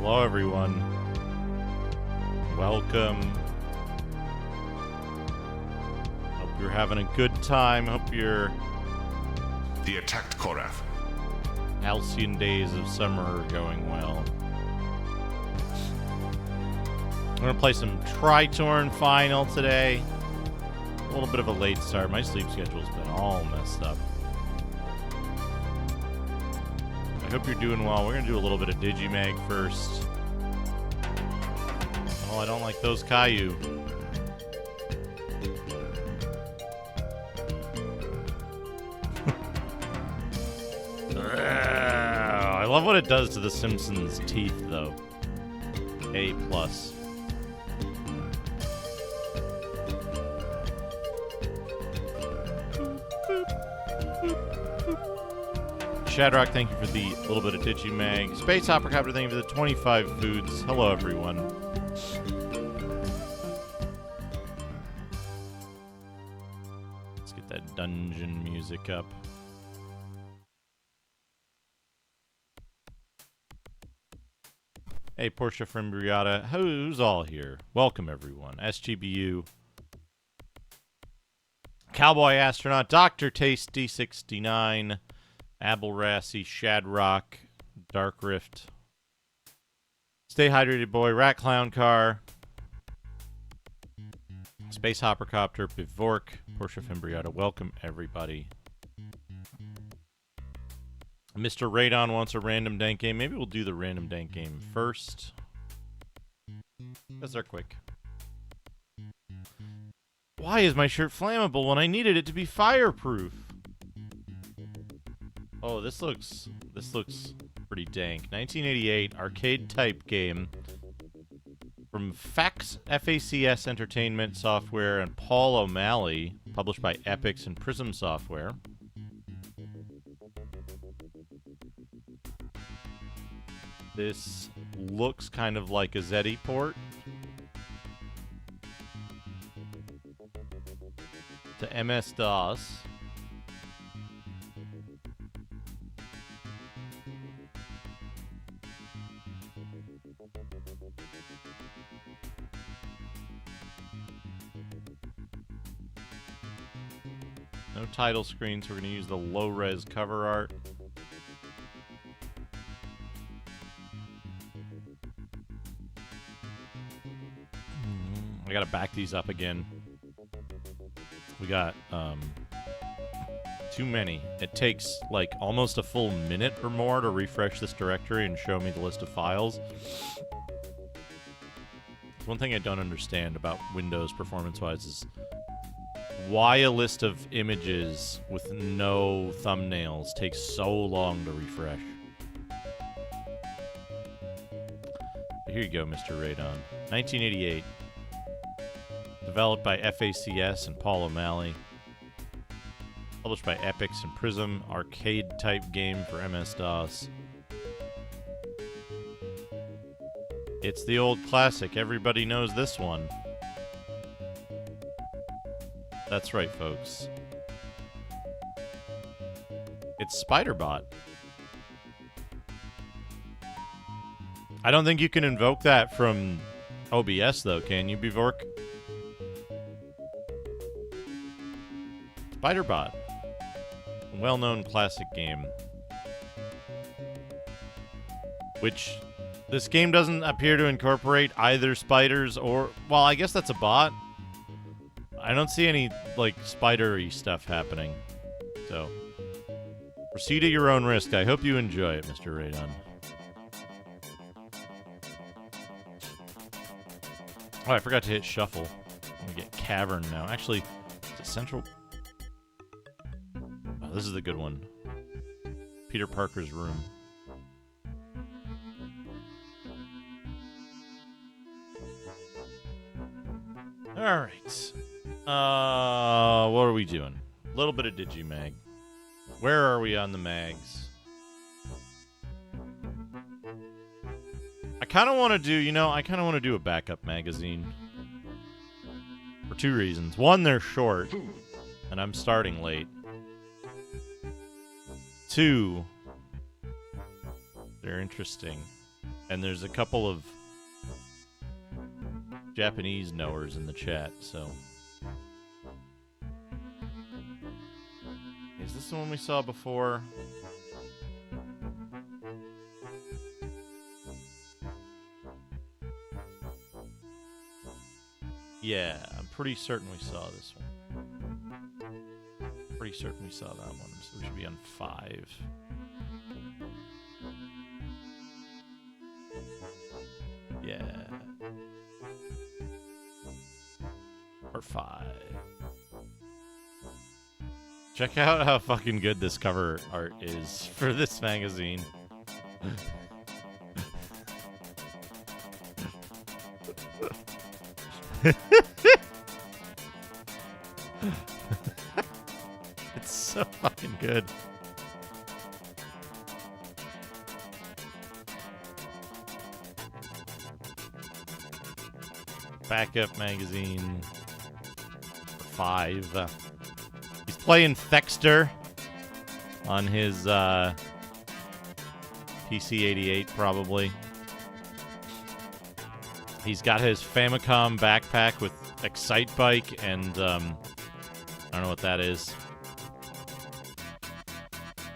Hello, everyone. Welcome. Hope you're having a good time. Hope your The attacked Korath. halcyon days of summer are going well. I'm going to play some Tritorn Final today. A little bit of a late start. My sleep schedule's been all messed up. I hope you're doing well. We're going to do a little bit of Digimag first. Oh, I don't like those Caillou. I love what it does to the Simpsons' teeth, though. A+. Shadrock, thank you for the little bit of Digimag. Space Hoppercopter, thank you for the 25 foods. Hello, everyone. Let's get that dungeon music up. Hey, Portia from Briata. Who's all here? Welcome, everyone. SGBU. Cowboy Astronaut, Dr. Taste D69. Abelrassi, Shadrock, Dark Rift, Stay Hydrated Boy, Rat Clown Car, Space Hoppercopter, Bivork, Portia Fimbriata. Welcome, everybody. Mr. Radon wants a random dank game. Maybe we'll do the random dank game first. Because they're quick. Why is my shirt flammable when I needed it to be fireproof? Oh, this looks pretty dank. 1988 arcade type game from Fax FACS Entertainment Software and Paul O'Malley, published by Epix and Prism Software. This looks kind of like a Zeddy port to MS-DOS. No title screen, so we're going to use the low-res cover art. I got to back these up again. We got too many. It takes like almost a full minute or more to refresh this directory and show me the list of files. One thing I don't understand about Windows performance-wise is why a list of images with no thumbnails takes so long to refresh. But here you go, Mr. Radon. 1988. Developed by FACS and Paul O'Malley. Published by Epix and Prism. Arcade-type game for MS-DOS. It's the old classic. Everybody knows this one. That's right, folks. It's Spiderbot. I don't think you can invoke that from OBS, though, can you, Bivork? Spiderbot. A well-known classic game. Which this game doesn't appear to incorporate either spiders or... Well, I guess that's a bot. I don't see any, like, spidery stuff happening. So, proceed at your own risk. I hope you enjoy it, Mr. Radon. Oh, I forgot to hit shuffle. I'm gonna get Cavern now. Actually, is it Central? Oh, this is the good one. Peter Parker's room. Alright. What are we doing? A little bit of Digimag. Where are we on the mags? I kind of want to do, a backup magazine. For two reasons. One, they're short, and I'm starting late. Two, they're interesting. And there's a couple of Japanese knowers in the chat, so. Is this the one we saw before? Yeah, I'm pretty certain we saw this one. Pretty certain we saw that one, so we should be on 5. Yeah. Or 5. Check out how fucking good this cover art is for this magazine. It's so fucking good. Backup magazine 5. He's playing Thexter on his PC-88 probably. He's got his Famicom backpack with Excitebike and I don't know what that is.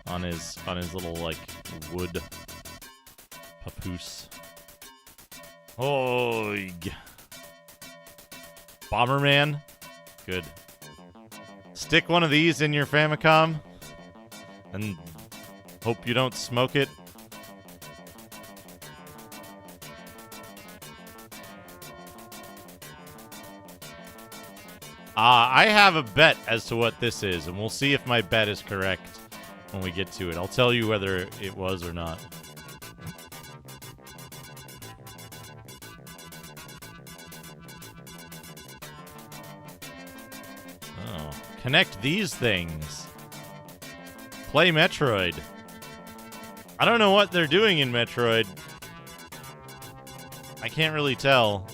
On his little like wood papoose. Oig. Bomberman. Good. Stick one of these in your Famicom and hope you don't smoke it. I have a bet as to what this is, and we'll see if my bet is correct when we get to it. I'll tell you whether it was or not. Oh. Connect these things. Play Metroid. I don't know what they're doing in Metroid. I can't really tell.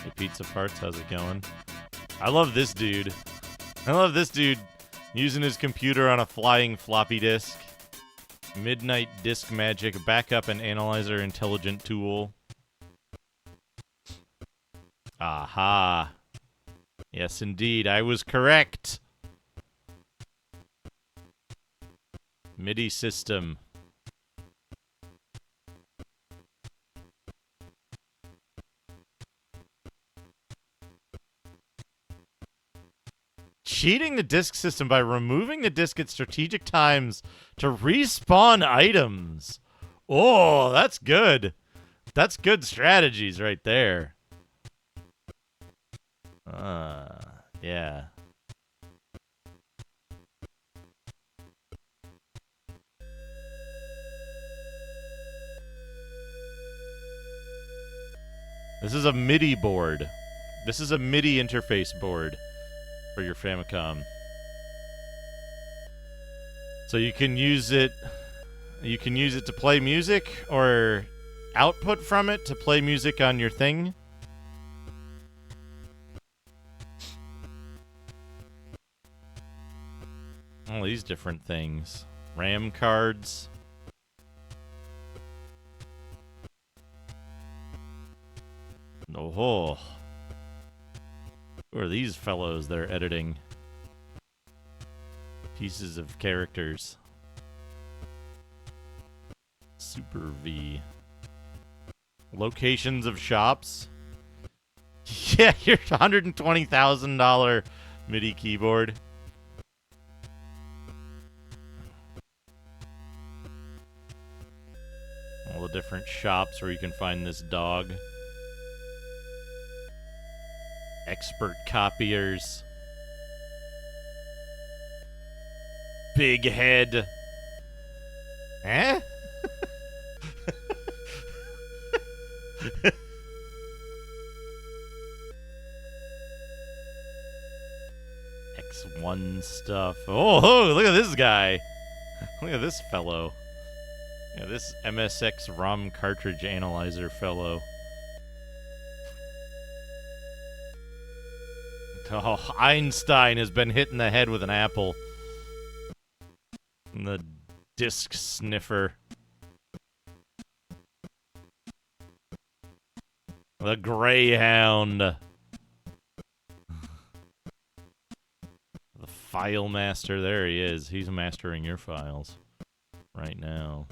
Hey, Pizza Parts, how's it going? I love this dude. I love this dude using his computer on a flying floppy disk. Midnight Disk Magic Backup and Analyzer Intelligent Tool. Aha. Yes, indeed. I was correct. MIDI system. Cheating the disk system by removing the disk at strategic times to respawn items. Oh, that's good. That's good strategies right there. Yeah. This is a MIDI board. This is a MIDI interface board for your Famicom. So you can use it to play music or output from it to play music on your thing. All these different things. RAM cards. Oh. Who are these fellows they're editing? Pieces of characters. Super V. Locations of shops. Yeah, your $120,000 MIDI keyboard. All the different shops where you can find this dog. Expert copiers. Big head. Eh? X1 stuff. Oh, look at this guy. Look at this fellow. Yeah, this MSX ROM cartridge analyzer fellow. Oh, Einstein has been hit in the head with an apple. And the disc sniffer. The Greyhound. The file master. There he is. He's mastering your files right now.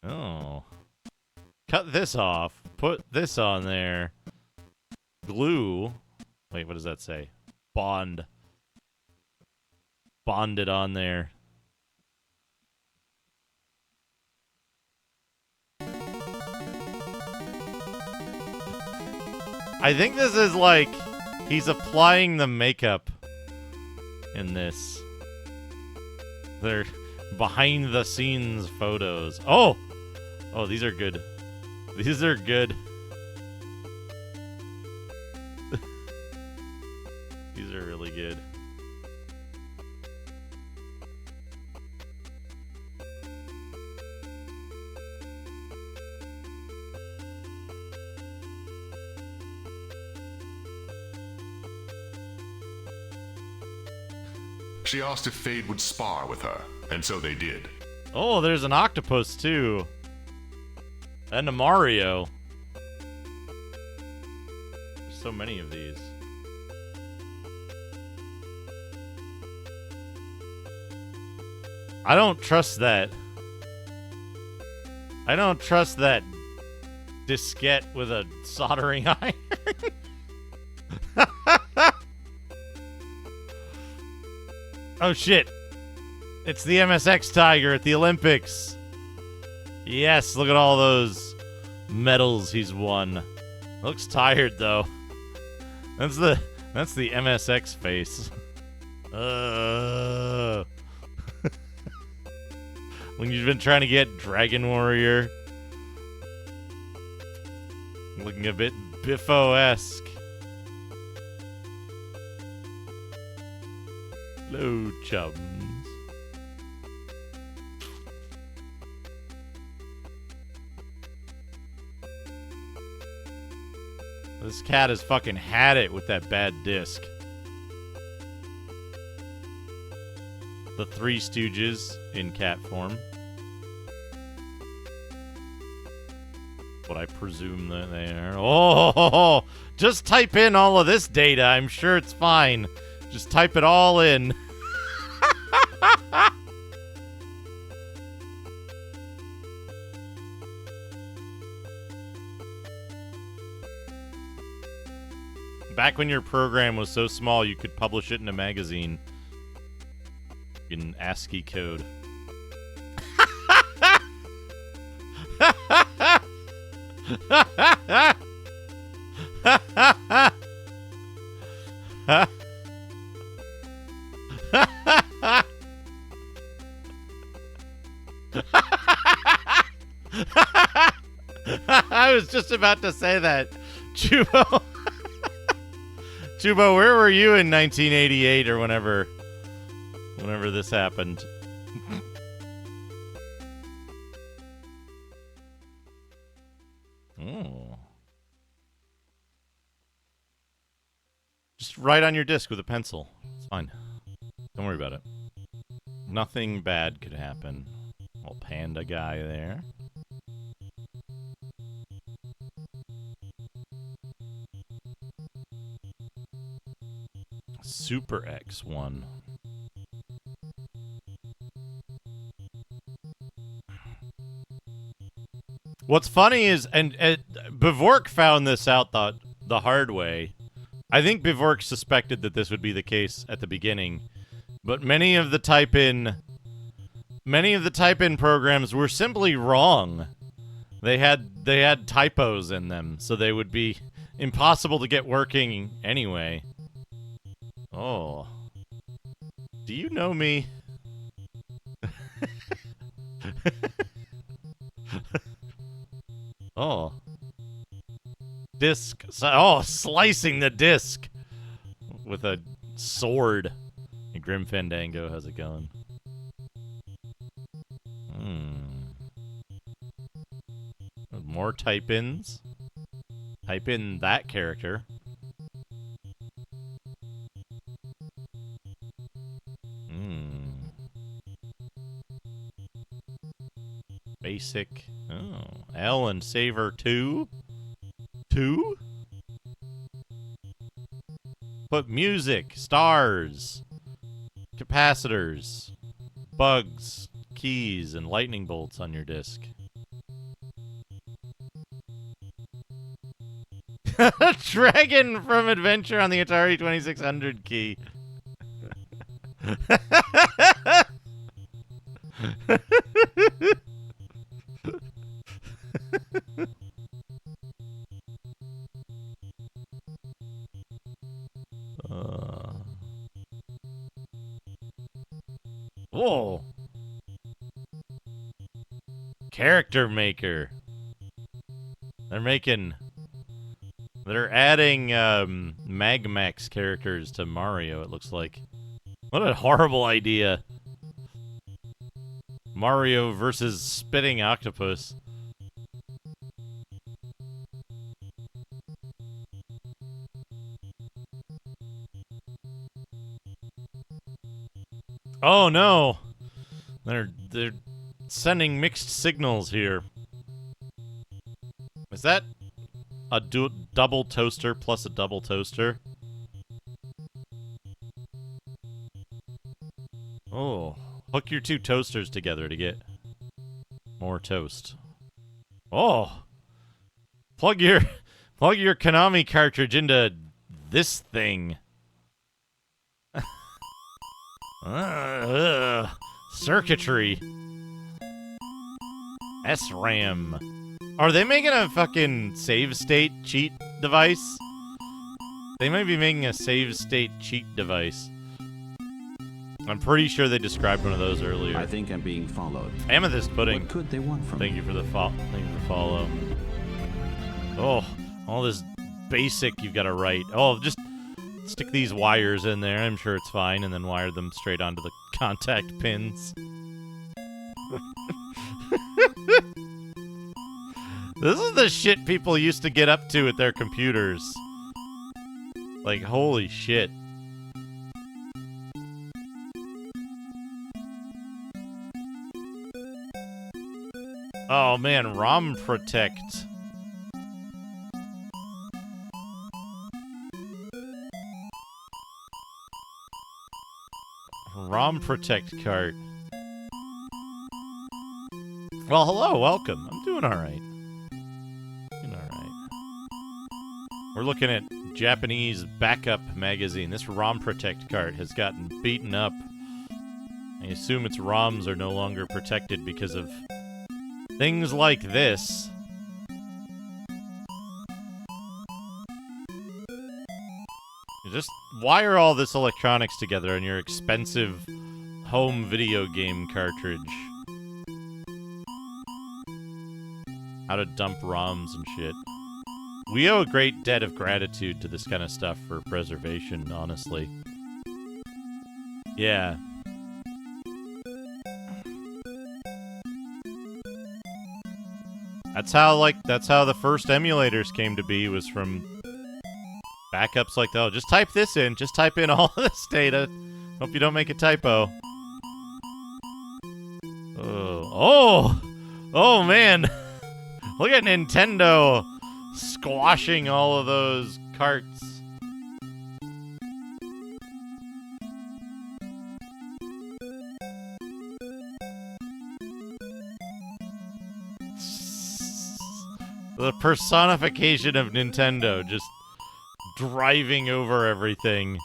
Oh. Cut this off. Put this on there. Glue. Wait, what does that say? Bond. Bond it on there. I think this is like he's applying the makeup in this. They're behind the scenes photos. Oh! Oh, these are good. These are good. These are really good. She asked if Fade would spar with her, and so they did. Oh, there's an octopus too. And a Mario. There's so many of these. I don't trust that. I don't trust that diskette with a soldering iron. Oh shit. It's the MSX Tiger at the Olympics. Yes, look at all those medals he's won. Looks tired though. That's the MSX face. When you've been trying to get Dragon Warrior. Looking a bit Biffo-esque. Hello, chums. This cat has fucking had it with that bad disc. The Three Stooges in cat form. What I presume that they are. Oh, just type in all of this data. I'm sure it's fine. Just type it all in. Back when your program was so small you could publish it in a magazine in ASCII code. I was just about to say that. Chubo. Chubo, where were you in 1988 or whenever this happened? Oh. Just write on your disc with a pencil. It's fine. Don't worry about it. Nothing bad could happen. Little panda guy there. Super X1. What's funny is, and Bevork found this out the hard way. I think Bevork suspected that this would be the case at the beginning, but many of the type-in programs were simply wrong. They had typos in them, so they would be impossible to get working anyway. Oh. Do you know me? Oh. Disc. Oh, slicing the disc with a sword. Hey, Grim Fandango, how's it going? More type-ins. Type in that character. Basic. Oh. L and Saver 2. 2? Put music, stars, capacitors, bugs, keys, and lightning bolts on your disc. Dragon from Adventure on the Atari 2600 key. Whoa. Character maker. They're adding Magmax characters to Mario, it looks like. What a horrible idea. Mario versus spitting octopus. Oh no! They're sending mixed signals here. Is that a double toaster plus a double toaster? Oh, hook your two toasters together to get more toast. Oh, plug your Konami cartridge into this thing. Circuitry. SRAM. Are they making a fucking save state cheat device? They might be making a save state cheat device. I'm pretty sure they described one of those earlier. I think I'm being followed. Amethyst pudding. What could they want from me? Thank you for the follow. Oh, all this basic you've got to write. Oh, just stick these wires in there. I'm sure it's fine, and then wire them straight onto the contact pins. This is the shit people used to get up to with their computers. Like, holy shit. Oh man, ROM Protect. ROM Protect cart. Well, hello, welcome. I'm doing alright. We're looking at Japanese Backup magazine. This ROM Protect cart has gotten beaten up. I assume its ROMs are no longer protected because of things like this. You just wire all this electronics together in your expensive home video game cartridge. How to dump ROMs and shit. We owe a great debt of gratitude to this kind of stuff for preservation, honestly. Yeah. That's how the first emulators came to be, was from backups like that. Oh, just type this in. Just type in all this data. Hope you don't make a typo. Oh man. Look at Nintendo squashing all of those carts. The personification of Nintendo just driving over everything.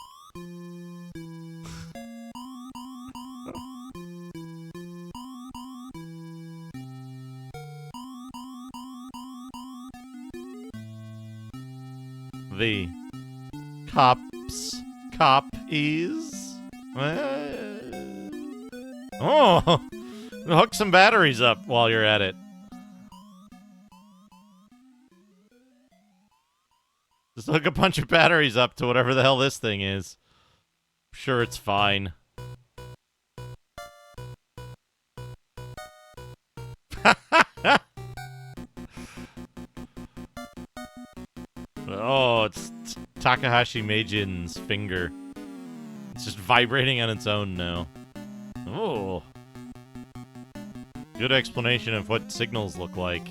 The copies. Oh, hook some batteries up while you're at it. Just hook a bunch of batteries up to whatever the hell this thing is. I'm sure it's fine. Oh, it's Takahashi Meijin's finger. It's just vibrating on its own now. Oh. Good explanation of what signals look like.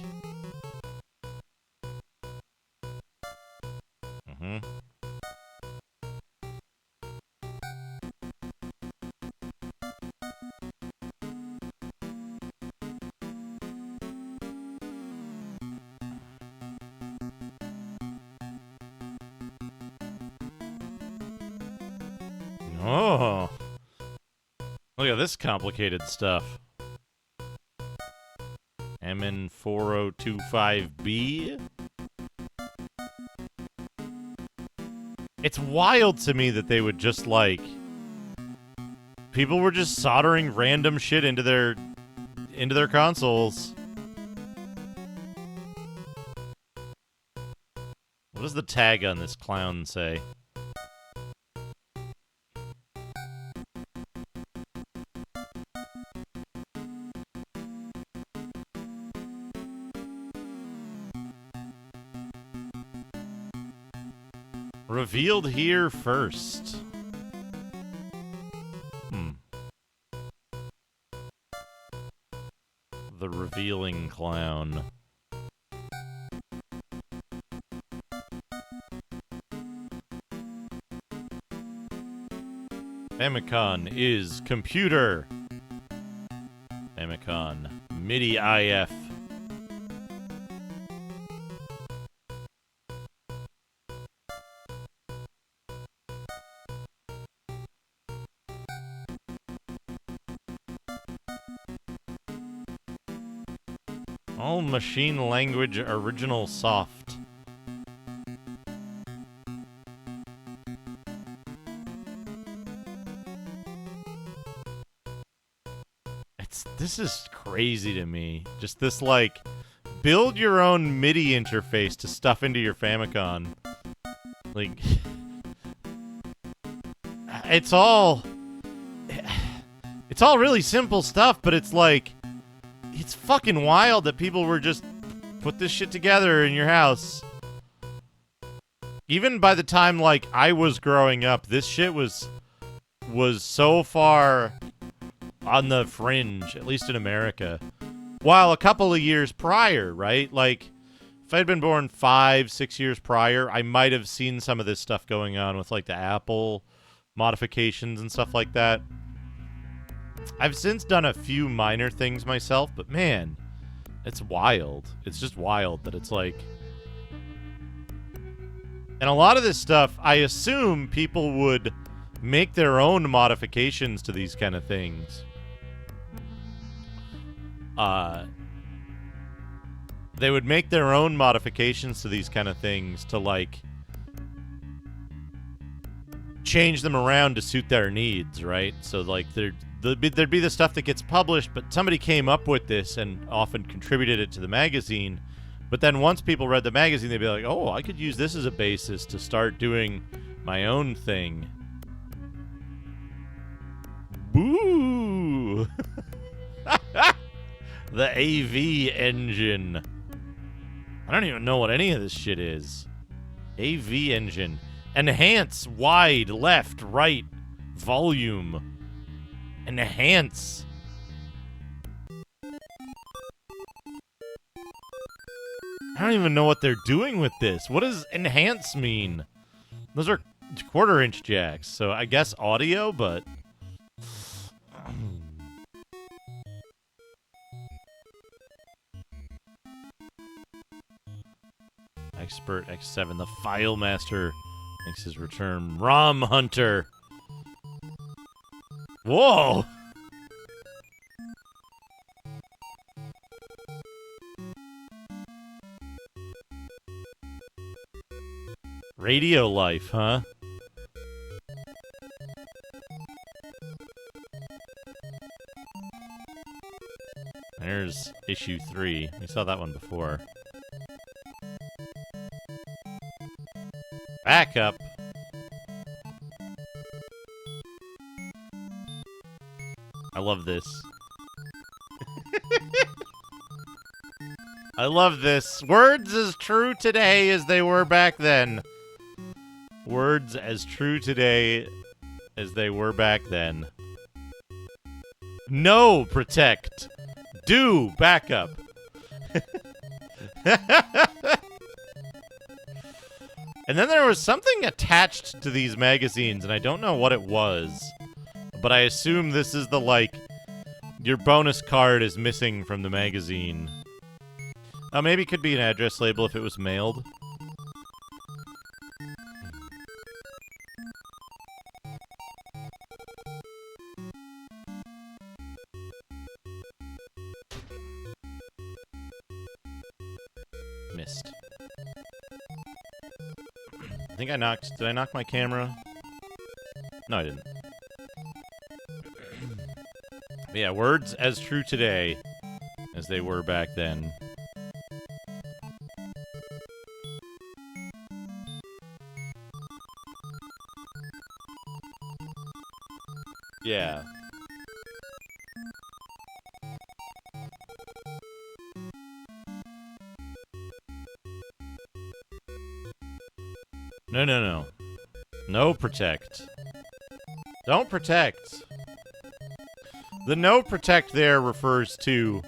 Oh. Look at this complicated stuff. MN4025B. It's wild to me that they would just, like... People were just soldering random shit into their consoles. What does the tag on this clown say? Revealed here first. The revealing clown. Famicom is computer. Famicom MIDI IF. All machine language original soft. This is crazy to me. Just this, like, build your own MIDI interface to stuff into your Famicom. Like, it's all really simple stuff, but it's like, it's fucking wild that people were just put this shit together in your house. Even by the time, like, I was growing up, this shit was so far on the fringe, at least in America. While a couple of years prior, right? Like, if I'd been born 5-6 years prior, I might have seen some of this stuff going on with, like, the Apple modifications and stuff like that. I've since done a few minor things myself, but man, it's wild. It's just wild that it's like... And a lot of this stuff, I assume people would make their own modifications to these kind of things. They would make their own modifications to these kind of things to, like, change them around to suit their needs, right? So, like, there'd be the stuff that gets published, but somebody came up with this and often contributed it to the magazine. But then once people read the magazine, they'd be like, oh, I could use this as a basis to start doing my own thing. Boo! The AV engine. I don't even know what any of this shit is. AV engine. Enhance, wide, left, right, volume. Enhance. I don't even know what they're doing with this. What does enhance mean? Those are quarter-inch jacks, so I guess audio, but... Expert X7, the file master, makes his return. ROM hunter. Whoa! Radio life, huh? There's issue 3. We saw that one before. Backup. I love this. I love this. Words as true today as they were back then. Words as true today as they were back then. No, protect. Do, backup. And then there was something attached to these magazines, and I don't know what it was. But I assume this is the, like, your bonus card is missing from the magazine. Maybe it could be an address label if it was mailed. missed. I think I knocked... Did I knock my camera? No, I didn't. But yeah, words as true today as they were back then. Yeah. No, no, no. No protect. Don't protect. The no protect there refers to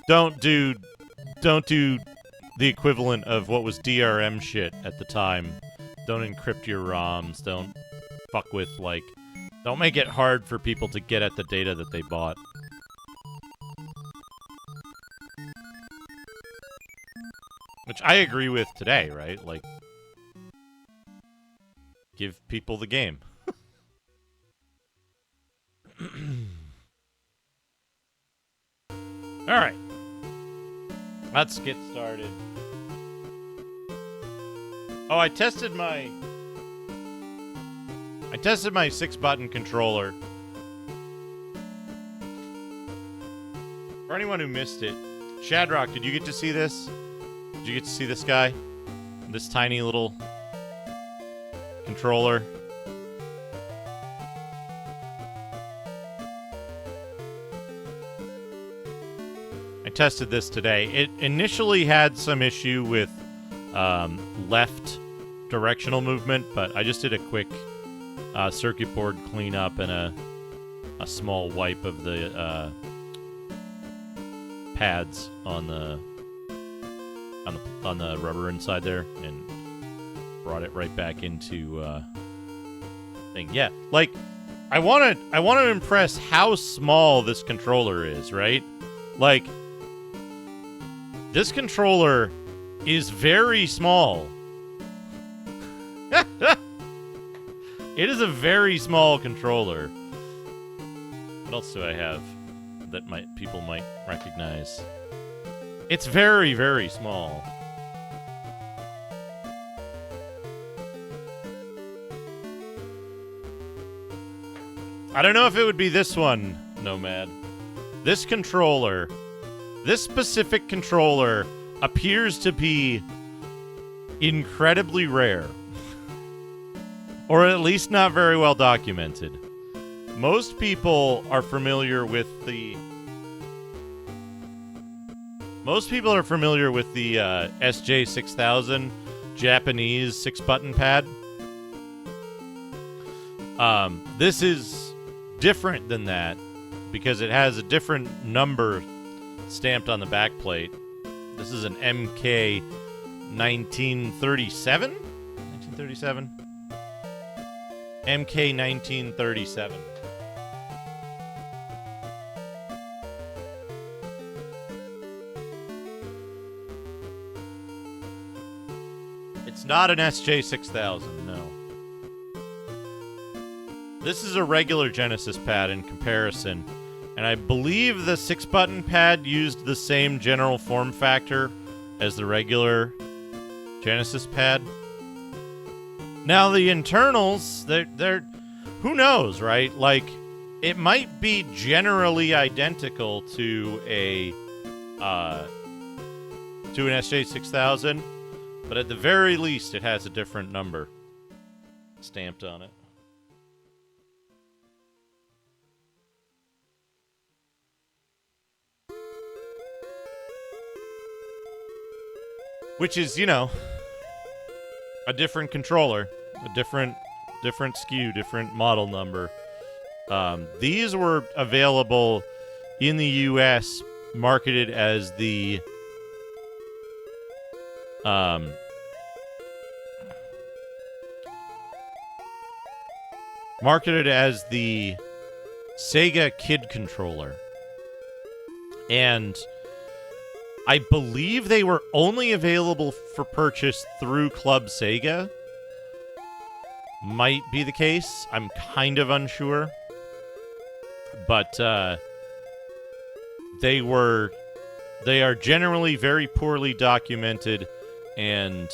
don't do the equivalent of what was DRM shit at the time. Don't encrypt your ROMs. Don't fuck with, like, don't make it hard for people to get at the data that they bought. Which I agree with today, right? Like, give people the game. Alright. Let's get started. Oh, I tested my 6-button controller. For anyone who missed it, Shadrock, did you get to see this? Did you get to see this guy? This tiny little controller? I tested this today. It initially had some issue with left directional movement, but I just did a quick circuit board cleanup and a small wipe of the pads on the rubber inside there, and brought it right back into thing. Yeah, like I want to impress how small this controller is, right? Like, this controller is very small. It is a very small controller. What else do I have that people might recognize? It's very, very small. I don't know if it would be this one, Nomad. This controller, this specific controller appears to be incredibly rare. Or at least not very well documented. Most people are familiar with the SJ6000 Japanese 6-button pad. This is different than that because it has a different number stamped on the back plate. This is an MK 1937? 1937? MK 1937. It's not an SJ6000, no. This is a regular Genesis pad in comparison, and I believe the 6-button pad used the same general form factor as the regular Genesis pad. Now, the internals, they're who knows, right? Like, it might be generally identical to an SJ6000, but at the very least, it has a different number stamped on it. Which is, you know, a different controller, a different SKU, different model number. These were available in the U.S., marketed as the Sega Kid controller. And I believe they were only available for purchase through Club Sega. Might be the case. I'm kind of unsure. But they were They are generally very poorly documented, and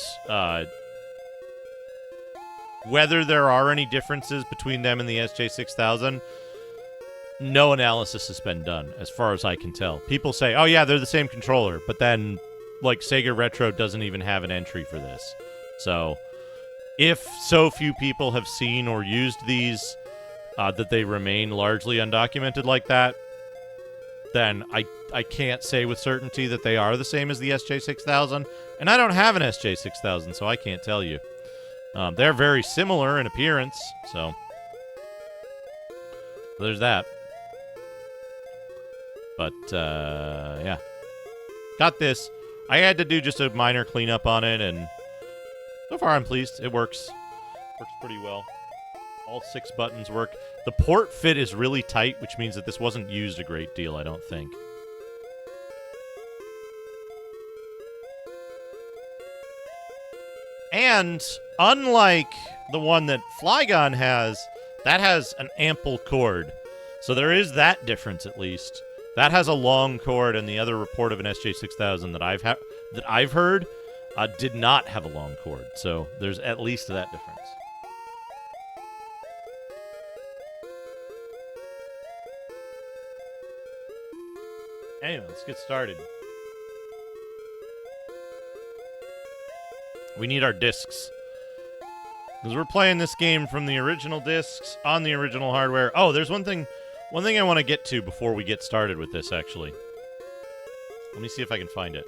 whether there are any differences between them and the SJ6000, no analysis has been done, as far as I can tell. People say, oh yeah, they're the same controller, but then, like, Sega Retro doesn't even have an entry for this. So, if so few people have seen or used these, that they remain largely undocumented like that, then I can't say with certainty that they are the same as the SJ6000, and I don't have an SJ6000, so I can't tell you. They're very similar in appearance, so there's that. But, yeah. Got this. I had to do just a minor cleanup on it, and so far I'm pleased. It works. Works pretty well. All 6 buttons work. The port fit is really tight, which means that this wasn't used a great deal, I don't think. And unlike the one that Flygon has, that has an ample cord. So there is that difference, at least. That has a long cord, and the other report of an SJ6000 that I've heard did not have a long cord. So there's at least that difference. Anyway, let's get started. We need our discs. Because we're playing this game from the original discs on the original hardware. Oh, there's one thing I want to get to before we get started with this, actually. Let me see if I can find it.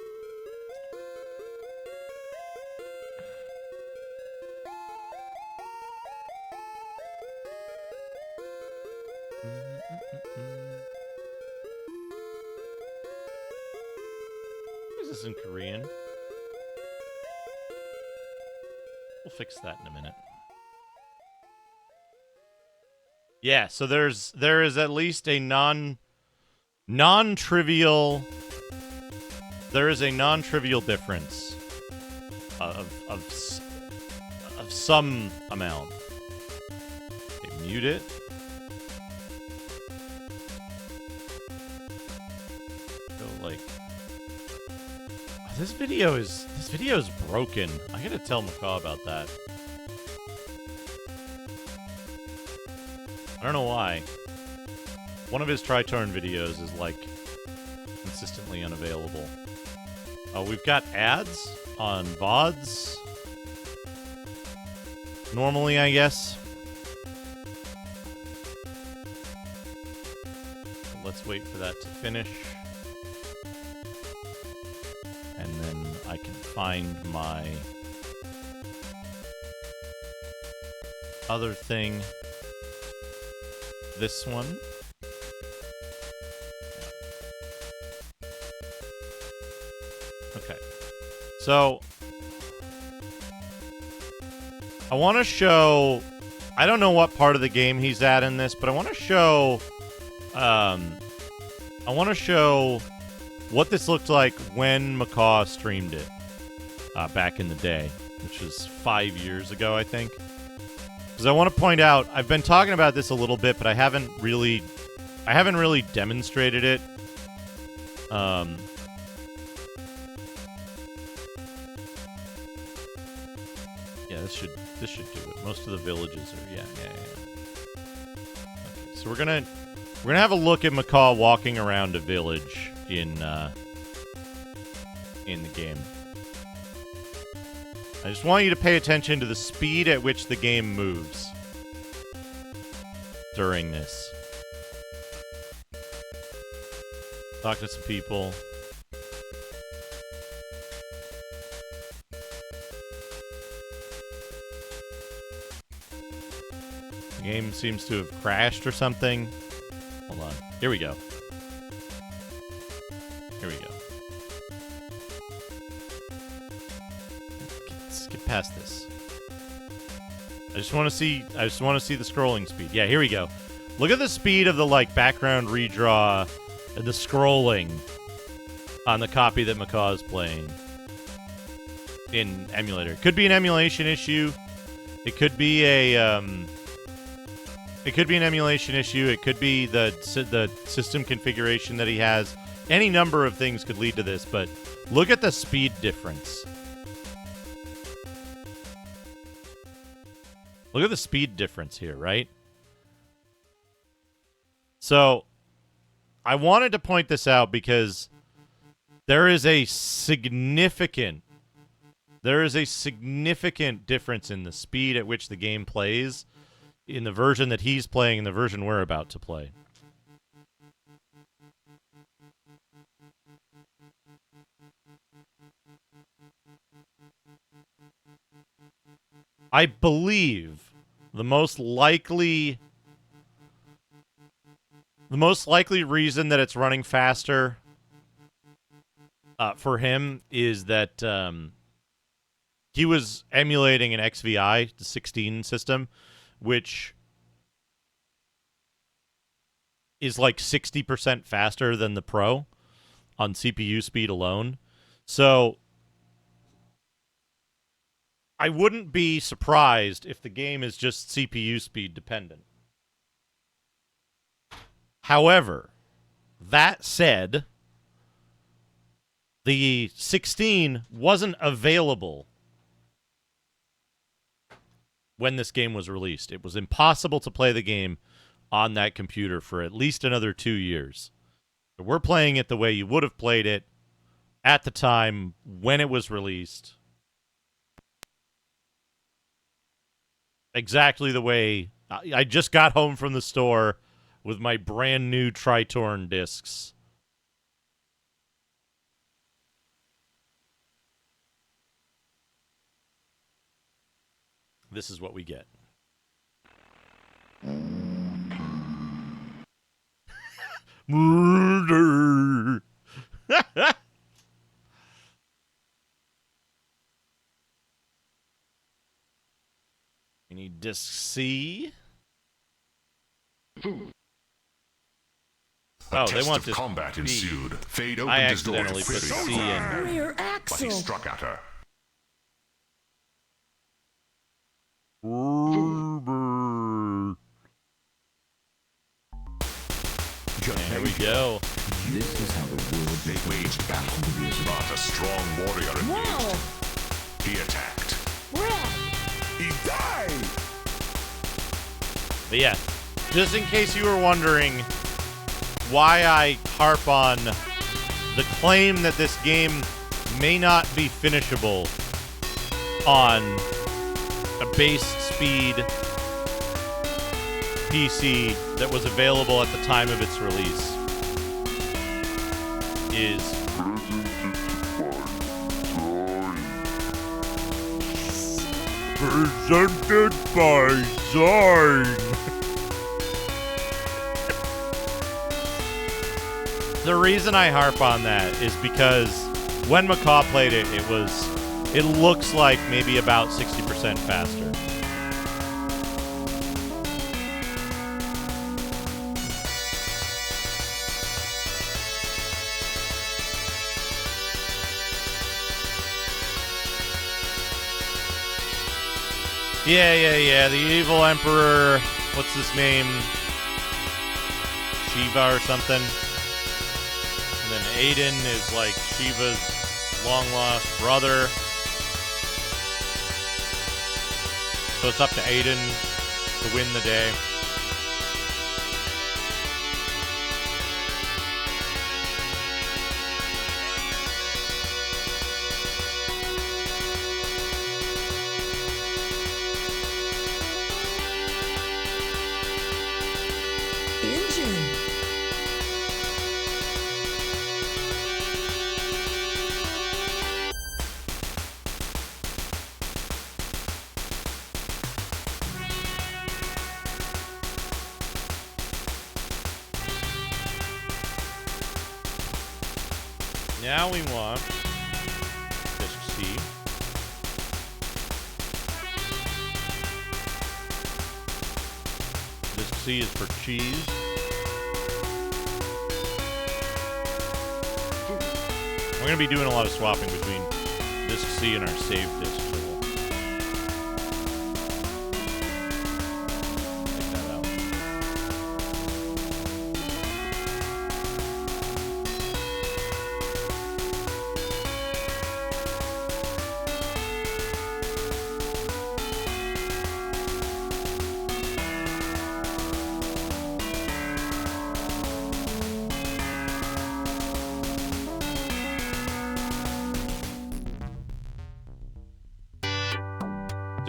Is this in Korean? We'll fix that in a minute. Yeah, so there is at least a non-trivial difference of some amount. Okay, mute it. Go like this video is broken. I gotta tell Macaw about that. I don't know why. One of his Tritorn videos is, like, consistently unavailable. Oh, we've got ads on VODs. Normally, I guess. Let's wait for that to finish. And then I can find my other thing. This one. Okay. So, I want to show... I don't know what part of the game he's at in this, but I want to show... what this looked like when Macaw streamed it back in the day, which was 5 years ago, I think. Because I want to point out, I've been talking about this a little bit, but I haven't really demonstrated it. Yeah, this should do it. Most of the villages are yeah. Okay, so we're gonna have a look at Macaw walking around a village in the game. I just want you to pay attention to the speed at which the game moves during this. Talk to some people. The game seems to have crashed or something. Hold on. Here we go. Skip past this. I just want to see the scrolling speed. Yeah, here we go. Look at the speed of the background redraw and the scrolling on the copy that Macaw is playing in emulator. It could be an emulation issue. It could be an emulation issue. It could be the system configuration that he has. any number of things could lead to this, but look at the speed difference. Look at the speed difference here, right? So, I wanted to point this out because there is a significant difference in the speed at which the game plays in the version that he's playing and the version we're about to play. I believe the most likely reason that it's running faster for him is that he was emulating an XVI, the 16 system, which is like 60% faster than the Pro on CPU speed alone. So I wouldn't be surprised if the game is just CPU speed dependent. However, that said, the 16 wasn't available when this game was released. It was impossible to play the game on that computer for at least another 2 years. So we're playing it the way you would have played it at the time when it was released. Exactly the way I just got home from the store with my brand new Tritorn discs. This is what we get. Murder. We need disc C. A Oh, test they want of this combat B. ensued. Fade I opened his door to accidentally put free C her, in. Rear but he axle. struck at her. There we go. This is how the world They waged battle, but a strong warrior engaged. He attacked. He died! But yeah, just in case you were wondering why I harp on the claim that this game may not be finishable on a base speed PC that was available at the time of its release is presented by Zine. The reason I harp on that is because when Macaw played it, it looks like maybe about 60% faster. Yeah. The evil emperor, what's his name? Shiva or something. And then Aiden is like Shiva's long-lost brother. So it's up to Aiden to win the day. Engine. Now we want disc C. Disc C is for cheese. We're going to be doing a lot of swapping between disc C and our save disc. So we'll take that out.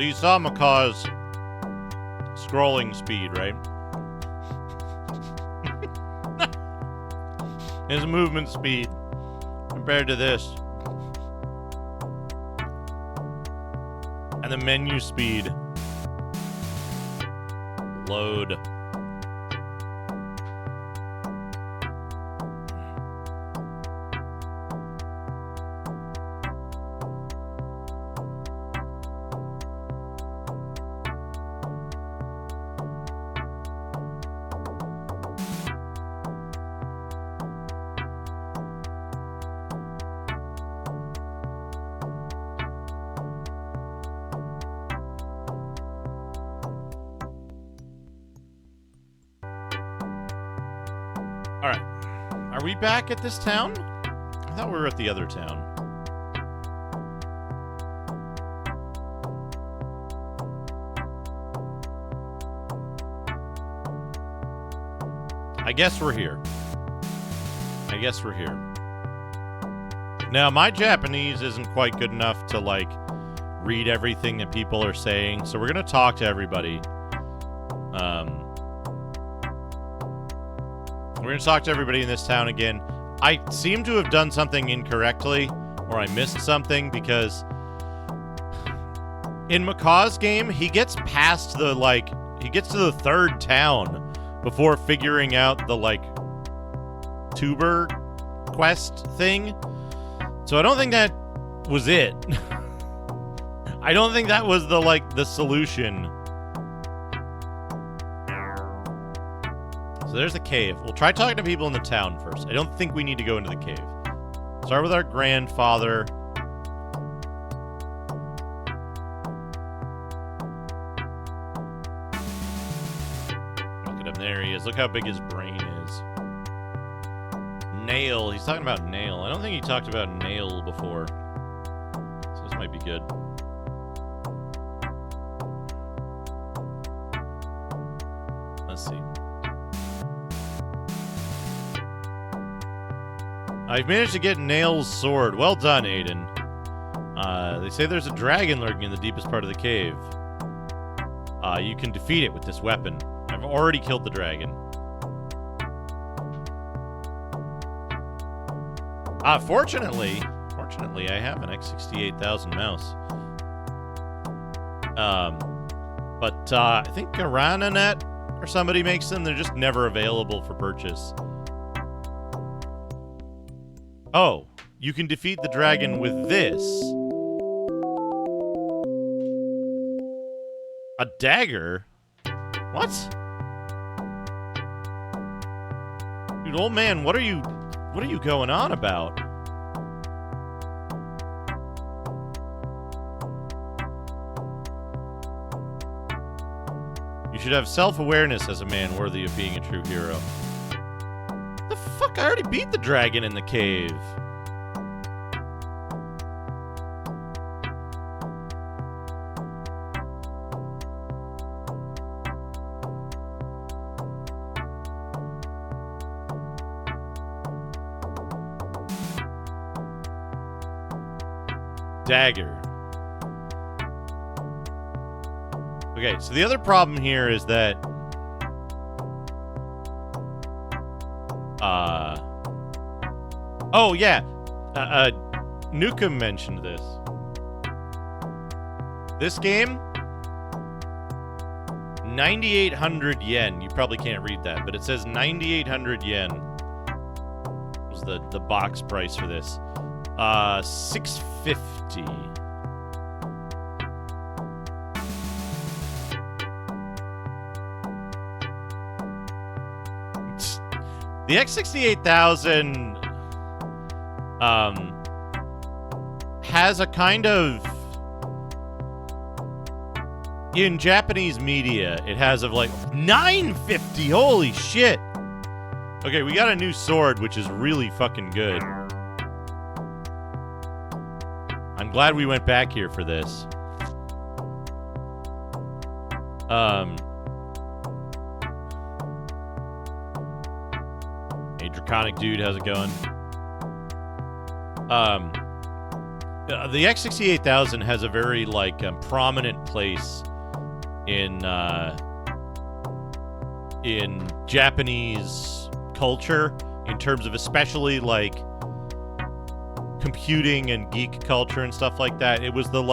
So you saw Macaw's scrolling speed, right? His movement speed compared to this. And the menu speed. Load. Alright. Are we back at this town? I thought we were at the other town. I guess we're here. Now, my Japanese isn't quite good enough to, like, read everything that people are saying, so we're gonna talk to everybody. We're going to talk to everybody in this town again. I seem to have done something incorrectly, or I missed something, because in Macaw's game, he gets past the, like, he gets to the third town before figuring out the, like, tuber quest thing. So I don't think that was it. I don't think that was the, like, the solution. So there's the cave. We'll try talking to people in the town first. I don't think we need to go into the cave. Start with our grandfather. Look at him. There he is. Look how big his brain is. Nail. He's talking about Nail. I don't think he talked about Nail before. So this might be good. Let's see. I've managed to get Nail's sword. Well done, Aiden. They say there's a dragon lurking in the deepest part of the cave. You can defeat it with this weapon. I've already killed the dragon. Fortunately, I have an X68000 mouse. But I think Arananet or somebody makes them. They're just never available for purchase. Oh, you can defeat the dragon with this. A dagger? What? Dude, old man, what are you going on about? You should have self-awareness as a man worthy of being a true hero. The fuck? I already beat the dragon in the cave. Dagger. Okay, so the other problem here is that oh yeah, Nukem mentioned this. This game, 9,800 yen. You probably can't read that, but it says 9,800 yen was the box price for this. 650. The X68000 has a kind of, in Japanese media, it has of like 950. Holy shit. Okay, we got a new sword, which is really fucking good. I'm glad we went back here for this. Hey, Draconic Dude, how's it going? The X68000 has a very prominent place in Japanese culture in terms of especially computing and geek culture and stuff like that. It was the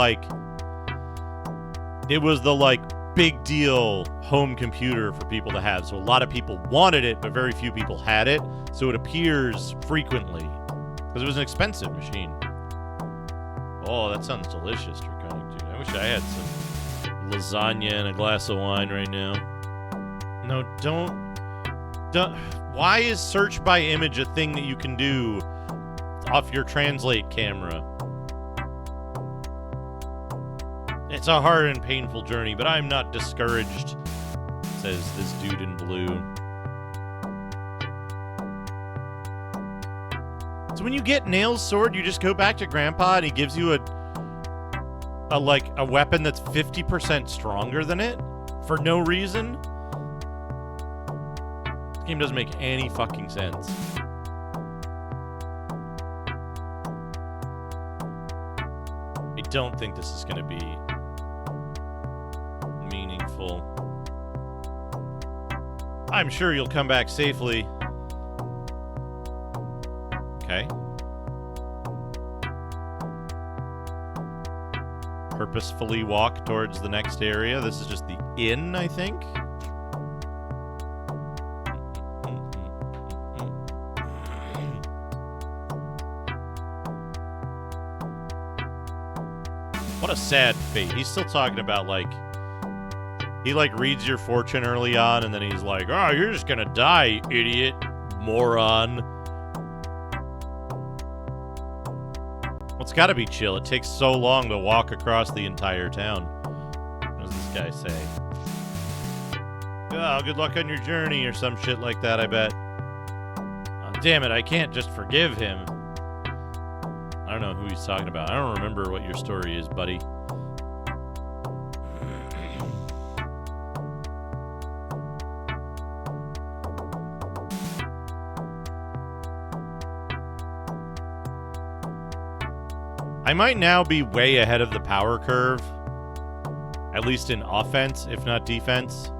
big deal home computer for people to have. So a lot of people wanted it, but very few people had it. So it appears frequently because it was an expensive machine. Oh, that sounds delicious, Draconic Dude. I wish I had some lasagna and a glass of wine right now. No, don't. Why is search by image a thing that you can do off your translate camera? It's a hard and painful journey, but I'm not discouraged, says this dude in blue. So when you get Nail's sword, you just go back to Grandpa and he gives you a weapon that's 50% stronger than it for no reason? This game doesn't make any fucking sense. I don't think this is going to be meaningful. I'm sure you'll come back safely. Okay. Purposefully walk towards the next area. This is just the inn, I think. What a sad fate. He's still talking about, he, reads your fortune early on, and then he's like, oh, you're just gonna die, idiot, moron. Well, it's gotta be chill. It takes so long to walk across the entire town. What does this guy say? Oh, good luck on your journey, or some shit like that, I bet. Oh, damn it, I can't just forgive him. I don't know who he's talking about. I don't remember what your story is, buddy. I might now be way ahead of the power curve, at least in offense, if not defense.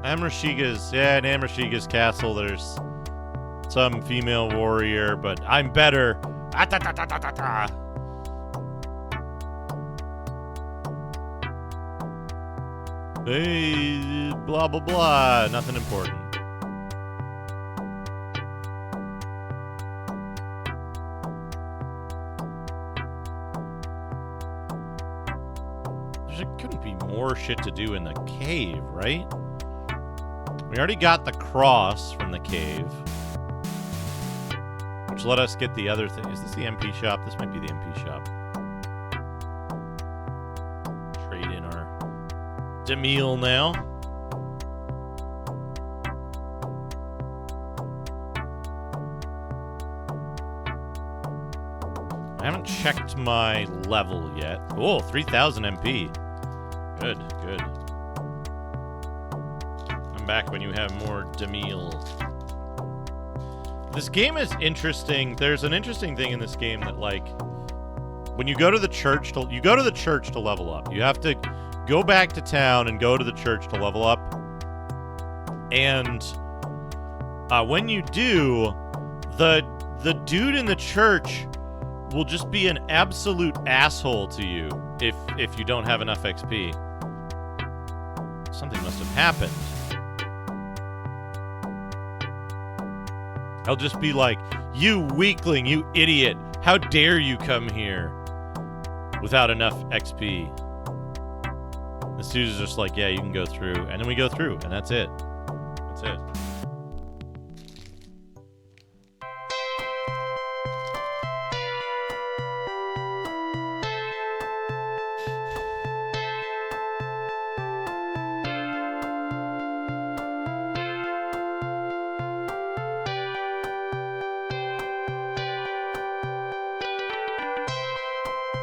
In Amrashiga's castle, there's some female warrior, but I'm better. Hey, blah, blah, blah. Nothing important. There couldn't be more shit to do in the cave, right? We already got the cross from the cave, which let us get the other thing. Is this the MP shop? This might be the MP shop. Trade in our Demille now. I haven't checked my level yet. Oh, 3,000 MP. Good, good. Back when you have more Demille. This game is interesting. There's an interesting thing in this game that, when you go to the church to level up. You have to go back to town and go to the church to level up. And when you do, the dude in the church will just be an absolute asshole to you if you don't have enough XP. Something must have happened. I'll just be like, you weakling, you idiot. How dare you come here without enough XP? This dude is just like, yeah, you can go through. And then we go through, and that's it. That's it.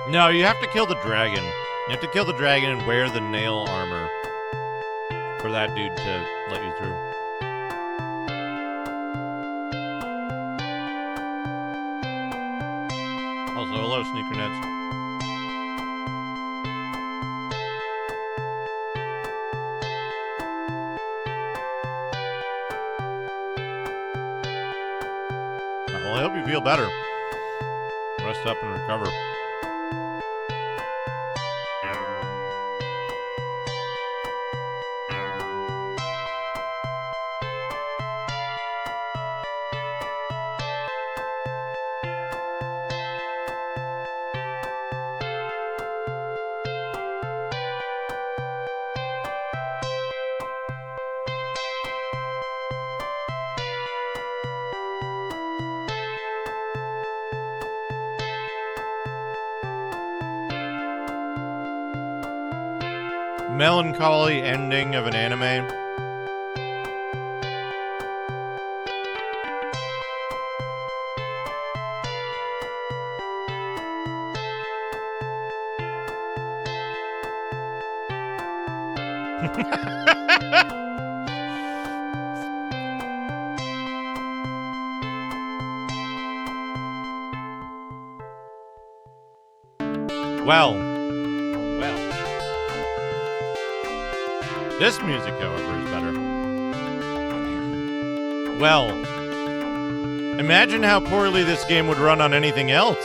No, you have to kill the dragon. You have to kill the dragon and wear the nail armor. for that dude to let you through. Also, hello, Sneakernets. Well, I hope you feel better. Rest up and recover. Melancholy ending of an anime. Well. This music, however, is better. Well, imagine how poorly this game would run on anything else.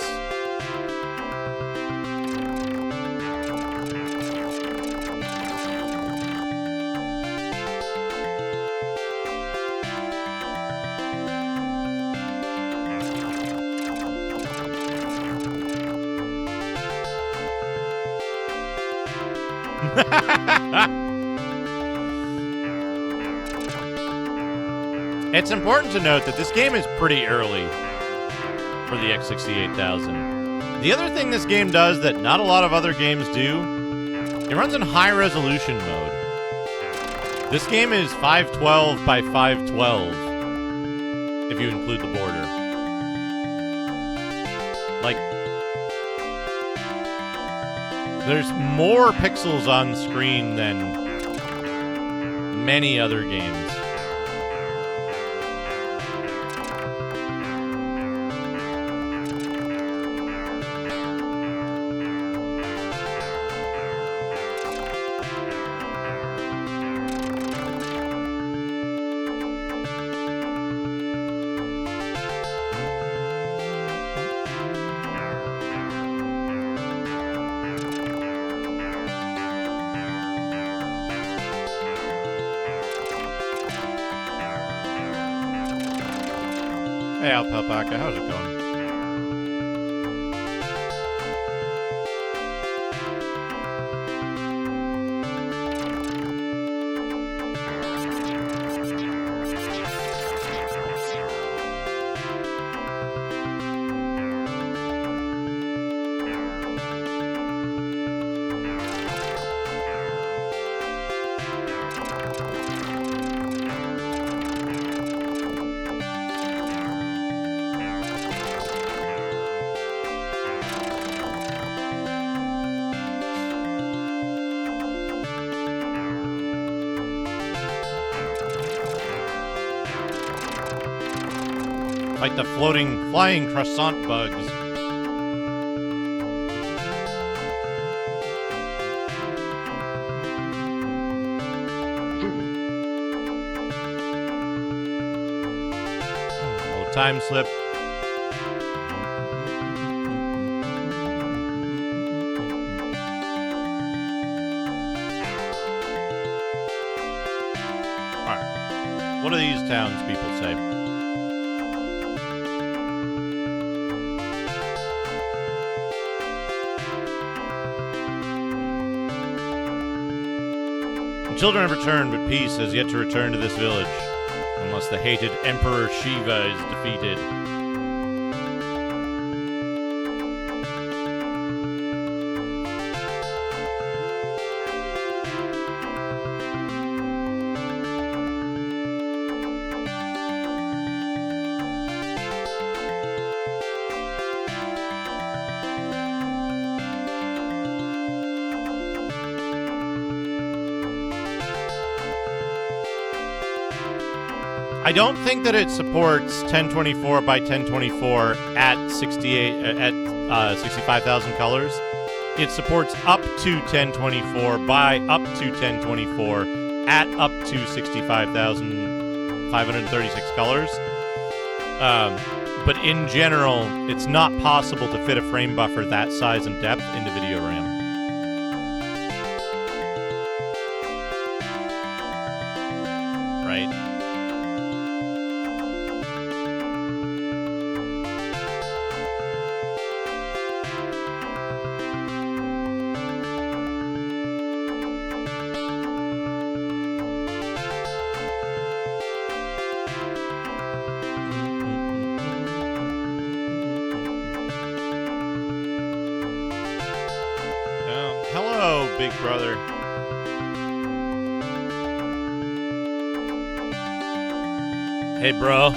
It's important to note that this game is pretty early for the X68000. The other thing this game does that not a lot of other games do, it runs in high resolution mode. This game is 512 by 512, if you include the border. Like, there's more pixels on screen than many other games. Hey, Alpaca, how's it going? Like the flying croissant bugs. Little time slip. Alright. What do these townspeople say? Children have returned, but peace has yet to return to this village, unless the hated Emperor Shiva is defeated. I don't think that it supports 1024 by 1024 at 65,000 colors. It supports up to 1024 by up to 1024 at up to 65,536 colors. But in general, it's not possible to fit a frame buffer that size and depth into video RAM. Right? Hello, big brother. Hey, bro.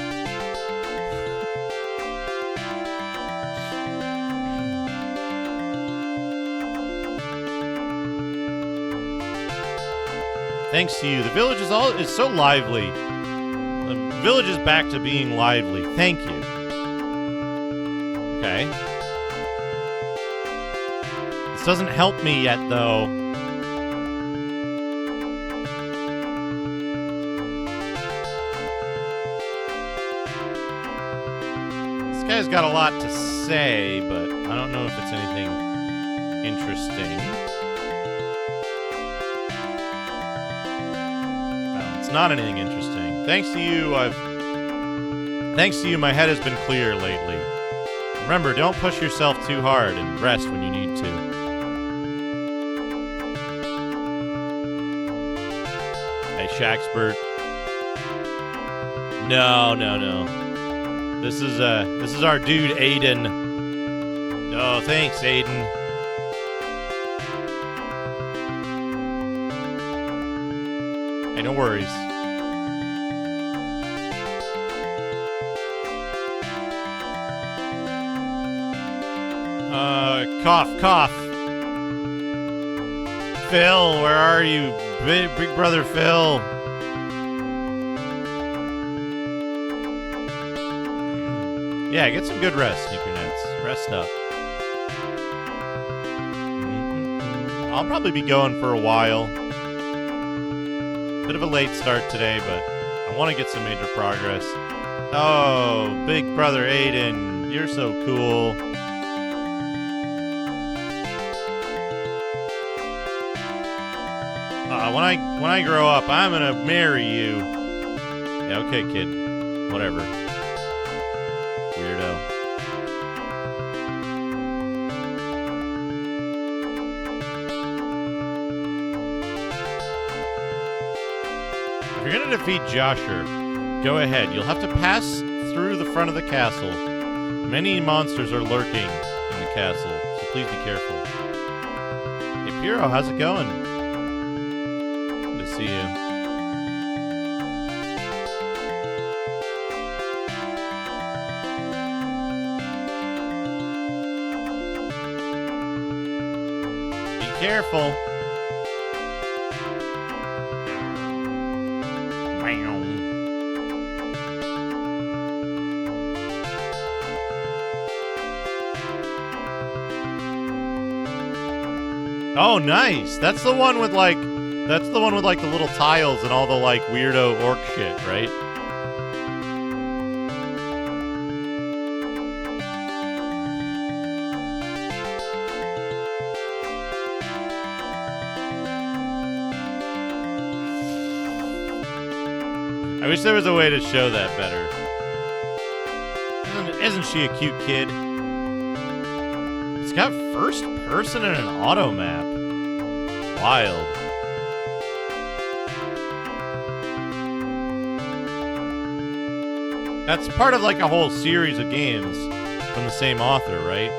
Thanks to you, the village is so lively. The village is back to being lively. Thank you. Okay. This doesn't help me yet, though. This guy's got a lot to say, but I don't know if it's anything interesting. No, it's not anything interesting. Thanks to you, my head has been clear lately. Remember, don't push yourself too hard and rest when you need to. Hey, Shaxpert. No. This is our dude, Aiden. Oh, thanks, Aiden. Hey, no worries. Cough. Phil, where are you? Big brother Phil. Yeah, get some good rest, Sneakernets. Rest up. I'll probably be going for a while. Bit of a late start today, but I want to get some major progress. Oh, big brother Aiden, you're so cool. When I grow up, I'm gonna marry you. Yeah, okay, kid. Whatever. Weirdo. If you're gonna defeat Josher, go ahead. You'll have to pass through the front of the castle. Many monsters are lurking in the castle, so please be careful. Hey, Piro, how's it going? Good to see you. Be careful. Oh, nice. That's the one with like the little tiles and all the like weirdo orc shit, right? I wish there was a way to show that better. Isn't she a cute kid? It's got first person and an auto map. Wild. That's part of like a whole series of games from the same author, right?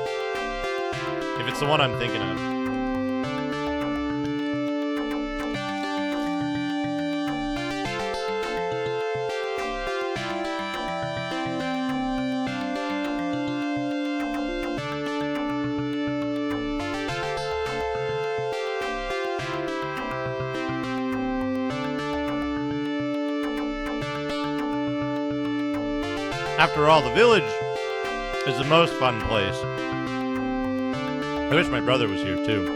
If it's the one I'm thinking of. After all, the village is the most fun place. I wish my brother was here, too.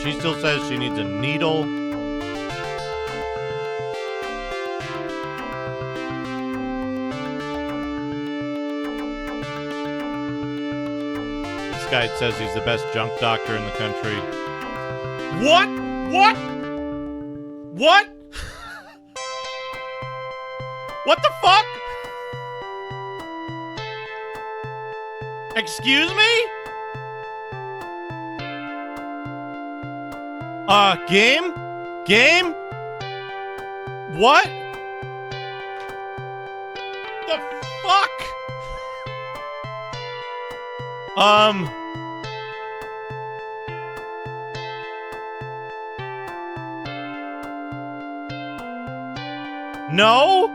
She still says she needs a needle. This guy says he's the best junk doctor in the country. What? What? What? What the fuck? Excuse me? Game? Game? What? The fuck? No?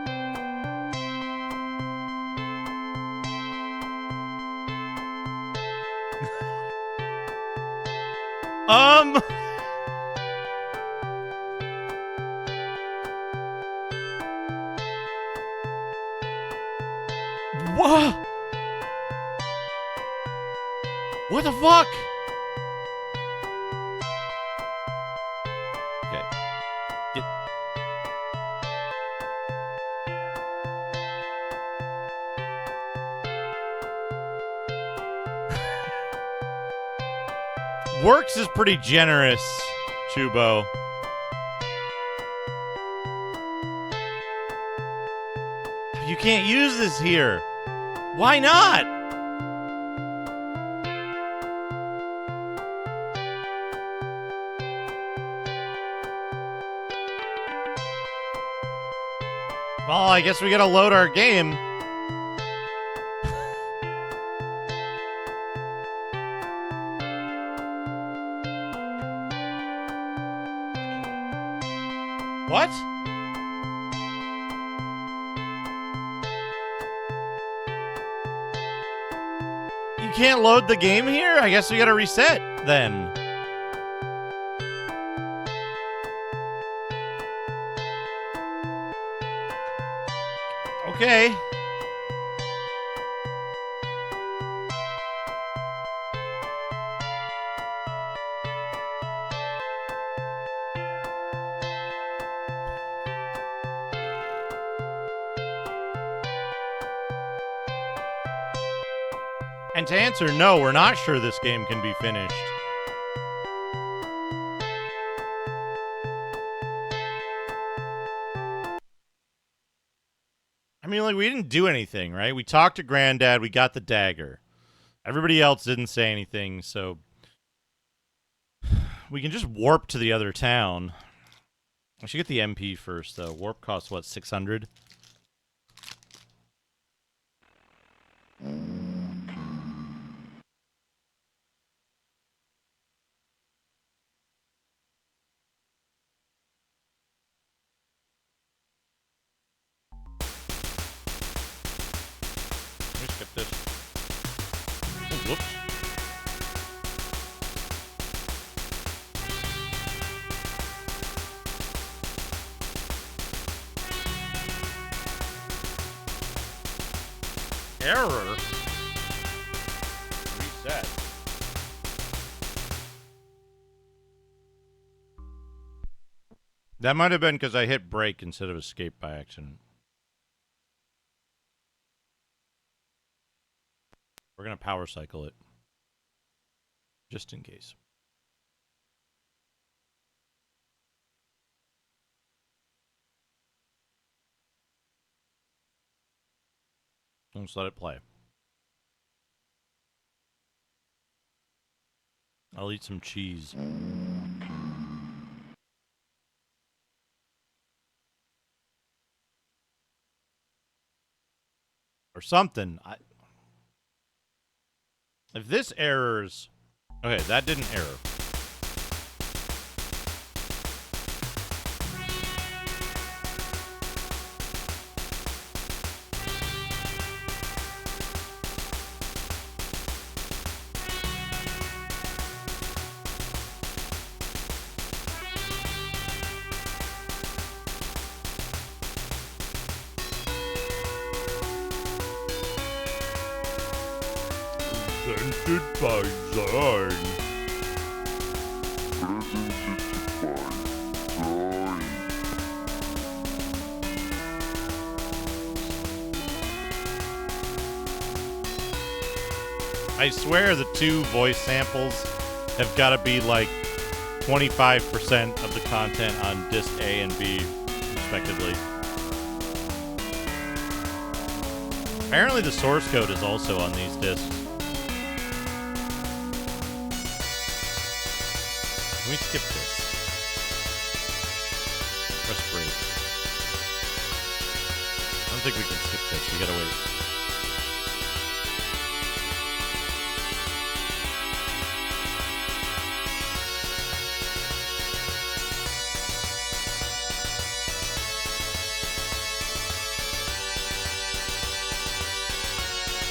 What? What the fuck? Okay. Works is pretty generous, Chubo. You can't use this here. Why not? Well, I guess we gotta load our game. What? You can't load the game here? I guess we gotta reset then. Okay. And to answer no, we're not sure this game can be finished. I mean, like, we didn't do anything, right? We talked to Granddad, we got the dagger. Everybody else didn't say anything, so we can just warp to the other town. I should get the MP first, though. Warp costs, what, 600? Let me skip this. Oh, whoops. Error? Reset. That might have been because I hit break instead of escape by accident. We're going to power cycle it. Just in case. Let's let it play. I'll eat some cheese. Or something. If this errors... Okay, that didn't error. Presented by Zine. I swear the two voice samples have got to be like 25% of the content on disc A and B, respectively. Apparently the source code is also on these discs. Can we skip this? Press break. I don't think we can skip this. We gotta wait.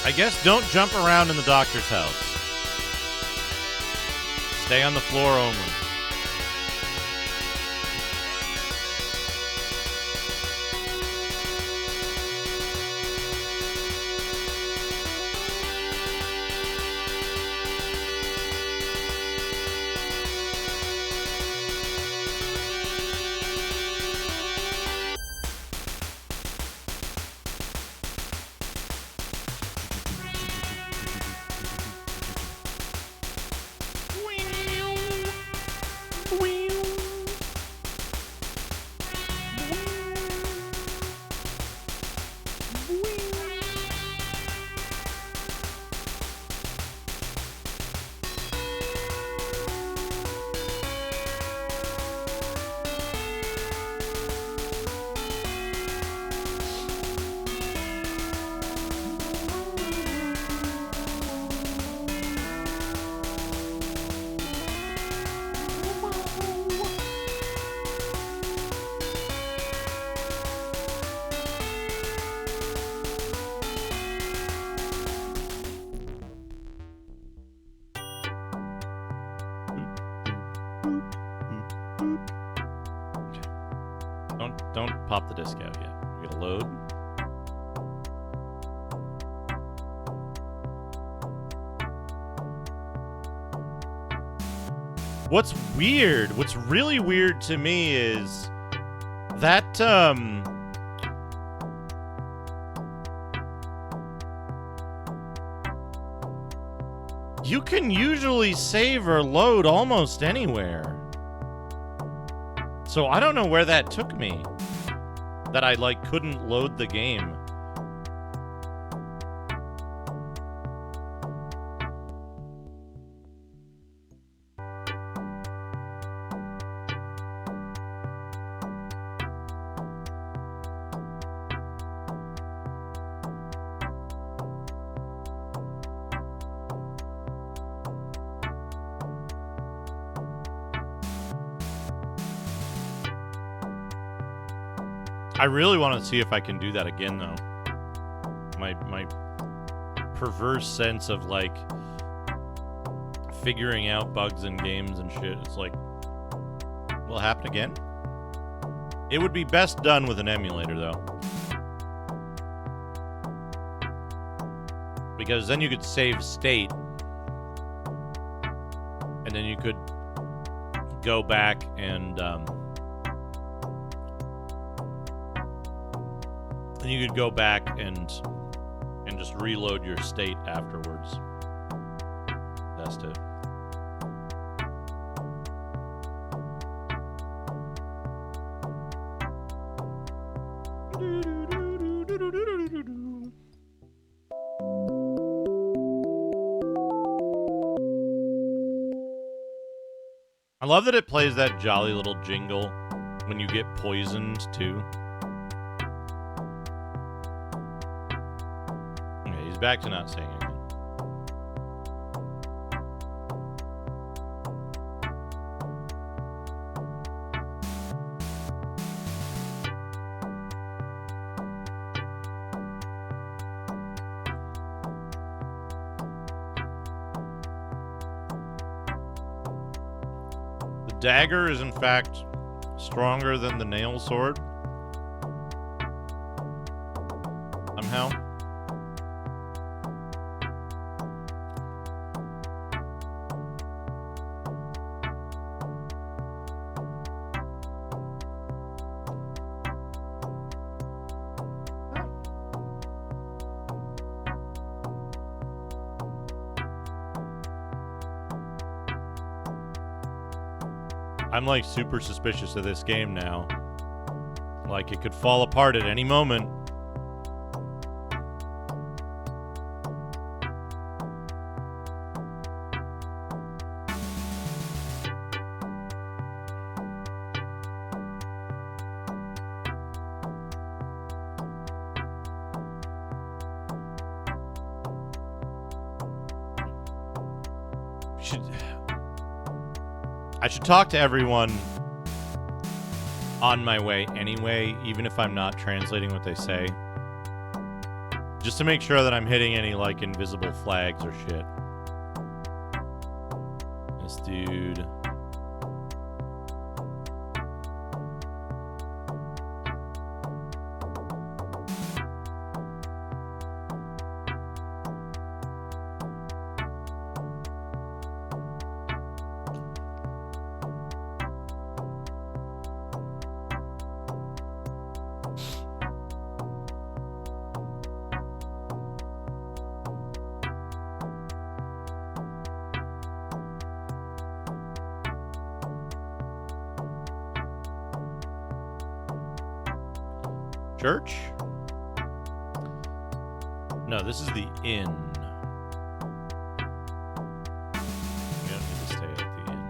I guess don't jump around in the doctor's house. Stay on the floor only. Don't pop the disc out yet. We gotta load. What's weird, what's really weird to me is that, you can usually save or load almost anywhere. So I don't know where that took me. That I, like, couldn't load the game. I really want to see if I can do that again, though. My perverse sense of, like, figuring out bugs in games and shit. It's like, will it happen again? It would be best done with an emulator, though. Because then you could save state. And then you could go back and, you could go back and just reload your state afterwards. That's it. I love that it plays that jolly little jingle when you get poisoned, too. Okay, he's back to not saying anything. dagger is in fact stronger than the nail sword. Somehow. I'm like super suspicious of this game now. Like it could fall apart at any moment. I should talk to everyone on my way anyway, even if I'm not translating what they say. Just to make sure that I'm hitting any, like, invisible flags or shit. This dude... Church? No, this is the inn. We don't need to stay at the inn.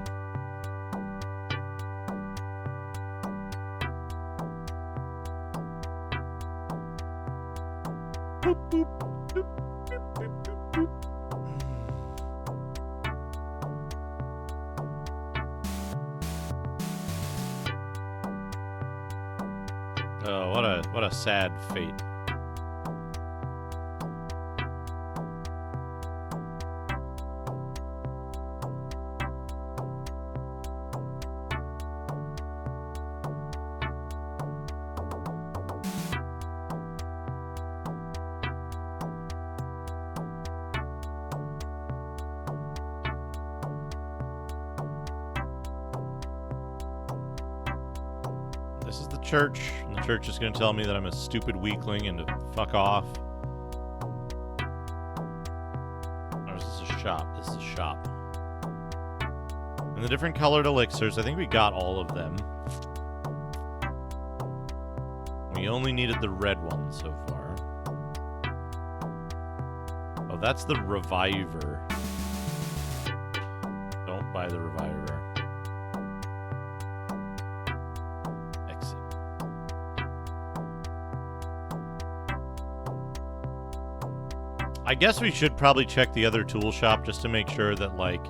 Boop, boop, boop, boop, boop, boop, boop. Oh, what a sad fate. This is the church, and the church is going to tell me that I'm a stupid weakling and to fuck off. Or is this a shop? This is a shop. And the different colored elixirs, I think we got all of them. We only needed the red one so far. Oh, that's the reviver. Don't buy the reviver. I guess we should probably check the other tool shop just to make sure that, like,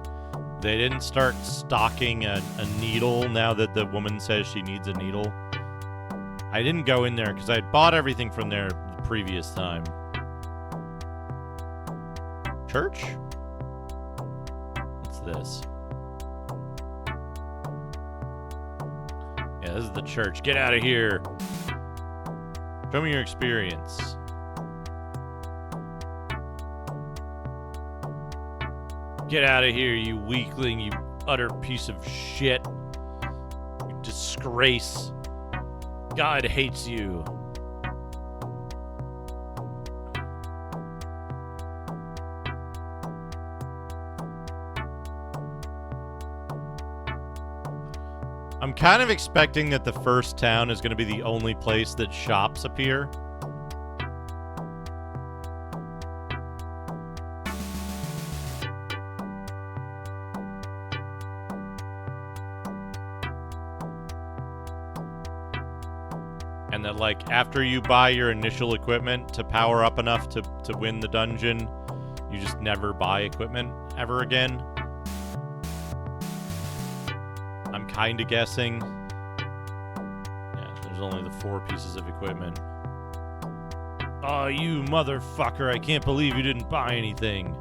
they didn't start stocking a needle now that the woman says she needs a needle. I didn't go in there because I had bought everything from there the previous time. Church? What's this? Yeah, this is the church. Get out of here. Show me your experience. Get out of here, you weakling, you utter piece of shit. You disgrace. God hates you. I'm kind of expecting that the first town is going to be the only place that shops appear. And that, like, after you buy your initial equipment to power up enough to win the dungeon, you just never buy equipment ever again. I'm kind of guessing. Yeah, there's only the 4 pieces of equipment. Oh, you motherfucker, I can't believe you didn't buy anything.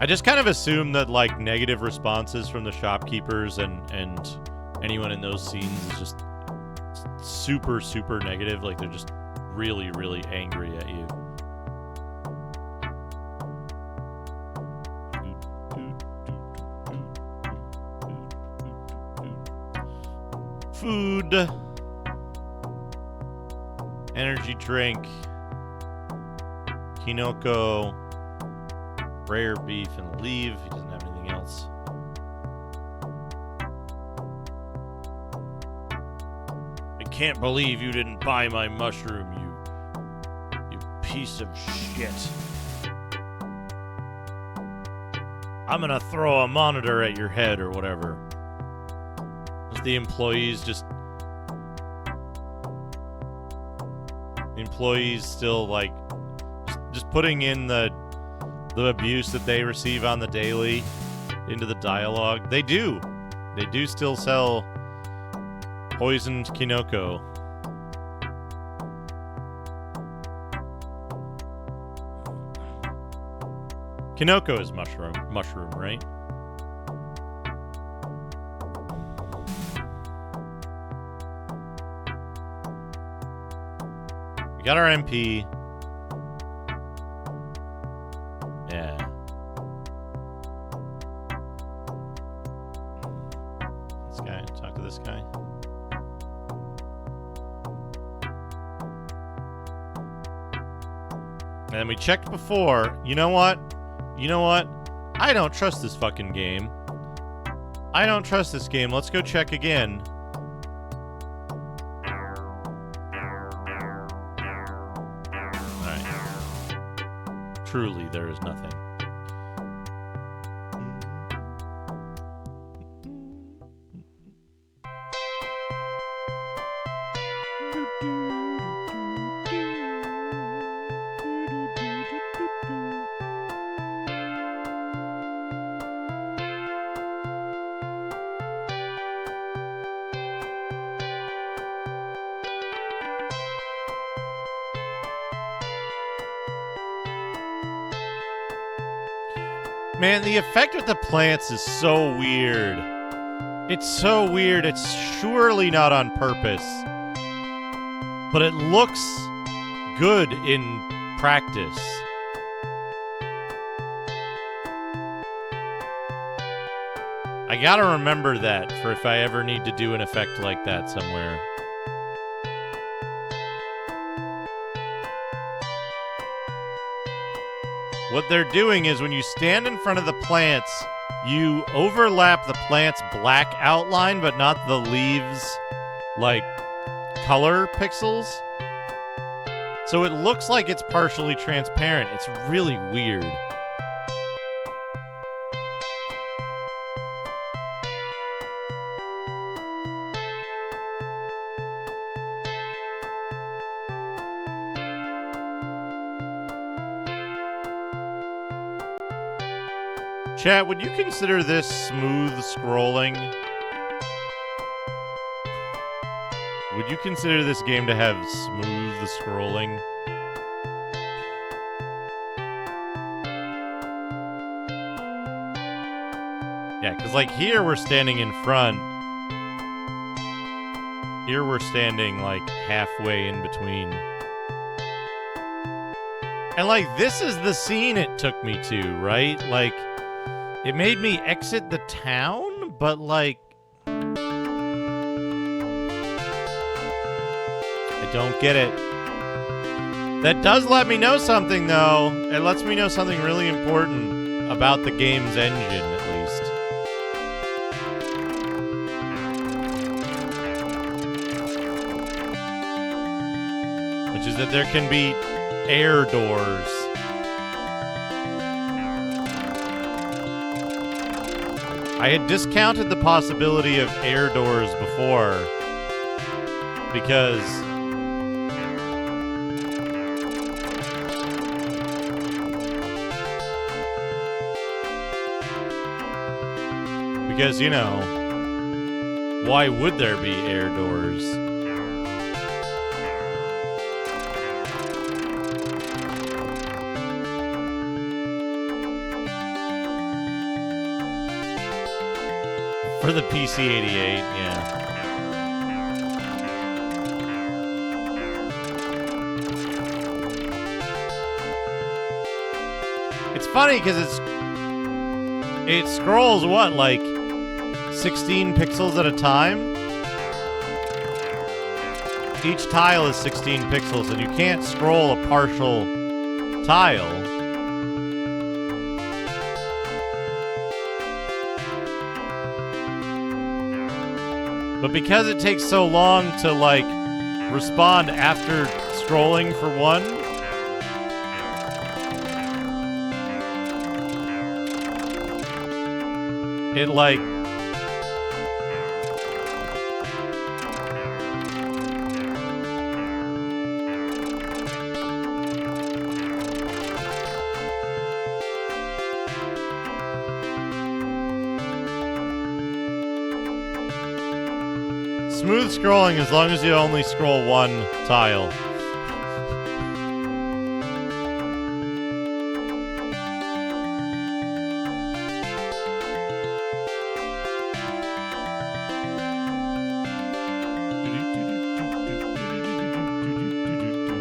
I just kind of assume that, like, negative responses from the shopkeepers and anyone in those scenes is just super, super negative. Like, they're just really, really angry at you. Food. Energy drink. Kinoko. Rare beef and leave. He doesn't have anything else. I can't believe you didn't buy my mushroom, you piece of shit. I'm gonna throw a monitor at your head or whatever. Just the employees still, like, just putting in the abuse that they receive on the daily into the dialogue. They do still sell poisoned Kinoko. Kinoko is mushroom, right? We got our MP. Yeah. This guy, talk to this guy. And we checked before. You know what? I don't trust this fucking game. I don't trust this game. Let's go check again. Alright. Truly, there is nothing. Man, the effect with the plants is so weird. It's so weird. It's surely not on purpose. But it looks good in practice. I gotta remember that for if I ever need to do an effect like that somewhere. What they're doing is when you stand in front of the plants, you overlap the plant's black outline, but not the leaves, like, color pixels. So it looks like it's partially transparent. It's really weird. Chat, would you consider this smooth scrolling? Would you consider this game to have smooth scrolling? Yeah, because, like, here we're standing in front. Here we're standing, like, halfway in between. And, like, this is the scene it took me to, right? Like, it made me exit the town, but, like, I don't get it. That does let me know something, though. It lets me know something really important about the game's engine, at least. Which is that there can be air doors. I had discounted the possibility of air doors before because you know, why would there be air doors? For the PC-88, yeah. It's funny because it scrolls, what, like 16 pixels at a time? Each tile is 16 pixels, and you can't scroll a partial tile. But because it takes so long to, like, respond after scrolling for one, it, like... Smooth scrolling as long as you only scroll one tile.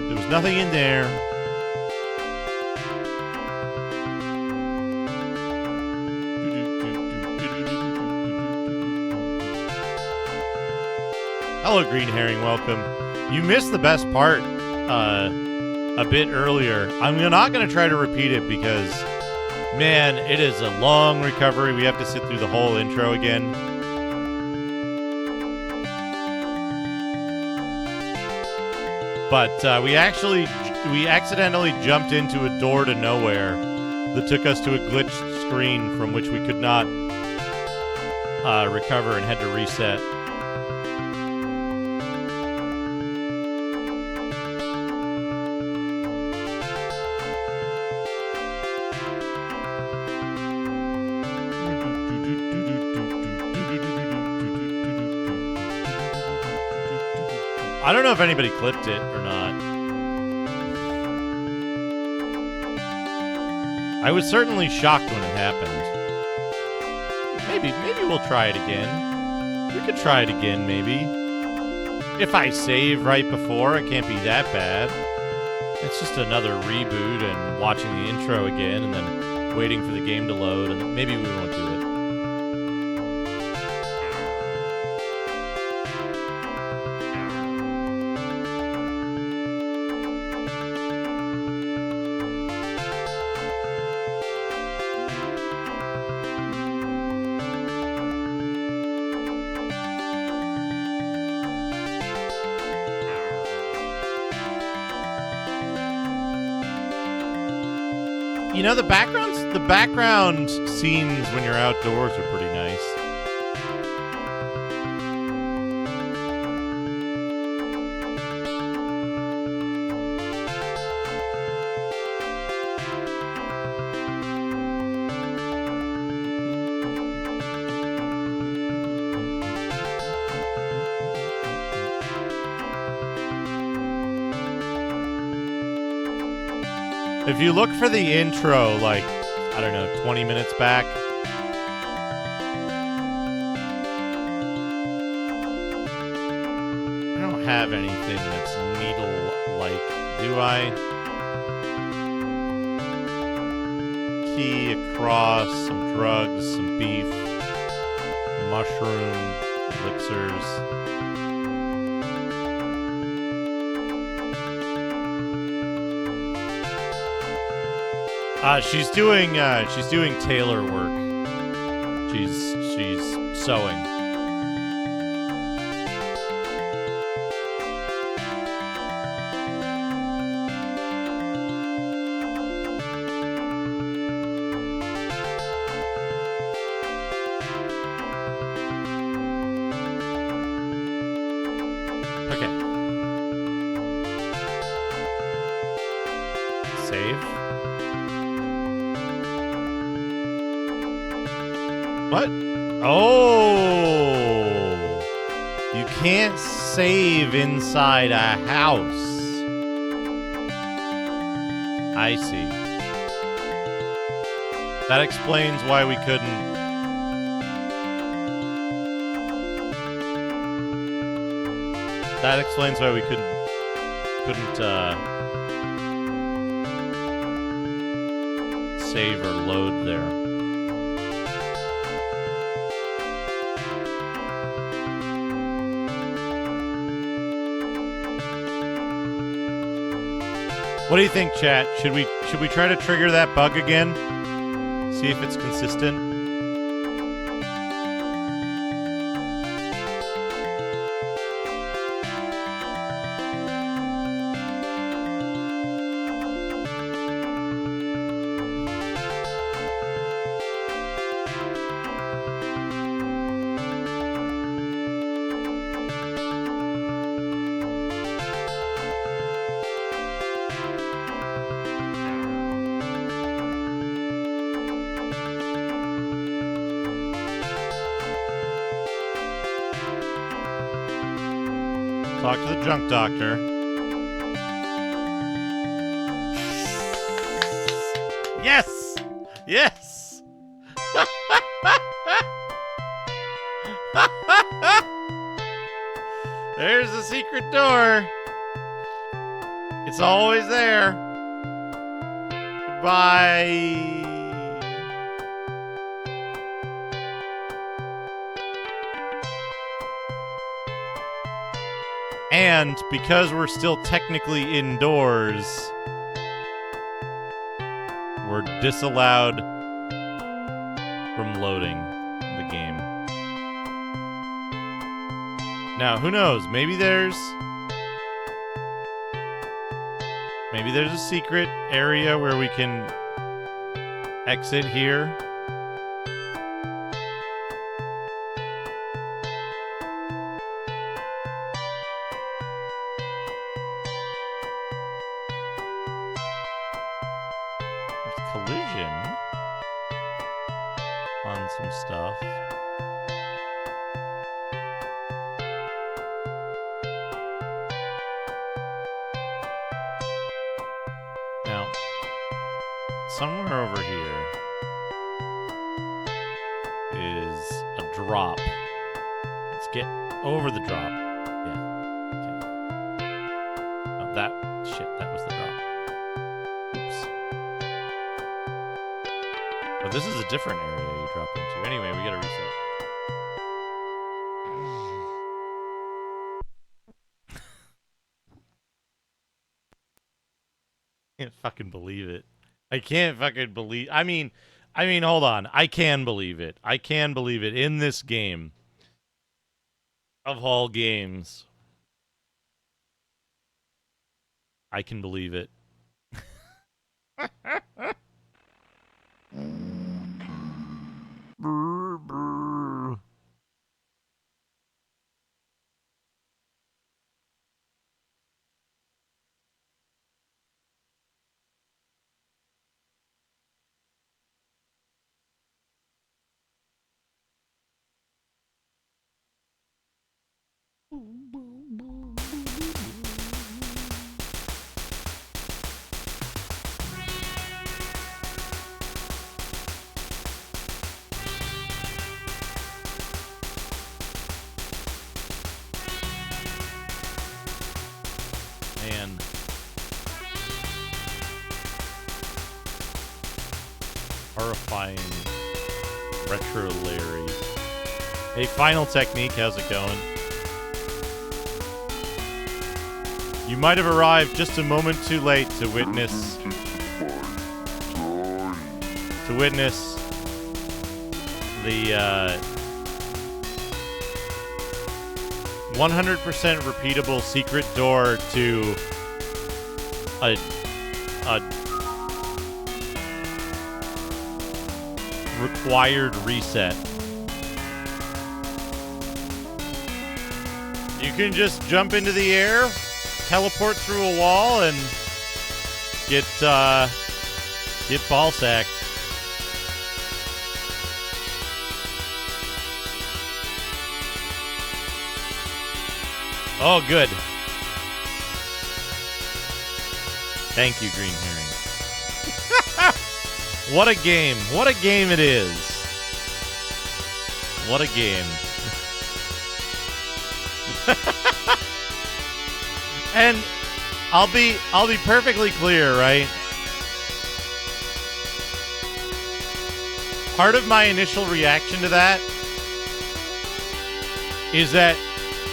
There was nothing in there. Hello, Green Herring, welcome. You missed the best part a bit earlier. I'm not going to try to repeat it because, man, it is a long recovery. We have to sit through the whole intro again. But we accidentally jumped into a door to nowhere that took us to a glitched screen from which we could not recover and had to reset. I don't know if anybody clipped it or not. I was certainly shocked when it happened. Maybe we'll try it again. We could try it again, maybe. If I save right before, it can't be that bad. It's just another reboot and watching the intro again and then waiting for the game to load, and then maybe we won't do it. You know, the background scenes when you're outdoors are pretty nice. If you look for the intro, like, I don't know, 20 minutes back, I don't have anything that's needle-like, do I? Key across, some drugs, some beef, mushroom, elixirs. She's doing tailor work. She's sewing. Okay. Save. What? Oh! You can't save inside a house. I see. That explains why we couldn't That explains why we couldn't save or load there. What do you think, chat? Should we try to trigger that bug again? See if it's consistent? Talk to the junk doctor. Yes! Yes! There's the secret door. It's always there. Goodbye. And because we're still technically indoors, we're disallowed from loading the game. Now, who knows? Maybe there's a secret area where we can exit here. Collision on some stuff. Now, somewhere over here is a drop. Let's get over the drop. Yeah. Okay. Oh, that was the drop. Oh, this is a different area you drop into. Anyway, we gotta reset. Can't fucking believe it. I can't fucking believe... I mean, hold on. I can believe it. I can believe it. In this game, of all games, I can believe it. Brr, brr. Man. Horrifying. Retro Larry. Hey, Final Technique, how's it going? You might have arrived just a moment too late to witness... the, 100% repeatable secret door to a required reset. You can just jump into the air, teleport through a wall, and get ball sacked. Oh, good. Thank you, Green Herring. What a game. What a game it is. What a game. And I'll be perfectly clear, right? Part of my initial reaction to that is that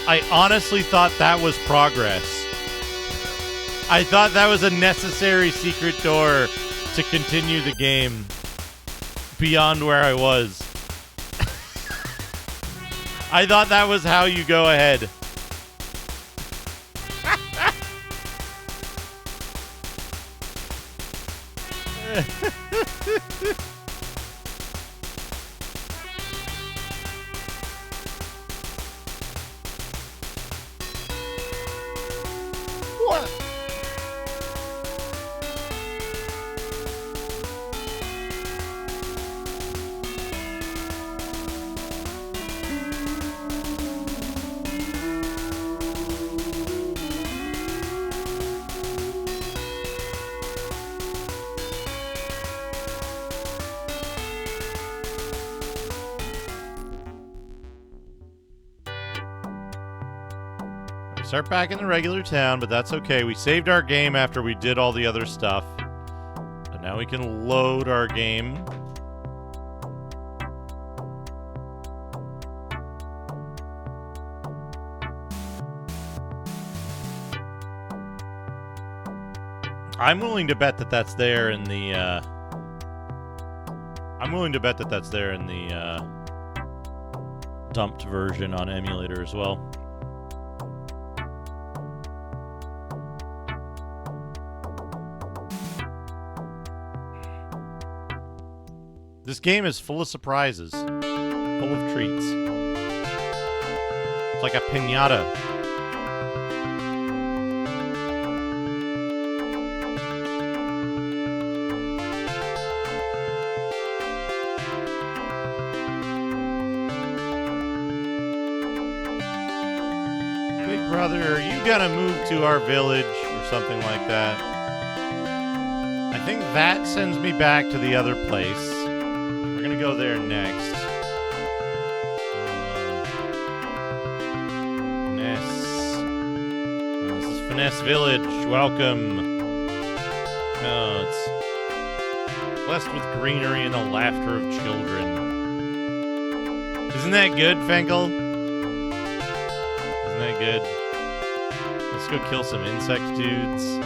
I honestly thought that was progress. I thought that was a necessary secret door to continue the game beyond where I was. I thought that was how you go ahead. What? Start back in the regular town, but that's okay. We saved our game after we did all the other stuff. And now we can load our game. I'm willing to bet that that's there in the, dumped version on emulator as well. This game is full of surprises, full of treats. It's like a piñata. Big brother, are you gonna move to our village or something like that? I think that sends me back to the other place. We're gonna go there next. Finesse. This is Finesse Village. Welcome. Oh, it's blessed with greenery and the laughter of children. Isn't that good, Fenkel? Isn't that good? Let's go kill some insect dudes.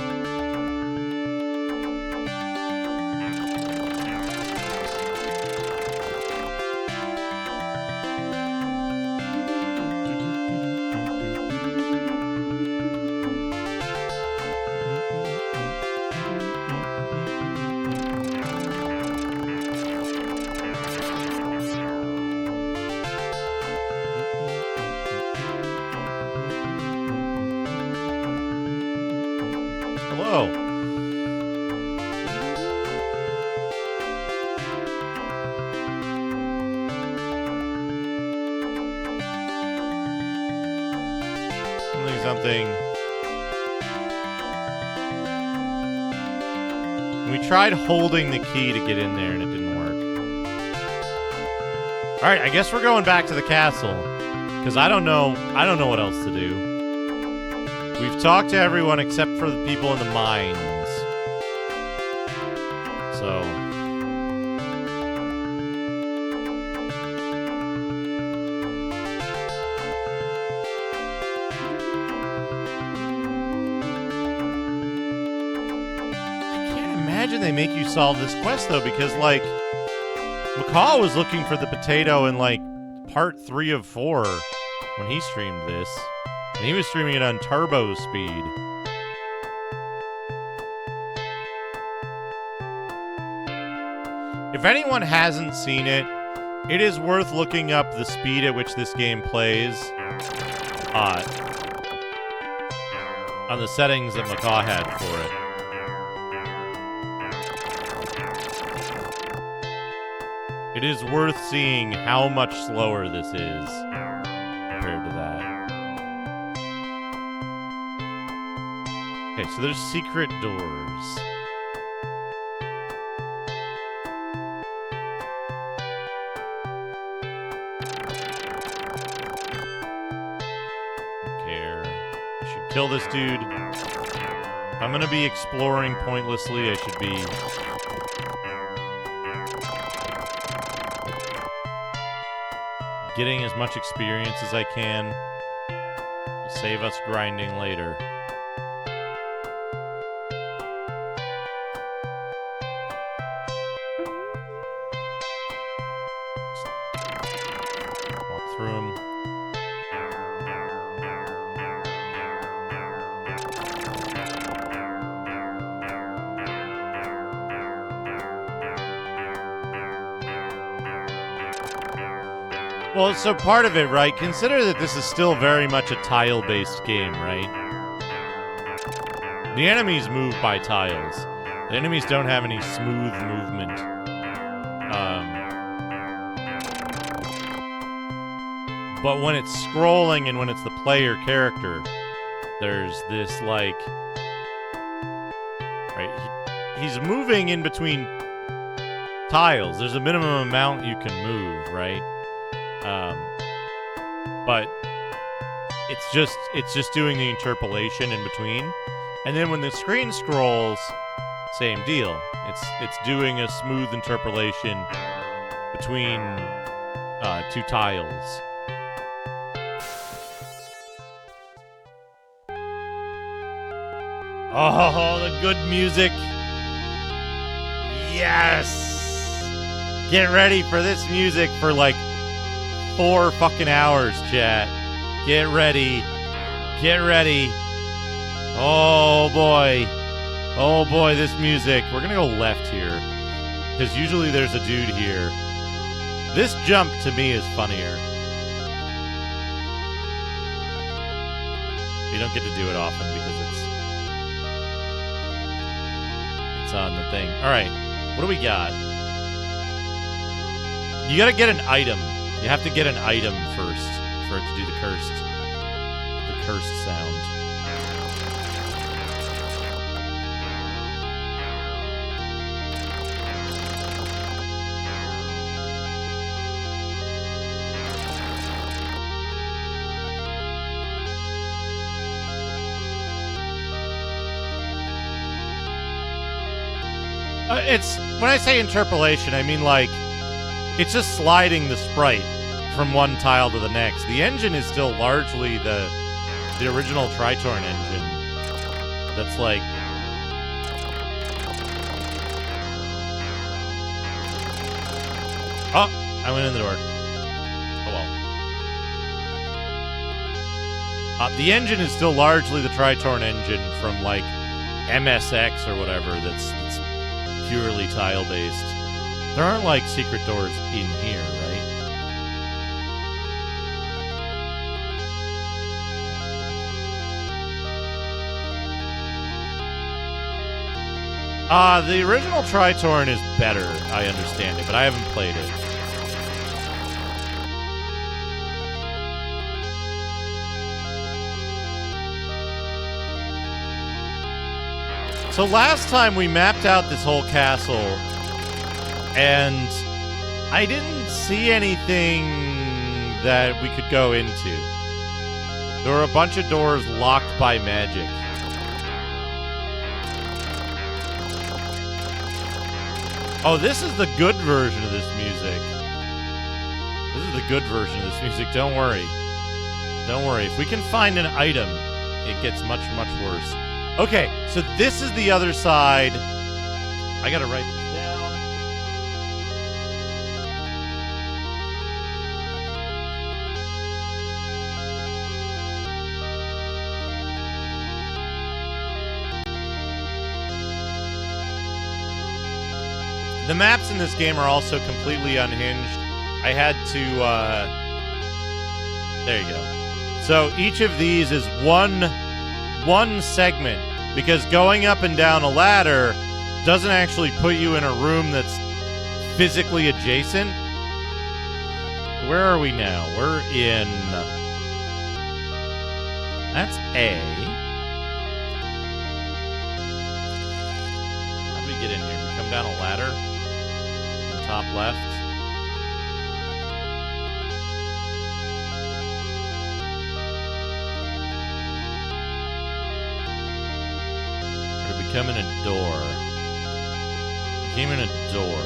We tried holding the key to get in there and it didn't work. Alright, I guess we're going back to the castle. Because I don't know what else to do. We've talked to everyone except for the people in the mines. So... they make you solve this quest though, because like McCall was looking for the potato in like part 3 of 4 when he streamed this, and he was streaming it on turbo speed. If anyone hasn't seen it, it is worth looking up the speed at which this game plays on the settings that McCall had for it. It is worth seeing how much slower this is compared to that. Okay, so there's secret doors. Don't care. Shoot Kill this dude. If I'm gonna be exploring pointlessly, I should be... getting as much experience as I can. Will save us grinding later. Walk through him. Well, so part of it, right? Consider that this is still very much a tile-based game, right? The enemies move by tiles. The enemies don't have any smooth movement. But when it's scrolling and when it's the player character, there's this, like... Right? He's moving in between tiles. There's a minimum amount you can move, right? But it's just doing the interpolation in between, and then when the screen scrolls, same deal. It's doing a smooth interpolation between two tiles. Oh, the good music! Yes! Get ready for this music for like 4 fucking hours, chat. Get ready. Get ready. Oh, boy. Oh, boy, this music. We're gonna go left here. Because usually there's a dude here. This jump, to me, is funnier. You don't get to do it often because it's on the thing. Alright. What do we got? You gotta get an item. You have to get an item first for it to do the cursed sound. It's when I say interpolation, I mean like it's just sliding the sprite from one tile to the next. The engine is still largely the original Tritorn engine. That's like... Oh! I went in the door. Oh well. The engine is still largely the Tritorn engine from like MSX or whatever that's purely tile-based. There aren't like secret doors in here, right? The original Tritorn is better, I understand it, but I haven't played it. So last time we mapped out this whole castle, and I didn't see anything that we could go into. There were a bunch of doors locked by magic. Oh, this is the good version of this music. This is the good version of this music, don't worry. Don't worry, if we can find an item, it gets much, much worse. Okay, so this is the other side. I gotta write this down. The maps in this game are also completely unhinged. I had to, there you go. So each of these is one segment, because going up and down a ladder doesn't actually put you in a room that's physically adjacent. Where are we now? We're in... That's A. How do we get in here? We come down a ladder? Top left. Come in a door. Came in a door.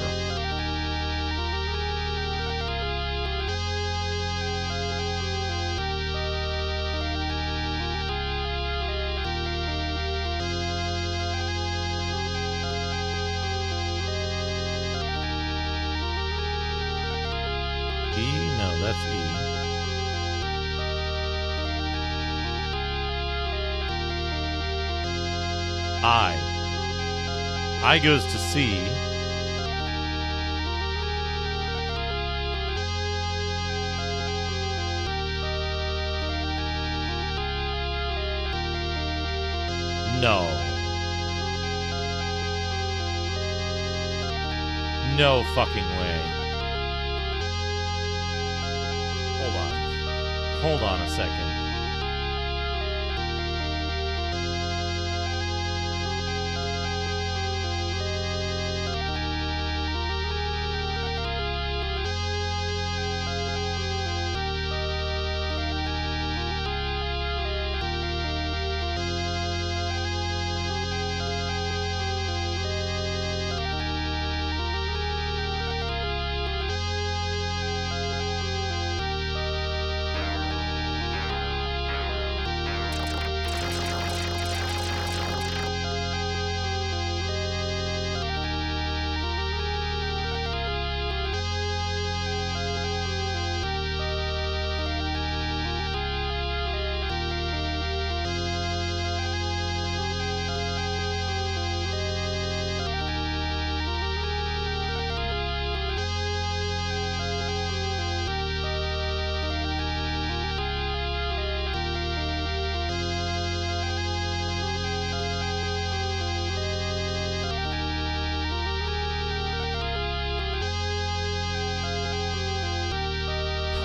E? No, that's E. I goes to C. No. No fucking way. Hold on. Hold on a second.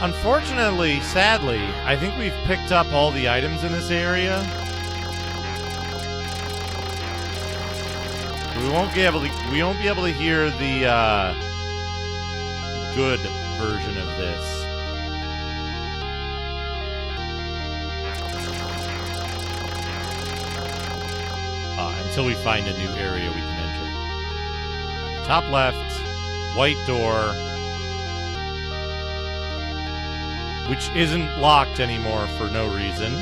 Unfortunately, sadly, I think we've picked up all the items in this area. We won't be able to hear the good version of this. Until we find a new area we can enter. Top left, white door, which isn't locked anymore for no reason.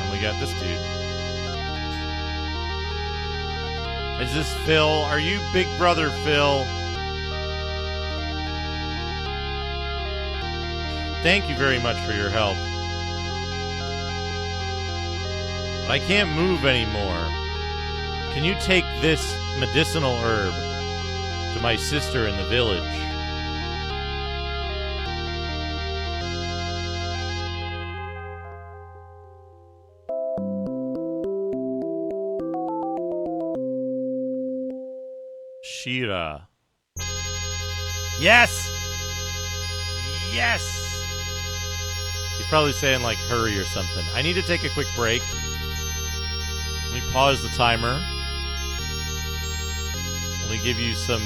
And we got this dude. Is this Phil? Are you Big Brother Phil? Thank you very much for your help. But I can't move anymore. Can you take this medicinal herb to my sister in the village? Shira. Yes! Yes! He's probably saying, like, hurry or something. I need to take a quick break. Let me pause the timer. Let me give you some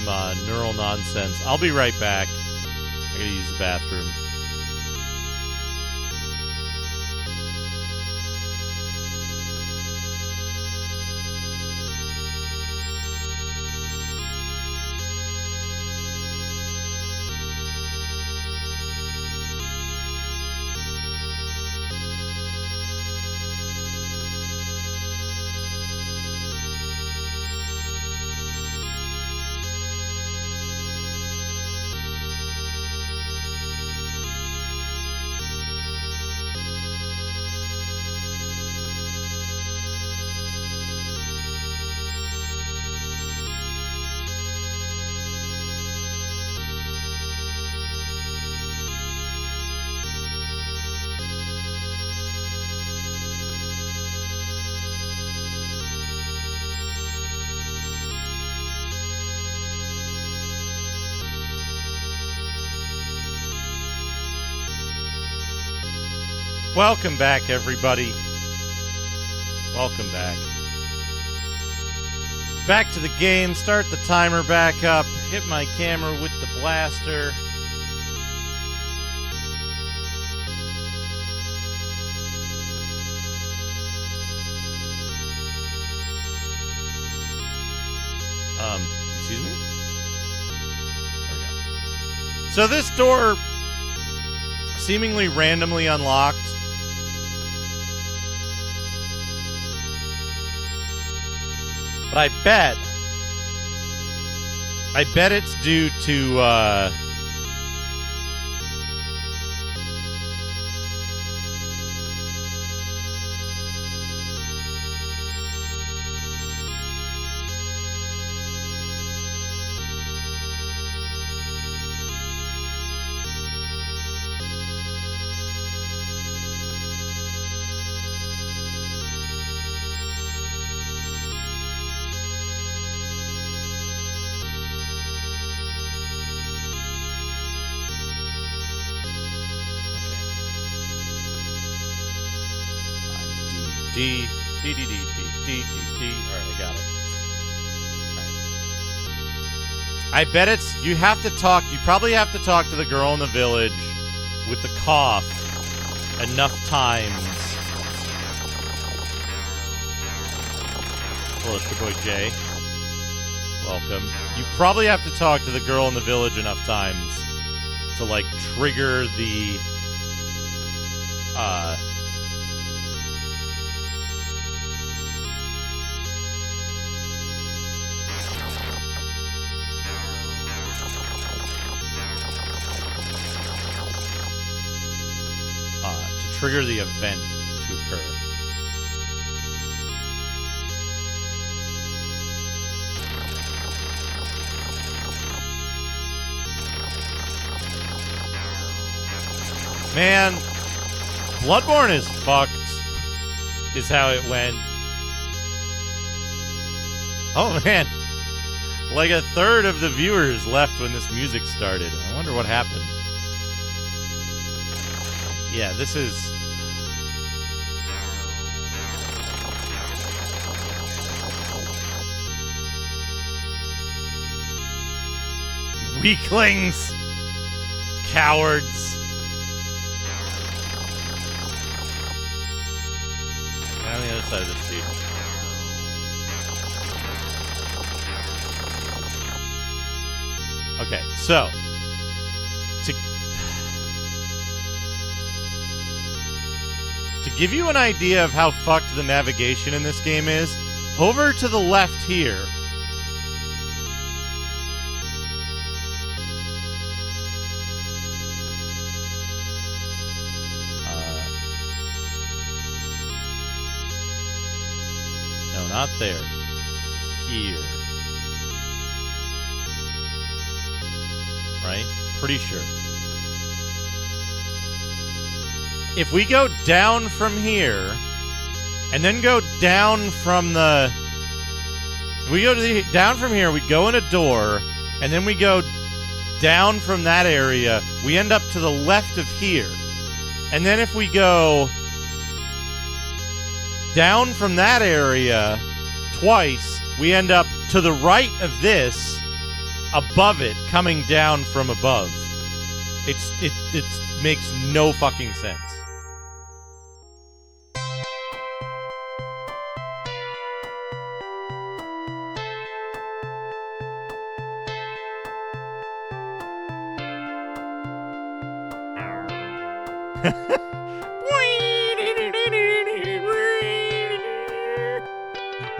neural nonsense. I'll be right back. I gotta use the bathroom. Welcome back, everybody. Welcome back. Back to the game. Start the timer back up. Hit my camera with the blaster. Excuse me? There we go. So this door seemingly randomly unlocked. But I bet it's due to, D. Alright, I got it. Alright. I bet it's, you probably have to talk to the girl in the village with the cough enough times. Hello, it's your boy Jay. Welcome. You probably have to talk to the girl in the village enough times to, like, trigger the, trigger the event to occur. Man, Bloodborne is fucked, is how it went. Oh man, like a third of the viewers left when this music started. I wonder what happened. Yeah, this is... Weaklings! Cowards! And on the other side of this dude. Okay, so... To give you an idea of how fucked the navigation in this game is, over to the left here... No, not there. Here. Right? Pretty sure. If we go down from here, and then go down from the... If we go down from here, we go in a door, and then we go down from that area, we end up to the left of here. And then if we go down from that area twice, we end up to the right of this, above it, coming down from above. It makes no fucking sense.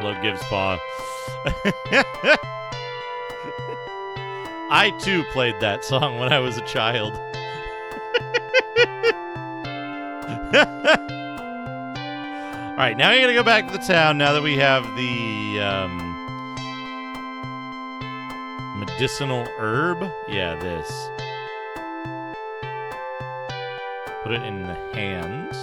Love gives paw. I too played that song when I was a child. Alright, now we're gonna go back to the town now that we have the medicinal herb. Yeah, this. Put it in the hands.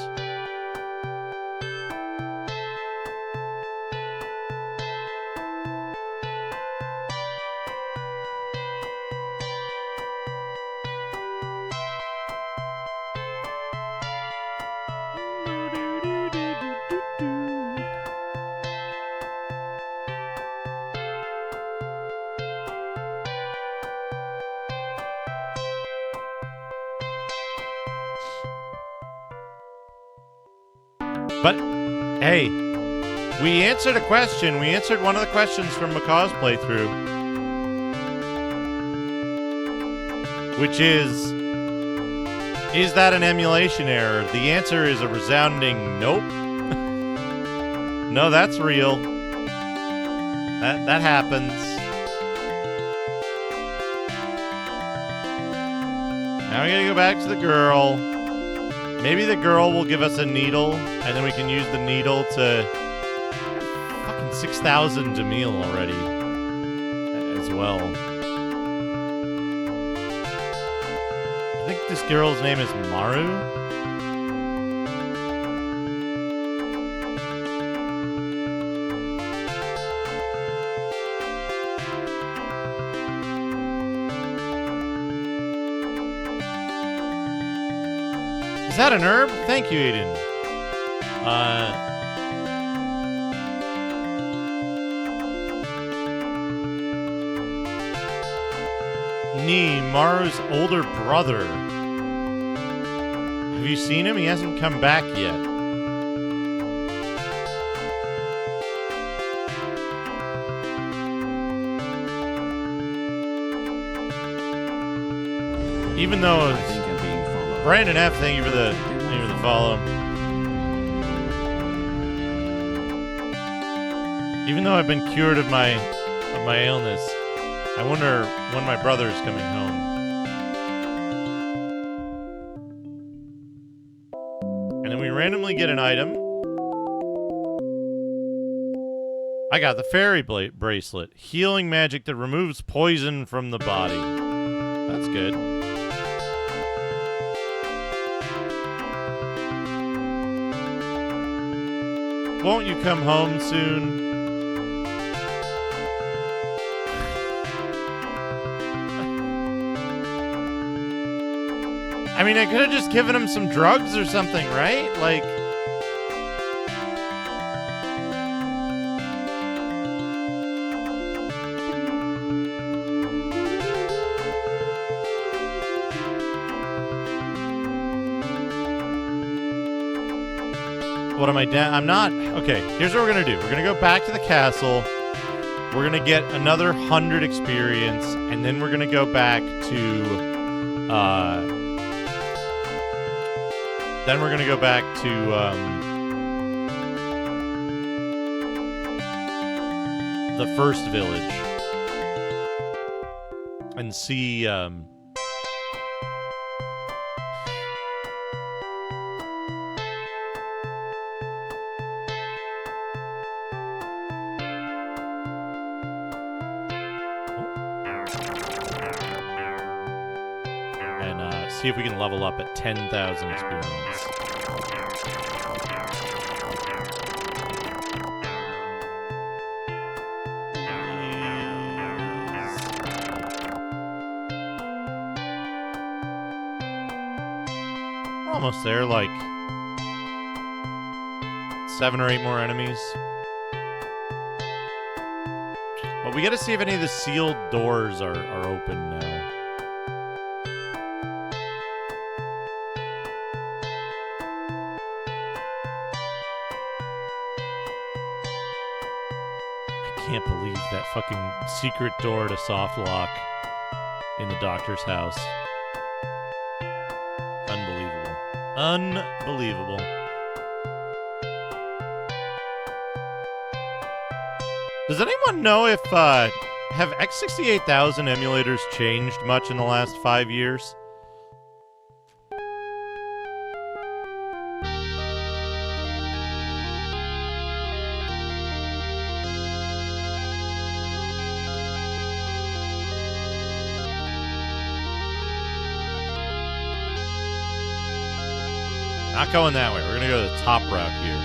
But, hey, We answered a question. We answered one of the questions from Macaw's playthrough. Which is that an emulation error? The answer is a resounding nope. No, that's real. That happens. Now we gotta go back to the girl. Maybe the girl will give us a needle, and then we can use the needle to... Fucking 6,000 Jamil already. As well. I think this girl's name is Maru? Is that an herb? Thank you, Aiden. Maru's older brother. Have you seen him? He hasn't come back yet. Even though I think I'm being followed. Brandon F, thank you for the follow. Even though I've been cured of my illness, I wonder when my brother's coming home. And then we randomly get an item. I got the fairy bracelet. Healing magic that removes poison from the body. That's good. Won't you come home soon? I mean, I could have just given him some drugs or something, right? Like... What am I down? I'm not... Okay, here's what we're going to do. We're going to go back to the castle. We're going to get another 100 experience. And then we're going to go back to... Then we're going to go back to... the first village. And see... see if we can level up at 10,000 experience. Almost there, like 7 or 8 more enemies. But we gotta see if any of the sealed doors are open now. I can't believe that fucking secret door to soft lock in the doctor's house. Unbelievable. Unbelievable. Does anyone know if, have X68000 emulators changed much in the last 5 years? Not going that way. We're going to go to the top route here.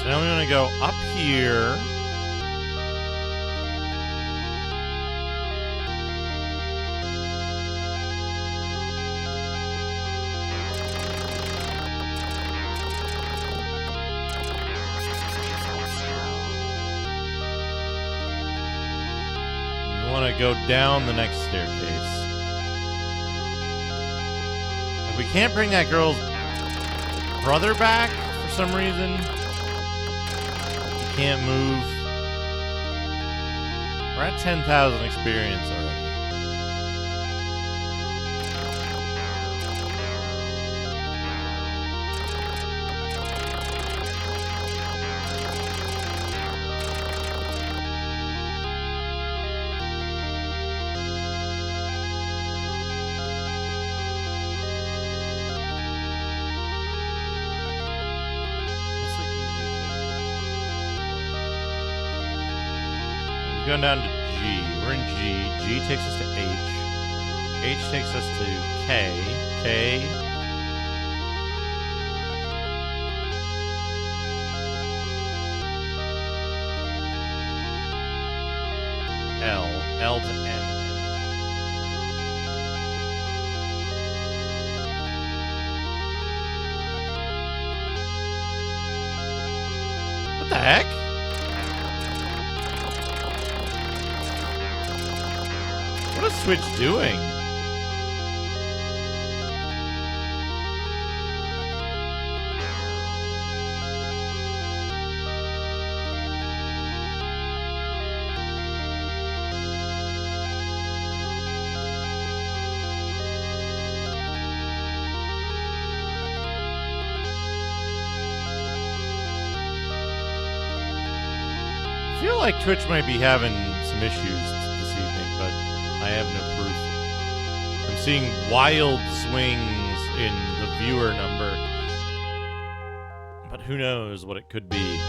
So now we want to go up here. We want to go down the next staircase. If we can't bring that girl's brother back for some reason, he can't move. We're at 10,000 experience already. Going down to G. We're in G. G takes us to H. H takes us to K. K. L. L to M. What the heck? What is Switch doing? I feel like Twitch might be having some issues this evening, but I have no proof. I'm seeing wild swings in the viewer number, but who knows what it could be.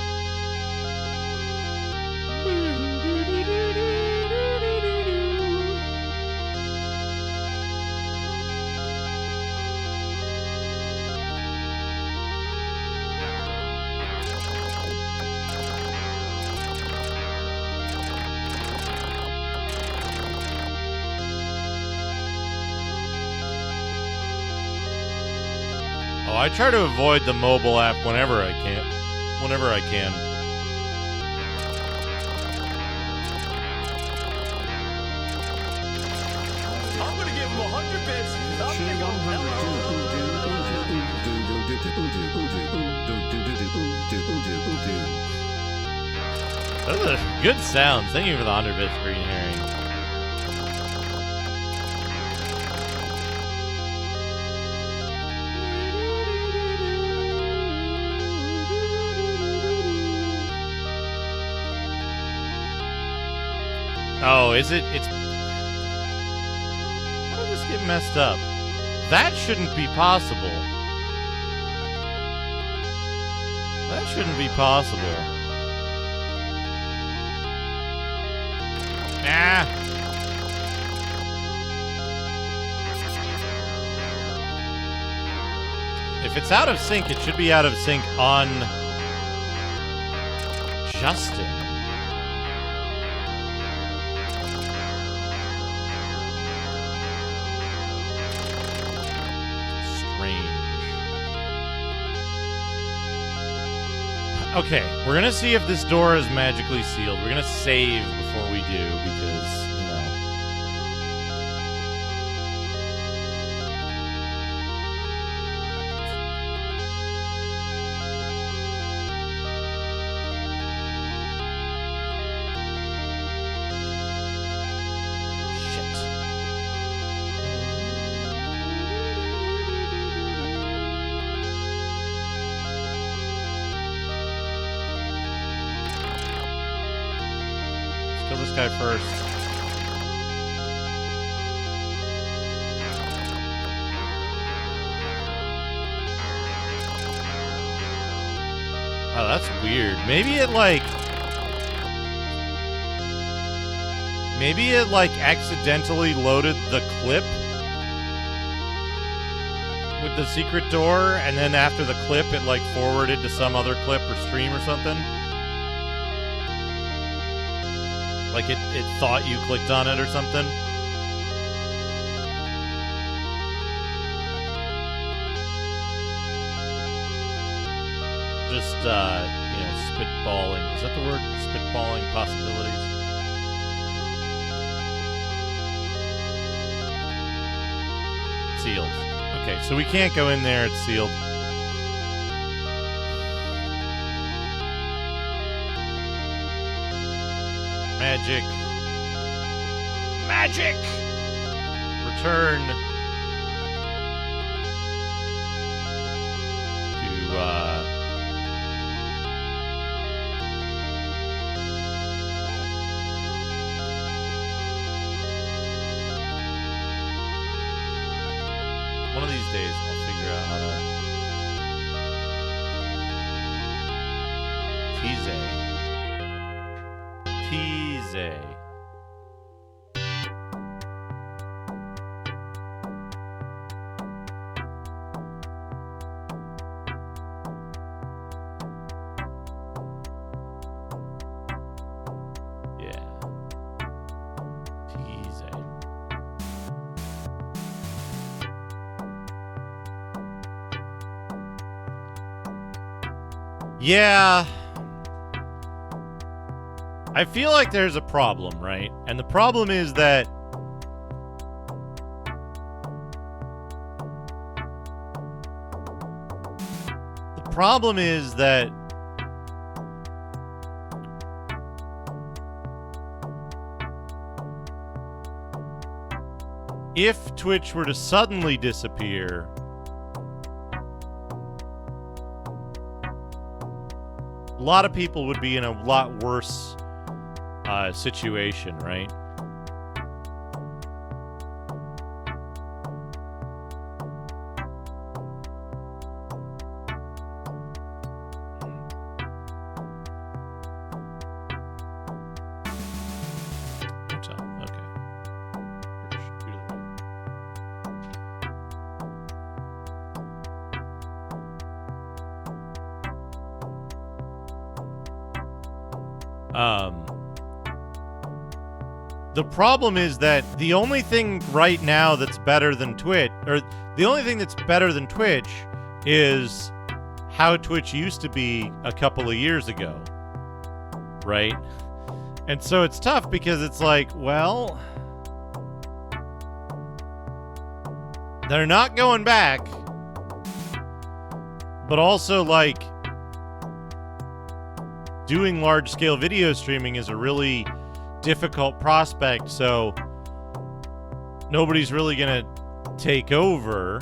Oh, I try to avoid the mobile app whenever I can. Whenever I can. I'm gonna give him 100 bits. I'll give him Those are good sounds. Thank you for the 100 bits, Green Herring. Oh, is it? It's... How did this get messed up? That shouldn't be possible. That shouldn't be possible. Ah! If it's out of sync, it should be out of sync on Justin. Okay, we're gonna see if this door is magically sealed. We're gonna save before we do, because, you know. Shit. Kill this guy first. Oh, that's weird. Maybe it accidentally loaded the clip with the secret door, and then after the clip, it like forwarded to some other clip or stream or something. Like it thought you clicked on it or something. Just, spitballing. Is that the word? Spitballing possibilities? Sealed. Okay, so we can't go in there. It's sealed. Magic. Magic! Return to, one of these days, I'll figure out how to... Tease. Yeah. I feel like there's a problem, right? And the problem is that if Twitch were to suddenly disappear, a lot of people would be in a lot worse situation, right? The problem is that the only thing right now that's better than Twitch, or the only thing that's better than Twitch, is how Twitch used to be a couple of years ago, right? And so it's tough because it's like, well, they're not going back, but also, like, doing large-scale video streaming is a really difficult prospect, so nobody's really gonna take over.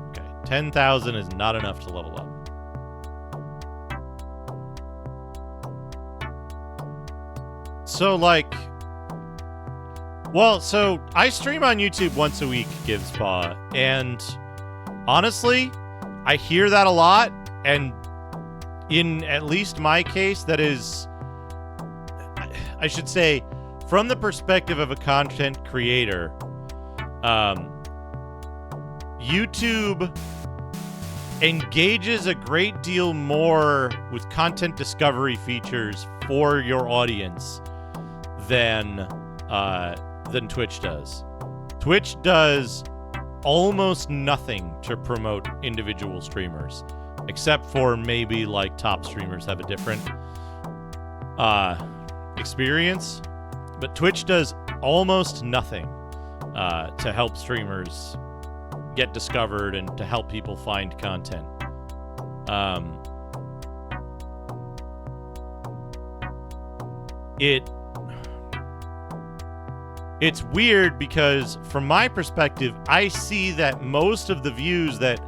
Okay, 10,000 is not enough to level up. So, like, well, so I stream on YouTube once a week, GiveSpaw, and honestly, I hear that a lot, and in at least my case, that is, I should say, from the perspective of a content creator, YouTube engages a great deal more with content discovery features for your audience than Twitch does. Twitch does almost nothing to promote individual streamers, except for maybe like top streamers have a different experience. But Twitch does almost nothing to help streamers get discovered and to help people find content. It's weird because from my perspective, I see that most of the views that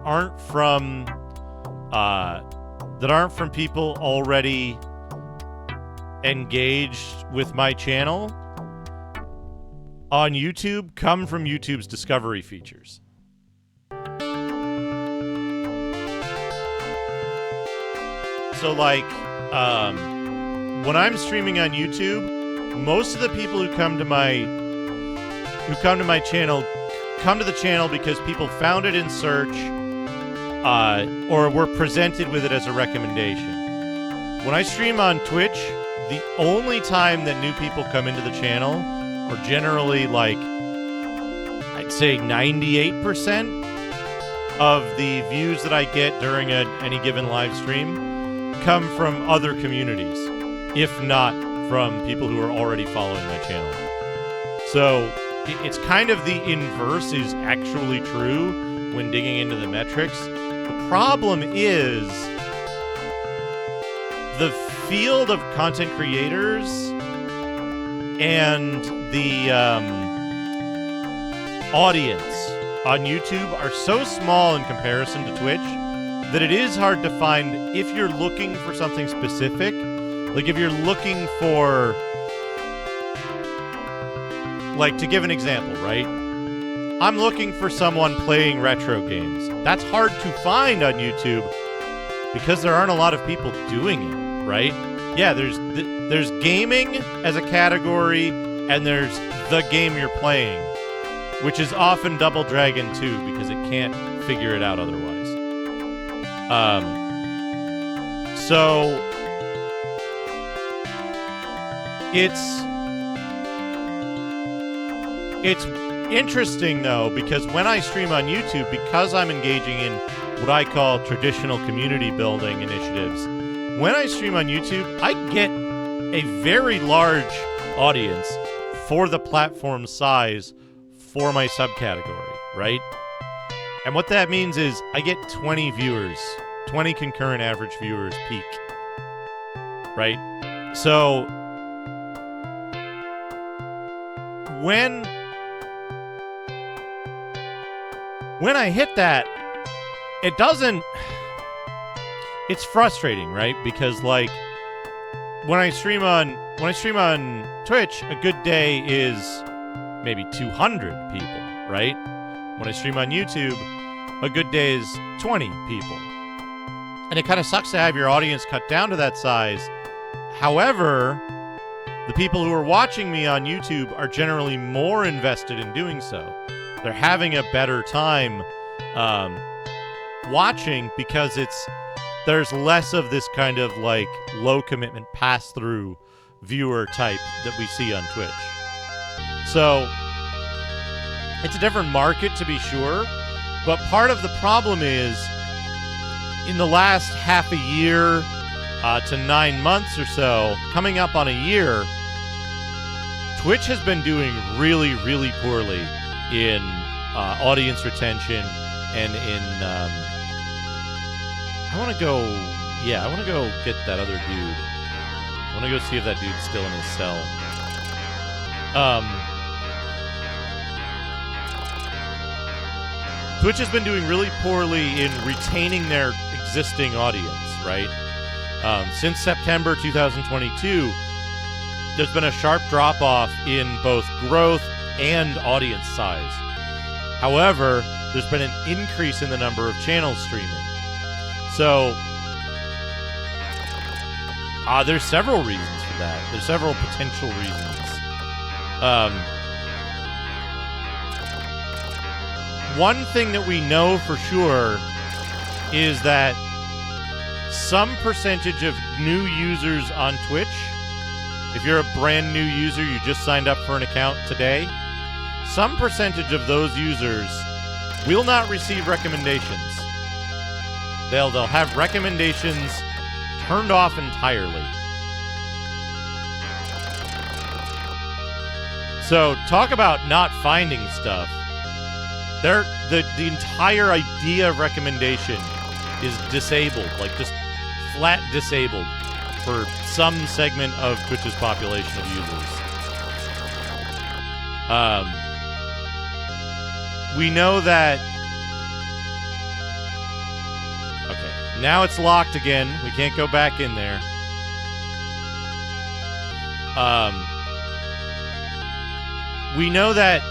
aren't from people already engaged with my channel on YouTube come from YouTube's discovery features. So, like, when I'm streaming on YouTube, most of the people who come to my channel come to the channel because people found it in search, or were presented with it as a recommendation. When I stream on Twitch, the only time that new people come into the channel are generally, like, I'd say 98% of the views that I get during any given live stream come from other communities, if not from people who are already following my channel. So it's kind of the inverse is actually true when digging into the metrics. The problem is the field of content creators and the audience on YouTube are so small in comparison to Twitch that it is hard to find if you're looking for something specific. Like, if you're looking for, like, to give an example, right? I'm looking for someone playing retro games. That's hard to find on YouTube because there aren't a lot of people doing it, right? Yeah, there's gaming as a category, and there's the game you're playing, which is often Double Dragon 2 because it can't figure it out otherwise. So it's interesting, though, because when I stream on YouTube, because I'm engaging in what I call traditional community building initiatives, when I stream on YouTube, I get a very large audience for the platform size for my subcategory, right? And what that means is I get 20 viewers, 20 concurrent average viewers peak, right? So when I hit that, it doesn't... It's frustrating, right? Because, like, when I stream on Twitch, a good day is maybe 200 people, right? When I stream on YouTube, a good day is 20 people. And it kind of sucks to have your audience cut down to that size. However, the people who are watching me on YouTube are generally more invested in doing so. They're having a better time watching because there's less of this kind of, like, low commitment pass-through viewer type that we see on Twitch. So it's a different market, to be sure, but part of the problem is in the last half a year to 9 months or so, coming up on a year, Twitch has been doing really, really poorly in audience retention and in... I want to go get that other dude. I want to go see if that dude's still in his cell. Twitch has been doing really poorly in retaining their existing audience, right? Since September 2022, there's been a sharp drop-off in both growth and audience size. However, there's been an increase in the number of channels streaming. So, there's several reasons for that. There's several potential reasons. One thing that we know for sure is that some percentage of new users on Twitch, if you're a brand new user, you just signed up for an account today, some percentage of those users will not receive recommendations. They'll have recommendations turned off entirely. So, talk about not finding stuff. The entire idea of recommendation is disabled, like just flat disabled for some segment of Twitch's population of users. We know that... Okay, now it's locked again. We can't go back in there. We know that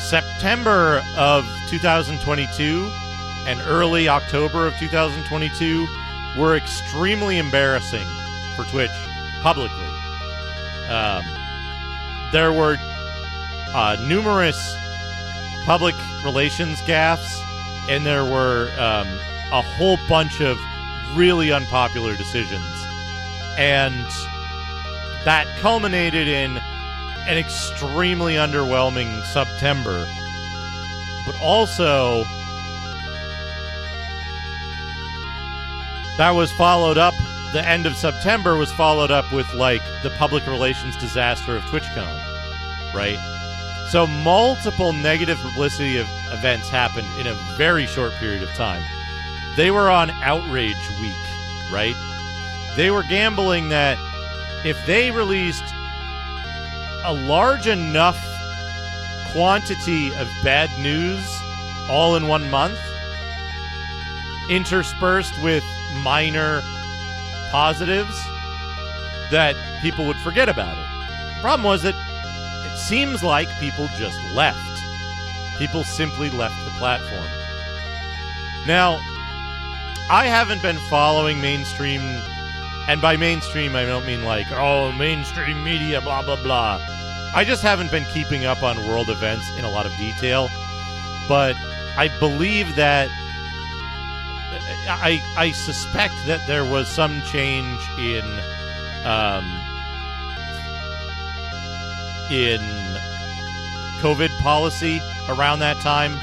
September of 2022 and early October of 2022 were extremely embarrassing for Twitch publicly. There were numerous public relations gaffes, and there were a whole bunch of really unpopular decisions. And that culminated in an extremely underwhelming September. But also, that was followed up, the end of September was followed up with, like, the public relations disaster of TwitchCon, right? So multiple negative publicity of events happened in a very short period of time. They were on outrage week, right? They were gambling that if they released a large enough quantity of bad news all in 1 month, interspersed with minor positives, that people would forget about it. Problem was that it seems like people just left. People simply left the platform. Now, I haven't been following mainstream, and by mainstream I don't mean like, oh, mainstream media, blah, blah, blah. I just haven't been keeping up on world events in a lot of detail, but I believe that I suspect that there was some change in COVID policy around that time,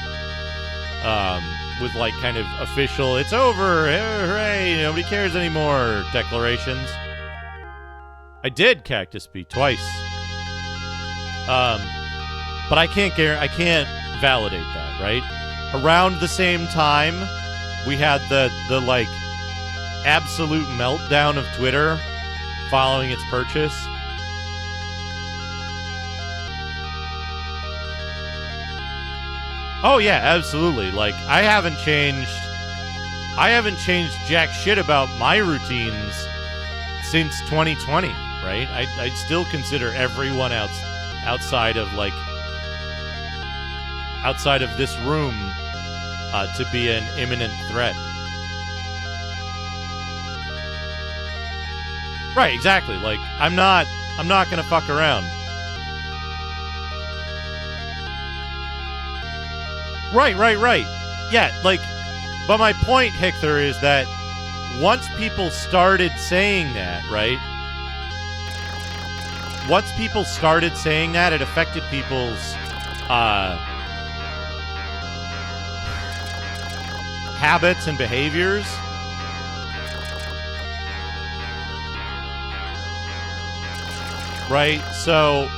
with like kind of official, it's over, hooray, nobody cares anymore declarations. I did Cactus Bee twice. But I can't validate that, right? Around the same time, we had the like absolute meltdown of Twitter following its purchase. Oh yeah, absolutely. Like I haven't changed jack shit about my routines since 2020, right? I'd still consider everyone outside of this room to be an imminent threat. Right, exactly. Like I'm not gonna fuck around. Right. Yeah, like, but my point, Hictor, is that once people started saying that, right? Once people started saying that, it affected people's habits and behaviors. Right? So,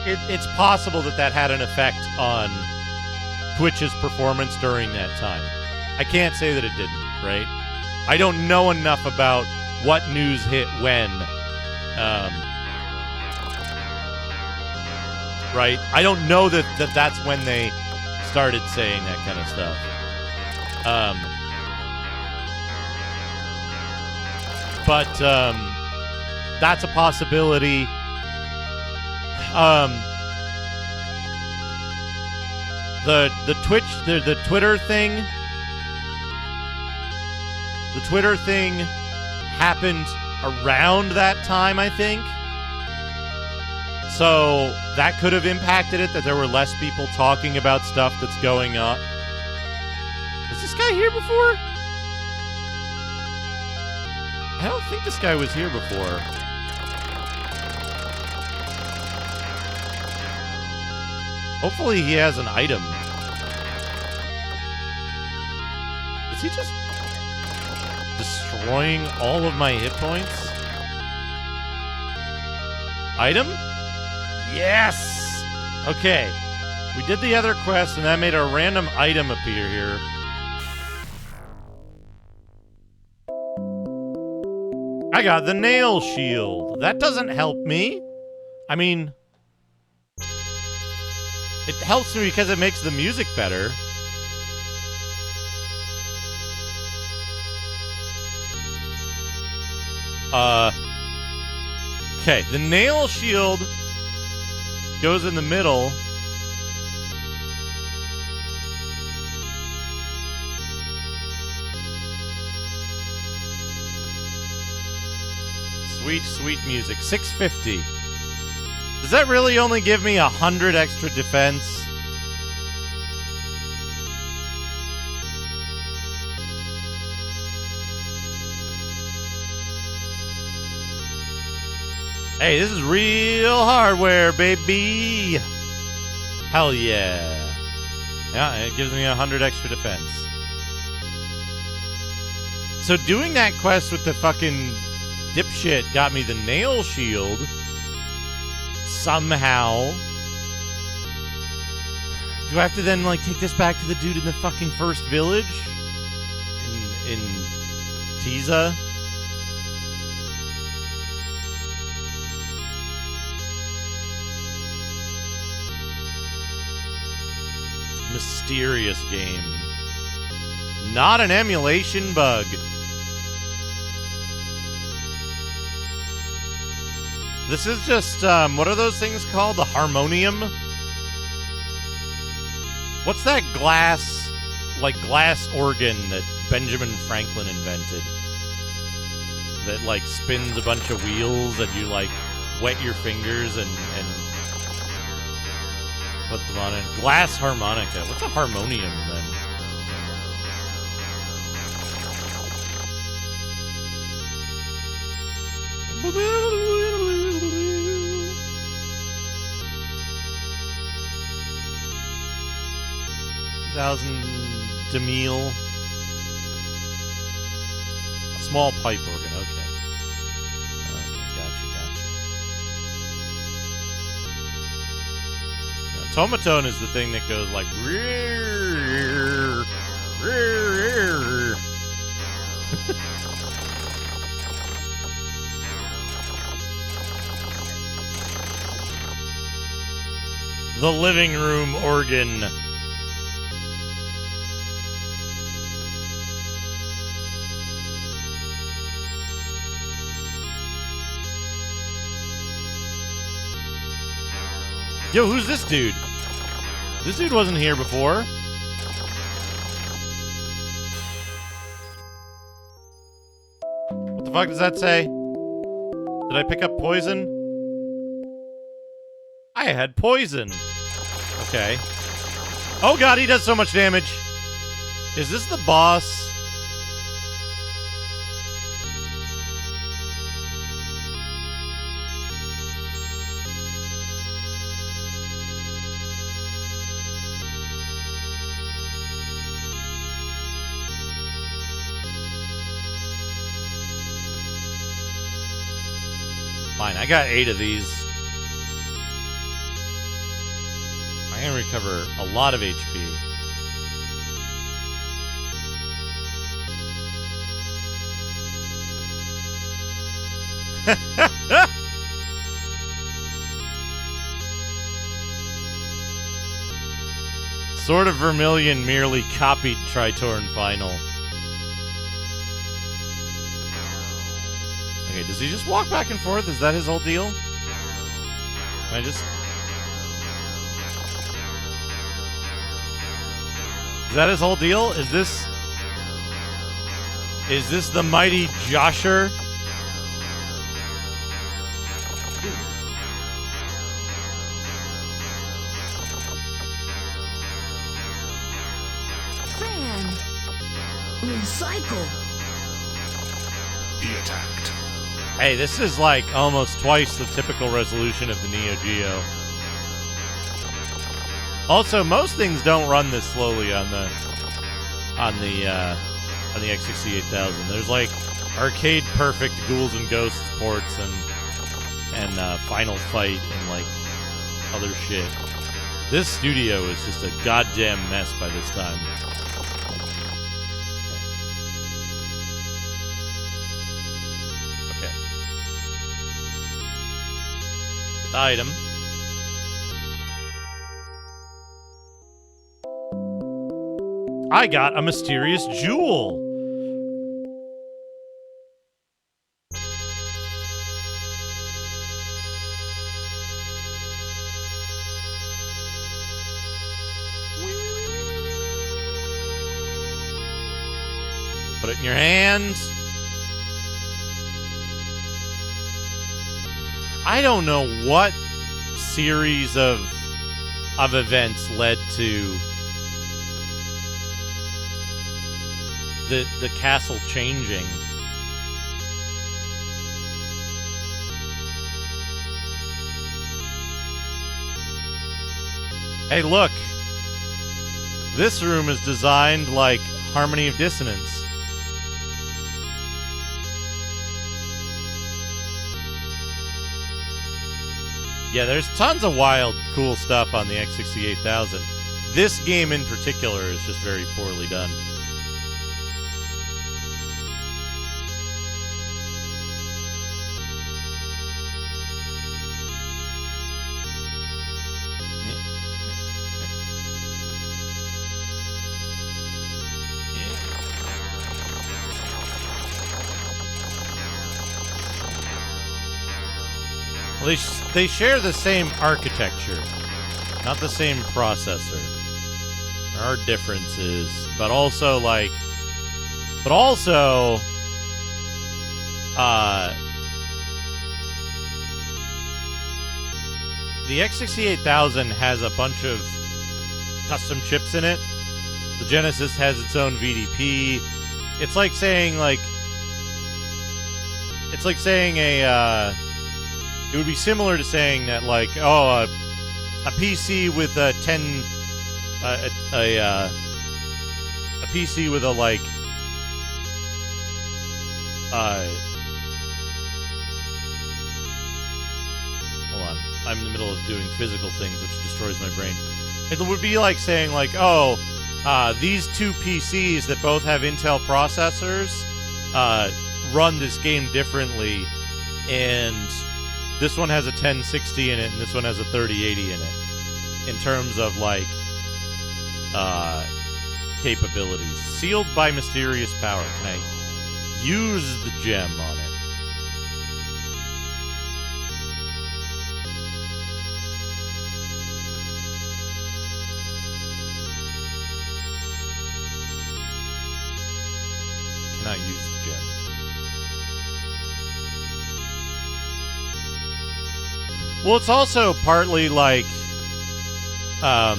it's possible that had an effect on Twitch's performance during that time. I can't say that it didn't, right? I don't know enough about what news hit when. Right? I don't know that's when they started saying that kind of stuff. But that's a possibility. The Twitter thing happened around that time, I think. So that could have impacted it, that there were less people talking about stuff that's going on. Was this guy here before? I don't think this guy was here before. Hopefully he has an item. Is he just destroying all of my hit points? Item? Yes! Okay. We did the other quest, and that made a random item appear here. I got the nail shield. That doesn't help me. I mean, it helps me because it makes the music better. Okay, the nail shield goes in the middle. Sweet, sweet music. 650. Does that really only give me 100 extra defense? Hey, this is real hardware, baby. Hell yeah. Yeah, it gives me 100 extra defense. So doing that quest with the fucking dipshit got me the nail shield. Somehow. Do I have to then, like, take this back to the dude in the fucking first village? In Tiza? Mysterious game. Not an emulation bug. This is just, what are those things called? The harmonium? What's that glass organ that Benjamin Franklin invented? That, like, spins a bunch of wheels and you, like, wet your fingers and put them on it. Glass harmonica. What's a harmonium, then? $1,000 small pipe organ. Okay. Okay, gotcha. Now, tomatone is the thing that goes like. The living room organ. Yo, who's this dude? This dude wasn't here before. What the fuck does that say? Did I pick up poison? I had poison. Okay. Oh god, he does so much damage. Is this the boss? Fine, I got 8 of these. I can recover a lot of HP. Sword of Vermilion merely copied Tritorn Final. Okay, does he just walk back and forth? Is that his whole deal? Can I just... Is that his whole deal? Is this the mighty Josher? Fan. Recycle. He attacked. Hey, this is like almost twice the typical resolution of the Neo Geo. Also, most things don't run this slowly on the X68000. There's like arcade perfect Ghouls and Ghosts ports and Final Fight and like other shit. This studio is just a goddamn mess by this time. Okay. The item. I got a mysterious jewel. Put it in your hand. I don't know what series of events led to the castle changing. Hey, look. This room is designed like Harmony of Dissonance. Yeah, there's tons of wild, cool stuff on the X68000. This game in particular is just very poorly done. Well, they share the same architecture, not the same processor. There are differences, but also the X68000 has a bunch of custom chips in it. The Genesis has its own VDP. It's like saying it would be similar to saying that, like, oh, a PC with a PC with a, like, hold on, I'm in the middle of doing physical things, which destroys my brain. It would be like saying, like, oh, these two PCs that both have Intel processors run this game differently, and this one has a 1060 in it, and this one has a 3080 in it, in terms of, like, capabilities. Sealed by mysterious power. Can I use the gem on it? Cannot use the gem. Well, it's also partly like a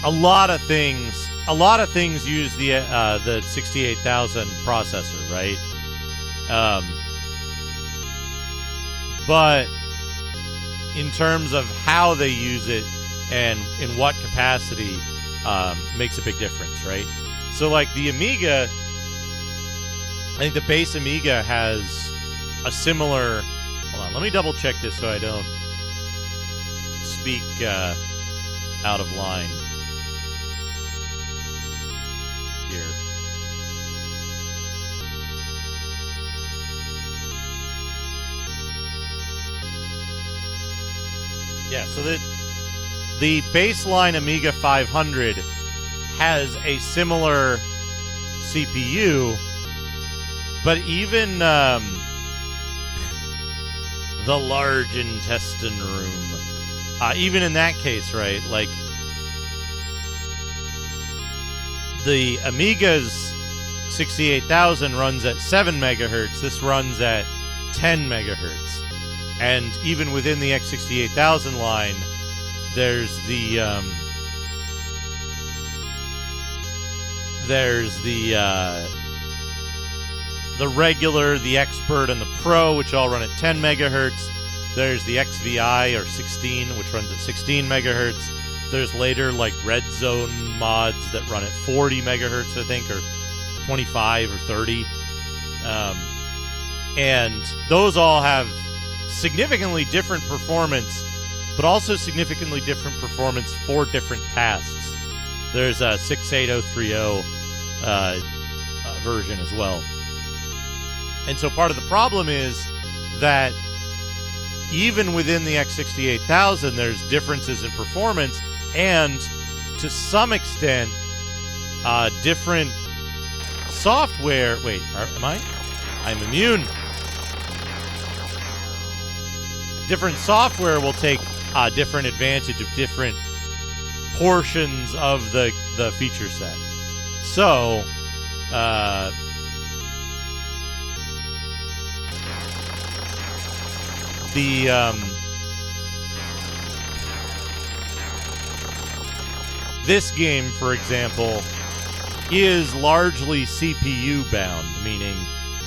lot of things use the 68000 processor, right? But in terms of how they use it and in what capacity makes a big difference, right? So, like, the Amiga, I think the base Amiga has a similar... Hold on, let me double check this so I don't speak out of line here. Yeah, so the baseline Amiga 500 has a similar CPU, but even the large intestine room, even in that case, right, like, the Amiga's 68000 runs at 7 megahertz, this runs at 10 megahertz. And even within the X68000 line, there's the regular, the Expert, and the Pro, which all run at 10 megahertz. There's the XVI, or 16, which runs at 16 megahertz. There's later, like, Red Zone mods that run at 40 megahertz, I think, or 25 or 30. And those all have significantly different performance, but also significantly different performance for different tasks. There's a 68030 version as well. And so part of the problem is that even within the X68000, there's differences in performance, and to some extent, different software... Wait, am I? I'm immune. Different software will take different advantage of different portions of the feature set. So, this game, for example, is largely CPU bound, meaning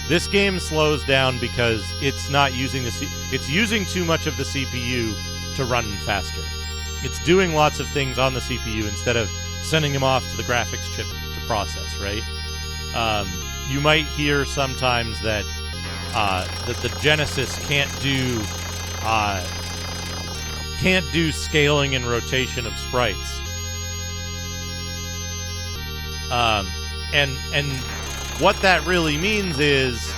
this game slows down because it's not using it's using too much of the CPU to run faster. It's doing lots of things on the CPU instead of sending them off to the graphics chip to process, right? You might hear sometimes that the Genesis can't do scaling and rotation of sprites. And what that really means is,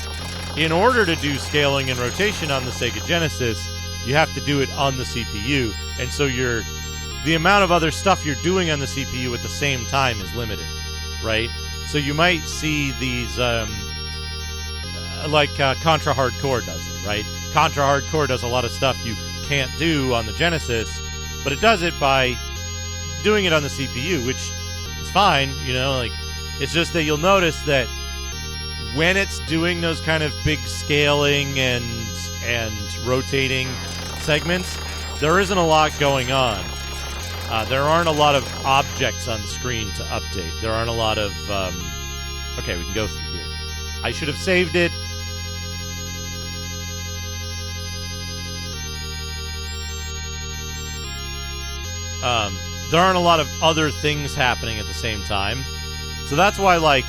in order to do scaling and rotation on the Sega Genesis, you have to do it on the CPU, and so the amount of other stuff you're doing on the CPU at the same time is limited, right? So you might see these, like Contra Hardcore does it, right? Contra Hardcore does a lot of stuff you can't do on the Genesis, but it does it by doing it on the CPU, which is fine, you know, like, it's just that you'll notice that when it's doing those kind of big scaling and rotating segments, there isn't a lot going on. There aren't a lot of objects on screen to update. There aren't a lot of... okay, we can go through here. I should have saved it. There aren't a lot of other things happening at the same time. So that's why, like,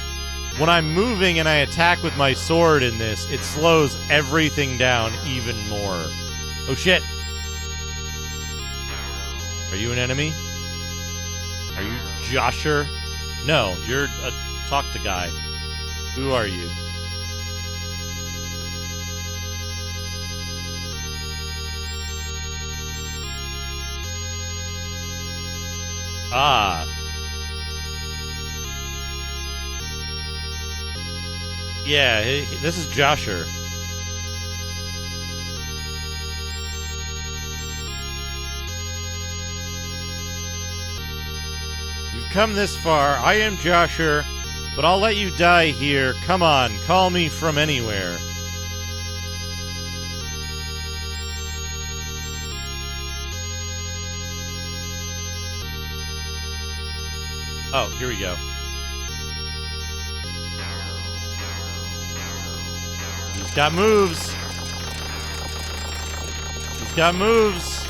when I'm moving and I attack with my sword in this, it slows everything down even more. Oh, shit. Are you an enemy? Are you Josher? No, you're a talk-to guy. Who are you? Ah. Yeah, this is Josher. You've come this far. I am Josher, but I'll let you die here. Come on, call me from anywhere. Oh, here we go. He's got moves. He's got moves.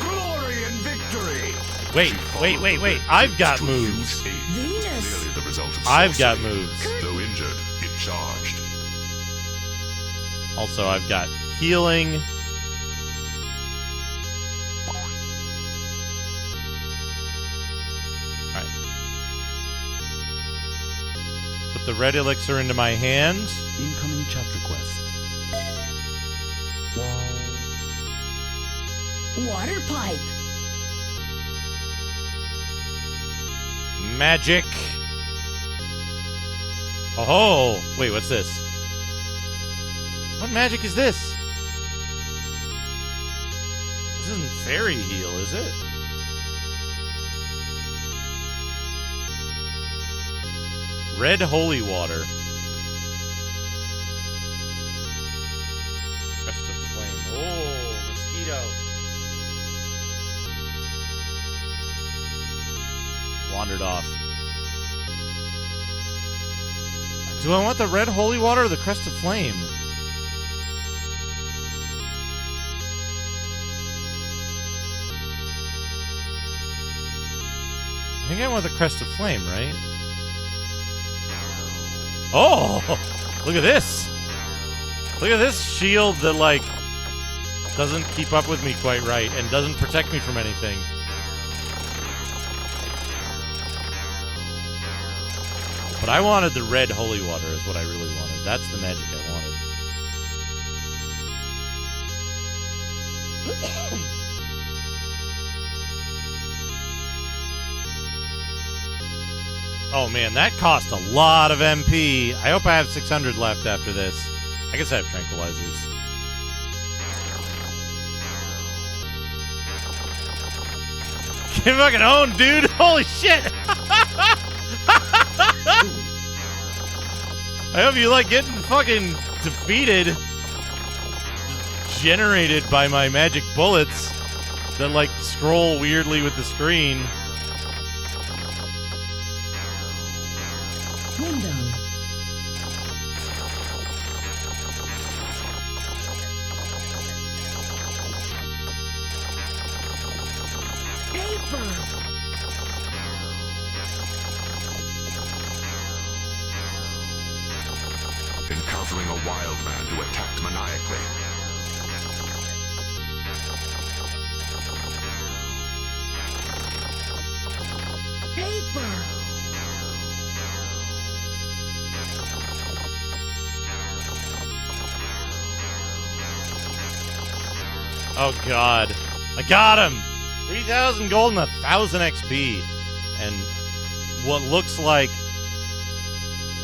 Glory and victory. Wait. I've got moves. Venus. Clearly the result of I've got sorcery. moves. Though injured, it charged. Also, I've got healing. Alright. Put the red elixir into my hand. Incoming chapter quest. Water pipe. Magic. Oh, wait, what's this? What magic is this? This isn't fairy heal, is it? Red holy water. Crest of flame. Oh, mosquito. Wandered off. Do I want the red holy water or the crest of flame? I think I want the crest of flame, right? Oh! Look at this! Look at this shield that, like, doesn't keep up with me quite right and doesn't protect me from anything. But I wanted the red holy water is what I really wanted. That's the magic I wanted. Oh man, that cost a lot of MP. I hope I have 600 left after this. I guess I have tranquilizers. Get fucking owned, dude! Holy shit! I hope you like getting fucking defeated. Generated by my magic bullets that, like, scroll weirdly with the screen. Commando. Paper. Encountering a wild man who attacked maniacally. Paper. Oh god. I got him! 3,000 gold and 1,000 XP. And what looks like...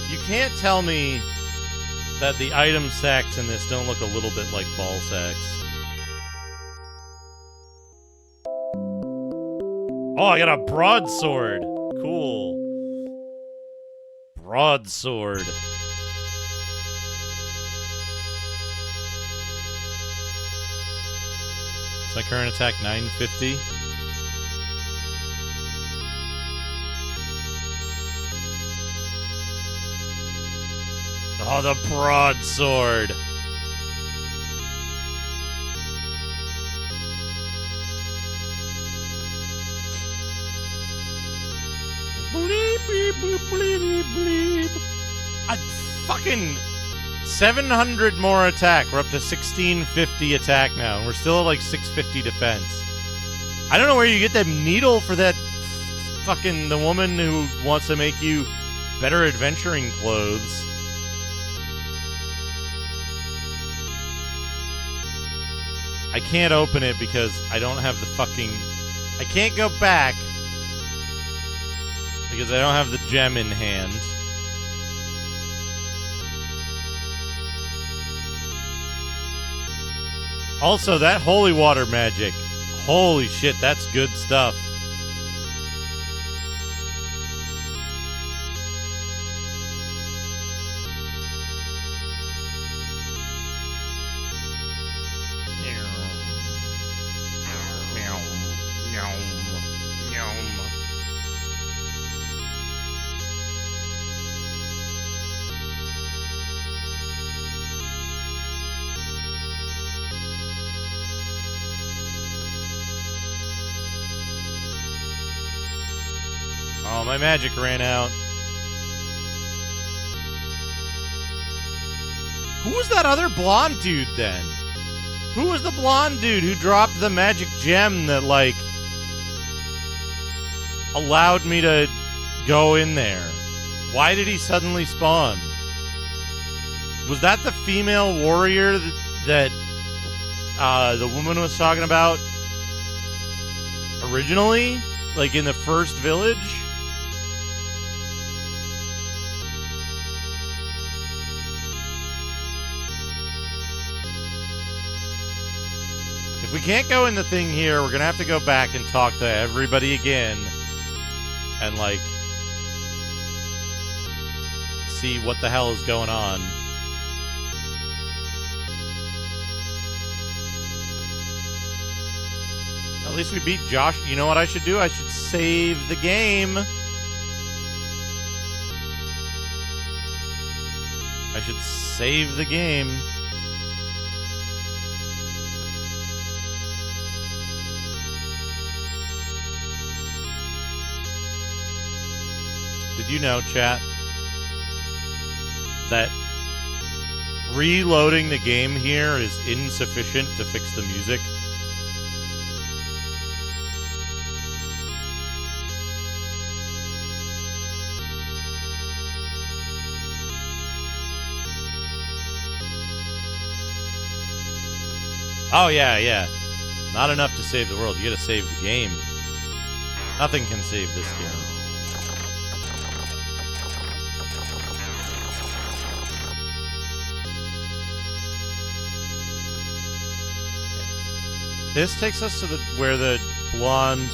You can't tell me that the item sacks in this don't look a little bit like ball sacks. Oh, I got a broadsword. Cool. Broadsword. Is my current attack 950? Oh, the broadsword. Bleep, bleep, bleep, bleep, bleep. A fucking 700 more attack. We're up to 1650 attack now, and we're still at like 650 defense. I don't know where you get that needle for that fucking the woman who wants to make you better adventuring clothes. I can't open it because I don't have the fucking... I can't go back because I don't have the gem in hand. Also, that holy water magic. Holy shit, that's good stuff. Oh, my magic ran out. Who was that other blonde dude then? Who was the blonde dude who dropped the magic gem that, like, allowed me to go in there? Why did he suddenly spawn? Was that the female warrior that the woman was talking about originally? Like, in the first village? If we can't go in the thing here, we're gonna have to go back and talk to everybody again. And, like, see what the hell is going on. At least we beat Josh. You know what I should do? I should save the game. I should save the game. Did you know, chat, that reloading the game here is insufficient to fix the music? Oh, yeah. Not enough to save the world. You gotta save the game. Nothing can save this game. This takes us to where the blonde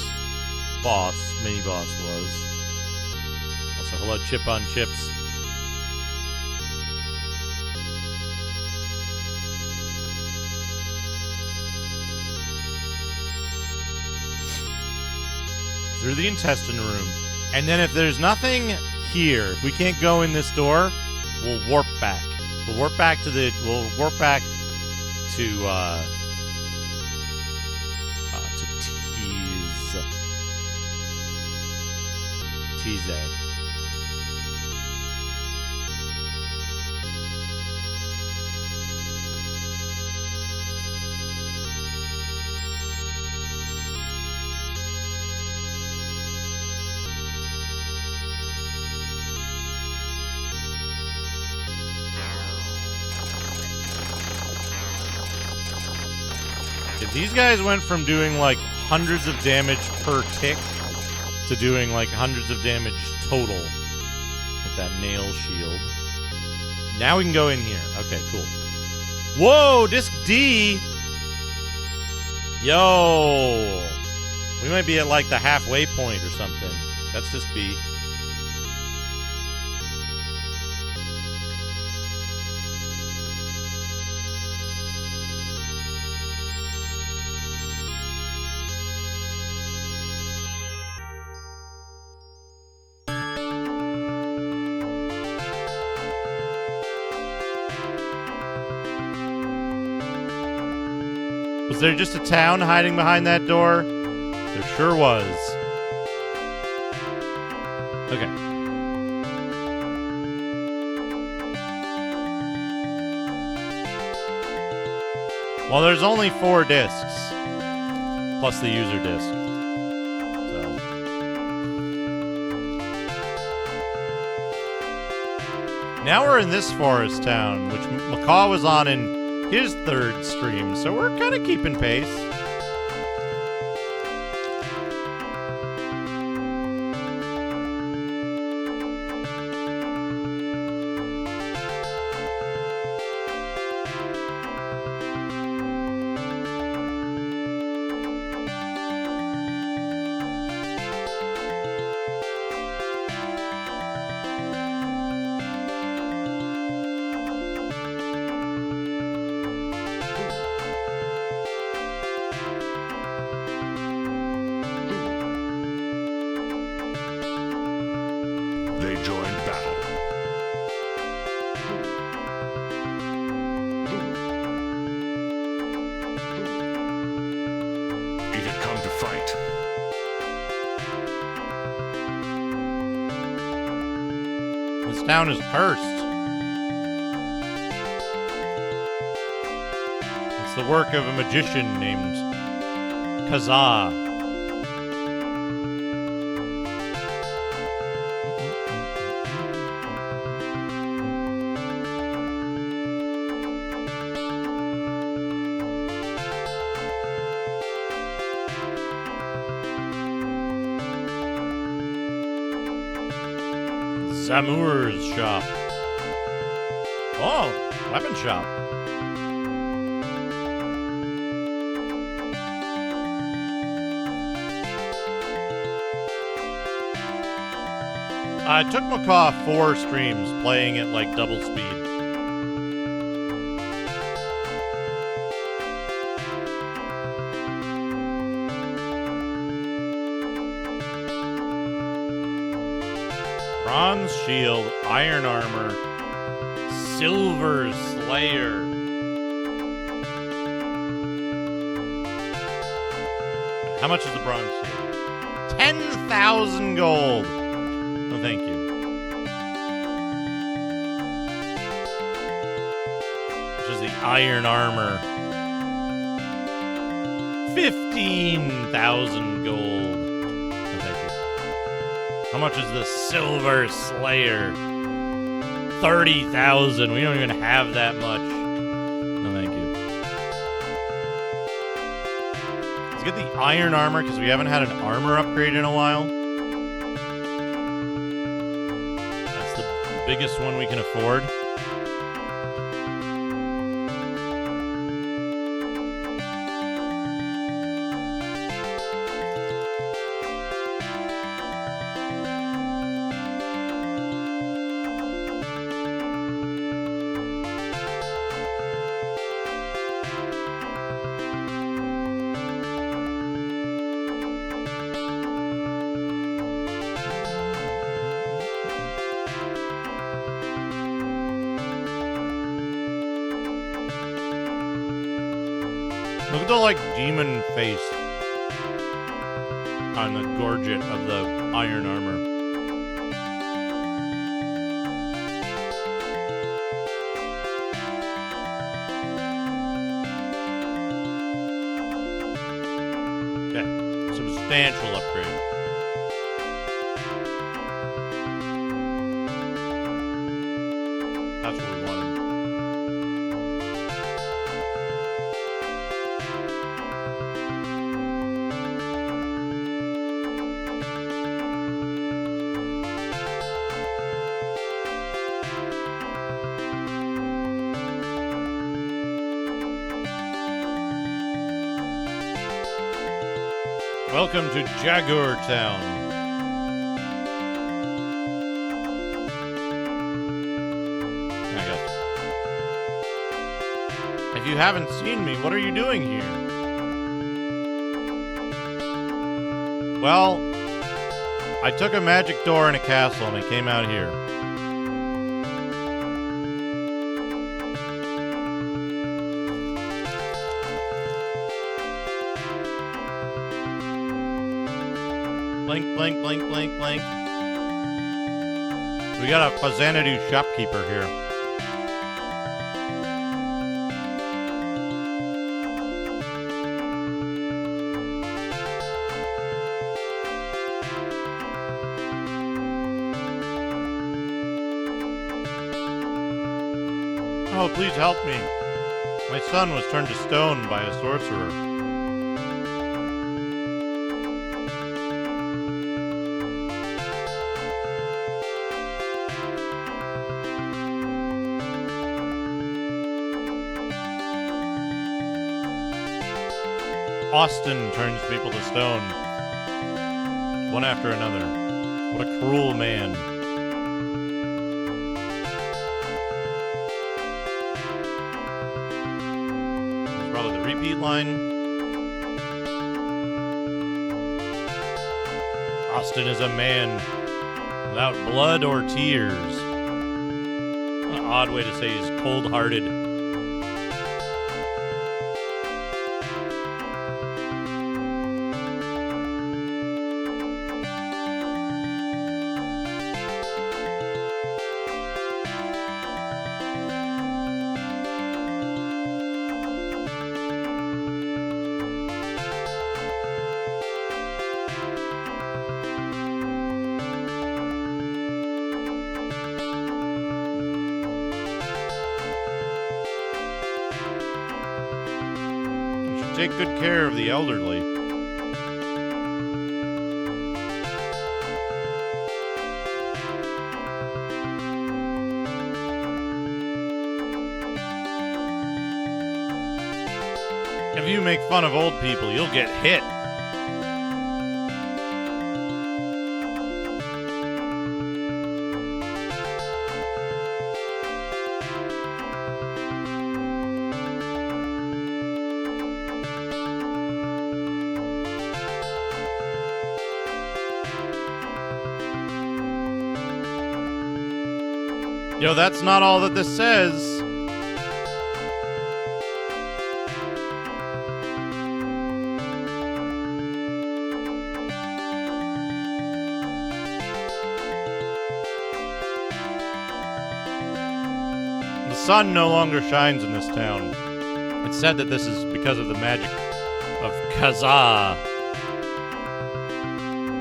boss, mini-boss was. Also, hello, Chip on Chips. Through the intestine room. And then if there's nothing here. If we can't go in this door, we'll warp back. We'll warp back to to Tease. These guys went from doing like hundreds of damage per tick to doing like hundreds of damage total with that nail shield. Now we can go in here. Okay, cool. Whoa, disc D! Yo! We might be at like the halfway point or something. That's disc B. Was there just a town hiding behind that door? There sure was. Okay. Well, there's only 4 discs. Plus the user disc. So. Now we're in this forest town, which Macaw was on in his 3rd stream, so we're kind of keeping pace. They joined battle. It had come to fight. This town is cursed. It's the work of a magician named Kazaa. Zamur's shop. Oh, weapon shop. I took Macaw 4 streams playing at like double speed. Bronze shield, iron armor, silver slayer. How much is the bronze shield? 10,000 gold. No, thank you. Which is the iron armor? 15,000 gold. How much is the Silver Slayer? 30,000. We don't even have that much. No, thank you. Let's get the iron armor because we haven't had an armor upgrade in a while. That's the biggest one we can afford. Look at the, like, demon face on the gorget of the iron armor. Okay, substantial upgrade. That's what we wanted. Welcome to Jaguar Town. I guess. If you haven't seen me, what are you doing here? Well, I took a magic door in a castle and I came out here. Blink, blink, blink, blink, blink. We got a Xanadu shopkeeper here. Oh, please help me. My son was turned to stone by a sorcerer. Austin turns people to stone, one after another. What a cruel man. That's probably the repeat line. Austin is a man without blood or tears. What an odd way to say he's cold-hearted. Take good care of the elderly. If you make fun of old people, you'll get hit. Yo, that's not all that this says. The sun no longer shines in this town. It's said that this is because of the magic of Kazaa.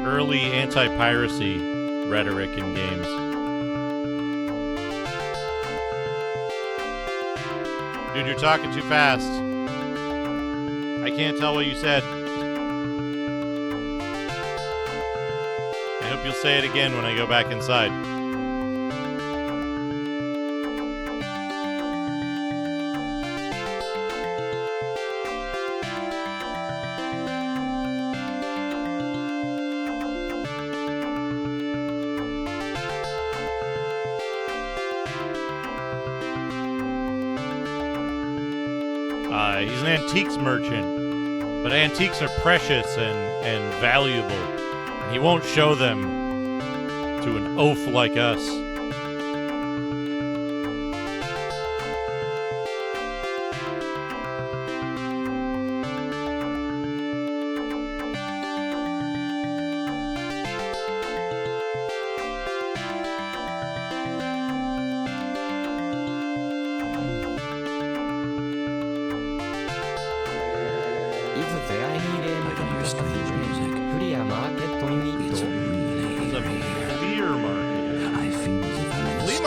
Early anti-piracy rhetoric in games. Dude, you're talking too fast. I can't tell what you said. I hope you'll say it again when I go back inside. He's an antiques merchant, but antiques are precious and valuable, and he won't show them to an oaf like us.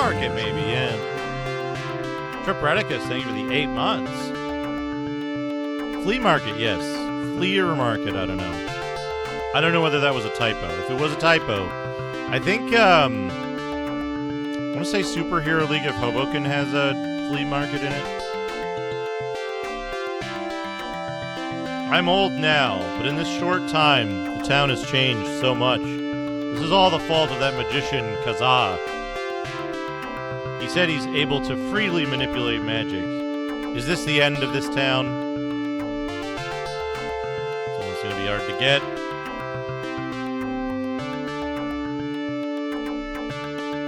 market, maybe, yeah. Trip Redicus, thank you for the 8 months. Flea market, yes. Fleer market, I don't know. I don't know whether that was a typo. If it was a typo, I think, I want to say Superhero League of Hoboken has a flea market in it. I'm old now, but in this short time, the town has changed so much. This is all the fault of that magician, Kazaa. He said he's able to freely manipulate magic. Is this the end of this town? It's almost gonna be hard to get.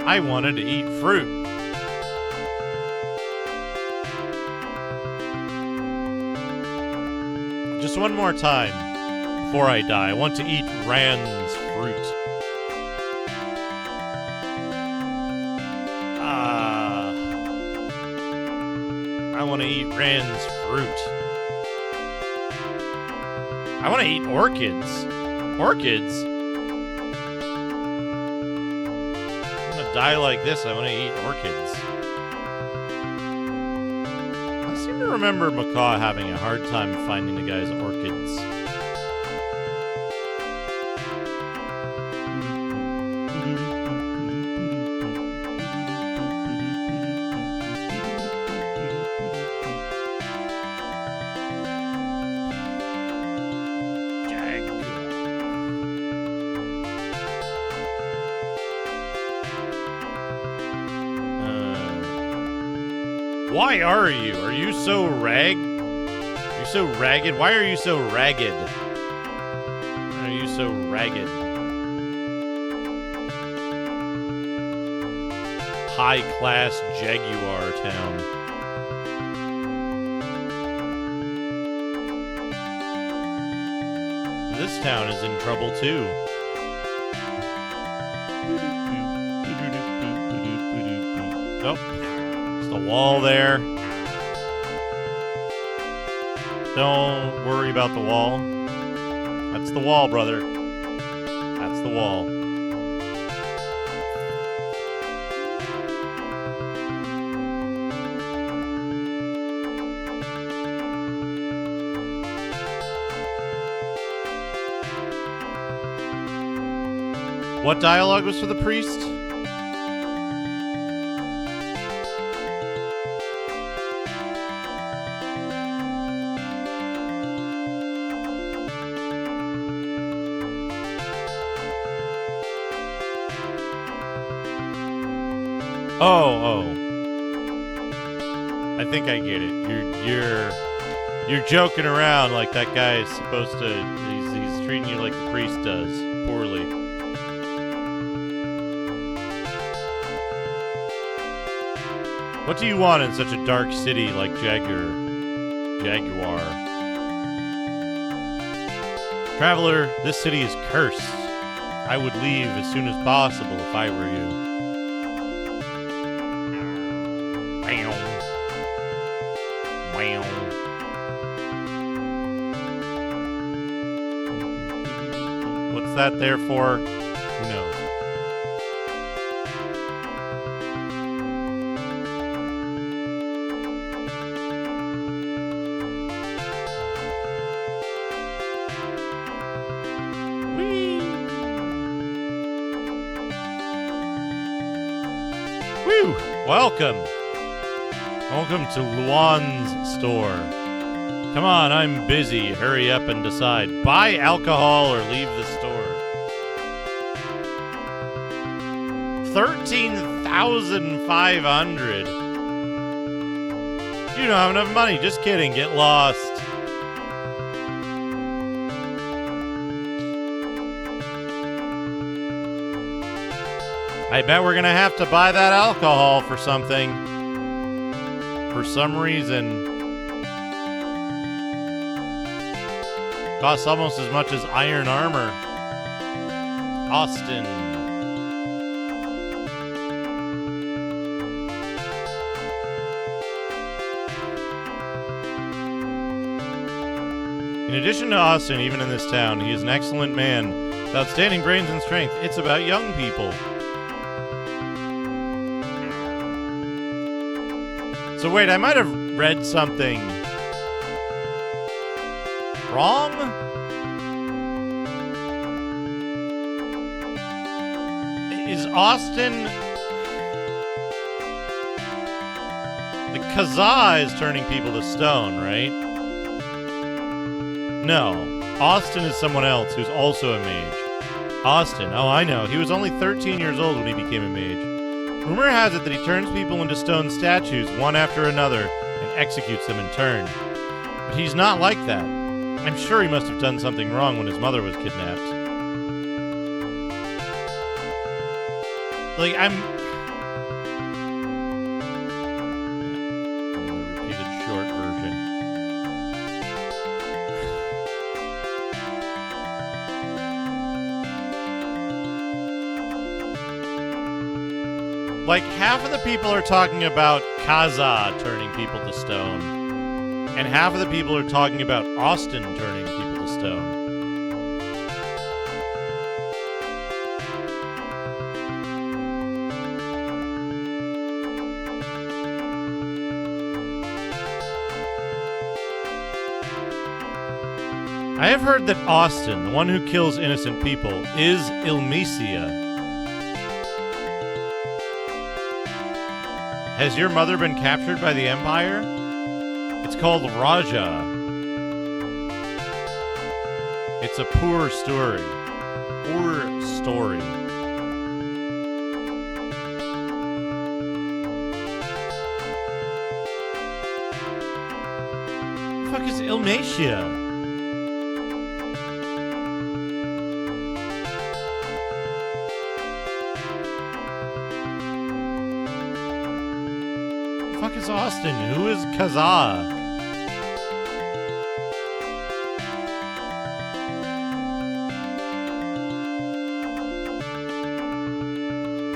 I wanted to eat fruit. Just one more time before I die. I want to eat Rand's fruit. I want to eat Rand's fruit. I want to eat orchids. Orchids? I'm going to die like this. I want to eat orchids. I seem to remember Macaw having a hard time finding the guy's orchids. Why are you? Are you so You're so ragged? Why are you so ragged? Why are you so ragged? High-class Jaguar town. This town is in trouble too. Nope. The wall there. Don't worry about the wall. That's the wall, brother. That's the wall. What dialogue was for the priest? Oh. I think I get it. You're joking around like that guy is supposed to. He's treating you like the priest does, poorly. What do you want in such a dark city like Jaguar? Traveler, this city is cursed. I would leave as soon as possible if I were you. What's that there for? Who knows? Whee! Whew! Welcome! Welcome to Luan's store. Come on, I'm busy. Hurry up and decide. Buy alcohol or leave the store. 13,500. You don't have enough money. Just kidding. Get lost. I bet we're gonna have to buy that alcohol for something. For some reason. Costs almost as much as iron armor. Austin. In addition to Austin, even in this town, he is an excellent man with outstanding brains and strength. It's about young people. So wait, I might have read something wrong? Is Austin... The Kazaa is turning people to stone, right? No. Austin is someone else who's also a mage. Austin, oh I know, he was only 13 years old when he became a mage. Rumor has it that he turns people into stone statues one after another and executes them in turn. But he's not like that. I'm sure he must have done something wrong when his mother was kidnapped. Like, I'm... The repeated short version. Like, half of the people are talking about Kazaa turning people to stone, and half of the people are talking about Austin turning people to stone. I have heard that Austin, the one who kills innocent people, is Ilmesia. Has your mother been captured by the Empire? It's called Raja. It's a poor story. Poor story. What the fuck is Ilmesia? Fuck is Austin? Who is Kazaa?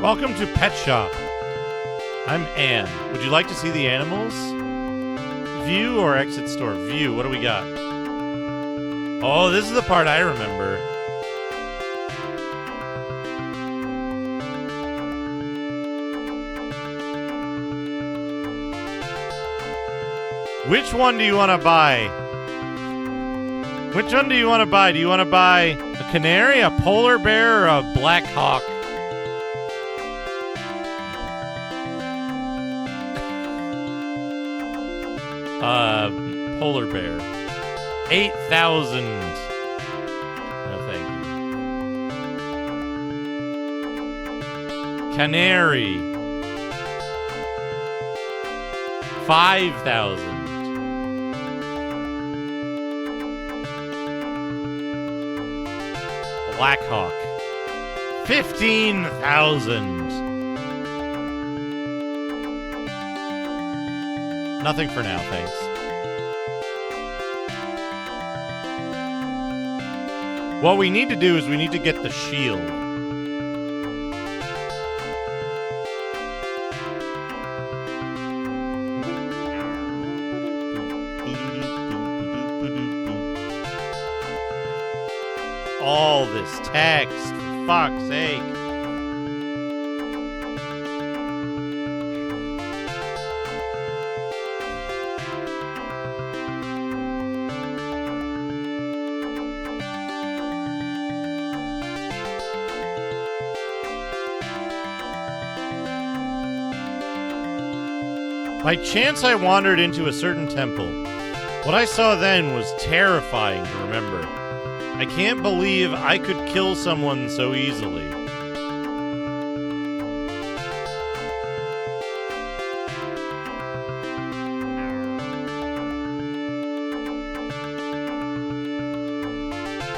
Welcome to Pet Shop. I'm Anne. Would you like to see the animals? View or exit store? View. What do we got? Oh, this is the part I remember. Which one do you want to buy? Which one do you want to buy? Do you want to buy a canary, a polar bear, or a black hawk? Polar bear. 8,000. No, thank you. Canary. 5,000. Blackhawk. 15,000. Nothing for now, thanks. What we need to do is we need to get the shield. All this text, for fuck's sake. By chance, I wandered into a certain temple. What I saw then was terrifying to remember. I can't believe I could kill someone so easily.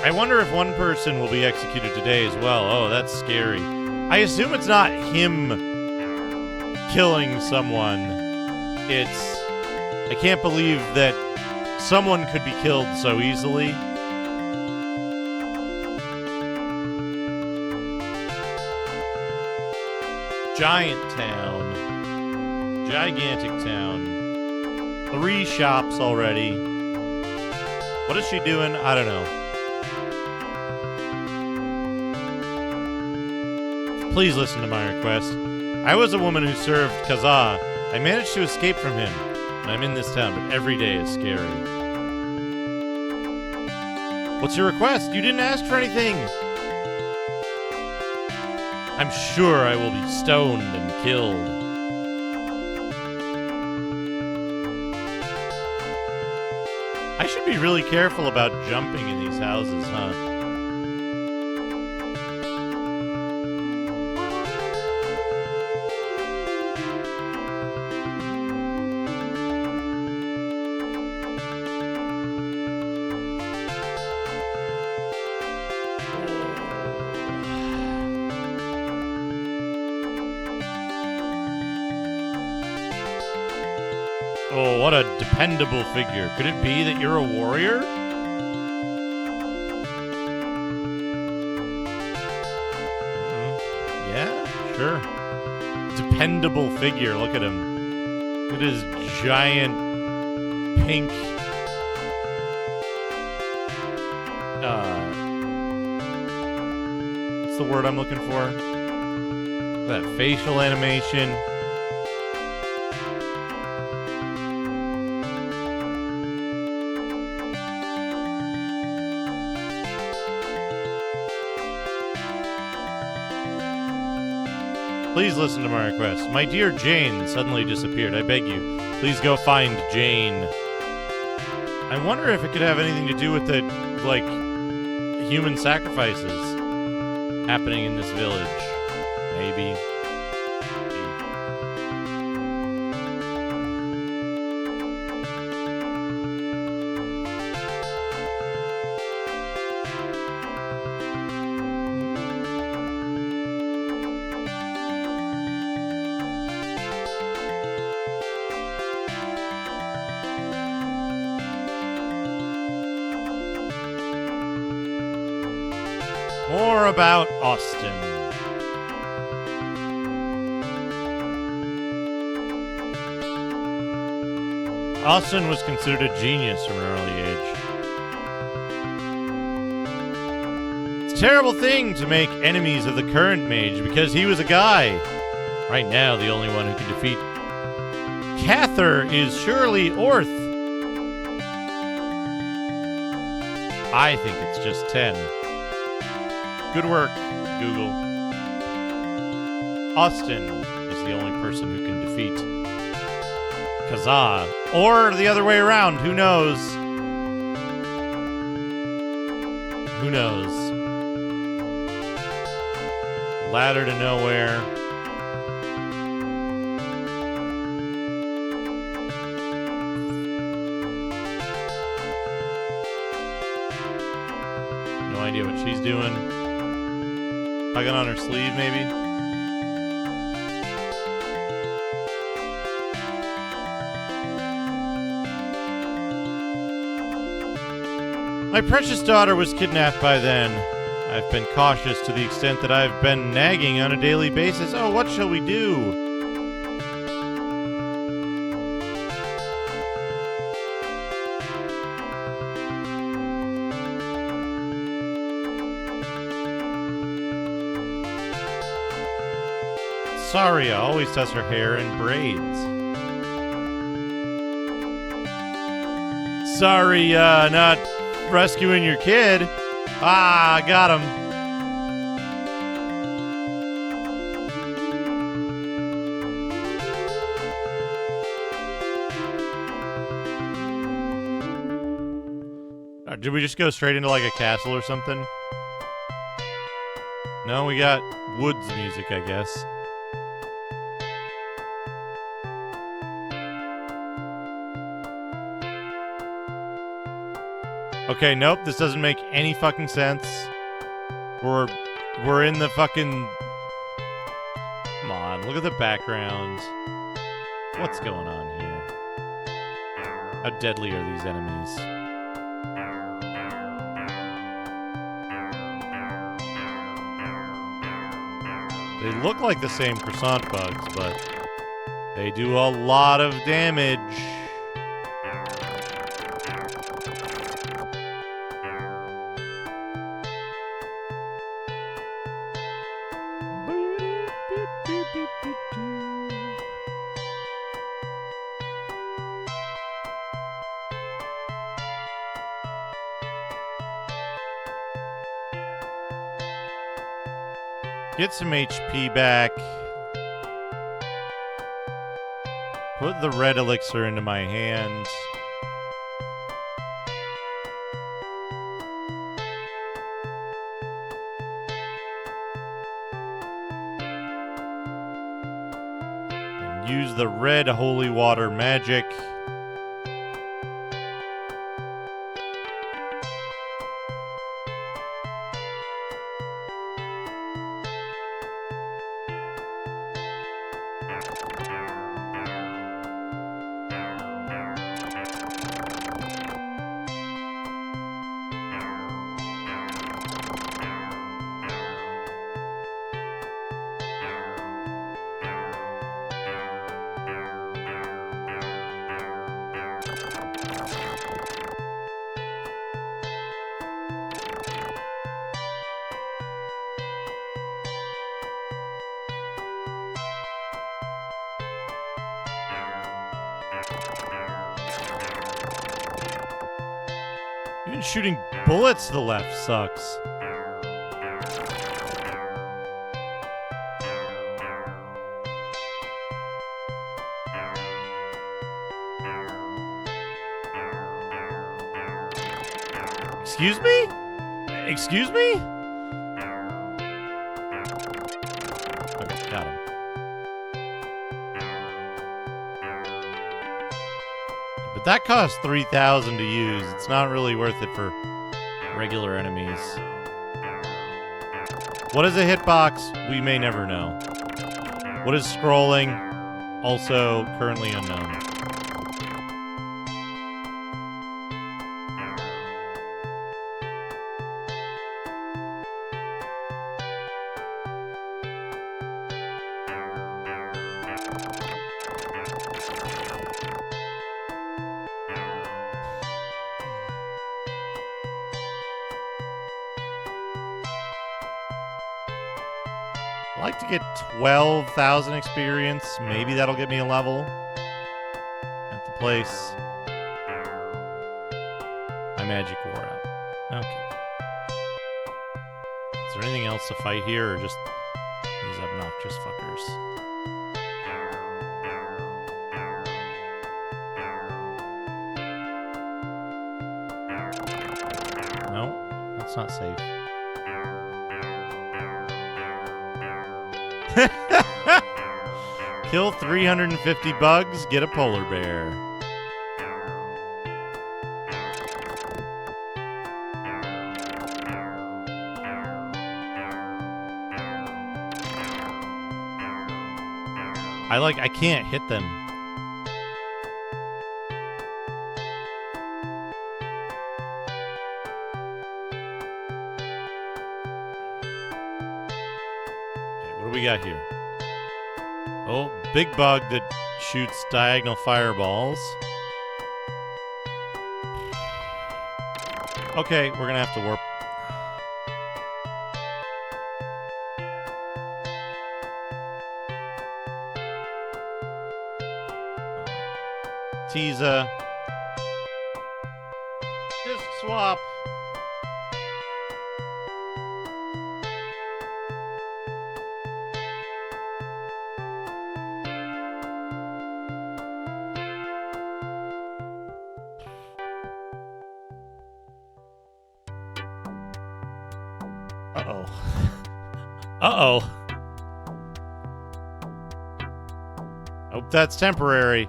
I wonder if one person will be executed today as well. Oh, that's scary. I assume it's not him killing someone. It's... I can't believe that someone could be killed so easily. Giant town. Gigantic town. 3 shops already. What is she doing? I don't know. Please listen to my request. I was a woman who served Kazaa I managed to escape from him, and I'm in this town, but every day is scary. What's your request? You didn't ask for anything! I'm sure I will be stoned and killed. I should be really careful about jumping in these houses, huh? Oh, what a dependable figure. Could it be that you're a warrior? Yeah, sure. Dependable figure. Look at him. Look at his giant pink what's the word I'm looking for? That facial animation. Please listen to my request. My dear Jane suddenly disappeared. I beg you, please go find Jane. I wonder if it could have anything to do with the, like, human sacrifices happening in this village. Maybe. More about Austin. Austin was considered a genius from an early age. It's a terrible thing to make enemies of the current mage because he was a guy. Right now, the only one who can defeat Cather is surely Orth. I think it's just 10. Good work, Google. Austin is the only person who can defeat Kazaa. Or the other way around, who knows? Who knows? Ladder to nowhere. No idea what she's doing. Tugging on her sleeve, maybe? My precious daughter was kidnapped by then. I've been cautious to the extent that I've been nagging on a daily basis. Oh, what shall we do? Saria always does her hair in braids. Sorry, not rescuing your kid. Ah, got him. Did we just go straight into like a castle or something? No, we got woods music, I guess. Okay, nope, this doesn't make any fucking sense. We're in the fucking... Come on, look at the background. What's going on here? How deadly are these enemies? They look like the same croissant bugs, but they do a lot of damage. Get some HP back. Put the red elixir into my hand. And use the red holy water magic. Even shooting bullets to the left sucks. Excuse me? Excuse me? Okay, got him. But that costs 3,000 to use. It's not really worth it for regular enemies. What is a hitbox? We may never know. What is scrolling? Also currently unknown. I'd like to get 12,000 experience. Maybe that'll get me a level at the place. My magic wore out. Okay. Is there anything else to fight here, or just these obnoxious fuckers? No, that's not safe. Kill 350 bugs, get a polar bear. I can't hit them. Okay, what do we got here? Oh, big bug that shoots diagonal fireballs. Okay, we're gonna have to warp. Teasa. Disc swap. Uh-oh. Uh-oh. Hope that's temporary.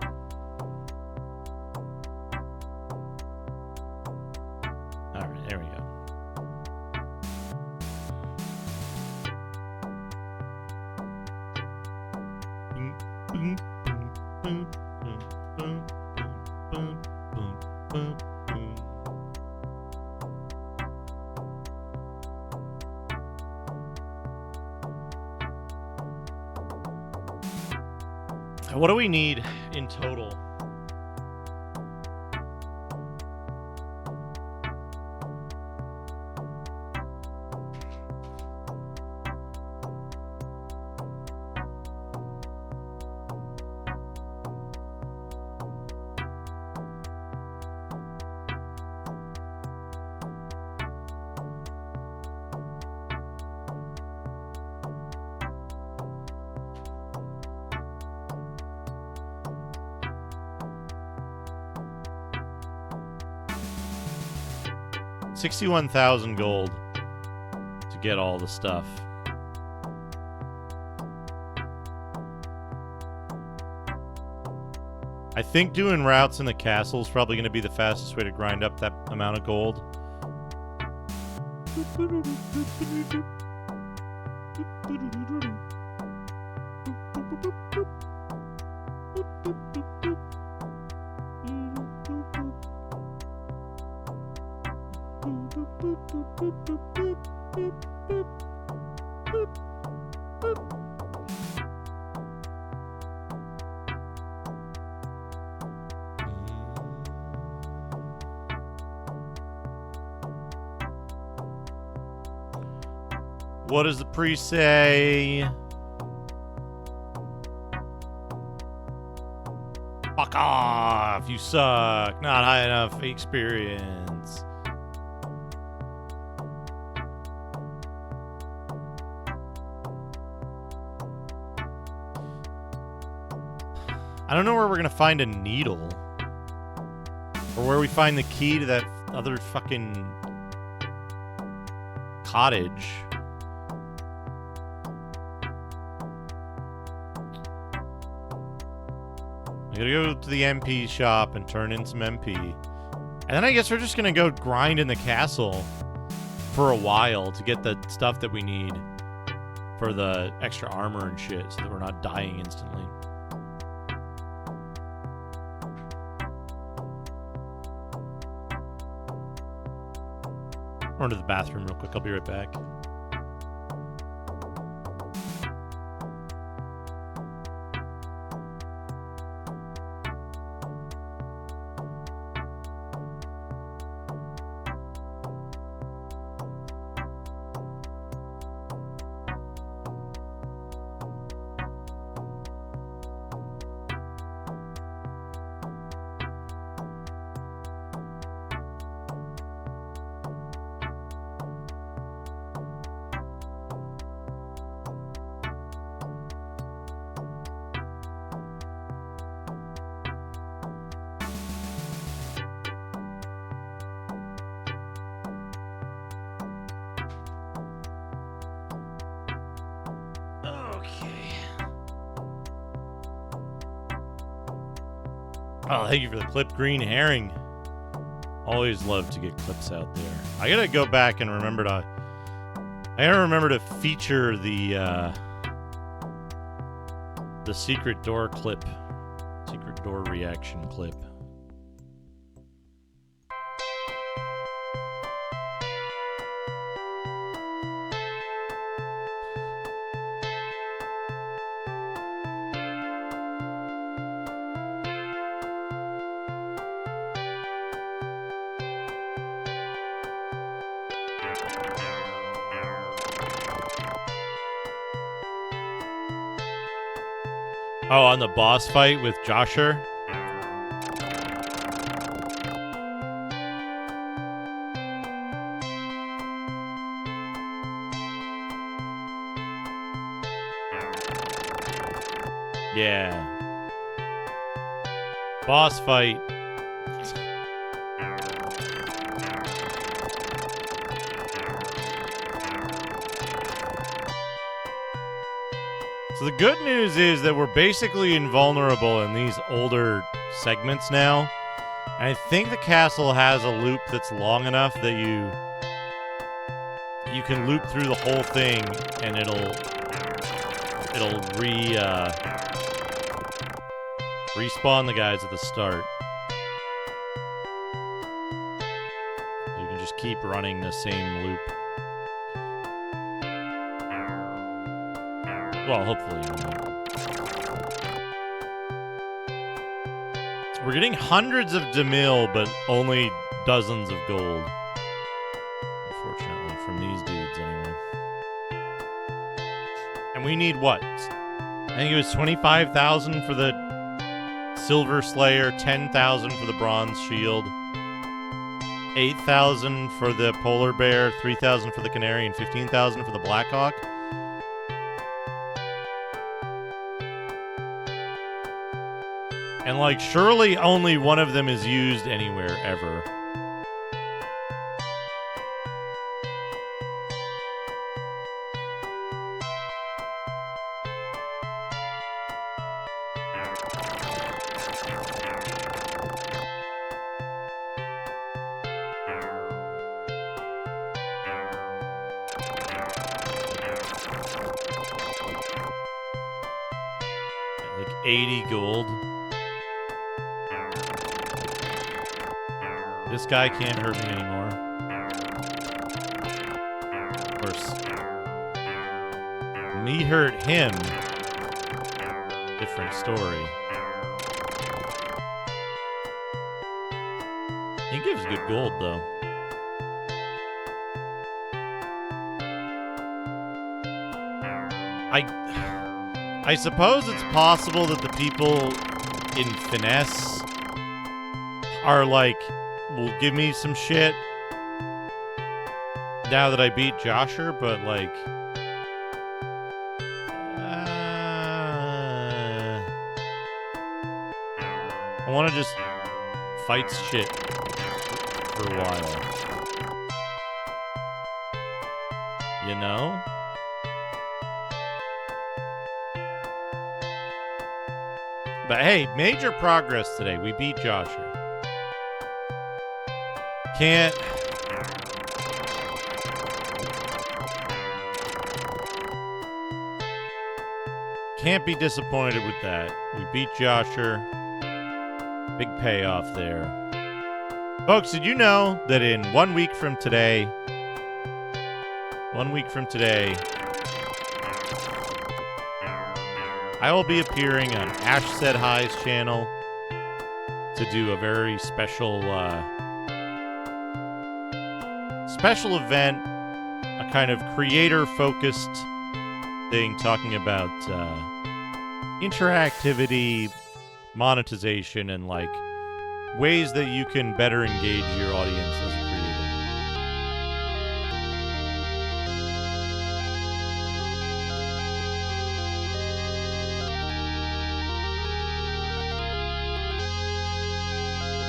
Alright, there we go. What do we need in total? 61,000 gold to get all the stuff. I think doing routes in the castle is probably going to be the fastest way to grind up that amount of gold. What does the priest say? Fuck off, you suck. Not high enough experience. I don't know where we're gonna find a needle. Or where we find the key to that other fucking cottage. I gotta go to the MP shop and turn in some MP. And then I guess we're just gonna go grind in the castle for a while to get the stuff that we need for the extra armor and shit so that we're not dying instantly. Run to the bathroom real quick. I'll be right back. Oh, thank you for the clip, Green Herring. Always love to get clips out there. I gotta go back and remember to feature the secret door clip, secret door reaction clip. Oh, on the boss fight with Josher? Yeah. Boss fight. So the good news is that we're basically invulnerable in these older segments now. And I think the castle has a loop that's long enough that you can loop through the whole thing and it'll respawn the guys at the start. So you can just keep running the same loop. Well, hopefully. We're getting hundreds of DeMille, but only dozens of gold. Unfortunately, from these dudes, anyway. And we need what? I think it was 25,000 for the Silver Slayer, 10,000 for the Bronze Shield, 8,000 for the Polar Bear, 3,000 for the Canary, and 15,000 for the Blackhawk. And, like, surely only one of them is used anywhere, ever. 80 gold. This guy can't hurt me anymore. Of course. Me hurt him. Different story. He gives good gold, though. I suppose it's possible that the people in Finesse are like, will give me some shit now that I beat Josher, but like, I want to just fight shit for a while. You know? But hey, major progress today. We beat Josher. Can't be disappointed with that. We beat Josher. Big payoff there. Folks, did you know that in 1 week from today, I will be appearing on Ash Said High's channel to do a very special event, a kind of creator-focused thing talking about interactivity, monetization, and like ways that you can better engage your audience as a creator.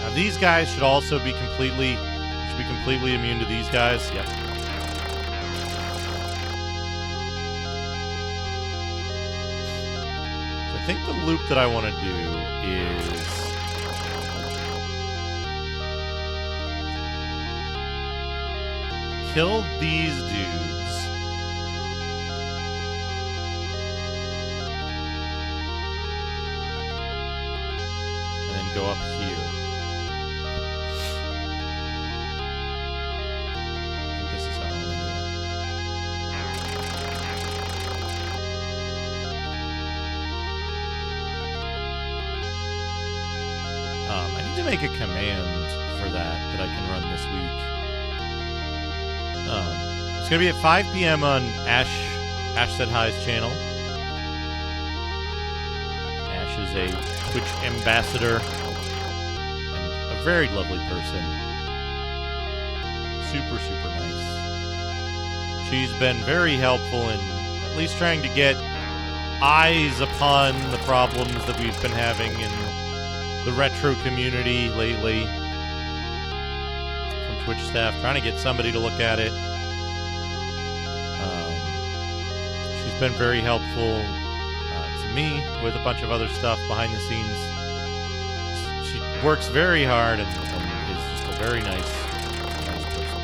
Now these guys should also be completely immune to these guys. Yep. I think the loop that I want to do is kill these dudes, and then go up here. I think this is how I want to do it. I need to make a command for that I can run this week. It's going to be at 5 p.m. on Ash Said High's channel. Ash is a Twitch ambassador and a very lovely person. Super, super nice. She's been very helpful in at least trying to get eyes upon the problems that we've been having in the retro community lately. From Twitch staff, trying to get somebody to look at it. She's been very helpful to me with a bunch of other stuff behind the scenes. She works very hard and is just a very nice person.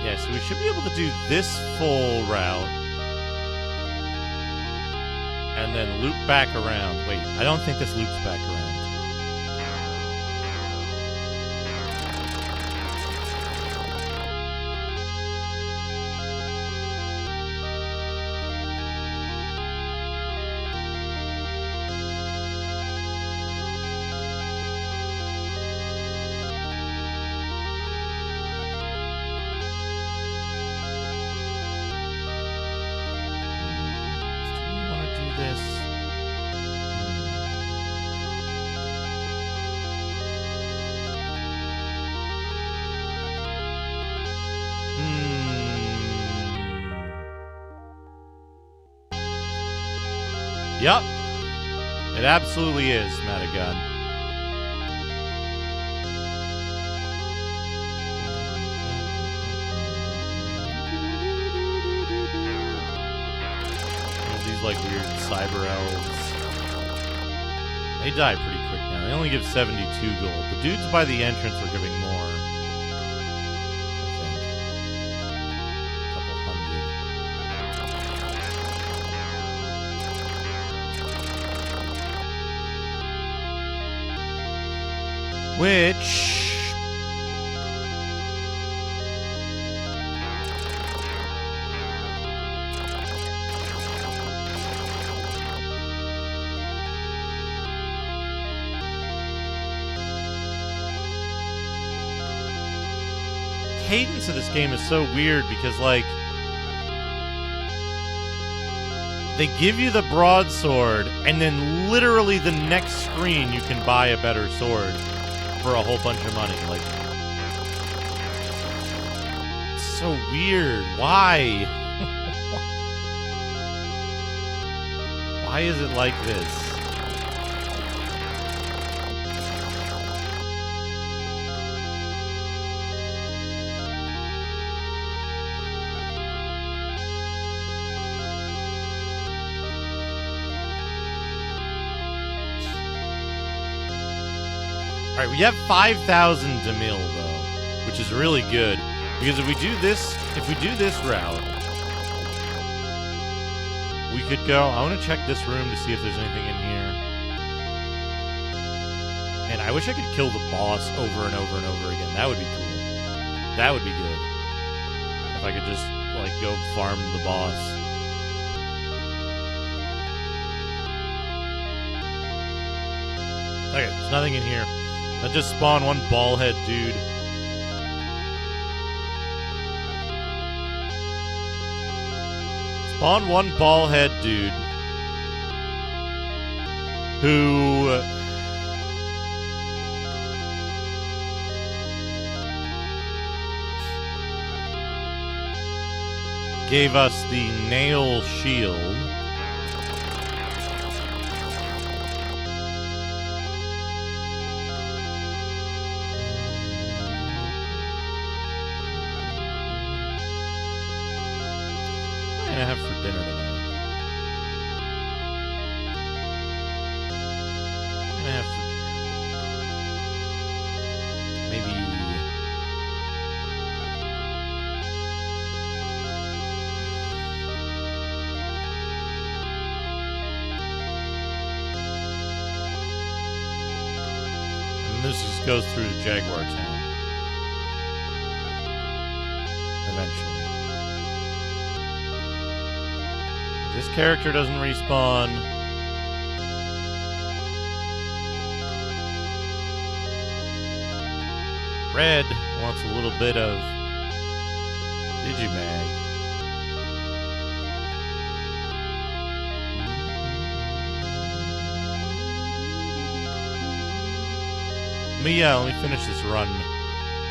Yeah, so we should be able to do this full route and then loop back around. Wait, I don't think this loops back around. Yup. It absolutely is, Metagun. These, like, weird cyber elves. They die pretty quick now. They only give 72 gold. The dudes by the entrance were giving more. I think. A couple hundred. Which... cadence of this game is so weird because, like, they give you the broadsword, and then literally the next screen you can buy a better sword for a whole bunch of money. Like, it's so weird. Why? Why is it like this? Alright, we have 5,000 to mill, though, which is really good. Because if we do this route, we could go... I want to check this room to see if there's anything in here. And I wish I could kill the boss over and over and over again. That would be cool. That would be good. If I could just, like, go farm the boss. Okay, there's nothing in here. That just spawned one ballhead dude. Spawned one ballhead dude. Who... gave us the nail shield. Have for dinner tonight? What am I have for dinner? Maybe... and this just goes through the Jaguar Town. Eventually. This character doesn't respawn. Red wants a little bit of Digimag. Let me finish this run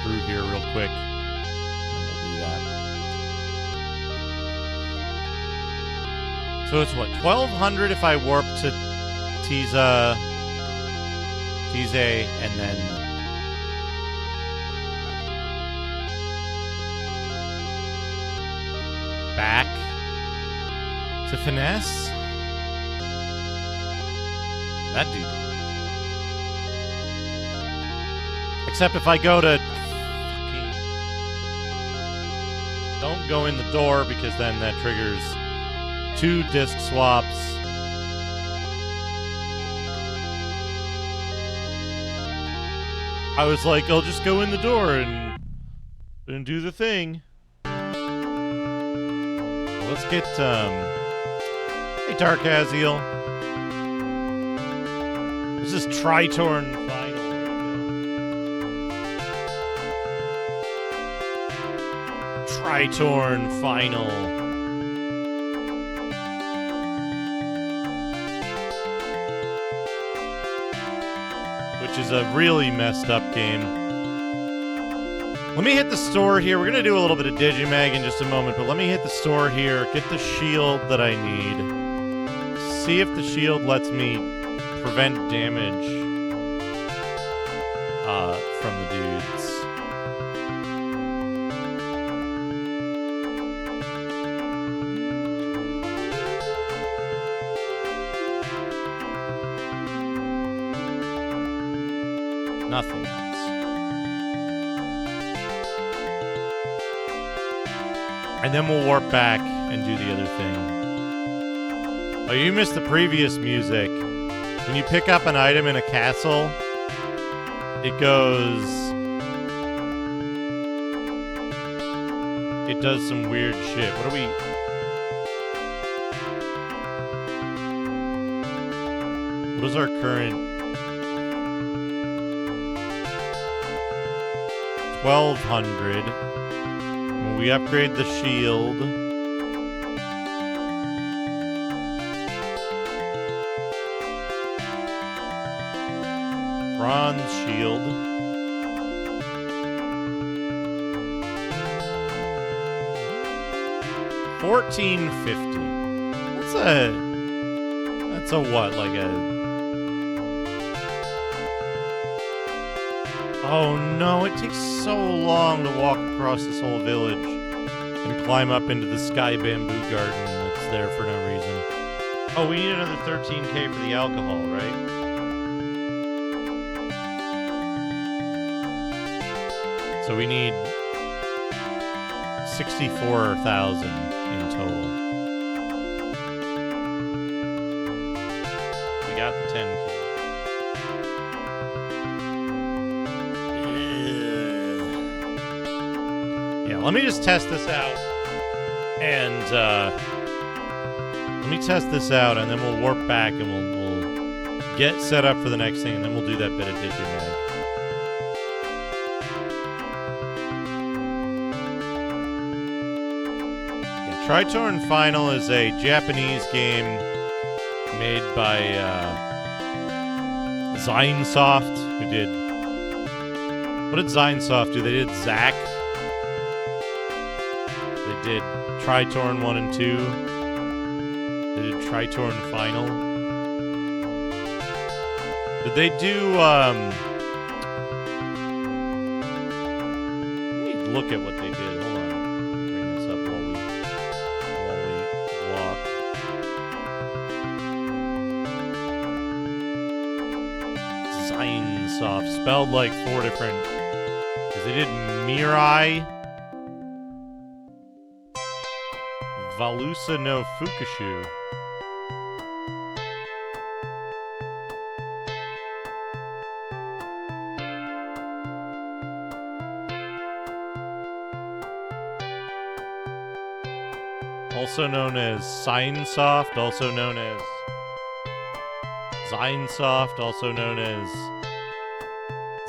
through here real quick. And we'll do that. So it's what, 1,200 if I warp to Tize, and then back to Finesse? That dude. Except if I go to fucking... Don't go in the door, because then that triggers 2 disc swaps. I was like, I'll just go in the door and do the thing. Let's get, hey, Dark Aziel. This is Tritorn Final. Tritorn Final. Which is a really messed up game. Let me hit the store here. We're going to do a little bit of Digimag in just a moment, but let me hit the store here, get the shield that I need. see if the shield lets me prevent damage from the dudes. Nothing else. And then we'll warp back and do the other thing. Oh, you missed the previous music. When you pick up an item in a castle, it goes... It does some weird shit. What do we... What is our current... 1200. When we upgrade the shield... Bronze shield. $14.50. That's a what? Like a... Oh no, it takes so long to walk across this whole village and climb up into the sky bamboo garden that's there for no reason. Oh, we need another 13k for the alcohol, right? So we need 64,000 in total. We got the 10k. Yeah, let me just test this out. And let me test this out, and then we'll warp back and we'll get set up for the next thing, and then we'll do that bit of Digimag. Tritorn Final is a Japanese game made by Zinesoft, who did... What did Zinesoft do? They did Zack. They did Tritorn 1 and 2. They did Tritorn Final. Did they do... Let me look at what they did. Hold on. Bring this up while we walk. Zinesoft, spelled like 4 different... Because they did Mirai, Valusa no Fukushu. Also known as Signsoft, also known as Zinesoft, also known as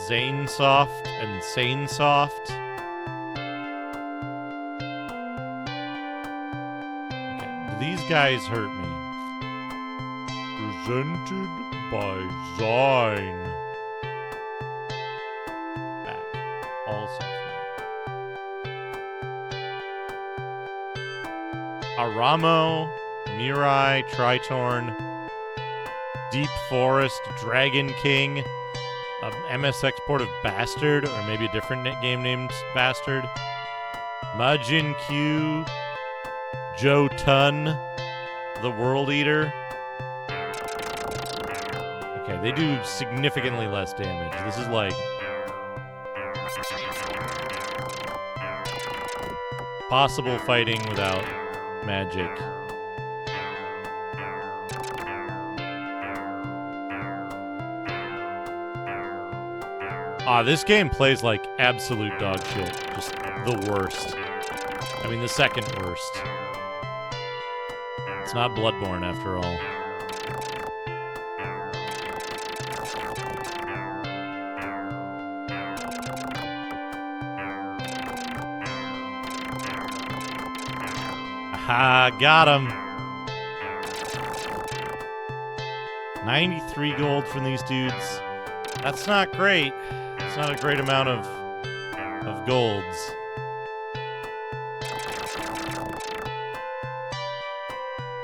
Zanesoft and Sanesoft. Okay, do these guys hurt me? Presented by Zine. Back. All software. Aramo, Mirai, Tritorn, Deep Forest, Dragon King, MS export of Bastard, or maybe a different game named Bastard, Majin Q, Jotun, the World Eater. Okay, they do significantly less damage. This is like... possible fighting without magic. This game plays like absolute dog shit. Just the worst. I mean, the second worst. It's not Bloodborne after all. Aha, got him. 93 gold from these dudes. That's not great. It's not a great amount of golds.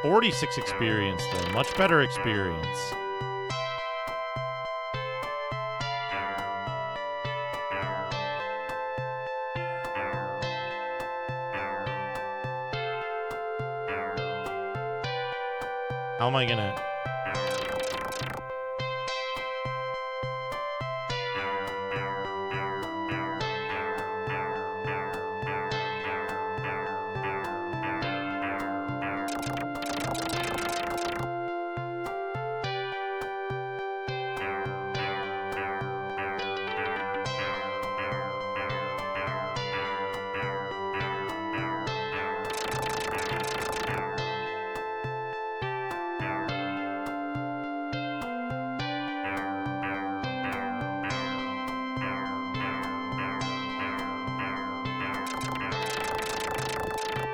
46 experience, though. Much better experience. How am I gonna...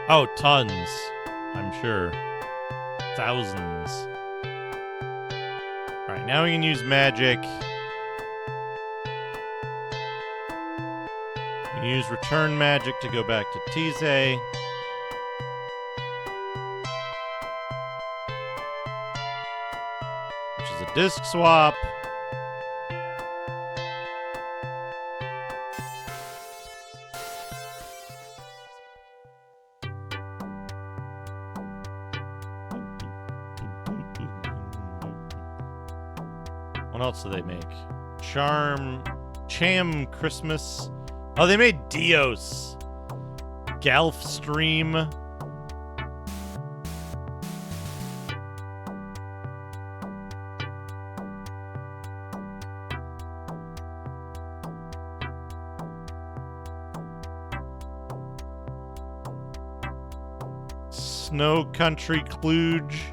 Oh, tons. I'm sure. Thousands. Alright, now we can use magic. We can use return magic to go back to Tize. Which is a disc swap. What else do they make? Cham Christmas. Oh, they made Dios. Galf Stream. Snow Country Kluge.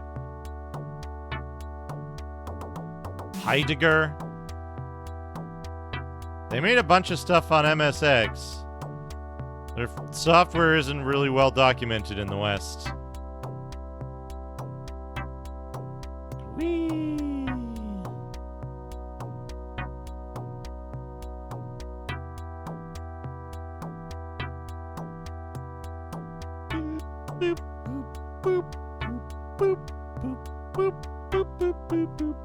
Heidegger. They made a bunch of stuff on MSX. Their software isn't really well documented in the West. Whee! Boop, boop, boop, boop, boop, boop, boop, boop, boop, boop,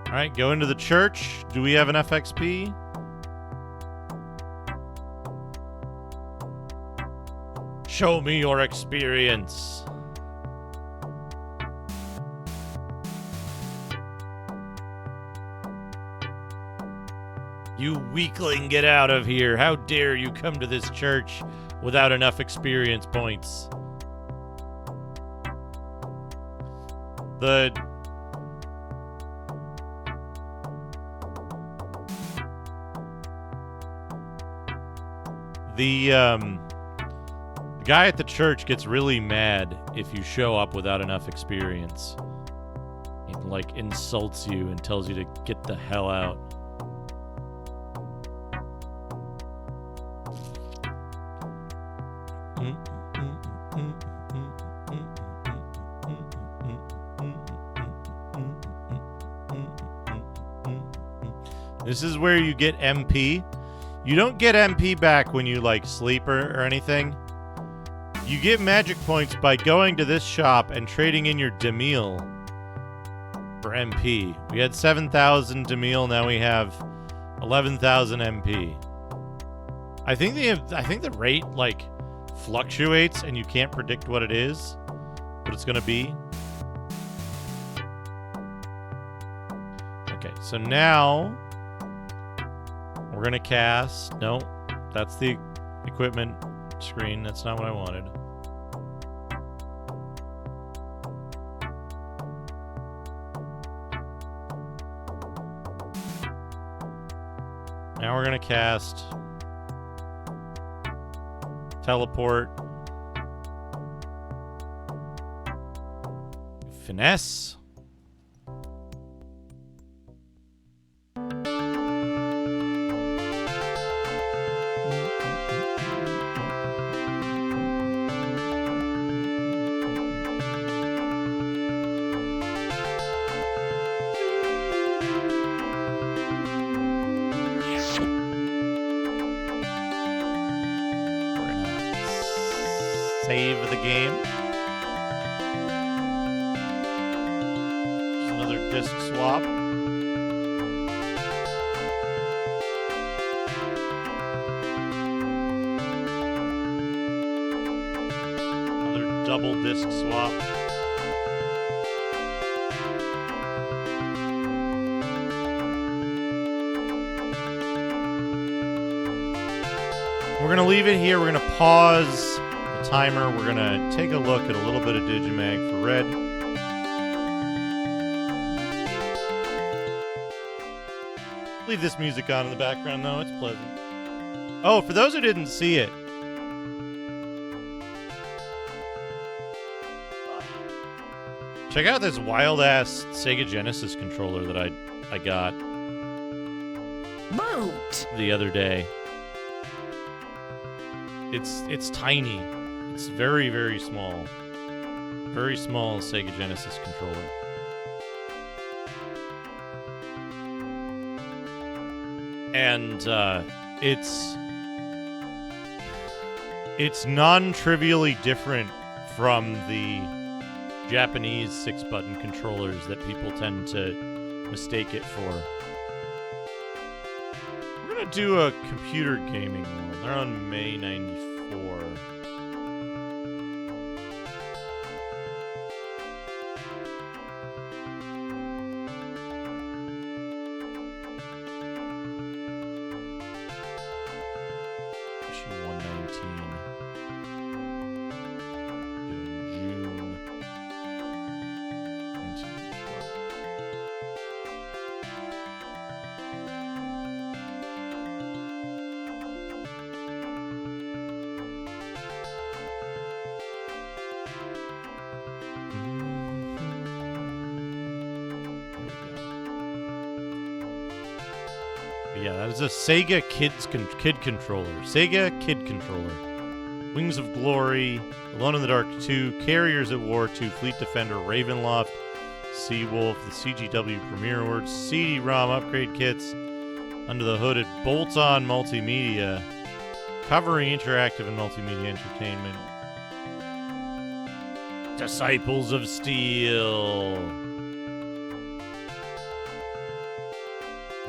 All right, go into the church. Do we have an FXP? Show me your experience. You weakling, get out of here. How dare you come to this church without enough experience points? The guy at the church gets really mad if you show up without enough experience. He, like, insults you and tells you to get the hell out. This is where you get MP. You don't get MP back when you, like, sleep or anything. You get magic points by going to this shop and trading in your Demille for MP. We had 7,000 Demille, now we have 11,000 MP. I think the rate, like, fluctuates and you can't predict what it is, what it's gonna be. Okay, so now we're gonna cast. No, that's the equipment screen. That's not what I wanted. Now we're gonna cast teleport, finesse. save the game. Just another disc swap. Another double disc swap. We're going to leave it here. We're going to pause the timer. We're going to take a look at a little bit of Digimag for Red. Leave this music on in the background, though. It's pleasant. Oh, for those who didn't see it. Check out this wild-ass Sega Genesis controller that I got Boot! the other day. It's tiny. It's very, very small. Very small Sega Genesis controller. And it's non-trivially different from the Japanese 6-button controllers that people tend to mistake it for. We're gonna do a computer gaming one. They're on May 94. Issue 119. Doing June 1994. Yeah, that is a Sega kid controller. Sega Kid Controller. Wings of Glory, Alone in the Dark 2, Carriers at War 2, Fleet Defender, Ravenloft, Seawolf, the CGW Premiere Awards, CD-ROM upgrade kits, Under the Hood at Bolt-On Multimedia, Covering Interactive and Multimedia Entertainment, Disciples of Steel.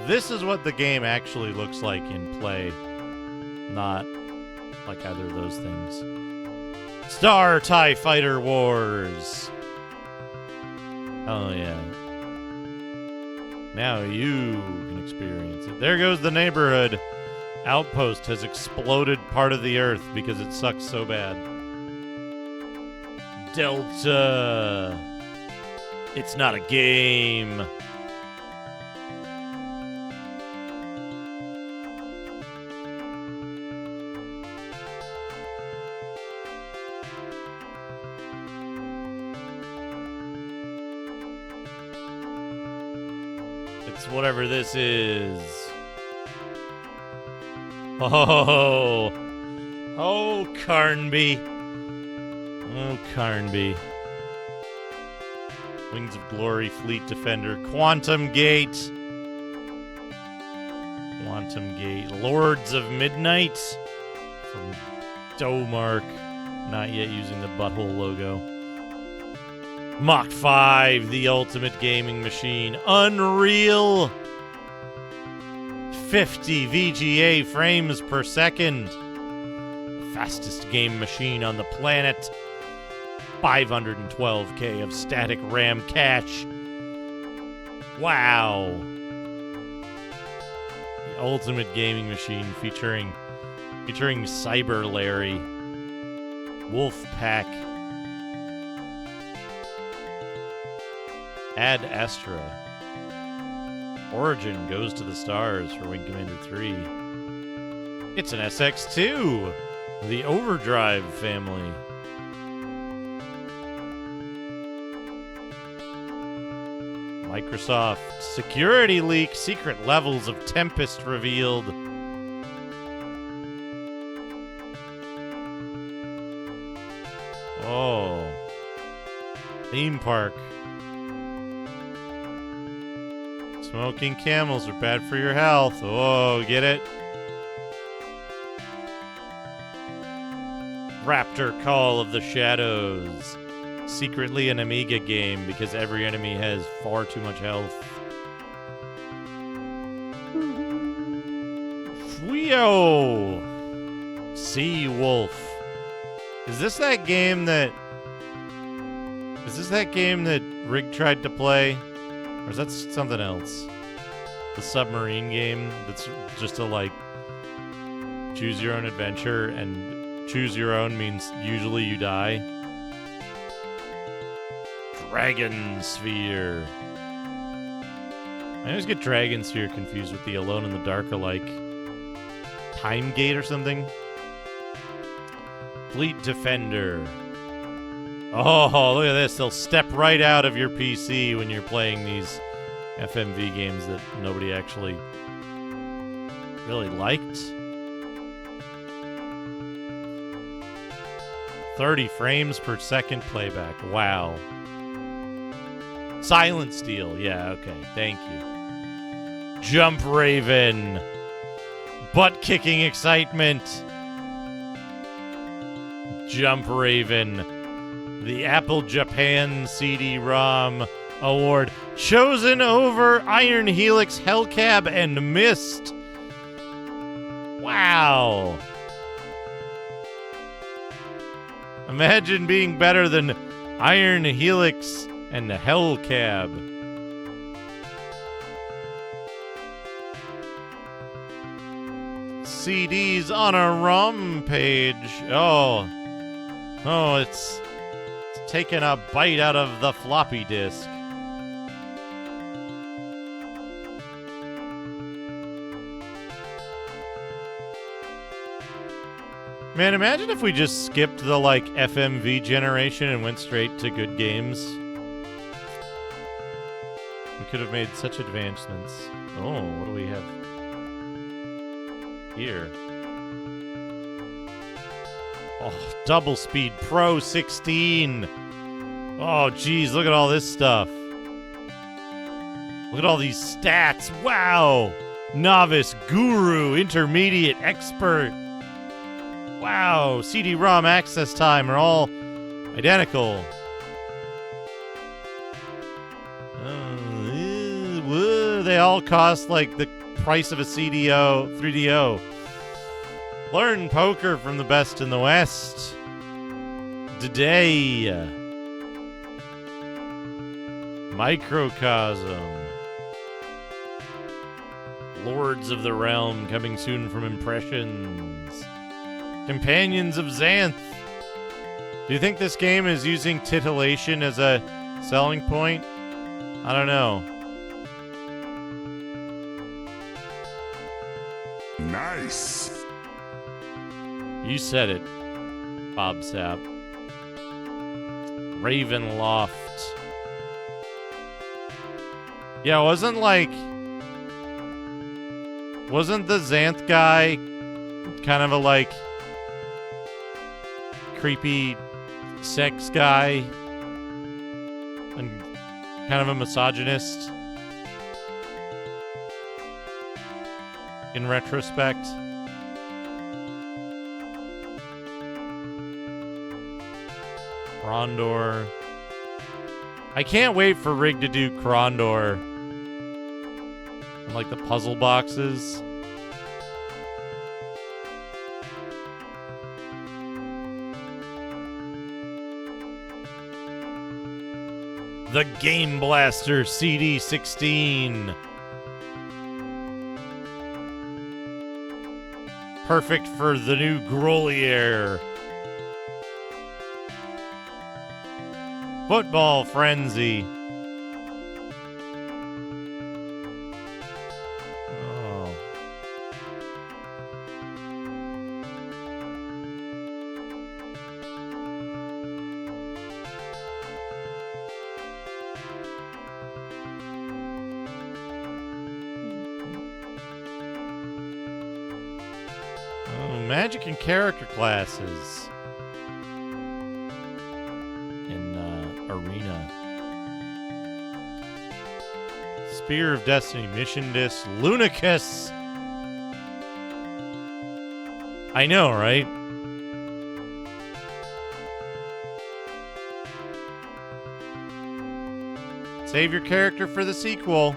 This is what the game actually looks like in play, not like either of those things. Star TIE Fighter Wars. Oh, yeah. Now you can experience it. There goes the neighborhood. Outpost has exploded part of the Earth because it sucks so bad. Delta. It's not a game. It's whatever this is. Oh. Oh, Carnby. Oh, Carnby. Wings of Glory, Fleet Defender, Quantum Gate. Quantum Gate. Lords of Midnight. From Domark. Not yet using the butthole logo. Mach 5, the ultimate gaming machine. Unreal. 50 VGA frames per second. The fastest game machine on the planet. 512K of static RAM cache. Wow. The ultimate gaming machine featuring Cyber Larry. Wolfpack. Ad Astra. Origin goes to the stars for Wing Commander 3. It's an SX2, the Overdrive family. Microsoft security leak, secret levels of Tempest revealed. Oh. Theme park. Smoking camels are bad for your health. Oh, get it? Raptor Call of the Shadows. Secretly an Amiga game because every enemy has far too much health. Wheo! Sea Wolf. Is this that game that Rig tried to play? Or is that something else? The submarine game that's just a, like, choose your own adventure, and choose your own means usually you die. Dragon Sphere. I always get Dragon Sphere confused with the Alone in the Dark alike. Time Gate or something? Fleet Defender. Oh, look at this. They'll step right out of your PC when you're playing these FMV games that nobody actually really liked. 30 frames per second playback. Wow. Silent Steel. Yeah, okay. Thank you. Jump Raven. Butt-kicking excitement. Jump Raven. The Apple Japan CD-ROM Award. Chosen over Iron Helix, Hellcab, and Myst. Wow. Imagine being better than Iron Helix and the Hellcab. CDs on a ROM page. Oh, it's taking a bite out of the floppy disk. Man, imagine if we just skipped the, like, FMV generation and went straight to good games. We could have made such advancements. Oh, what do we have here? Oh, Double Speed Pro 16. Oh, geez, look at all this stuff. Look at all these stats. Wow. Novice, Guru, Intermediate, Expert. Wow. CD-ROM access time are all identical. They all cost like the price of a 3DO. Learn poker from the best in the West. Today. Microcosm. Lords of the Realm coming soon from Impressions. Companions of Xanth. Do you think this game is using titillation as a selling point? I don't know. Nice. You said it, Bob Sapp. Ravenloft. Yeah, wasn't the Xanth guy kind of a, like, creepy sex guy and kind of a misogynist in retrospect? Krondor. I can't wait for Rig to do Krondor. And, like, the puzzle boxes. The Game Blaster CD16. Perfect for the new Grolier. Football Frenzy. Oh. Oh, magic and character classes. Arena. Spear of Destiny, Mission Disc, Lunicus. I know, right? Save your character for the sequel.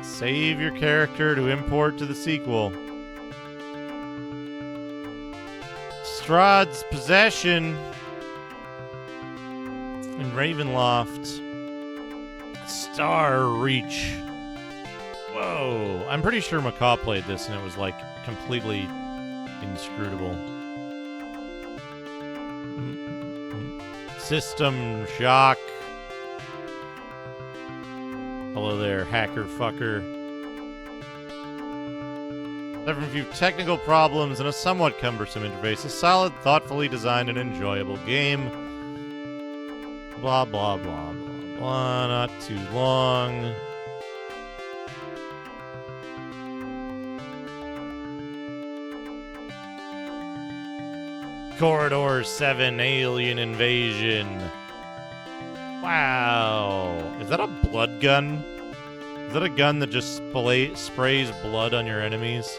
Save your character to import to the sequel. Strahd's Possession in Ravenloft. Star Reach. Whoa. I'm pretty sure Macaw played this and it was like completely inscrutable. System Shock. Hello there, hacker fucker. Aside from a few technical problems and a somewhat cumbersome interface, a solid, thoughtfully designed, and enjoyable game. Blah, blah, blah, blah, blah. Not too long. Corridor 7 Alien Invasion. Wow. Is that a blood gun? Is that a gun that just sprays blood on your enemies?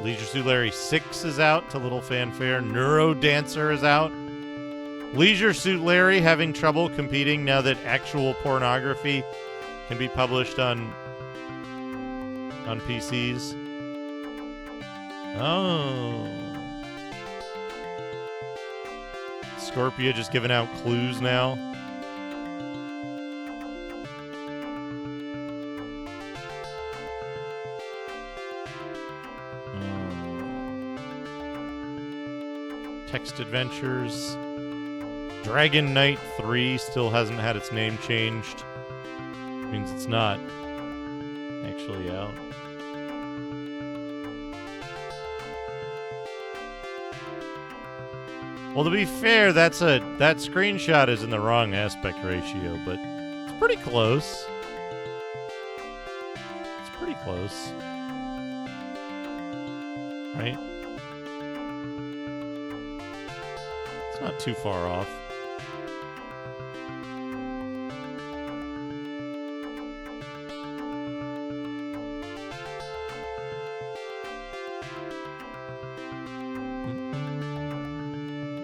Leisure Suit Larry 6 is out to little fanfare. Neuro Dancer is out. Leisure Suit Larry having trouble competing now that actual pornography can be published on PCs. Oh. Scorpia just giving out clues now. Text Adventures. Dragon Knight 3 still hasn't had its name changed. Means it's not actually out. Well, to be fair, that screenshot is in the wrong aspect ratio, but it's pretty close. It's pretty close. Right? It's not too far off.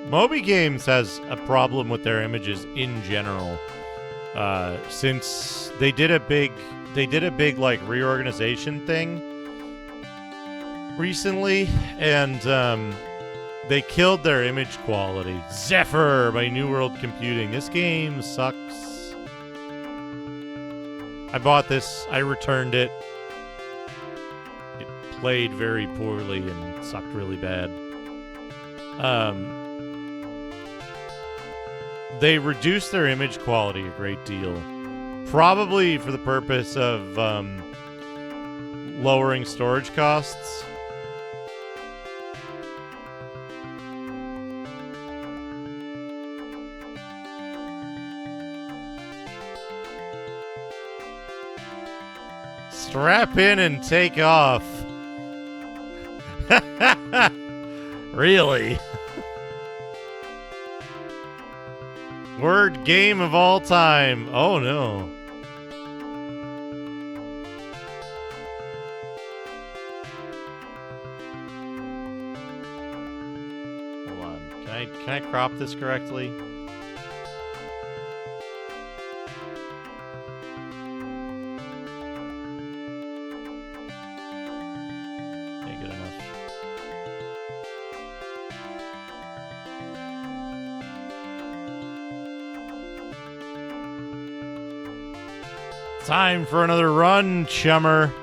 Moby Games has a problem with their images in general. Since they did a big like reorganization thing recently, and they killed their image quality. Zephyr by New World Computing. This game sucks. I bought this. I returned it. It played very poorly and sucked really bad. They reduced their image quality a great deal. Probably for the purpose of lowering storage costs. Strap in and take off. Really? Word game of all time. Oh no. Hold on. Can I crop this correctly? Okay, good enough. Time for another run, chummer.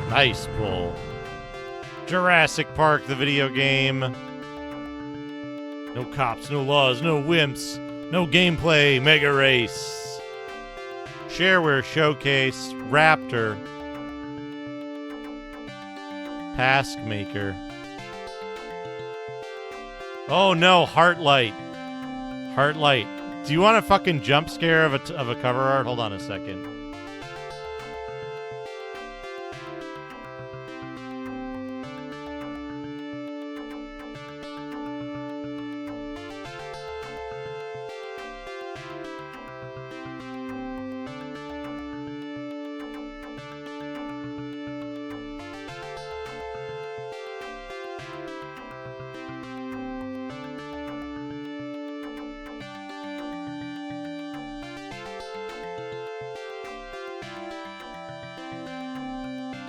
Nice pull. Jurassic Park, the video game. No cops, no laws, no wimps, no gameplay, Mega Race. Shareware Showcase, Raptor. Taskmaker. Oh no, Heartlight. Heartlight. Do you want a fucking jump scare of a cover art? Hold on a second.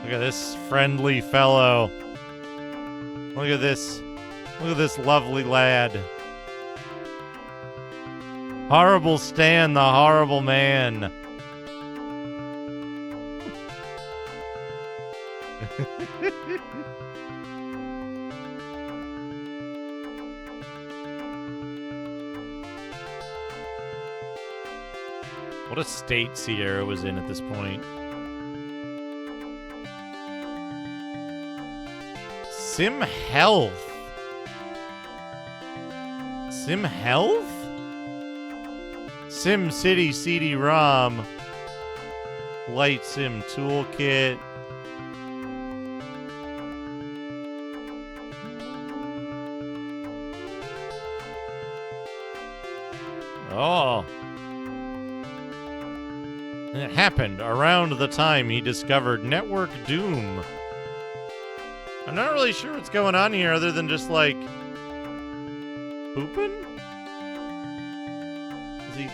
Look at this friendly fellow. Look at this. Look at this lovely lad. Horrible Stan, the horrible man. What a state Sierra was in at this point. Sim Health. Sim Health? Sim City CD-ROM. Light Sim Toolkit. Oh. It happened around the time he discovered Network Doom. I'm not really sure what's going on here other than just like pooping? Is he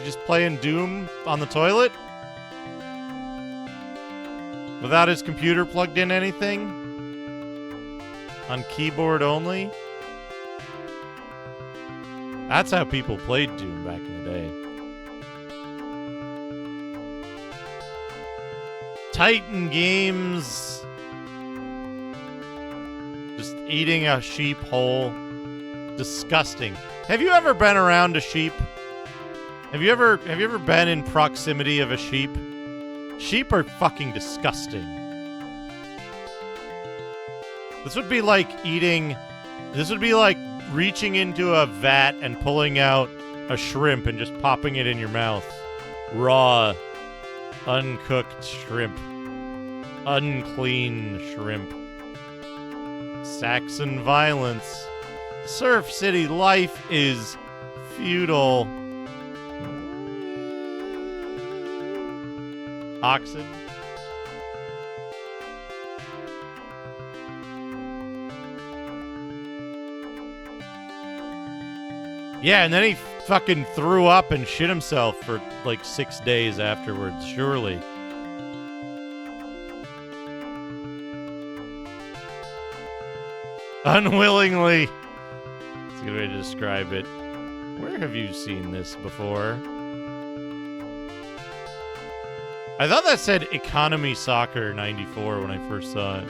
just playing Doom on the toilet? Without his computer plugged in anything? On keyboard only? That's how people played Doom back in the day. Titan Games. Just eating a sheep whole. Disgusting. Have you ever been around a sheep? Have you ever been in proximity of a sheep? Sheep are fucking disgusting. This would be like reaching into a vat and pulling out a shrimp and just popping it in your mouth. Raw, uncooked shrimp. Unclean shrimp. Saxon violence. Surf City life is feudal. Oxen. Yeah, and then he fucking threw up and shit himself for like 6 days afterwards, surely. Unwillingly. That's a good way to describe it. Where have you seen this before? I thought that said Economy Soccer 94 when I first saw it.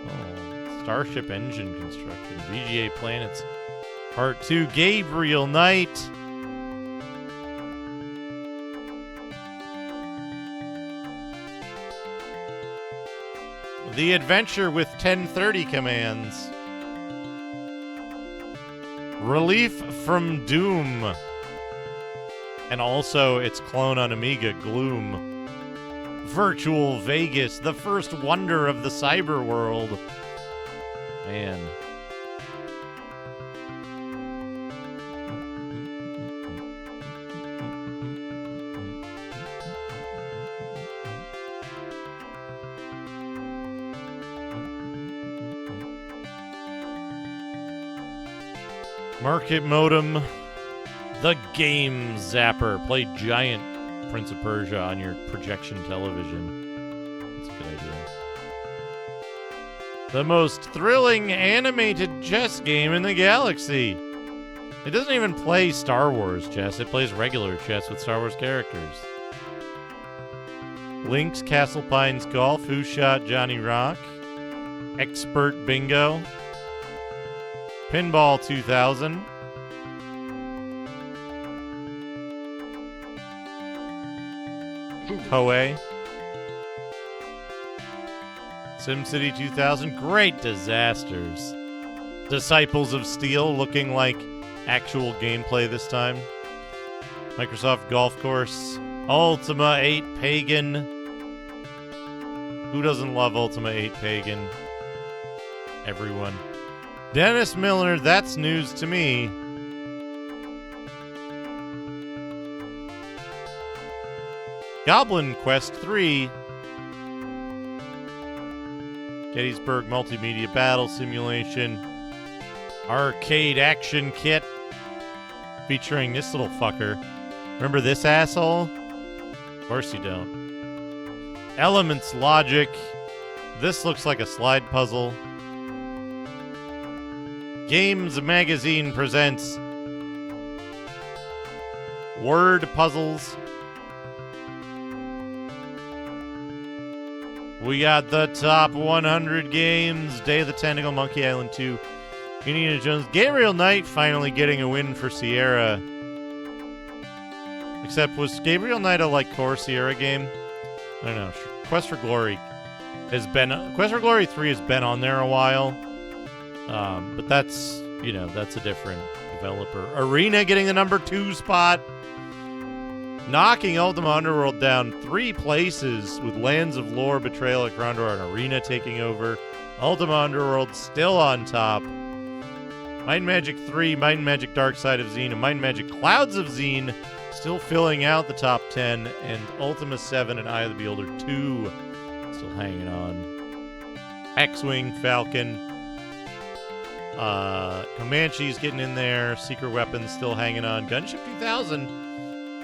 Oh, Starship Engine Construction. VGA Planets Part 2. Gabriel Knight. The Adventure with 1030 Commands. Relief from Doom. And also its clone on Amiga, Gloom. Virtual Vegas, the first wonder of the cyber world. Man. Market Modem. The Game Zapper. Play giant Prince of Persia on your projection television. That's a good idea. The most thrilling animated chess game in the galaxy. It doesn't even play Star Wars chess. It plays regular chess with Star Wars characters. Link's Castle Pines Golf. Who Shot Johnny Rock? Expert Bingo. Pinball 2000. Koei. SimCity 2000. Great disasters. Disciples of Steel looking like actual gameplay this time. Microsoft Golf Course. Ultima 8 Pagan. Who doesn't love Ultima 8 Pagan? Everyone. Dennis Miller, that's news to me. Goblin Quest 3. Gettysburg Multimedia Battle Simulation. Arcade Action Kit. Featuring this little fucker. Remember this asshole? Of course you don't. Elements Logic. This looks like a slide puzzle. Games Magazine presents Word Puzzles. We got the top 100 games. Day of the Tentacle, Monkey Island 2, Indiana Jones, Gabriel Knight finally getting a win for Sierra. Except, was Gabriel Knight a, like, core Sierra game? I don't know. Quest for Glory has been... Quest for Glory 3 has been on there a while. But that's, you know, that's a different developer. Arena getting the number 2 spot. Knocking Ultima Underworld down 3 places with Lands of Lore, Betrayal at Grandor, and Arena taking over. Ultima Underworld still on top. Might and Magic 3, Might and Magic Dark Side of Zine, and Might and Magic Clouds of Zine still filling out the top 10. And Ultima 7 and Eye of the Beholder 2 still hanging on. X-Wing, Falcon. Comanche's getting in there. Secret Weapons still hanging on. Gunship 2000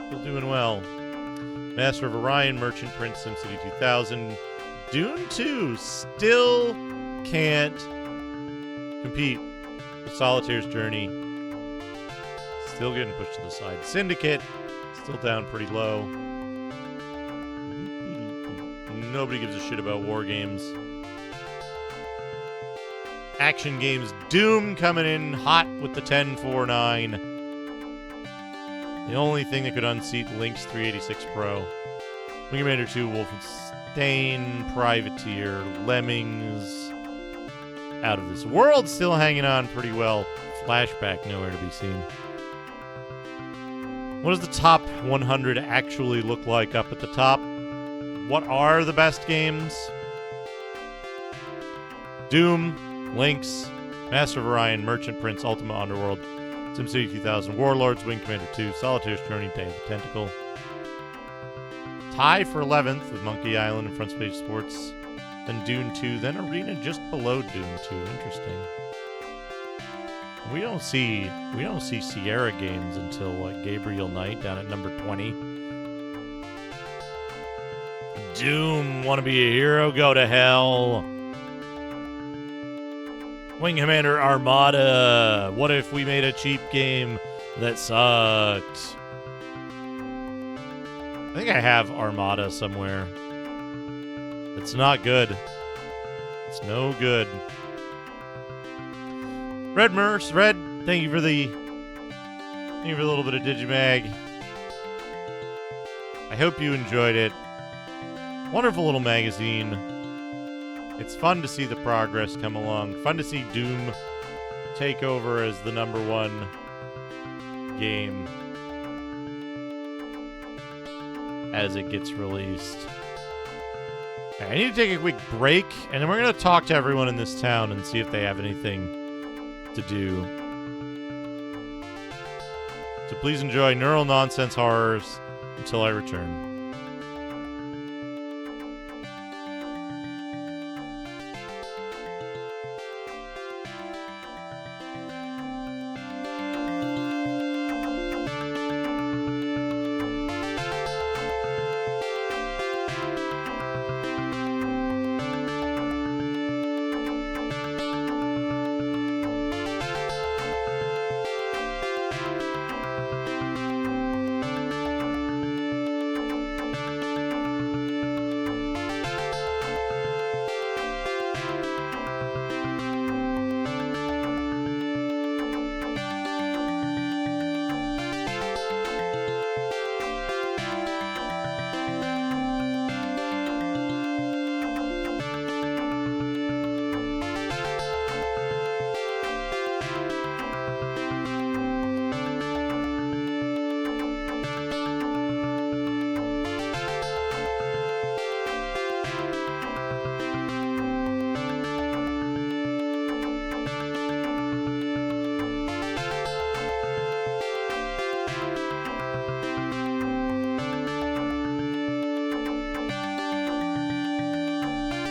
still doing well. Master of Orion, Merchant Prince, SimCity 2000. Dune 2 still can't compete with Solitaire's Journey. Still getting pushed to the side. Syndicate still down pretty low. Nobody gives a shit about war games. Action games. Doom coming in hot with the 1049. The only thing that could unseat Lynx 386 Pro. Wing Commander 2, Wolfenstein, Privateer, Lemmings. Out of This World still hanging on pretty well. Flashback nowhere to be seen. What does the top 100 actually look like up at the top? What are the best games? Doom, Lynx, Master of Orion, Merchant Prince, Ultima Underworld, SimCity 2000, Warlords, Wing Commander 2, Solitaire's Journey, Day of the Tentacle. Tie for 11th with Monkey Island and Front Page Sports. Then Dune 2, then Arena just below Dune 2. Interesting. We don't see Sierra games until like Gabriel Knight down at number 20. Doom, wanna be a hero, go to hell. Wing Commander Armada. What if we made a cheap game that sucked? I think I have Armada somewhere. It's not good. It's no good. Red Merce, Red, thank you for the little bit of Digimag. I hope you enjoyed it. Wonderful little magazine. It's fun to see the progress come along. Fun to see Doom take over as the number 1 game as it gets released. Okay, I need to take a quick break, and then we're going to talk to everyone in this town and see if they have anything to do. So please enjoy Neural Nonsense Horrors until I return.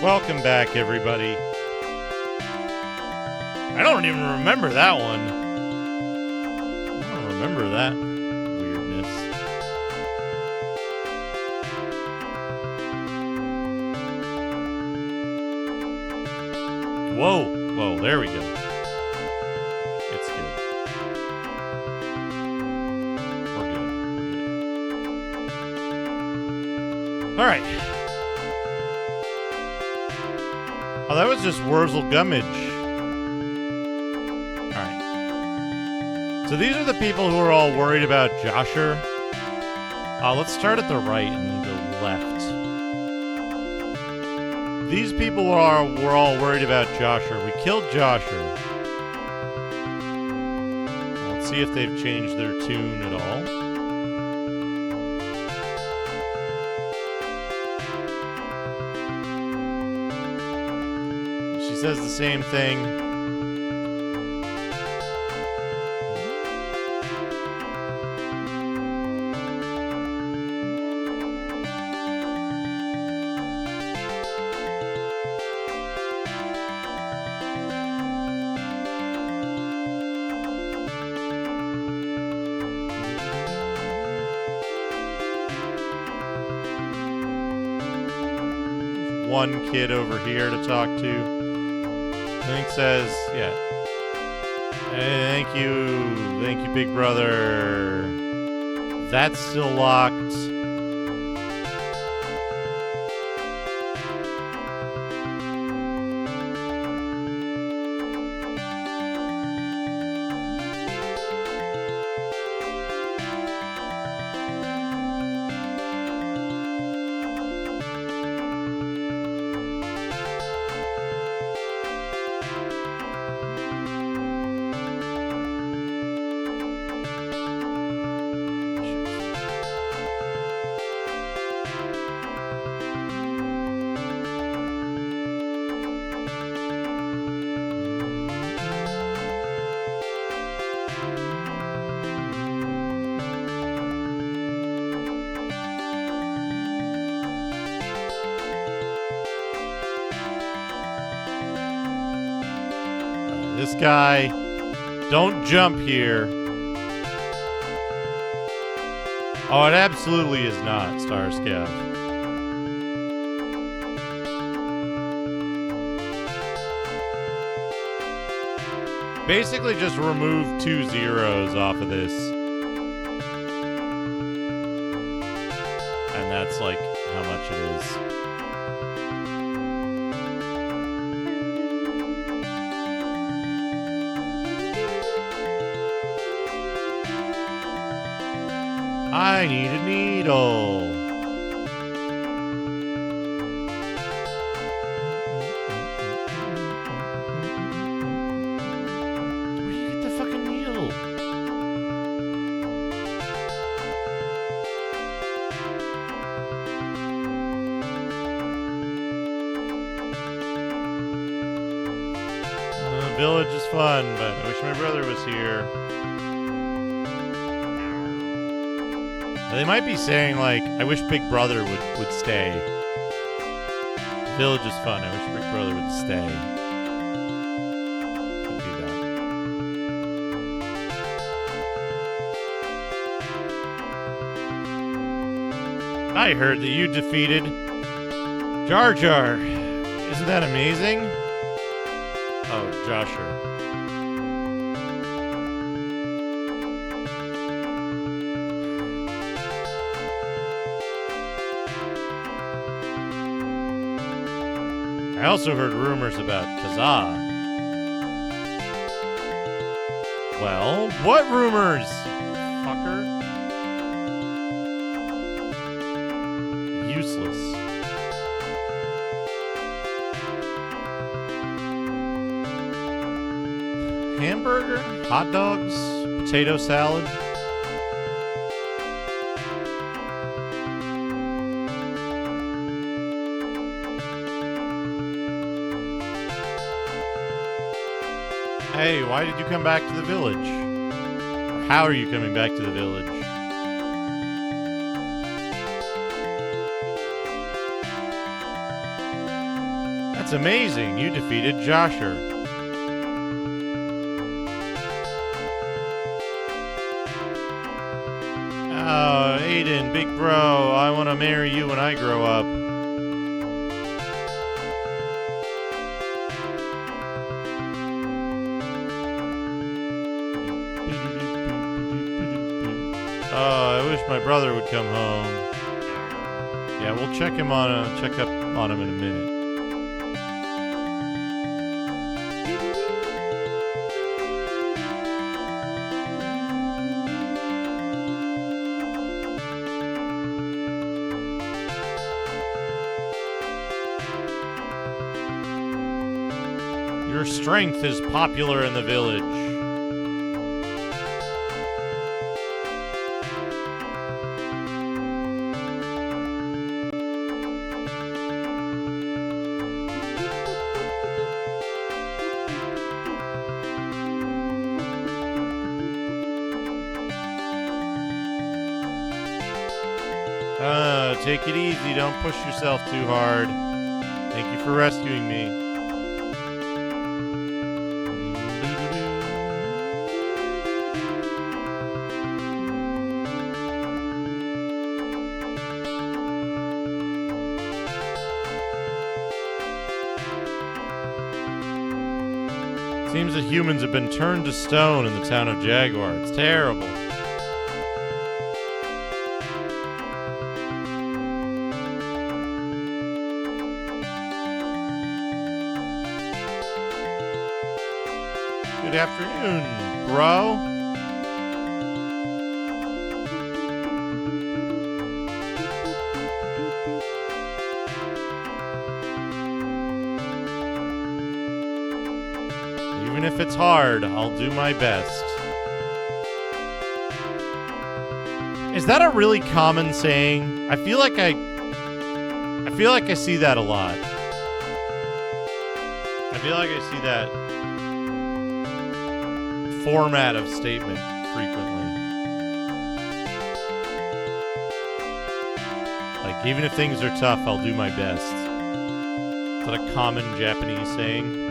Welcome back, everybody. I don't even remember that one. I don't remember that weirdness. Whoa. Whoa, there we go. It's good. We're good. All right. Oh, that was just Wurzel Gummidge. All right. So these are the people who are all worried about Josher. Let's start at the right and then go left. These people were all worried about Josher. We killed Josher. Let's see if they've changed their tune at all. She says the same thing. One kid over here to talk to. Link says, yeah. Hey, thank you, big brother. That's still locked. This guy, don't jump here. Oh, it absolutely is not, Star Scout. Basically just remove 2 zeros off of this. And that's like how much it is. I need a needle. Where do you get the fucking needle? The village is fun, but I wish my brother was here. They might be saying, like, I wish Big Brother would stay. Village is fun. I wish Big Brother would stay. Could be that. I heard that you defeated Jar Jar. Isn't that amazing? Oh, Josher. I also heard rumors about Kazaa. Well, what rumors, fucker? Useless. Hamburger, hot dogs, potato salad. Hey, why did you come back to the village? Or how are you coming back to the village? That's amazing. You defeated Josher. Oh, Aiden, big bro, I want to marry you when I grow up. wish my brother would come home. Yeah, we'll check up on him in a minute. Your strength is popular in the village. Take it easy. Don't push yourself too hard. Thank you for rescuing me. Seems that humans have been turned to stone in the town of Jaguar. It's terrible. Good afternoon, bro. Even if it's hard, I'll do my best. Is that a really common saying? I feel like I see that a lot. I feel like I see that format of statement frequently. Like, even if things are tough, I'll do my best. Is that a common Japanese saying?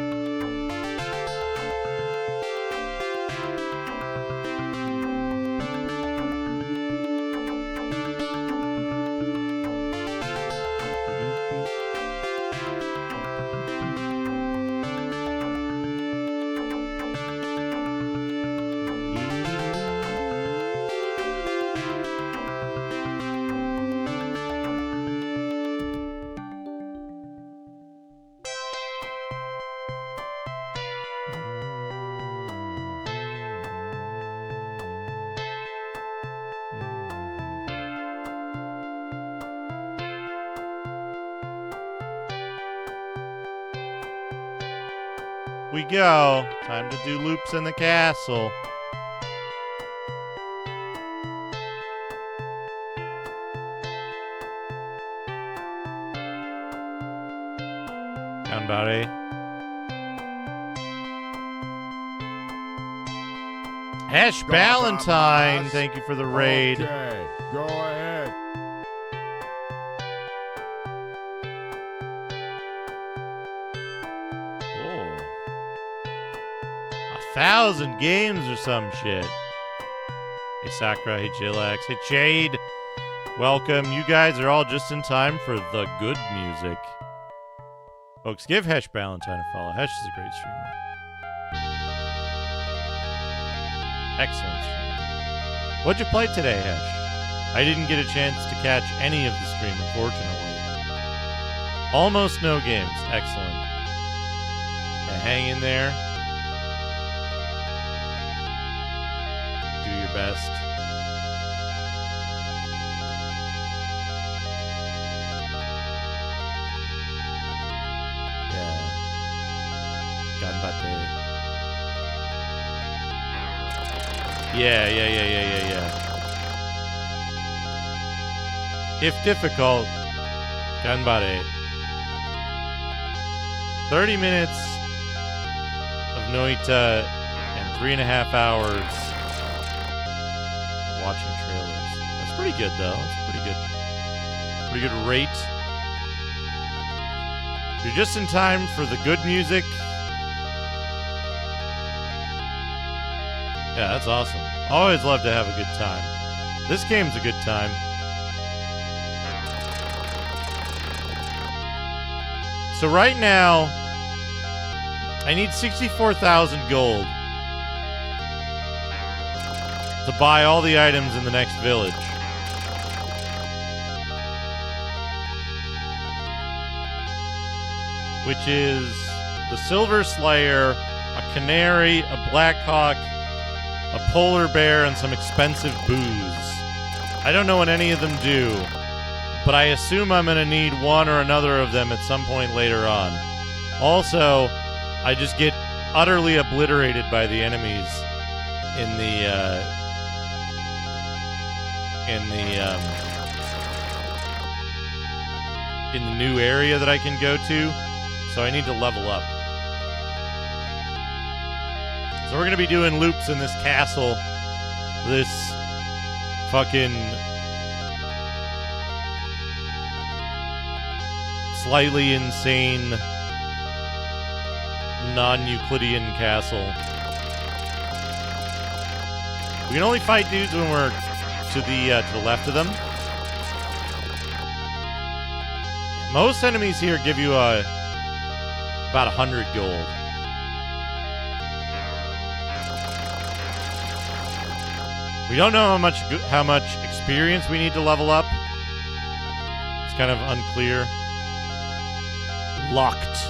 We go. Time to do loops in the castle. Ganbare. Ash Ballantyne, thank you for the raid. Okay, go ahead. Oh. 1,000 games or some shit. Hey Sakura, hey Jillax, hey Jade. Welcome. You guys are all just in time for the good music. Folks, give Hesh Ballantyne a follow. Hesh is a great streamer. Excellent streamer. What'd you play today, Hesh? I didn't get a chance to catch any of the stream, unfortunately. Almost no games. Excellent. Yeah, hang in there. Do your best. Yeah. Ganbatte. Yeah. If difficult, ganbare. 30 minutes of Noita and 3.5 hours of watching trailers. That's pretty good, though. That's pretty good rate. You're just in time for the good music. Yeah, that's awesome. Always love to have a good time. This game's a good time. So right now, I need 64,000 gold to buy all the items in the next village. which is the Silver Slayer, a canary, a black hawk, a polar bear, and some expensive booze. I don't know what any of them do, but I assume I'm going to need one or another of them at some point later on. Also, I just get utterly obliterated by the enemies in the new area that I can go to, so I need to level up. So we're gonna be doing loops in this castle, this fucking slightly insane non-Euclidean castle. We can only fight dudes when we're to the left of them. Most enemies here give you about 100 gold. We don't know how much experience we need to level up. It's kind of unclear. Locked.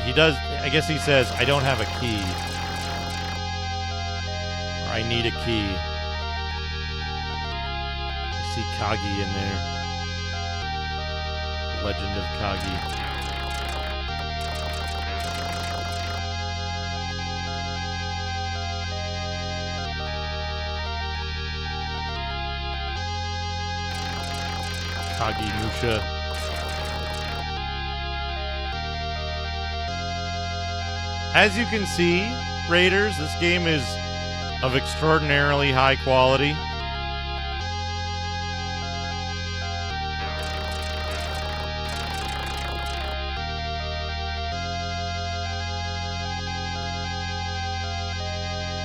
He does. I guess he says, "I don't have a key," or "I need a key." I see Kagi in there. The Legend of Kagi. Kagi Musha. As you can see, Raiders, this game is of extraordinarily high quality.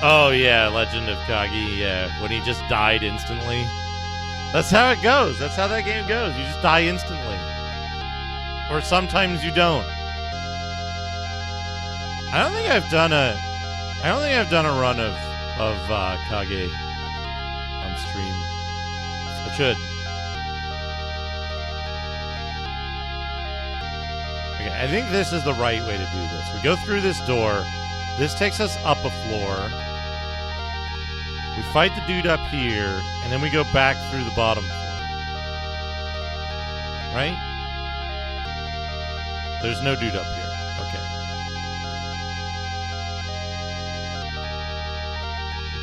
Oh yeah, Legend of Kagi, yeah, when he just died instantly. That's how it goes. That's how that game goes. You just die instantly. Or sometimes you don't. I don't think I've done a run of Kage on stream. I should. Okay, I think this is the right way to do this. We go through this door. This takes us up a floor. We fight the dude up here, and then we go back through the bottom floor. Right? There's no dude up here. Okay.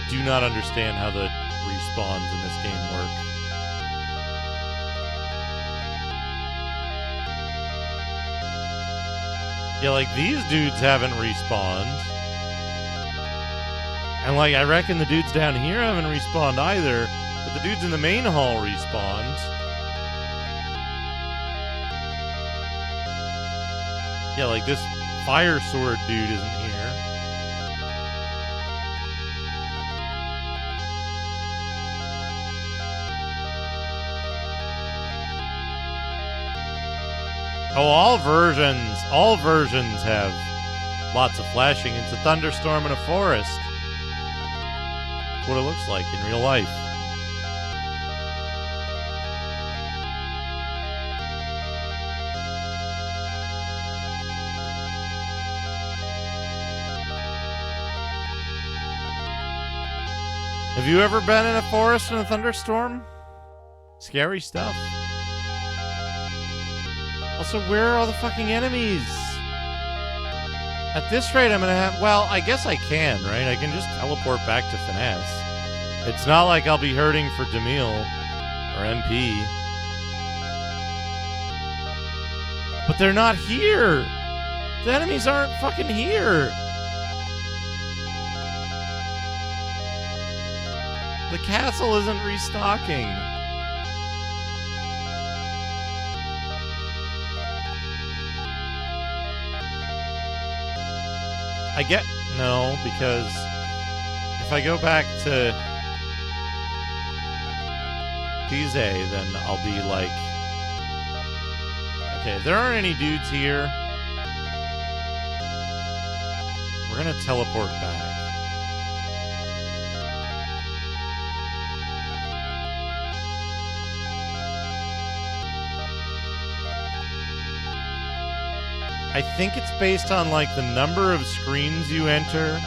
I do not understand how the respawns in this game work. Yeah, like, these dudes haven't respawned. And, like, I reckon the dudes down here haven't respawned either, but the dudes in the main hall respawned. Yeah, like, this fire sword dude isn't here. Oh, all versions have lots of flashing. It's a thunderstorm in a forest. That's what it looks like in real life. Have you ever been in a forest in a thunderstorm? Scary stuff. Also, where are all the fucking enemies? At this rate, I'm gonna have... Well, I guess I can, right? I can just teleport back to Finesse. It's not like I'll be hurting for Demille or MP. But they're not here! The enemies aren't fucking here! The castle isn't restocking. I get... No, because if I go back to Pise, then I'll be like... Okay, there aren't any dudes here. We're gonna teleport back. I think it's based on like the number of screens you enter.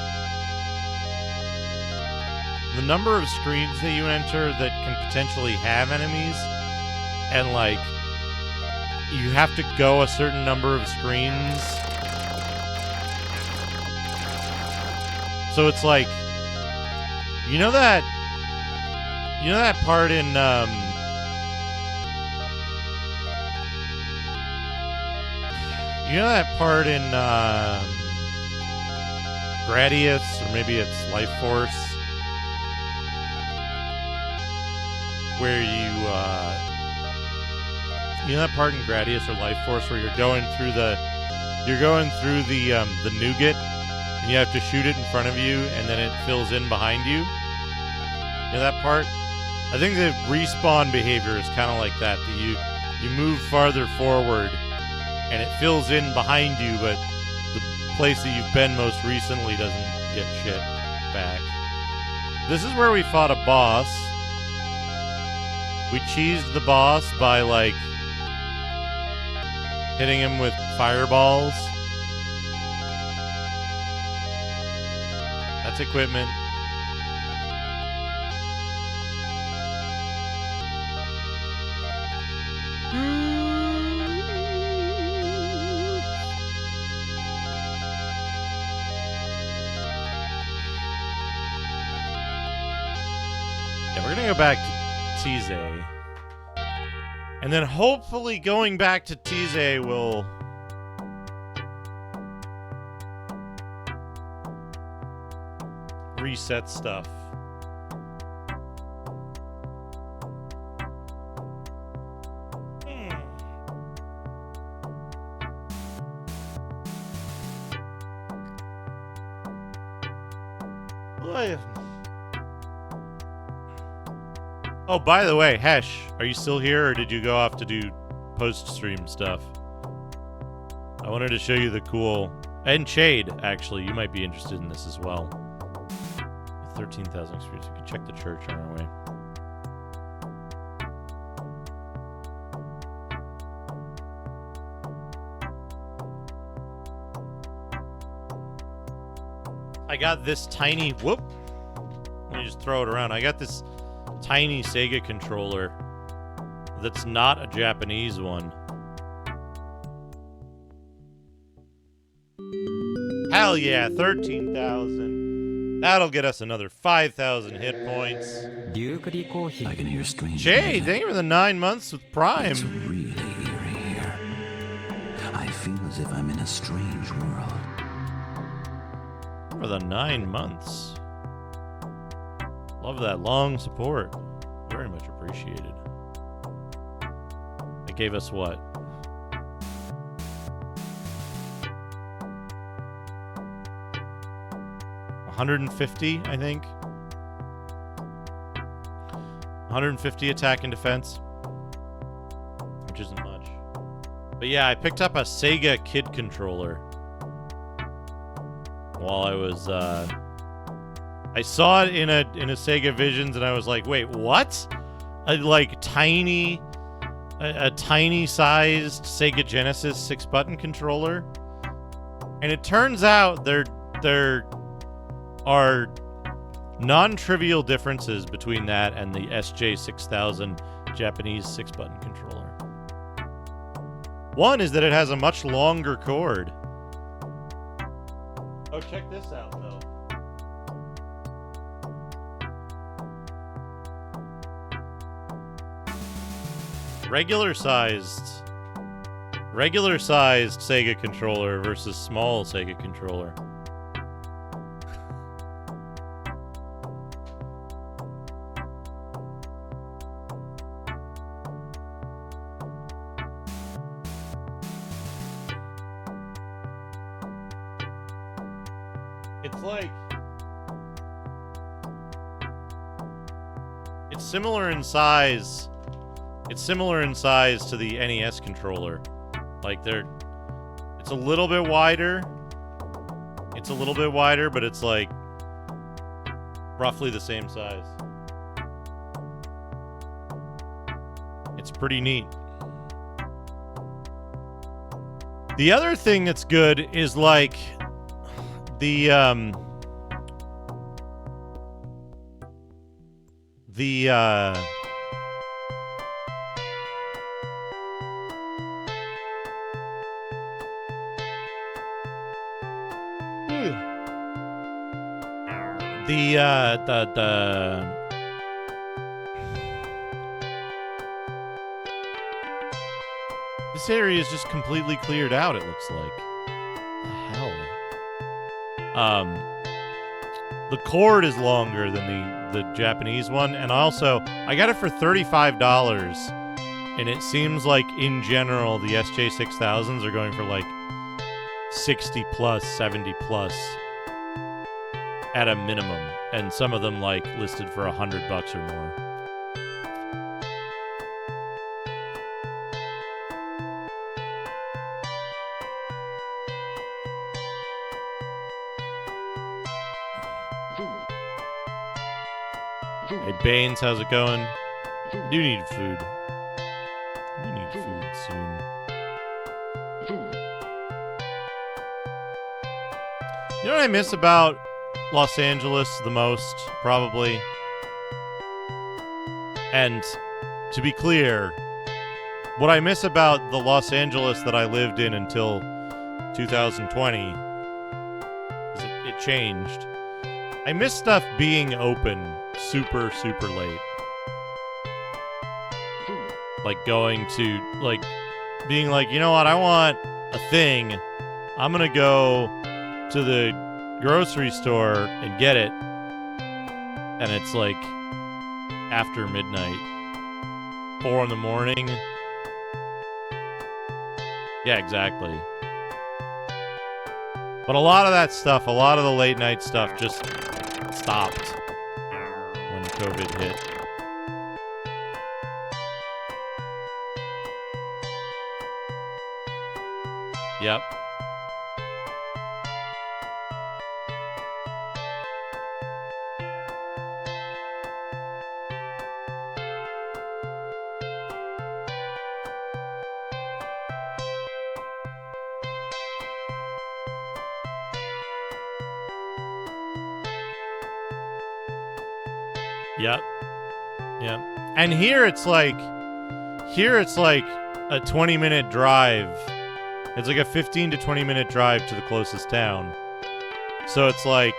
The number of screens that you enter that can potentially have enemies, and like you have to go a certain number of screens. So it's like, you know that part in Gradius, or maybe it's Life Force, where you know that part in Gradius or Life Force where you're going through the nougat, and you have to shoot it in front of you, and then it fills in behind you. You know that part? I think the respawn behavior is kind of like that. That you move farther forward, and it fills in behind you, but the place that you've been most recently doesn't get shit back. This is where we fought a boss. We cheesed the boss by, like, hitting him with fireballs. That's equipment. Yeah, we're gonna go back to Tize. And then hopefully going back to Tize will reset stuff. Oh, by the way, Hesh, are you still here, or did you go off to do post-stream stuff? I wanted to show you the cool... And Shade, actually. You might be interested in this as well. 13,000 experience. We can check the church on our way. I got this tiny... Whoop! Let me just throw it around. I got this tiny Sega controller that's not a Japanese one. Hell yeah, 13,000. That'll get us another 5,000 hit points. I can hear strange. Jay, thank you for the 9 months with Prime. It's really eerie here. I feel as if I'm in a strange world. For the 9 months. Love that long support. Very much appreciated. It gave us what? $150, I think. 150 attack and defense. Which isn't much. But yeah, I picked up a Sega Kid controller while I was I saw it in a Sega Visions, and I was like, wait, what? A tiny sized Sega Genesis 6-button controller? And it turns out there are non-trivial differences between that and the SJ6000 Japanese 6-button controller. One is that it has a much longer cord. Oh, check this out, though. Regular sized Sega controller versus small Sega controller. It's like, it's similar in size. It's similar in size to the NES controller. Like, it's a little bit wider. It's a little bit wider, but it's like roughly the same size. It's pretty neat. The other thing that's good is like the this area is just completely cleared out, it looks like. The hell? The cord is longer than the Japanese one, and also I got it for $35, and it seems like in general the SJ6000s are going for like 60 plus, 70 plus at a minimum, and some of them like listed for $100 or more. Hey Baines, how's it going? I do need food. I do need food soon. You know what I miss about Los Angeles the most, probably? And to be clear, what I miss about the Los Angeles that I lived in until 2020 is it changed. I miss stuff being open super, super late. Like going to, like, being like, you know what, I want a thing. I'm gonna go to the grocery store and get it. And it's like after midnight. 4 in the morning. Yeah, exactly. But a lot of that stuff, a lot of the late night stuff just stopped when COVID hit. Yep. Yep. Yep. And here it's like a 20-minute drive. It's like a 15 to 20-minute drive to the closest town. So it's like,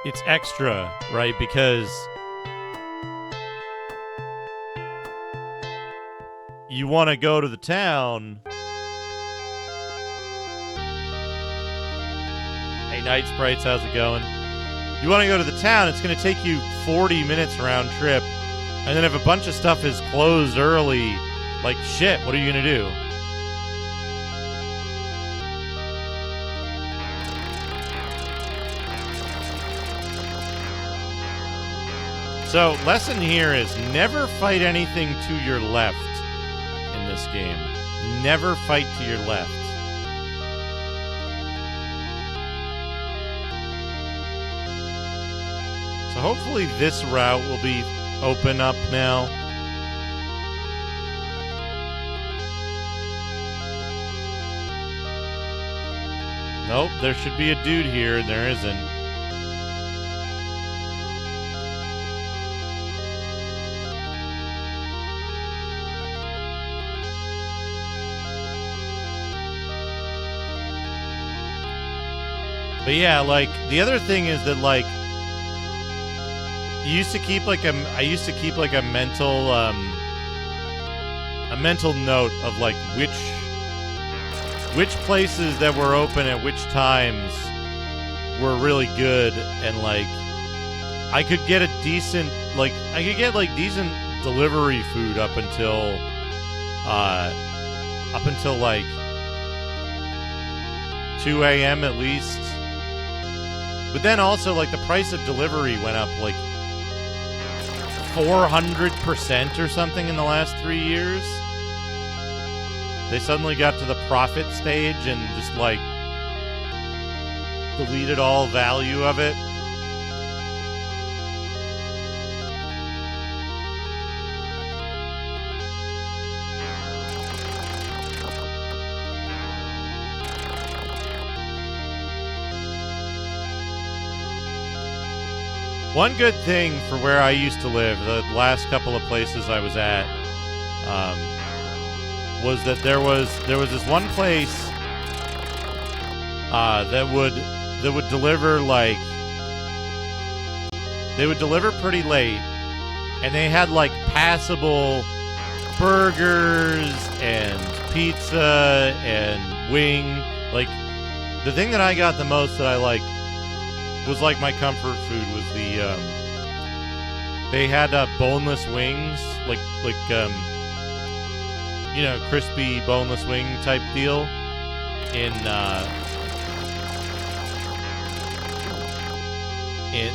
it's extra, right? Because you want to go to the town. Hey, Night Sprites, how's it going? You want to go to the town, it's going to take you 40 minutes round trip. And then if a bunch of stuff is closed early, like shit, what are you going to do? So, lesson here is never fight anything to your left in this game. Never fight to your left. So hopefully this route will be open up now. Nope, there should be a dude here, and there isn't. But yeah, like, the other thing is that, like, I used to keep like a mental note of like which places that were open at which times were really good, and like I could get decent delivery food up until like 2 a.m. at least. But then also like the price of delivery went up like 400% or something in the last 3 years. They suddenly got to the profit stage and just like deleted all value of it. One good thing for where I used to live, the last couple of places I was at, was that there was this one place that would deliver like they would deliver pretty late, and they had like passable burgers and pizza and wing. Like the thing that I got the most that I liked was like my comfort food was they had boneless wings, like crispy boneless wing type deal in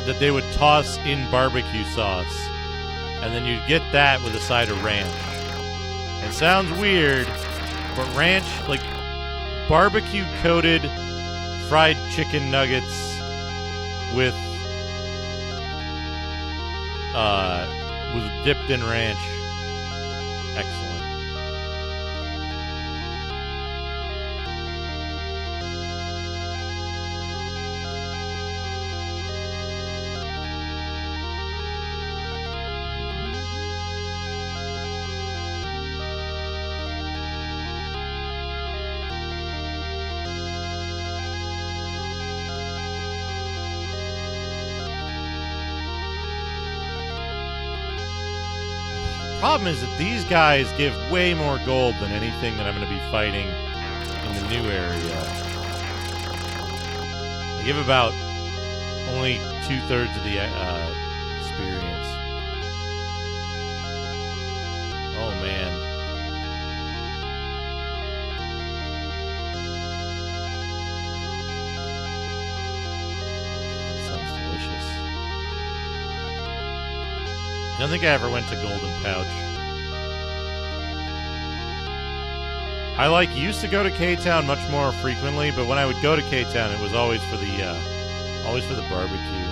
that they would toss in barbecue sauce, and then you'd get that with a side of ranch. It sounds weird, but ranch, like barbecue coated fried chicken nuggets with dipped in ranch. Excellent. Problem is that these guys give way more gold than anything that I'm going to be fighting in the new area. They give about only 2/3 of the experience. Oh man. That sounds delicious. I don't think I ever went to Golden Pouch. I used to go to K-Town much more frequently, but when I would go to K-Town, it was always for the barbecue.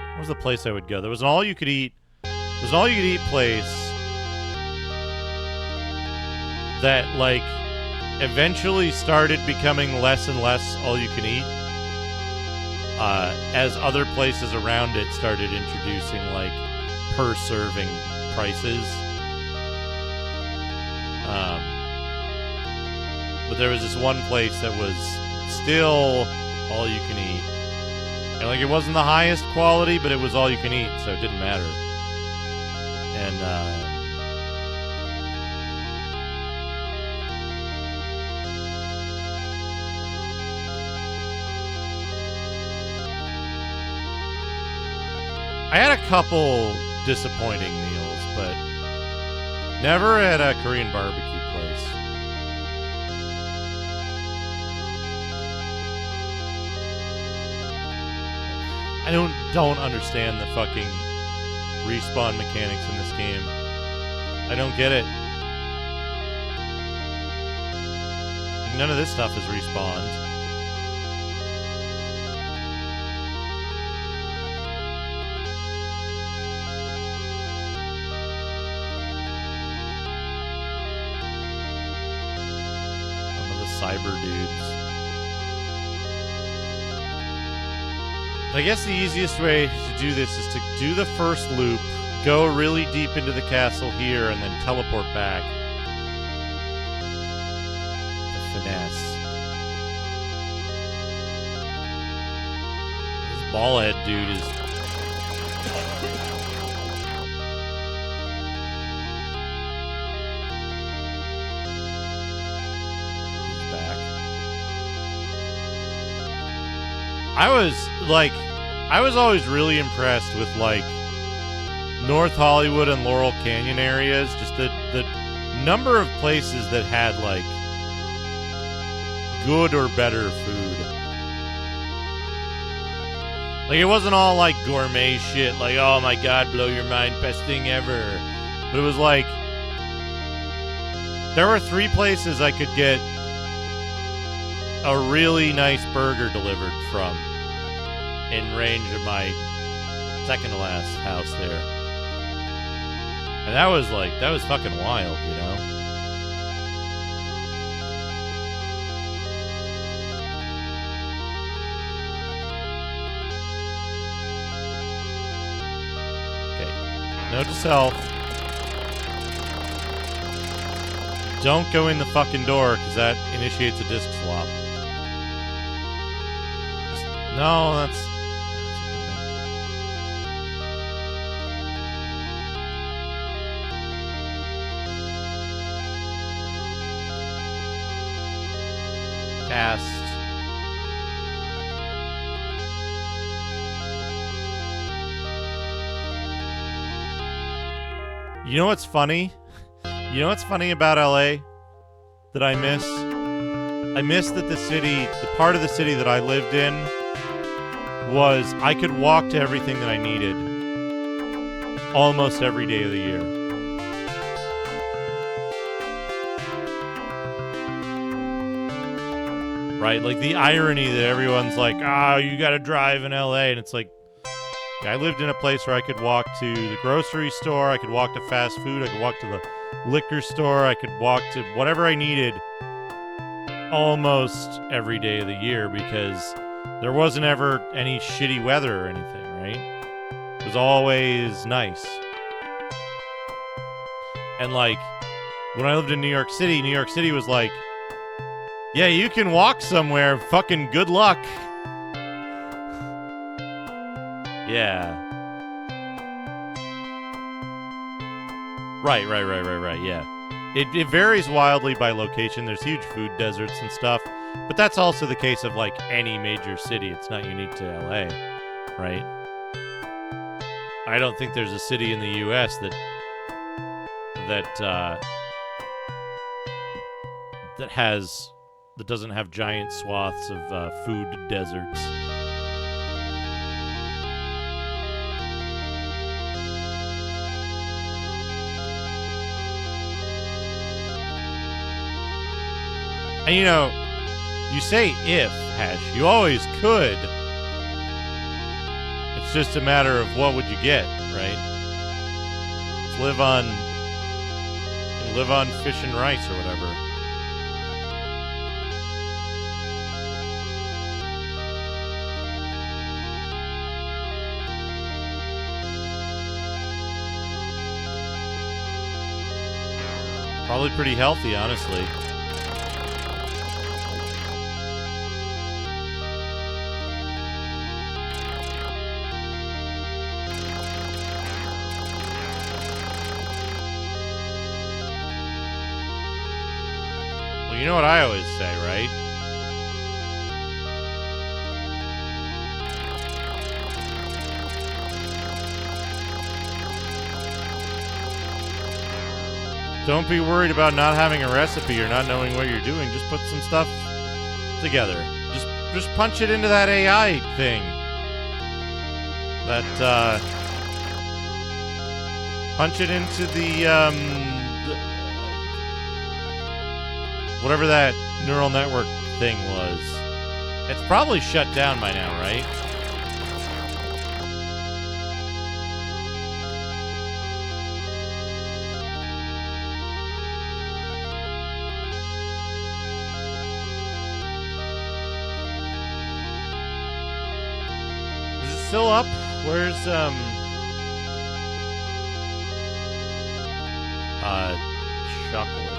What was the place I would go? There was an all-you-could-eat place that eventually started becoming less and less all-you-can-eat as other places around it started introducing per serving prices. But there was this one place that was still all you can eat. And it wasn't the highest quality, but it was all you can eat, so it didn't matter. And I had a couple disappointing meals, but never at a Korean barbecue place. I don't understand the fucking respawn mechanics in this game. I don't get it. None of this stuff is respawned. Cyber dudes. But I guess the easiest way to do this is to do the first loop, go really deep into the castle here, and then teleport back. The finesse. This ballhead dude is... I was always really impressed with North Hollywood and Laurel Canyon areas, just the number of places that had good or better food. It wasn't all gourmet shit, oh my god, blow your mind, best thing ever. But it was there were 3 places I could get a really nice burger delivered from in range of my second to last house there. And that was fucking wild, you know? Note to self. Don't go in the fucking door, because that initiates a disc swap. Just, no, that's cast. You know what's funny? You know what's funny about LA that I miss? I miss that the part of the city that I lived in was I could walk to everything that I needed almost every day of the year. Right? Like the irony that everyone's like, oh, you gotta drive in LA. And it's like, I lived in a place where I could walk to the grocery store, I could walk to fast food, I could walk to the liquor store, I could walk to whatever I needed almost every day of the year because there wasn't ever any shitty weather or anything, right? It was always nice. And like, when I lived in New York City was like, yeah, you can walk somewhere, fucking good luck. Yeah. Right, yeah. It varies wildly by location. There's huge food deserts and stuff. But that's also the case of, like, any major city. It's not unique to LA, right? I don't think there's a city in the U.S. that doesn't have giant swaths of food deserts. And you know, you say if, Hash, you always could. It's just a matter of what would you get, right? Let's live on fish and rice or whatever. Probably pretty healthy, honestly. Well, you know what I always say, right? Don't be worried about not having a recipe or not knowing what you're doing. Just put some stuff together. Just punch it into that AI thing. Punch it into the whatever that neural network thing was. It's probably shut down by now, right? Still up? Where's chocolate?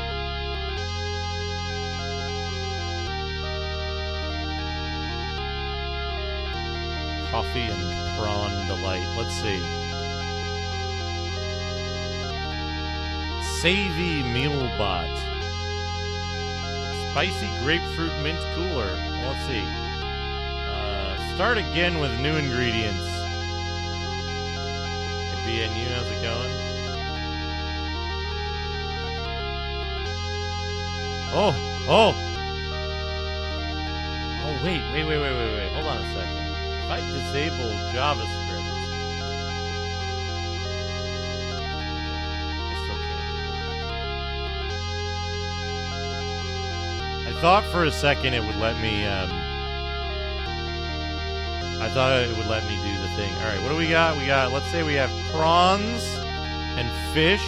Coffee and prawn delight. Let's see. Savvy Mealbot. Spicy grapefruit mint cooler. Let's see. Start again with new ingredients. Hey, BNU, how's it going? Oh, wait. Hold on a second. If I disable JavaScript, I still can't. I thought for a second it would let me, I thought it would let me do the thing. All right, what do we got? Let's say we have prawns and fish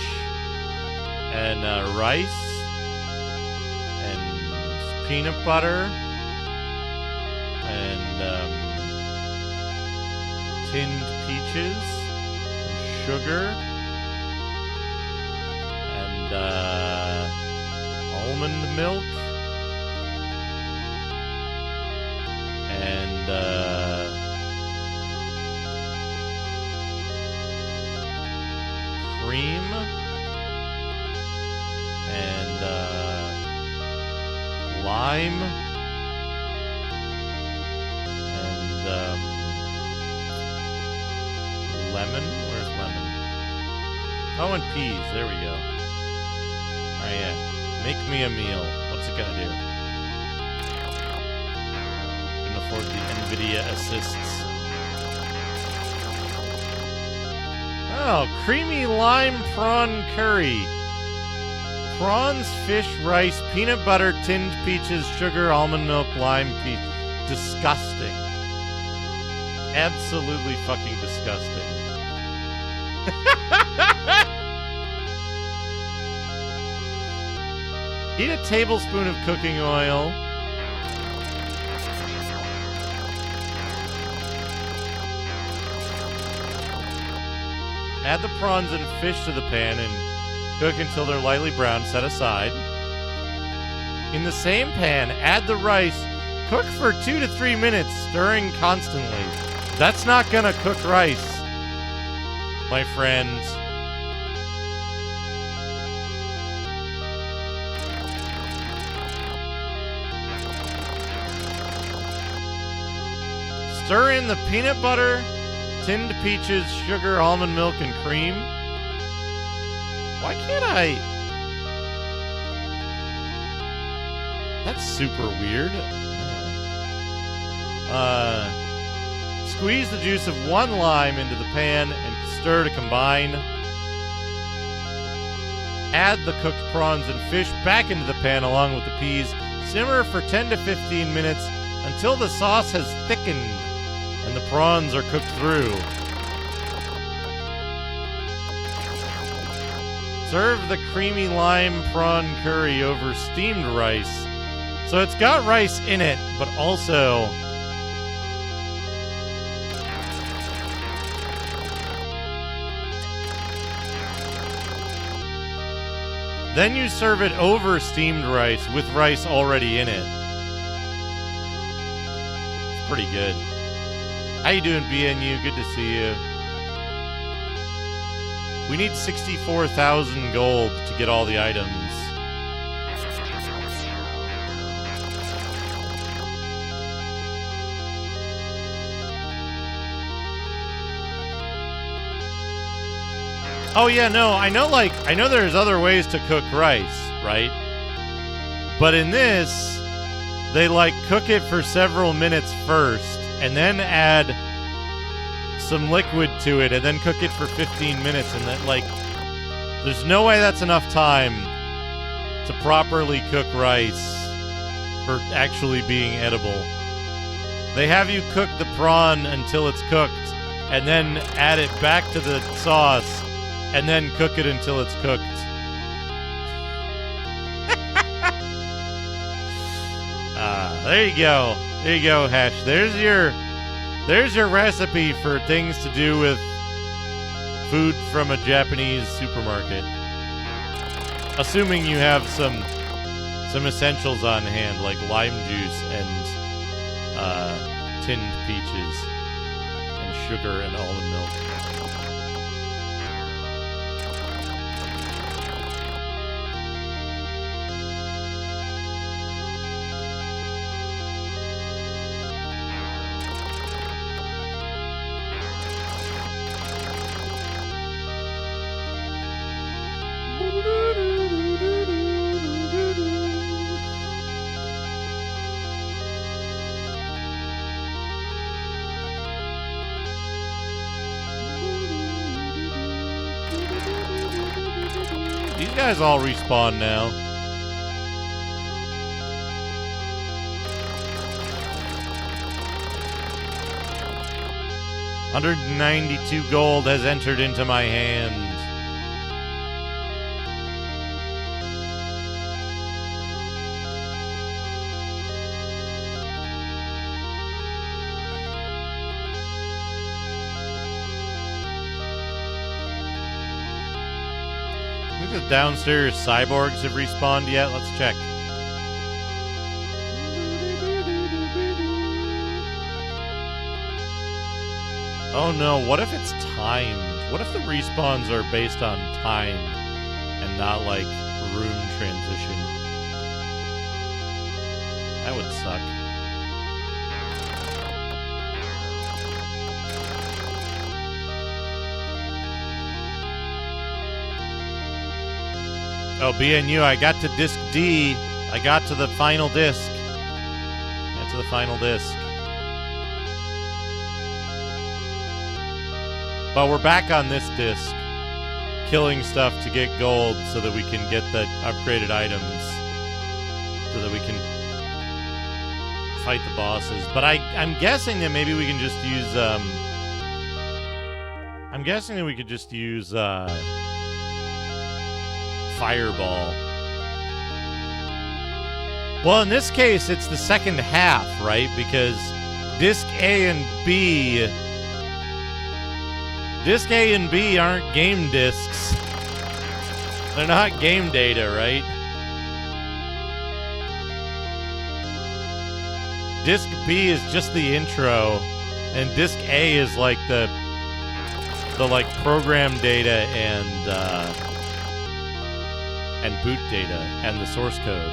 and rice and peanut butter and tinned peaches and sugar almond milk. And, cream. And, lime. And, lemon. Where's lemon? Oh, and peas. There we go. Oh, yeah. Make me a meal. What's it gonna do? Can afford the NVIDIA assists. Oh, creamy lime prawn curry. Prawns, fish, rice, peanut butter, tinned peaches, sugar, almond milk, lime, peas. Disgusting. Absolutely fucking disgusting. Heat a tablespoon of cooking oil. Add the prawns and fish to the pan and cook until they're lightly brown. Set aside. In the same pan, add the rice. Cook for 2 to 3 minutes, stirring constantly. That's not gonna cook rice, my friends. Stir in the peanut butter, tinned peaches, sugar, almond milk, and cream. Why can't I? That's super weird. Squeeze the juice of 1 lime into the pan and stir to combine. Add the cooked prawns and fish back into the pan along with the peas. Simmer for 10 to 15 minutes until the sauce has thickened and the prawns are cooked through. Serve the creamy lime prawn curry over steamed rice. So it's got rice in it, but also then you serve it over steamed rice with rice already in it. It's pretty good. How you doing, BNU? Good to see you. We need 64,000 gold to get all the items. Oh yeah, no, I know there's other ways to cook rice, right? But in this, they cook it for several minutes first and then add some liquid to it and then cook it for 15 minutes and then there's no way that's enough time to properly cook rice for actually being edible. They have you cook the prawn until it's cooked and then add it back to the sauce and then cook it until it's cooked. There you go. There you go, Hash. There's your recipe for things to do with food from a Japanese supermarket. Assuming you have some essentials on hand, like lime juice and tinned peaches and sugar and almond milk. These guys all respawn now. $192 gold has entered into my hand. I think the downstairs cyborgs have respawned yet. Let's check. Oh no, what if it's timed? What if the respawns are based on time and not like room transition? That would suck. Oh, BNU, I got to disc D. I got to the final disc. Got to the final disc. But we're back on this disc, killing stuff to get gold so that we can get the upgraded items, so that we can fight the bosses. But I'm guessing that maybe we can just use, I'm guessing that we could just use, Fireball. Well, in this case, it's the second half, right? Because Disc A and B... Disc A and B aren't game discs. They're not game data, right? Disc B is just the intro, and Disc A is like the like program data and boot data and the source code.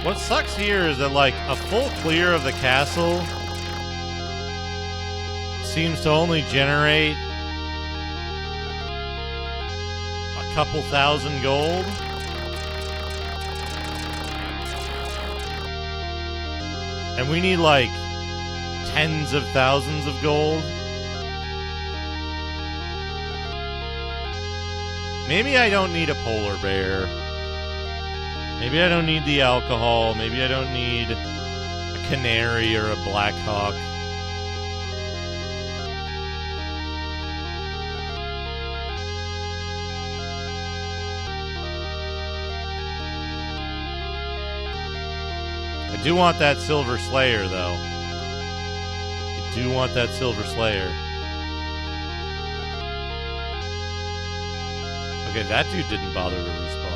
What sucks here is that, like, a full clear of the castle seems to only generate a couple thousand gold. And we need, like, tens of thousands of gold. Maybe I don't need a polar bear. Maybe I don't need the alcohol. Maybe I don't need a canary or a black hawk. I do want that Silver Slayer, though. I do want that Silver Slayer. Okay, that dude didn't bother to respawn.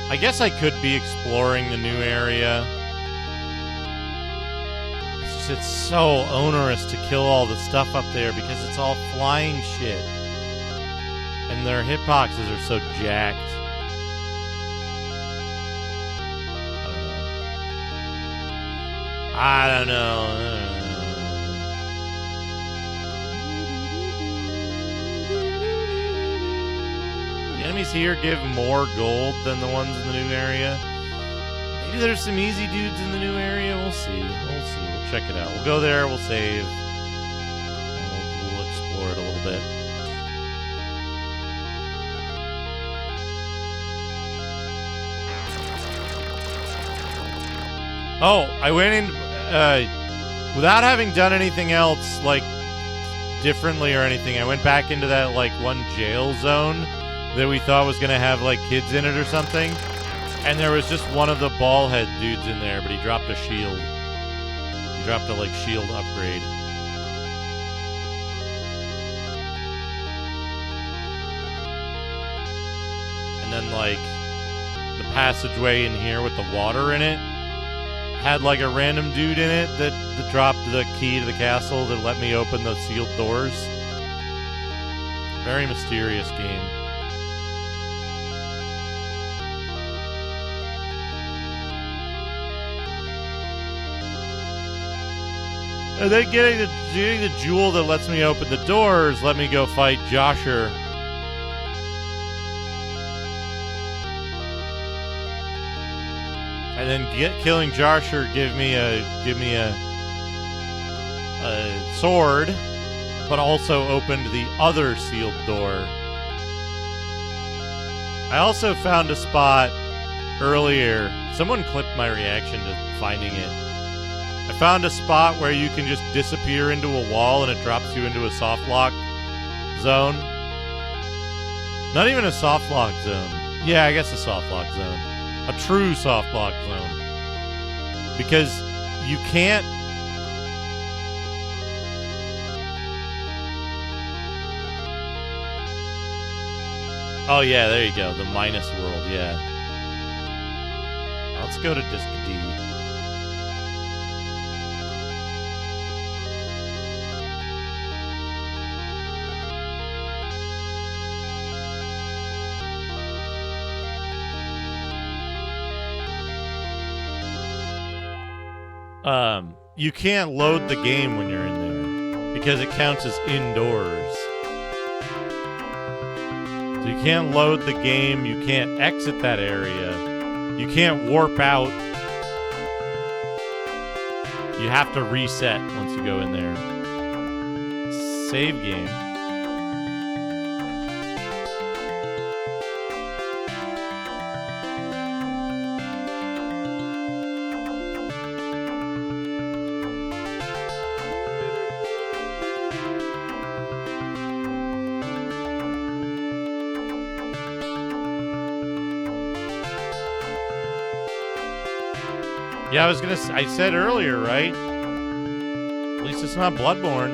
I guess I could be exploring the new area. It's so onerous to kill all the stuff up there because it's all flying shit. And their hitboxes are so jacked. I don't know. The enemies here give more gold than the ones in the new area. Maybe there's some easy dudes in the new area. We'll see. We'll see. We'll check it out. We'll go there. We'll save. And we'll explore it a little bit. Oh, I went in without having done anything else, like, differently or anything. I went back into that, like, one jail zone that we thought was going to have, like, kids in it or something. And there was just one of the ball head dudes in there, but he dropped a shield. He dropped a, like, shield upgrade. And then, like, the passageway in here with the water in it had, like, a random dude in it that dropped the key to the castle that let me open the sealed doors. Very mysterious game. And then getting the jewel that lets me open the doors, let me go fight Josher. And then killing Josher give me a sword, but also opened the other sealed door. I also found a spot earlier. Someone clipped my reaction to finding it. I found a spot where you can just disappear into a wall and it drops you into a soft lock zone. Not even a soft lock zone. Yeah, I guess a soft lock zone. A true soft lock zone. Because you can't... Oh yeah, there you go. The minus world, yeah. Let's go to Disc D. You can't load the game when you're in there because it counts as indoors. So you can't load the game, you can't exit that area, you can't warp out. You have to reset once you go in there. Save game. Yeah, I said earlier, right? At least it's not Bloodborne.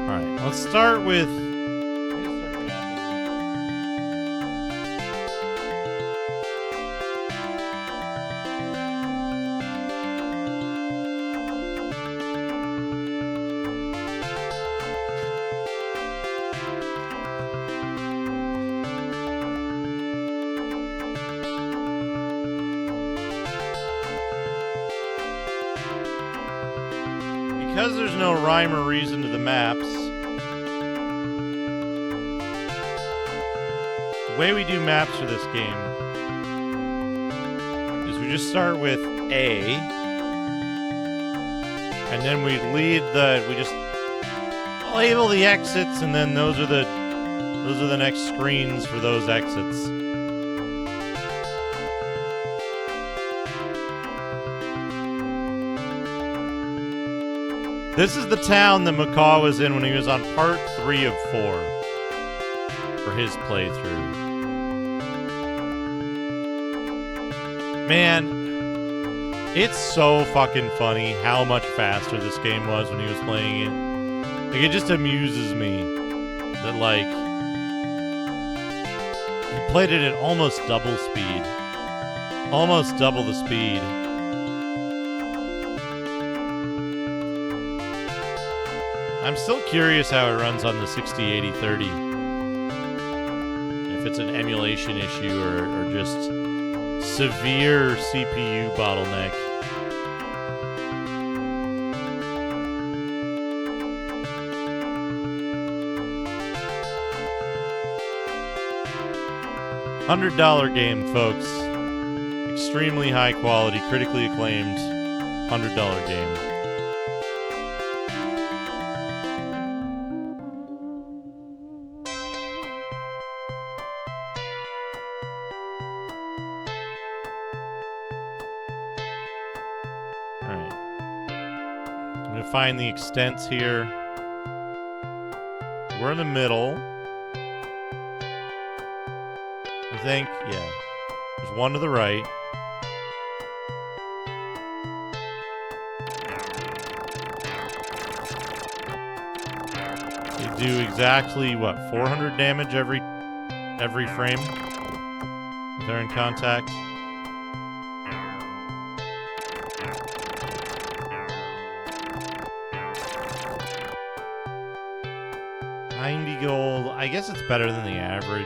Alright, let's start with... Because there's no rhyme or reason to the maps, the way we do maps for this game is we just start with A, and then we just label the exits, and then those are the next screens for those exits. This is the town that McCaw was in when he was on part 3 of 4 for his playthrough. Man, it's so fucking funny how much faster this game was when he was playing it. Like, it just amuses me that, like, he played it at almost double speed. Almost double the speed. I'm still curious how it runs on the 608030. If it's an emulation issue or just severe CPU bottleneck. $100 game, folks. Extremely high quality, critically acclaimed $100 game. Find the extents here. We're in the middle. I think, yeah. There's one to the right. They do exactly, what, 400 damage every frame? If they're in contact. 90 gold. I guess it's better than the average.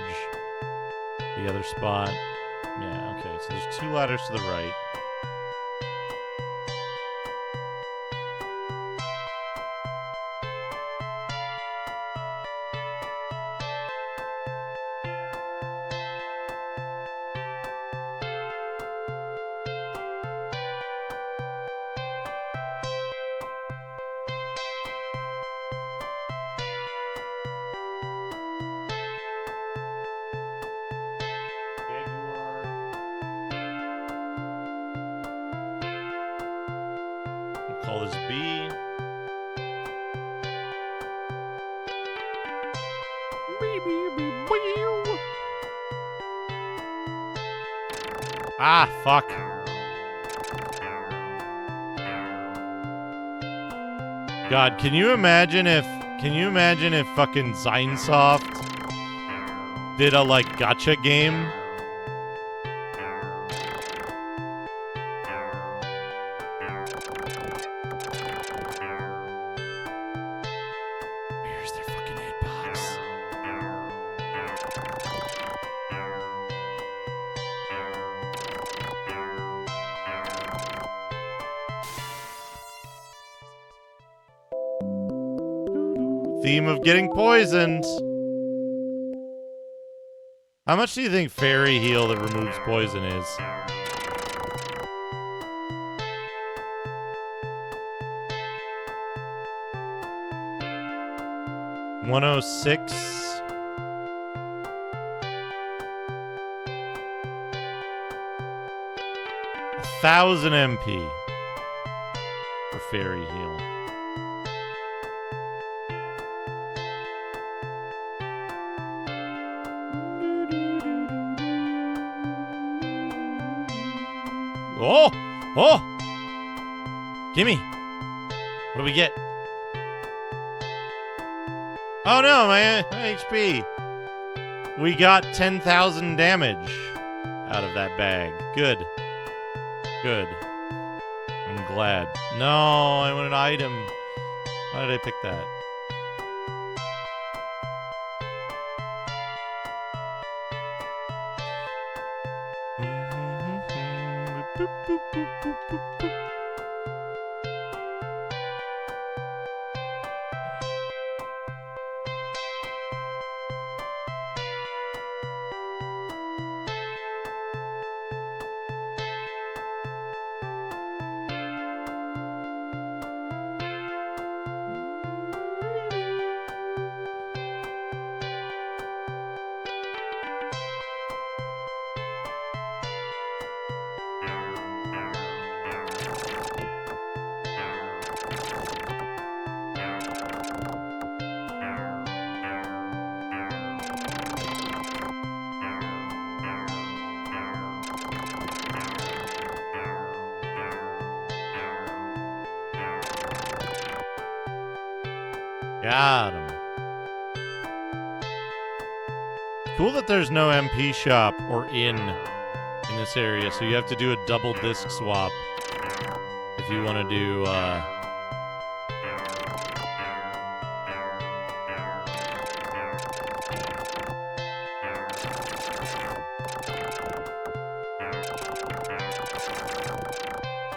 The other spot. Yeah, okay, so there's 2 ladders to the right. We'll call this B. Ah, fuck. God, can you imagine if fucking Zinesoft did a like gacha game? Where's their fucking hitbox? Theme of getting poisoned. How much do you think Fairy Heal that removes poison is? $106. $1,000 MP for Fairy Heal. Oh! Oh! Gimme! What do we get? Oh no, my HP! We got 10,000 damage out of that bag. Good. Good. I'm glad. No, I want an item. Why did I pick that? Boop, boop, boop, boop, boop, boop. Got him. Cool that there's no MP shop or in this area, so you have to do a double disc swap if you want to do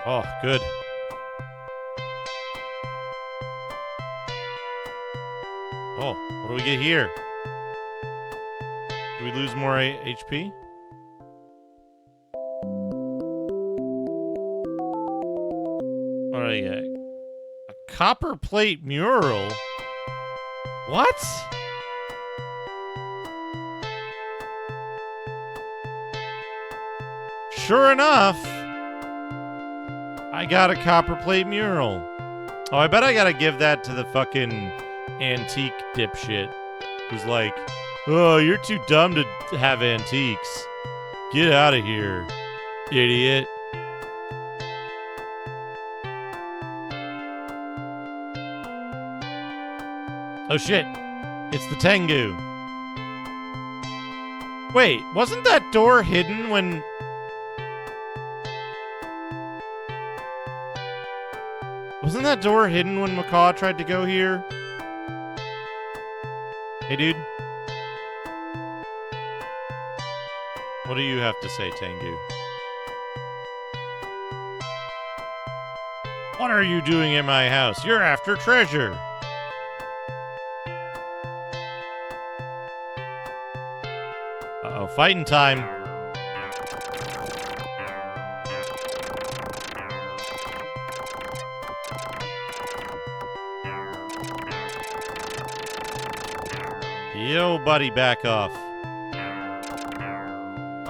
Oh, good. Oh, what do we get here? Do we lose more HP? What do I get? A copper plate mural? What? Sure enough, I got a copper plate mural. Oh, I bet I gotta give that to the fucking antique dipshit who's like, oh, you're too dumb to have antiques. Get out of here, idiot. Oh shit, it's the Tengu. Wait, wasn't that door hidden when... Wasn't that door hidden when Macaw tried to go here? Hey, dude. What do you have to say, Tengu? What are you doing in my house? You're after treasure. Uh-oh, fighting time. Yo, buddy, back off.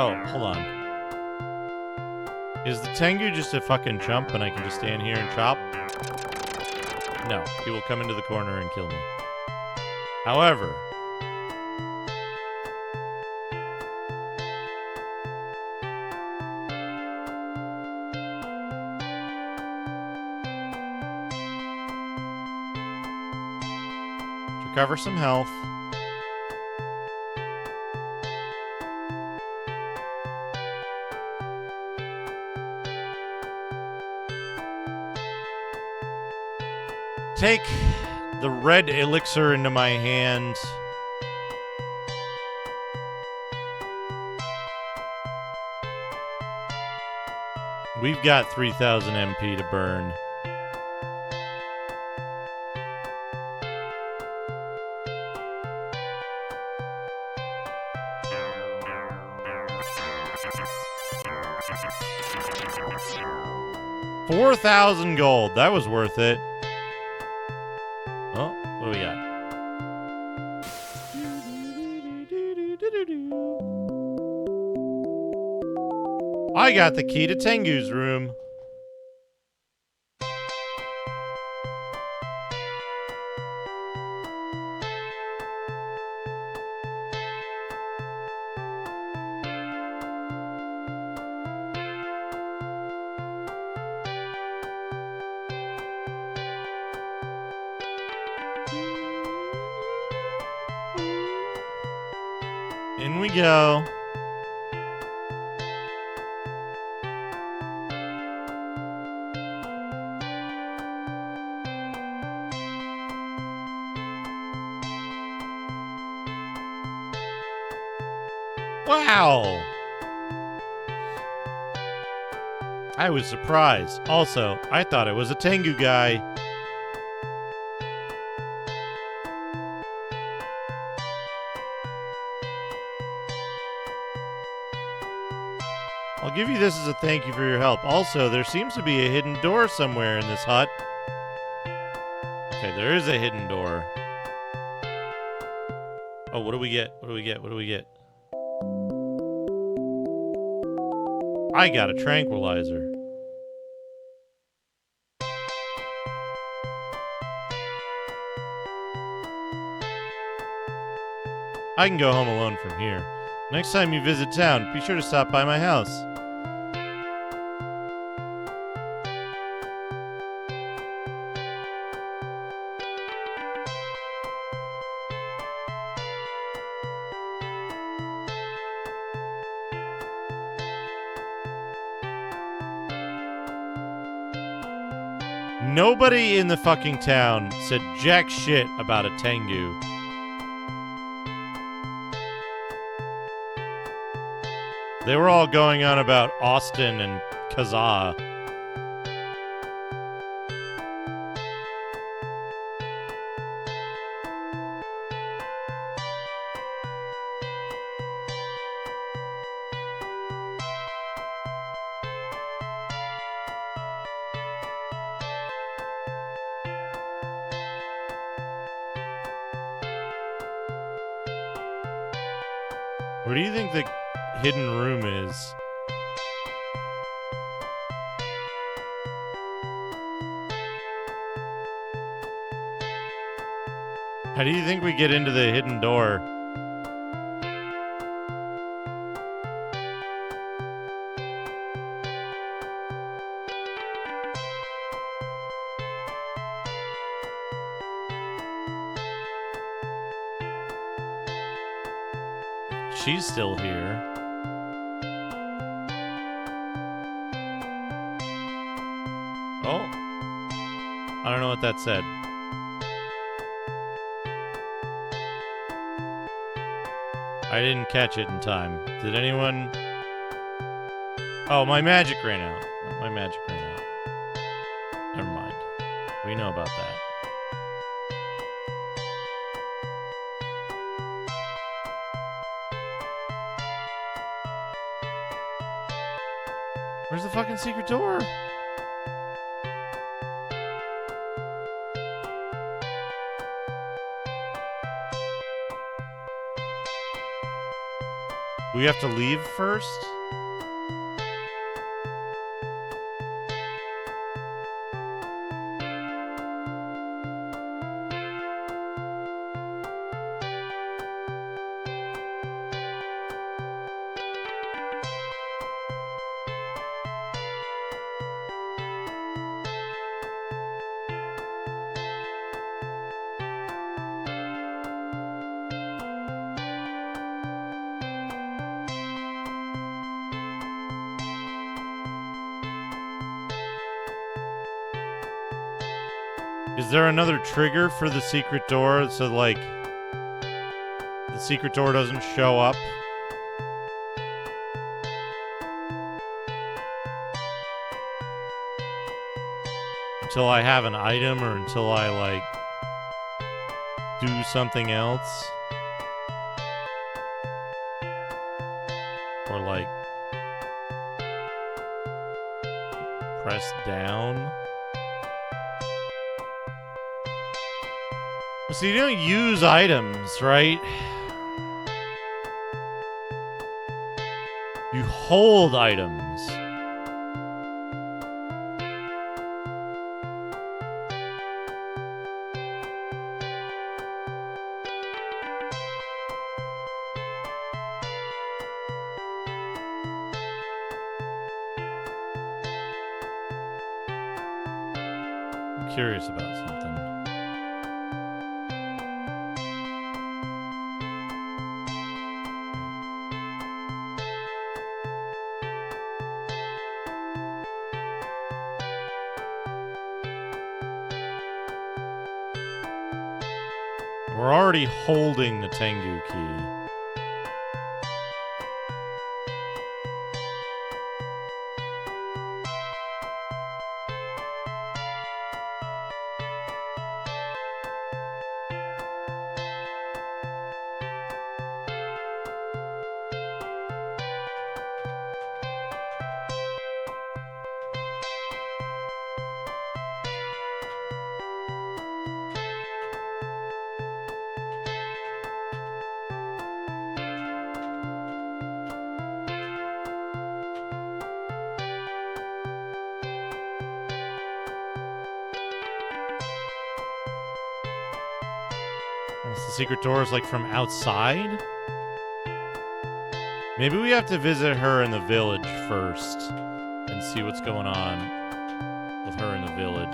Oh, hold on. Is the Tengu just a fucking chump and I can just stand here and chop? No, he will come into the corner and kill me. However, to recover some health. Take the red elixir into my hand. We've got 3,000 MP to burn. $4,000 gold. That was worth it. Oh, what do we got? I got the key to Tengu's room. In we go. Wow! I was surprised. Also, I thought it was a Tengu guy. I'll give you this as a thank you for your help. Also, there seems to be a hidden door somewhere in this hut. Okay, there is a hidden door. Oh, what do we get? What do we get? What do we get? I got a tranquilizer. I can go home alone from here. Next time you visit town, be sure to stop by my house. Nobody in the fucking town said jack shit about a Tengu. They were all going on about Austin and Kazaa. What do you think the hidden room is? How do you think we get into the hidden door? She's still here. Oh. I don't know what that said. I didn't catch it in time. Did anyone Oh, my magic ran out. My magic ran out. Never mind. We know about that. Where's the fucking secret door? We have to leave first? Is there another trigger for the secret door so, like, the secret door doesn't show up? Until I have an item or until I, like, do something else? Or, like, press down? So you don't use items, right? You hold items. I'm curious about something. We're already holding the Tengu key. Unless the secret door is like from outside? Maybe we have to visit her in the village first and see what's going on with her in the village.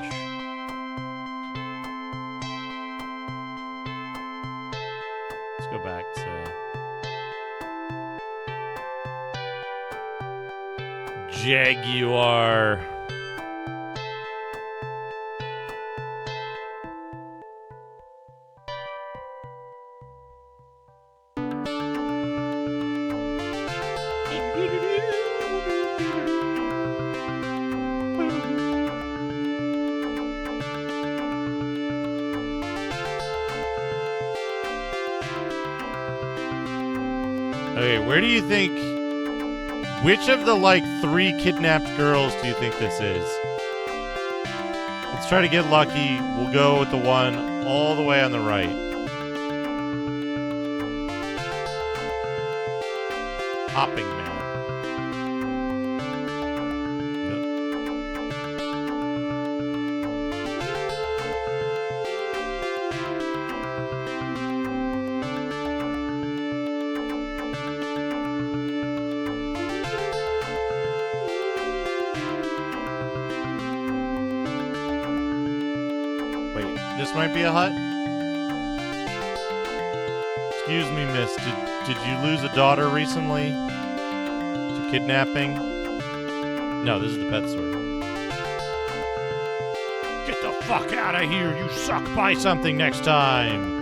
Let's go back to Jaguar. Okay, where do you think... Which of the, like, 3 kidnapped girls do you think this is? Let's try to get lucky. We'll go with the one all the way on the right. Hopping Man. This might be a hut. Excuse me, miss. Did you lose a daughter recently? To kidnapping? No, this is the pet store. Get the fuck out of here! You suck! Buy something next time!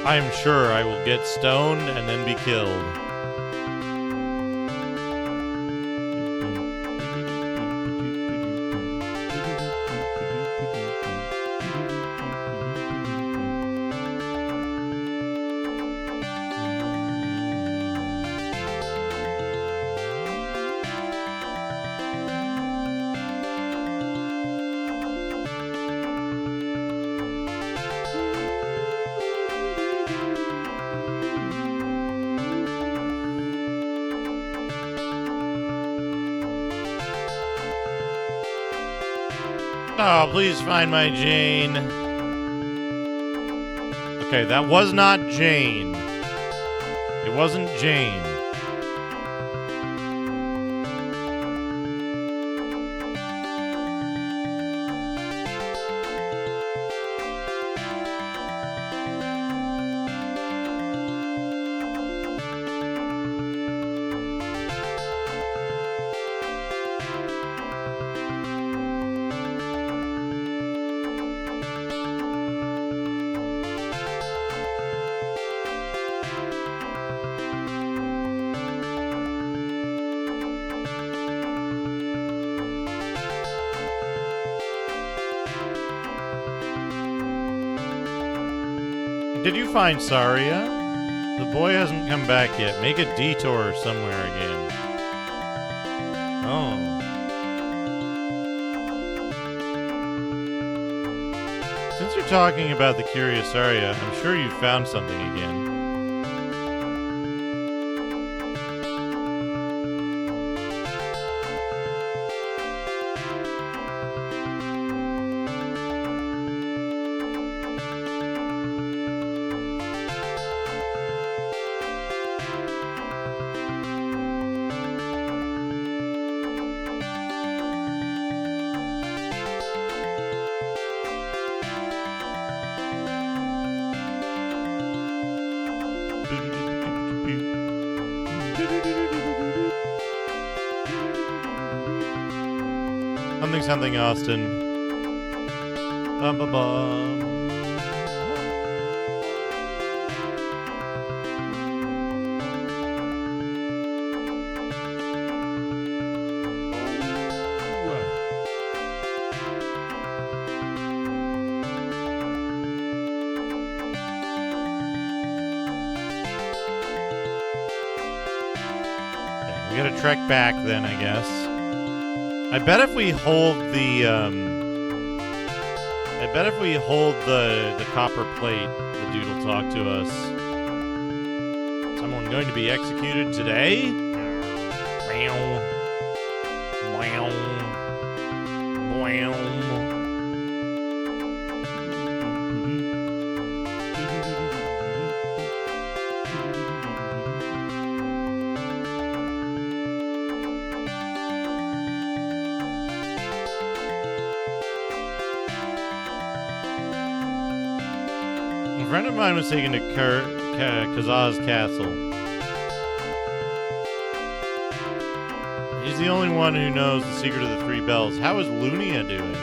I'm sure I will get stoned and then be killed. Oh, please find my Jane. Okay, that was not Jane. It wasn't Jane. Did you find Saria? The boy hasn't come back yet. Make a detour somewhere again. Oh. Since you're talking about the curious Saria, I'm sure you found something again. Something Austin. Bum bum bum. Okay, we gotta trek back then, I guess. I bet if we hold the copper plate, the dude will talk to us. Someone going to be executed today? Meow. Meow. Meow. A friend of mine was taken to Kazaz's castle. He's the only one who knows the secret of the three bells. How is Lunia doing?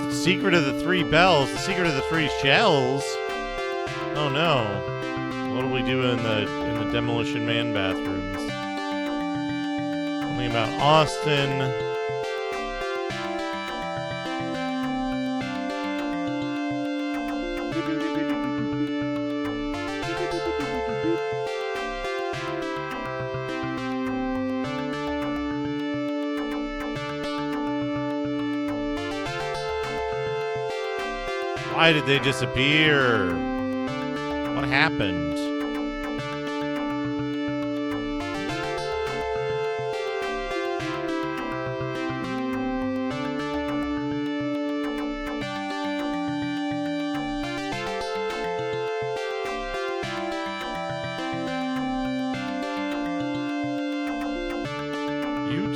The secret of the three bells? The secret of the three shells? Oh no. What do we do in the Demolition Man bathrooms? About Austin. Why did they disappear? What happened?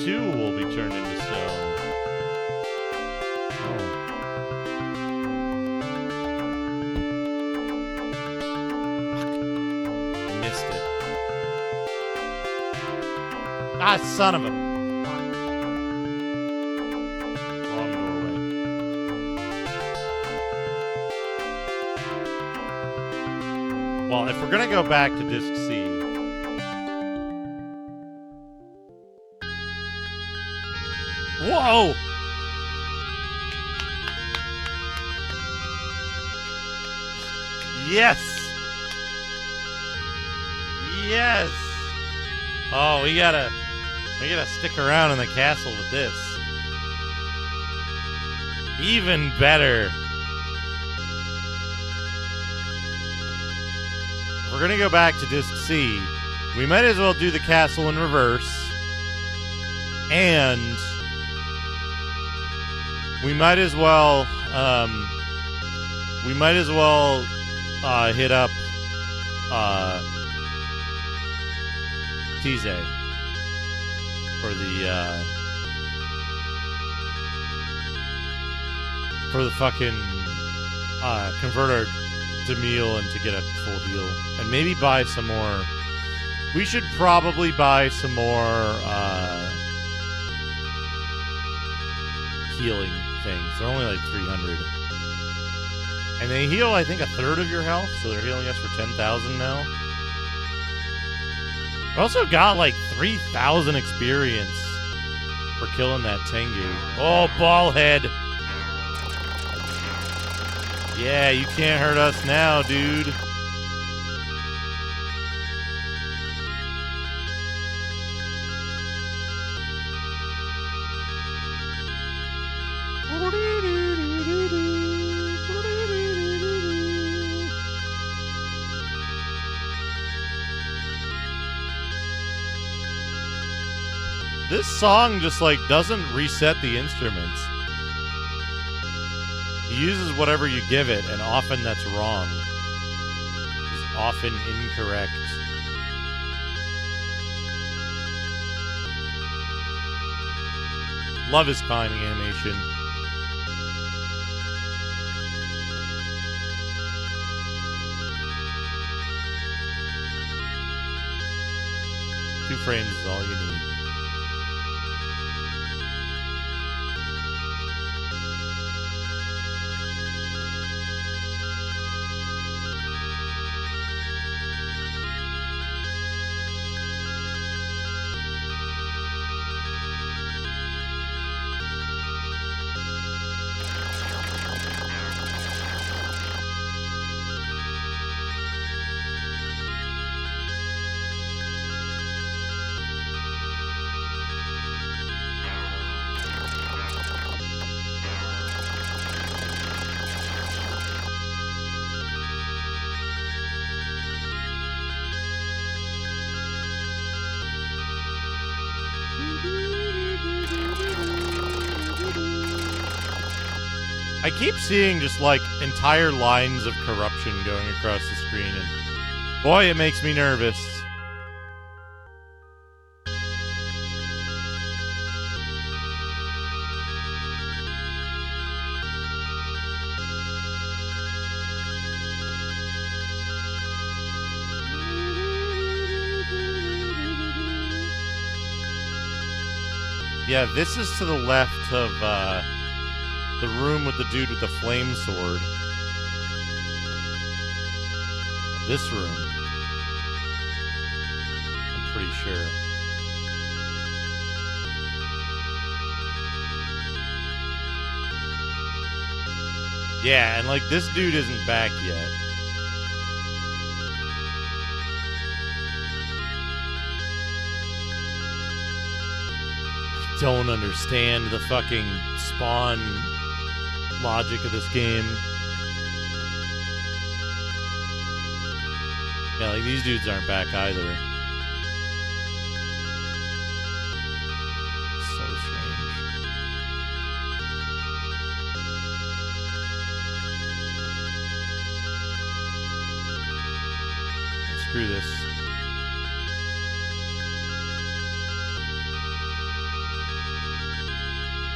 Too will be turned into stone. Oh. Fuck. I missed it. Ah, son of a... Well, if we're gonna go back to disc C, whoa! Yes! Yes! Oh, we gotta stick around in the castle with this. Even better. If we're gonna go back to disc C, we might as well do the castle in reverse. And we might as well hit up Tize for the fucking convert our Demille and to get a full heal, and maybe buy some more. We should probably buy some more healing things. They're only like 300. And they heal, I think, a third of your health, so they're healing us for 10,000 now. We also got like 3,000 experience for killing that Tengu. Oh, ballhead! Yeah, you can't hurt us now, dude. This song just, like, doesn't reset the instruments. He uses whatever you give it, and often that's wrong. It's often incorrect. Love his climbing animation. Two frames is all you need. I keep seeing just, like, entire lines of corruption going across the screen, and boy, it makes me nervous. Yeah, this is to the left of, the room with the dude with the flame sword. This room. I'm pretty sure. Yeah, and like this dude isn't back yet. I don't understand the fucking spawn logic of this game. Yeah, like these dudes aren't back either. So strange. Screw this.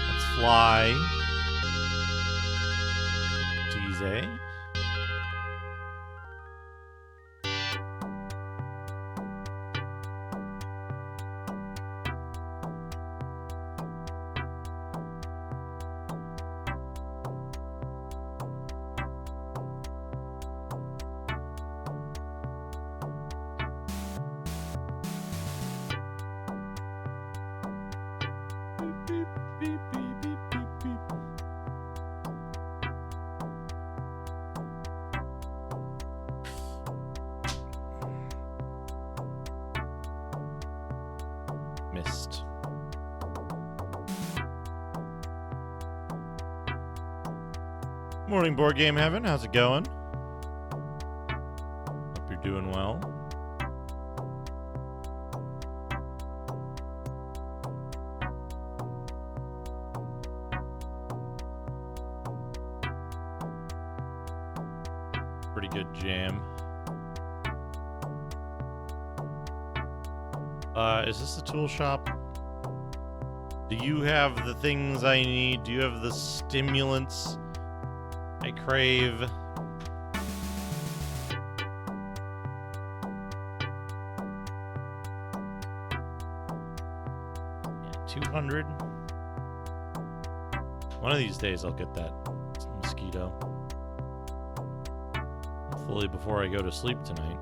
Let's fly. Tease. Morning, Board Game Heaven. How's it going? Hope you're doing well. Pretty good jam. Is this a tool shop? Do you have the things I need? Do you have the stimulants I crave? Yeah, 200. One of these days I'll get that mosquito. Hopefully before I go to sleep tonight.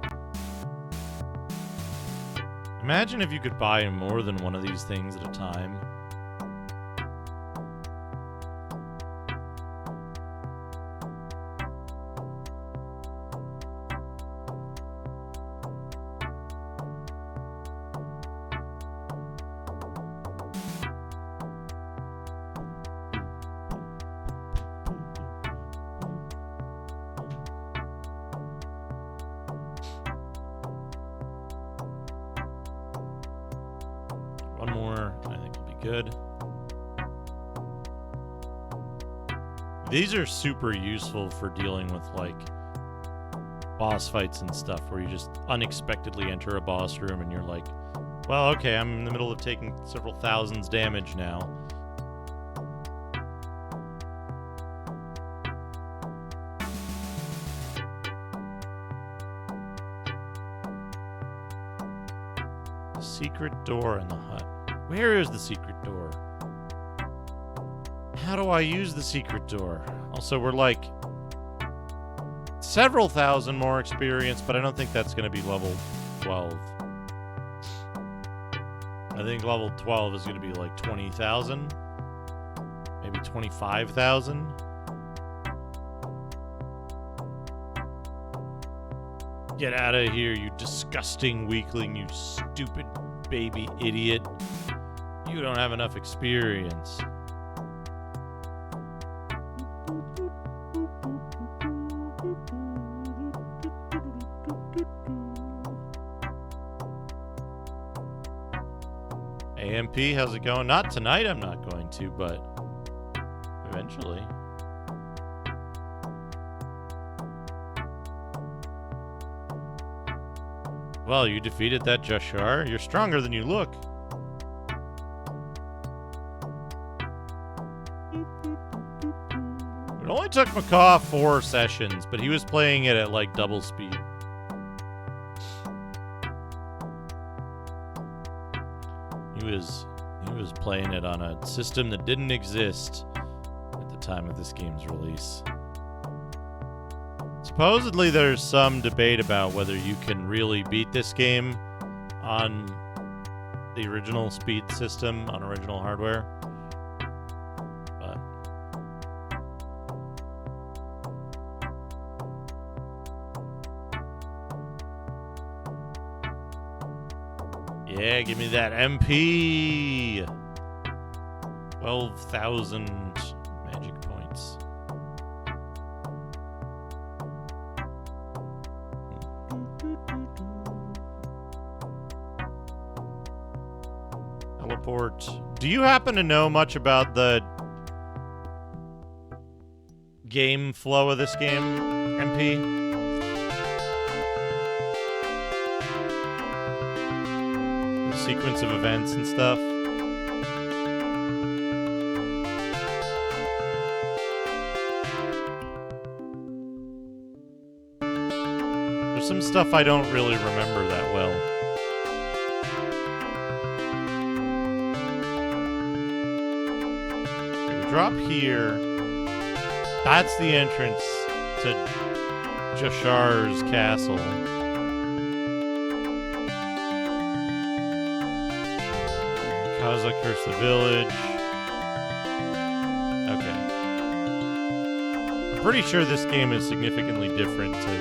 Imagine if you could buy more than one of these things at a time. One more, I think will be good. These are super useful for dealing with, like, boss fights and stuff, where you just unexpectedly enter a boss room and you're like, well, okay, I'm in the middle of taking several thousands damage now. The secret door in the hut. Where is the secret door? How do I use the secret door? Also, we're like several thousand more experience, but I don't think that's going to be level 12. I think level 12 is going to be like 20,000. Maybe 25,000. Get out of here, you disgusting weakling, you stupid baby idiot. You don't have enough experience. AMP, how's it going? Not tonight, I'm not going to, but eventually. Well, you defeated that Jashar. You're stronger than you look. It only took Macaw 4 sessions, but he was playing it at like double speed. He was playing it on a system that didn't exist at the time of this game's release. Supposedly there's some debate about whether you can really beat this game on the original speed system, on original hardware. But yeah, give me that MP. 12,000 magic points. Teleport. Do you happen to know much about the game flow of this game, MP? The sequence of events and stuff? There's some stuff I don't really remember that well. Drop here. That's the entrance to Jashar's castle. Kaza curse the village. Okay. I'm pretty sure this game is significantly different to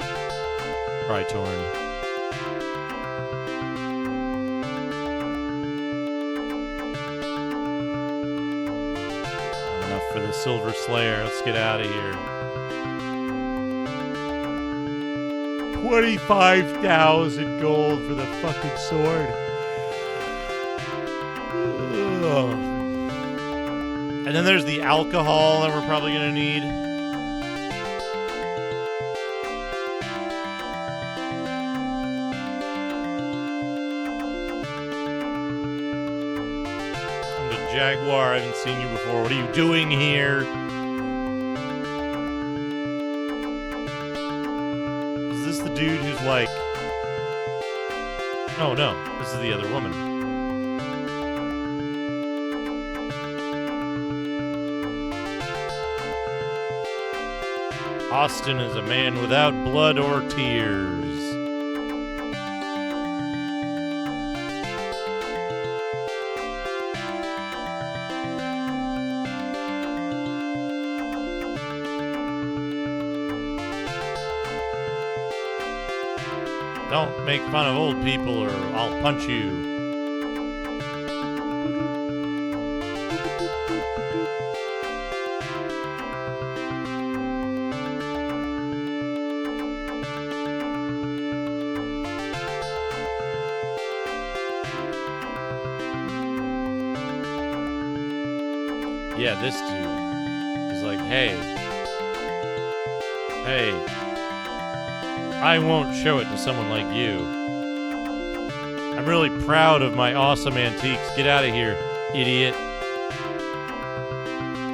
Tritorn. For the Silver Slayer. Let's get out of here. 25,000 gold for the fucking sword. Ugh. And then there's the alcohol that we're probably gonna need. I'm the Jaguar. I haven't seen you before. What are you doing here? Is this the dude who's like... Oh no, this is the other woman. Austin is a man without blood or tears. Don't make fun of old people or I'll punch you. Yeah, this dude is like, hey, I won't show it to someone like you. I'm really proud of my awesome antiques. Get out of here, idiot.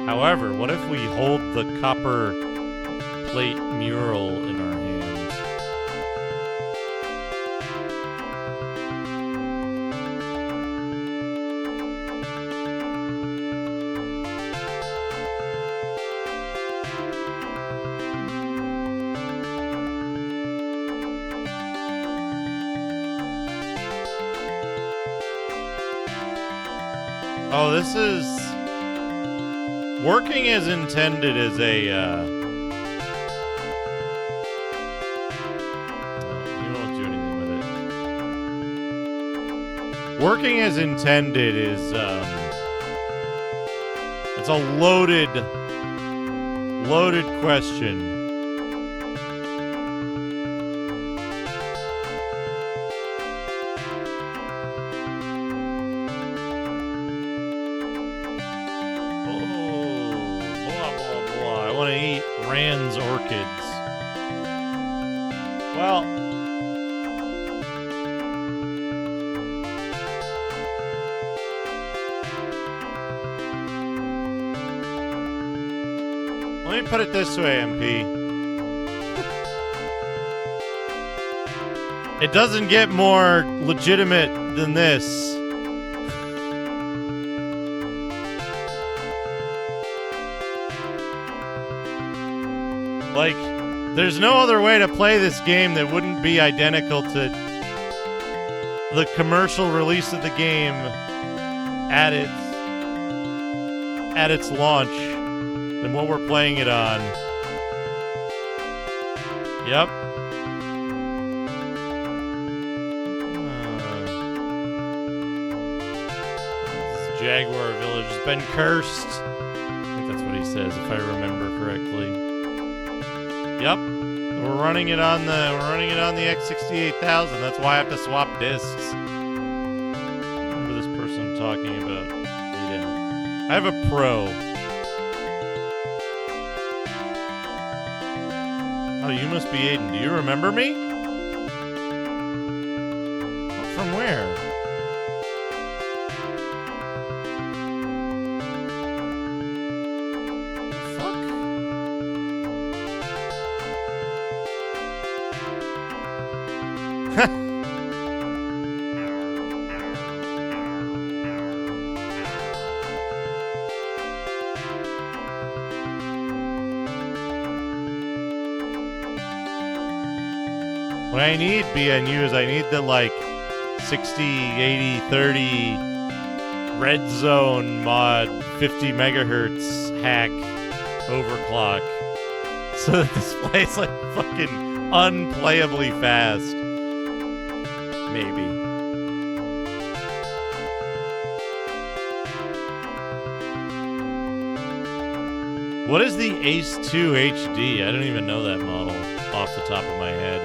However, what if we hold the copper plate mural in our hands? Oh, this is working as intended as a, you won't do anything with it. Working as intended is, it's a loaded question. Rand's orchids. Well, let me put it this way, MP. It doesn't get more legitimate than this. Like, there's no other way to play this game that wouldn't be identical to the commercial release of the game at its launch than what we're playing it on. Yep. This Jaguar village has been cursed. I think that's what he says, if I remember correctly. Yep, we're running it on the X68000. That's why I have to swap discs. I remember this person I'm talking about. I have a Pro. Oh, you must be Aiden. Do you remember me? From where? What I need, BNU, is I need the, like, 60, 80, 30 red zone mod 50 megahertz hack overclock so that this plays, like, fucking unplayably fast. Maybe. What is the Ace 2 HD? I don't even know that model off the top of my head.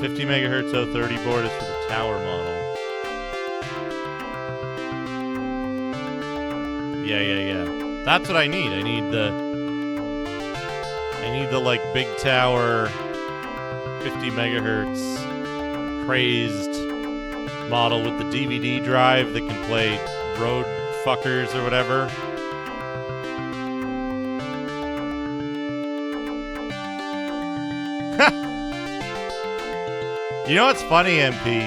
50 megahertz 030 board is for the tower model. Yeah. That's what I need. I need the like big tower 50 megahertz crazed model with the DVD drive that can play Road Fuckers or whatever. You know what's funny, MP?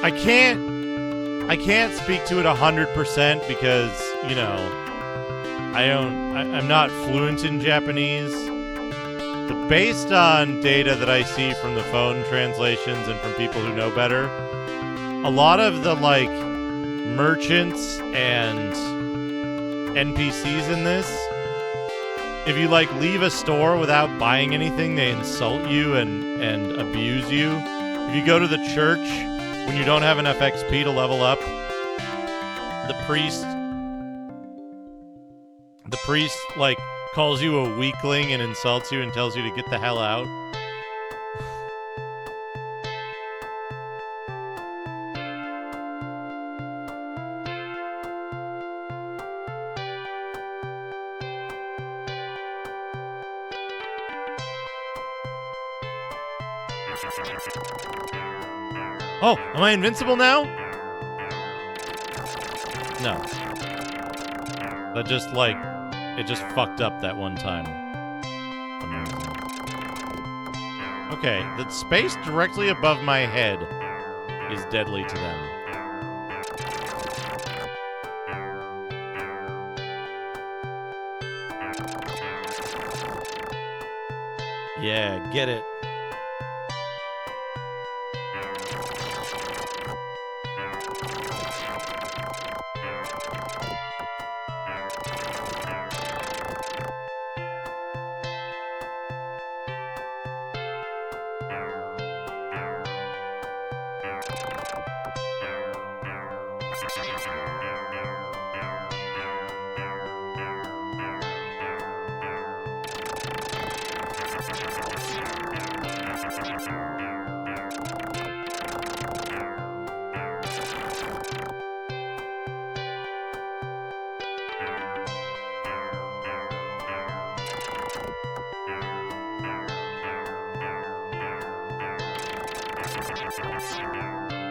I can't speak to it 100% because, you know, I'm not fluent in Japanese. But based on data that I see from the phone translations and from people who know better, a lot of the, like, merchants and NPCs in this, if you, like, leave a store without buying anything, they insult you and abuse you. If you go to the church when you don't have enough XP to level up, the priest, like, calls you a weakling and insults you and tells you to get the hell out. Oh, am I invincible now? No. That just, like, it just fucked up that one time. Okay, the space directly above my head is deadly to them. Yeah, get it.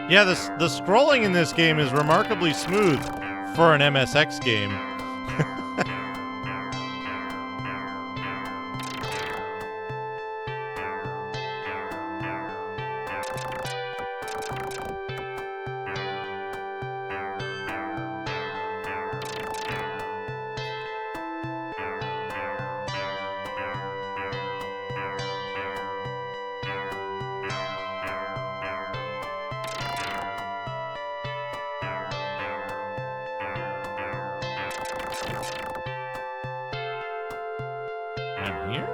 Yeah, the scrolling in this game is remarkably smooth for an MSX game. I'm here?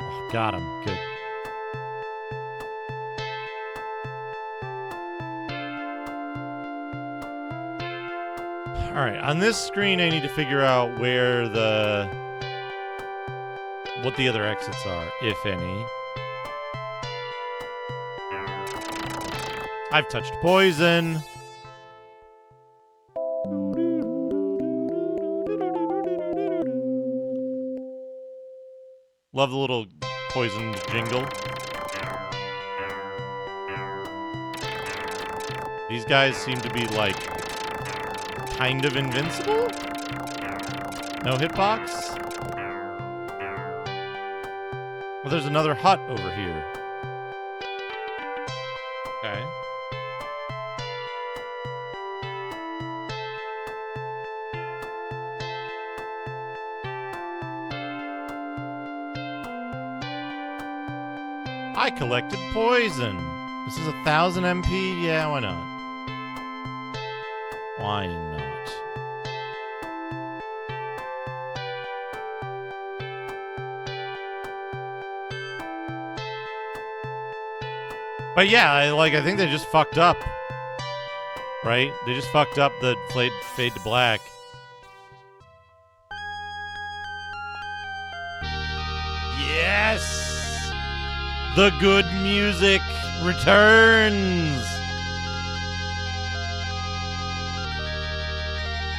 Oh, got him. Good. Alright, on this screen I need to figure out what the other exits are, if any. I've touched poison. Love the little poison jingle. These guys seem to be, like, kind of invincible? No hitbox? Well, there's another hut over here. Okay. I collected poison. This is 1,000 MP? Yeah, why not? Why not? But yeah, I think they just fucked up. Right? They just fucked up the fade to black. Yes! The good music returns!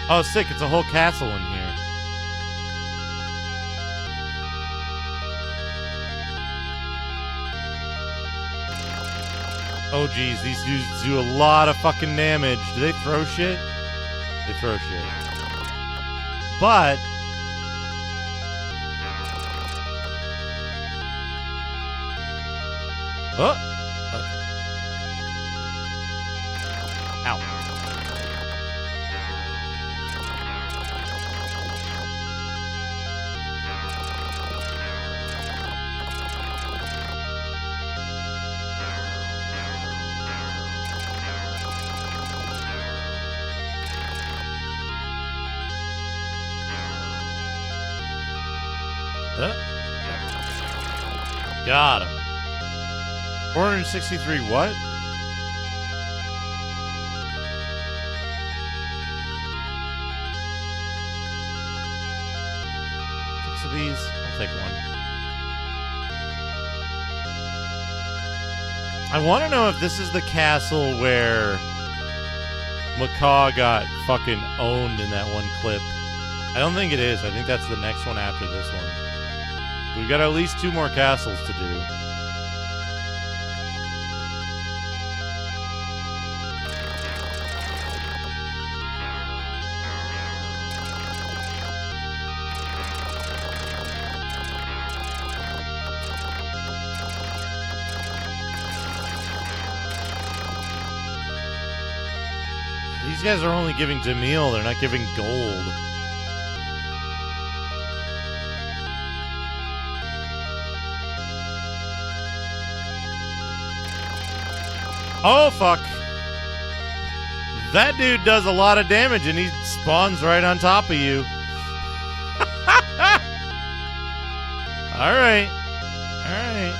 Oh, sick. It's a whole castle in here. Oh, geez. These dudes do a lot of fucking damage. Do they throw shit? They throw shit. But... oh! Okay. Ow. Got him. 463 what? 6 of these. I'll take one. I want to know if this is the castle where Macaw got fucking owned in that one clip. I don't think it is. I think that's the next one after this one. We've got at least 2 more castles to do. These guys are only giving Demille, they're not giving gold. Oh, fuck. That dude does a lot of damage and he spawns right on top of you. Alright. Alright.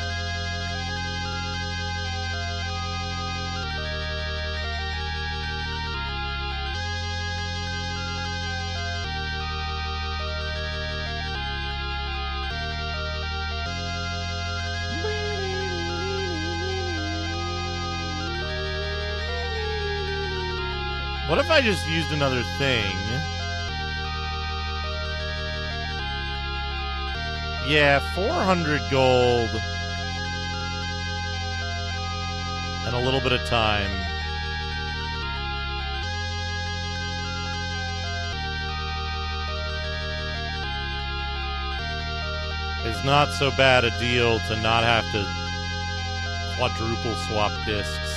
What if I just used another thing? Yeah, 400 gold. And a little bit of time. It's not so bad a deal to not have to quadruple swap discs.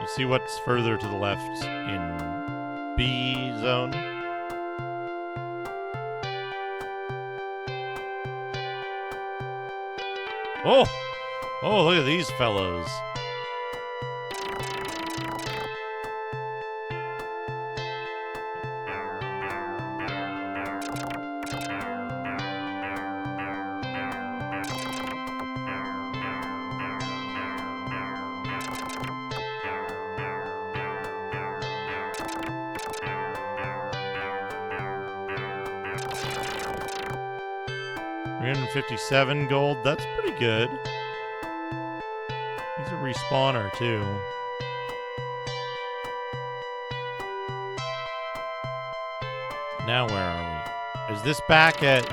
Let's see what's further to the left in B zone. Oh! Oh, look at these fellows. $357 gold, that's pretty good. He's a respawner, too. Now where are we? Is this back at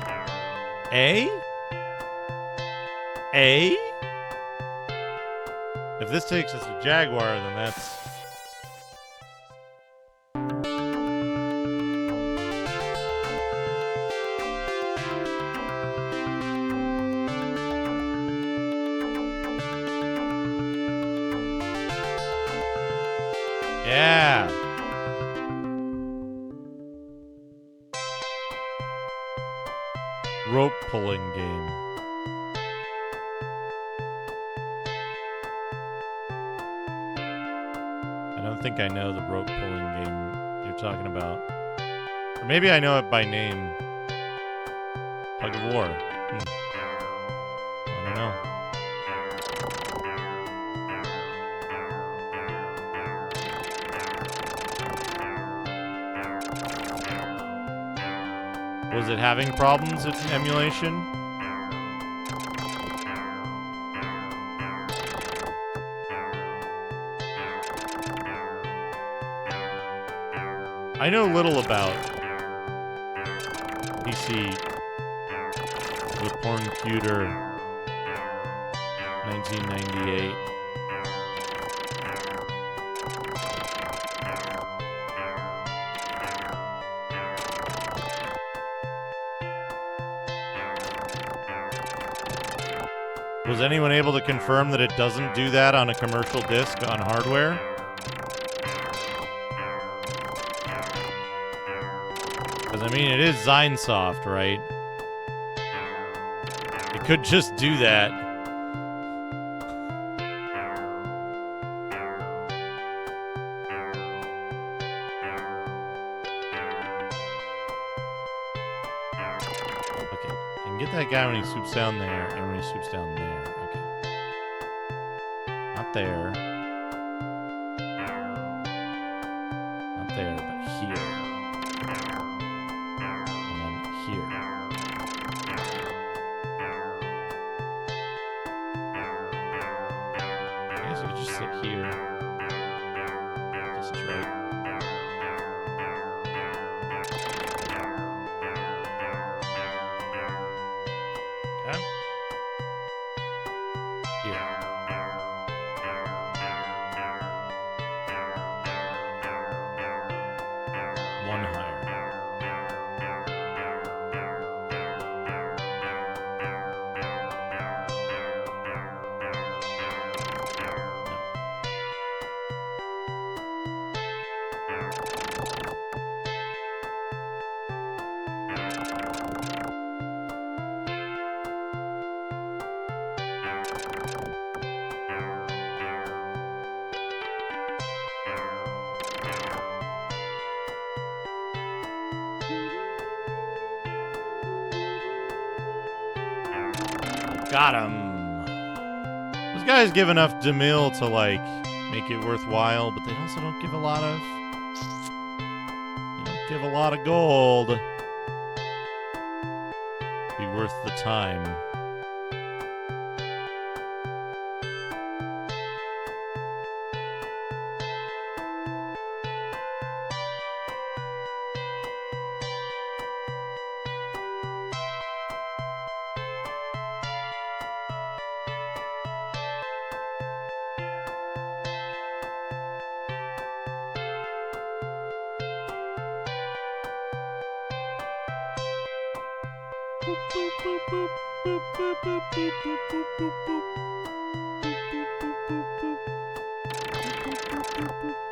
A? A? If this takes us to Jaguar, then that's... Yeah. Rope pulling game. I don't think I know the rope pulling game you're talking about. Or maybe I know it by name. Tug of War. I don't know. Was it having problems with emulation? I know little about PC, the Porn Cuter 1998. Was anyone able to confirm that it doesn't do that on a commercial disc on hardware? Because, I mean, it is Zinesoft, right? It could just do that. Okay, I can get that guy when he swoops down there, and when he swoops down there. Okay. Not there. Not there, but here. Here. I guess I could just sit here. This is right. Okay. Here. One higher. Got him. Those guys give enough DeMille to, like, make it worthwhile, but they also don't give a lot of... They don't give a lot of gold. Be worth the time.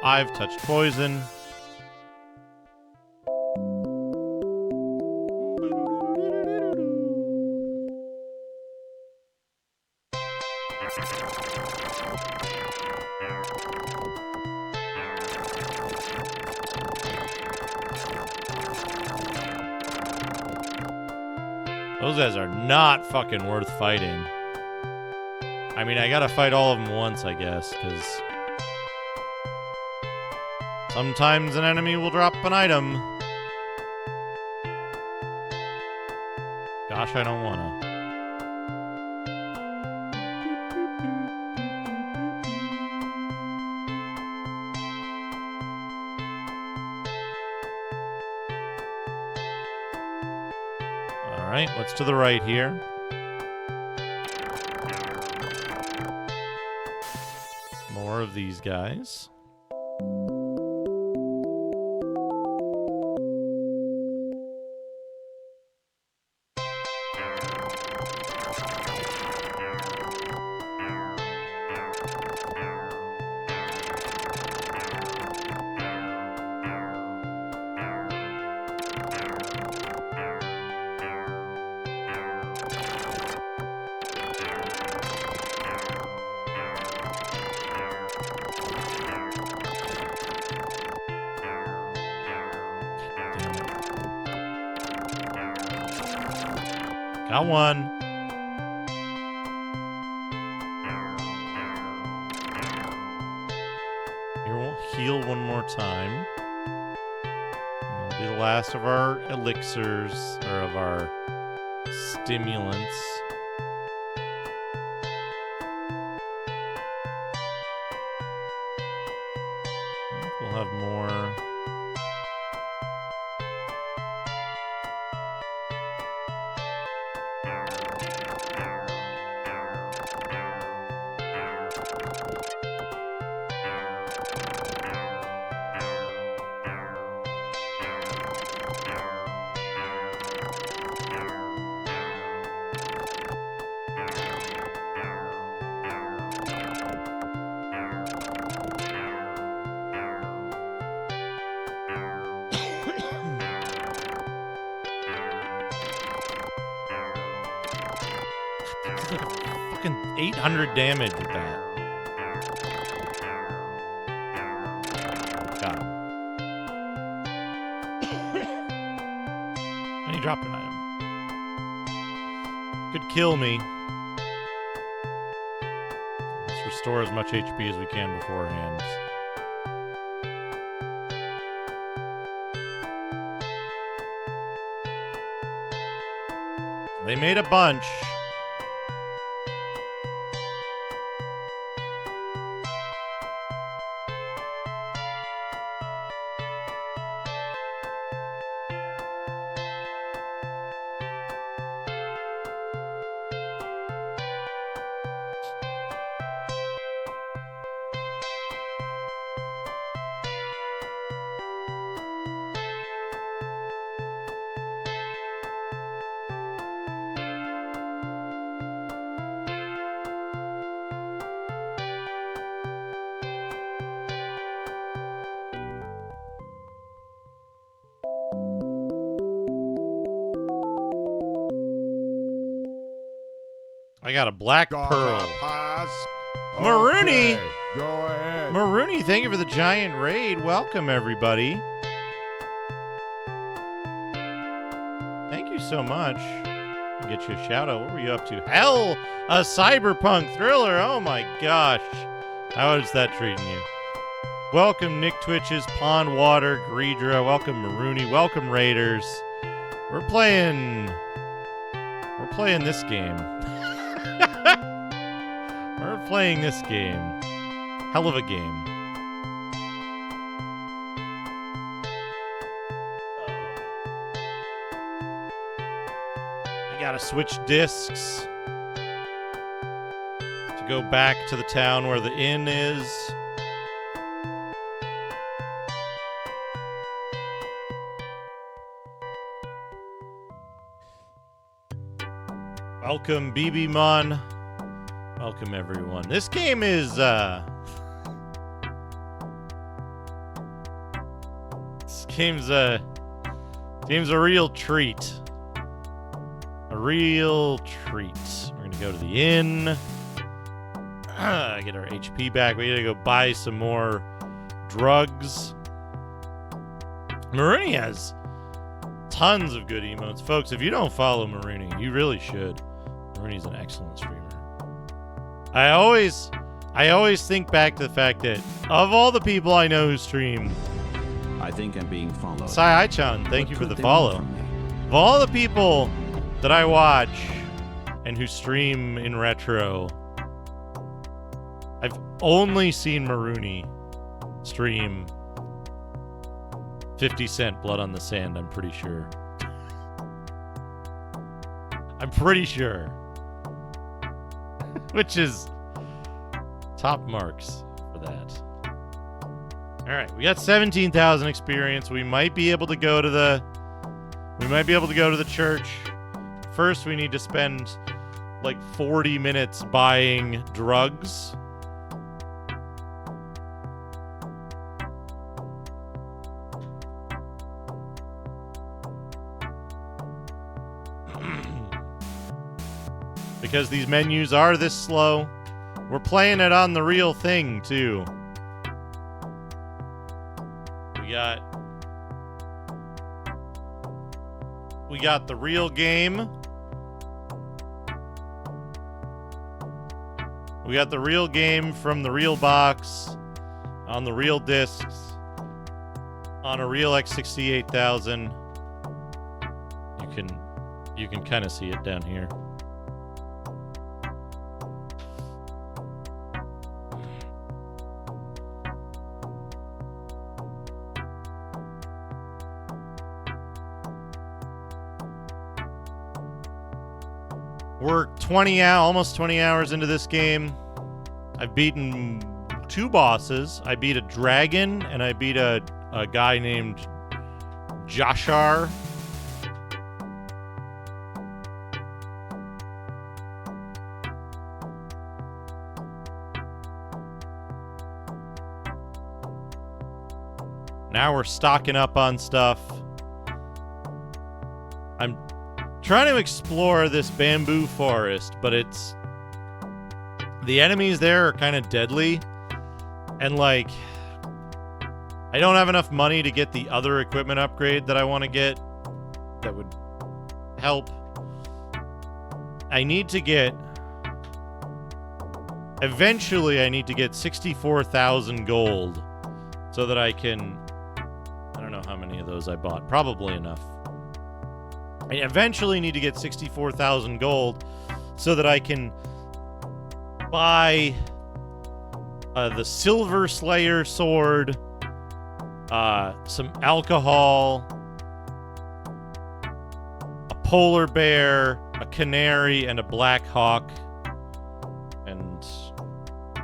I've touched poison. Those guys are not fucking worth fighting. I mean, I gotta fight all of them once, I guess, because sometimes an enemy will drop an item. Gosh, I don't wanna. Alright, what's to the right here? More of these guys. Got one. Here, we'll heal one more time. And that'll be the last of our elixirs, or of our stimulants. I think we'll have more. It's like a fucking 800 damage with that. Got him. And he dropped an item. Could kill me. Let's restore as much HP as we can beforehand. They made a bunch. I got a black pearl. Marooney! Okay, go ahead. Marooney, thank you for the giant raid. Welcome, everybody. Thank you so much. I'll get you a shout out. What were you up to? Hell, a cyberpunk thriller. Oh my gosh. How is that treating you? Welcome, Nick Twitches, Pond Water, Greedra. Welcome, Marooney. Welcome, Raiders. We're playing this game. We're playing this game. Hell of a game. I gotta switch discs to go back to the town where the inn is. Welcome, BB Mon. Welcome, everyone. This game is, this game's a real treat. A real treat. We're gonna go to the inn. Get our HP back. We gotta go buy some more drugs. Marooney has tons of good emotes. Folks, if you don't follow Marooney, you really should. Marooney's an excellent streamer. I always think back to the fact that of all the people I know who stream, I think I'm being followed. Sai-chan, thank you for the follow. Of all the people that I watch and who stream in retro, I've only seen Marooney stream 50 Cent Blood on the Sand, I'm pretty sure. I'm pretty sure. Which is top marks for that. All right, we got 17,000 experience. We might be able to go to the church. First, we need to spend like 40 minutes buying drugs. Because these menus are this slow. We're playing it on the real thing, too. We got the real game. We got the real game from the real box on the real discs on a real X68000. You can kind of see it down here. We're almost 20 hours into this game. I've beaten 2 bosses. I beat a dragon, and I beat a guy named Jashar. Now we're stocking up on stuff. I'm trying to explore this bamboo forest, but the enemies there are kind of deadly, and like I don't have enough money to get the other equipment upgrade that I want to get that would help. Eventually I need to get 64,000 gold so that I can, I don't know how many of those I bought, probably enough. I eventually need to get 64,000 gold so that I can buy the Silver Slayer sword, some alcohol, a polar bear, a canary, and a black hawk. And I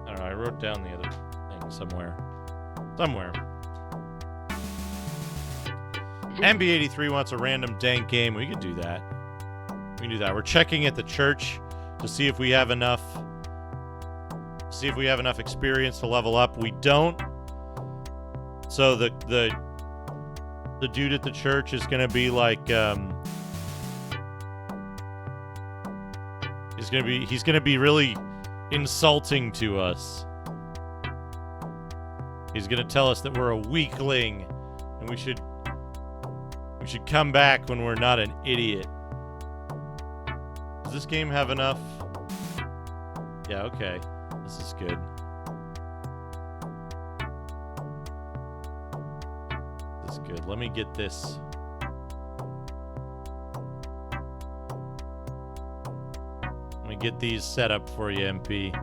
don't know, I wrote down the other thing somewhere. MB83 wants a random dank game. We can do that. We're checking at the church to see if we have enough. See if we have enough experience to level up. We don't. So the dude at the church is gonna be like he's gonna be really insulting to us. He's gonna tell us that we're a weakling and we should come back when we're not an idiot. Does this game have enough? Yeah, okay. This is good. This is good. Let me get this. Let me get these set up for you, MP.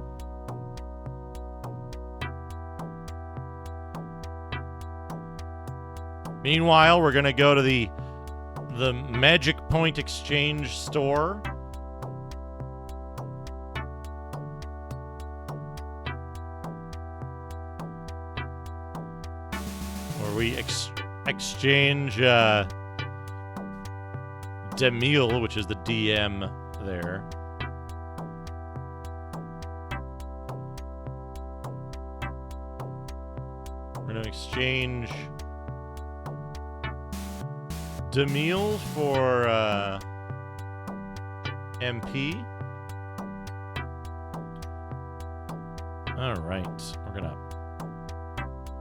Meanwhile, we're gonna go to the Magic Point Exchange store. Where we exchange Demille, which is the DM there. We're gonna exchange Demille for MP. All right, we're gonna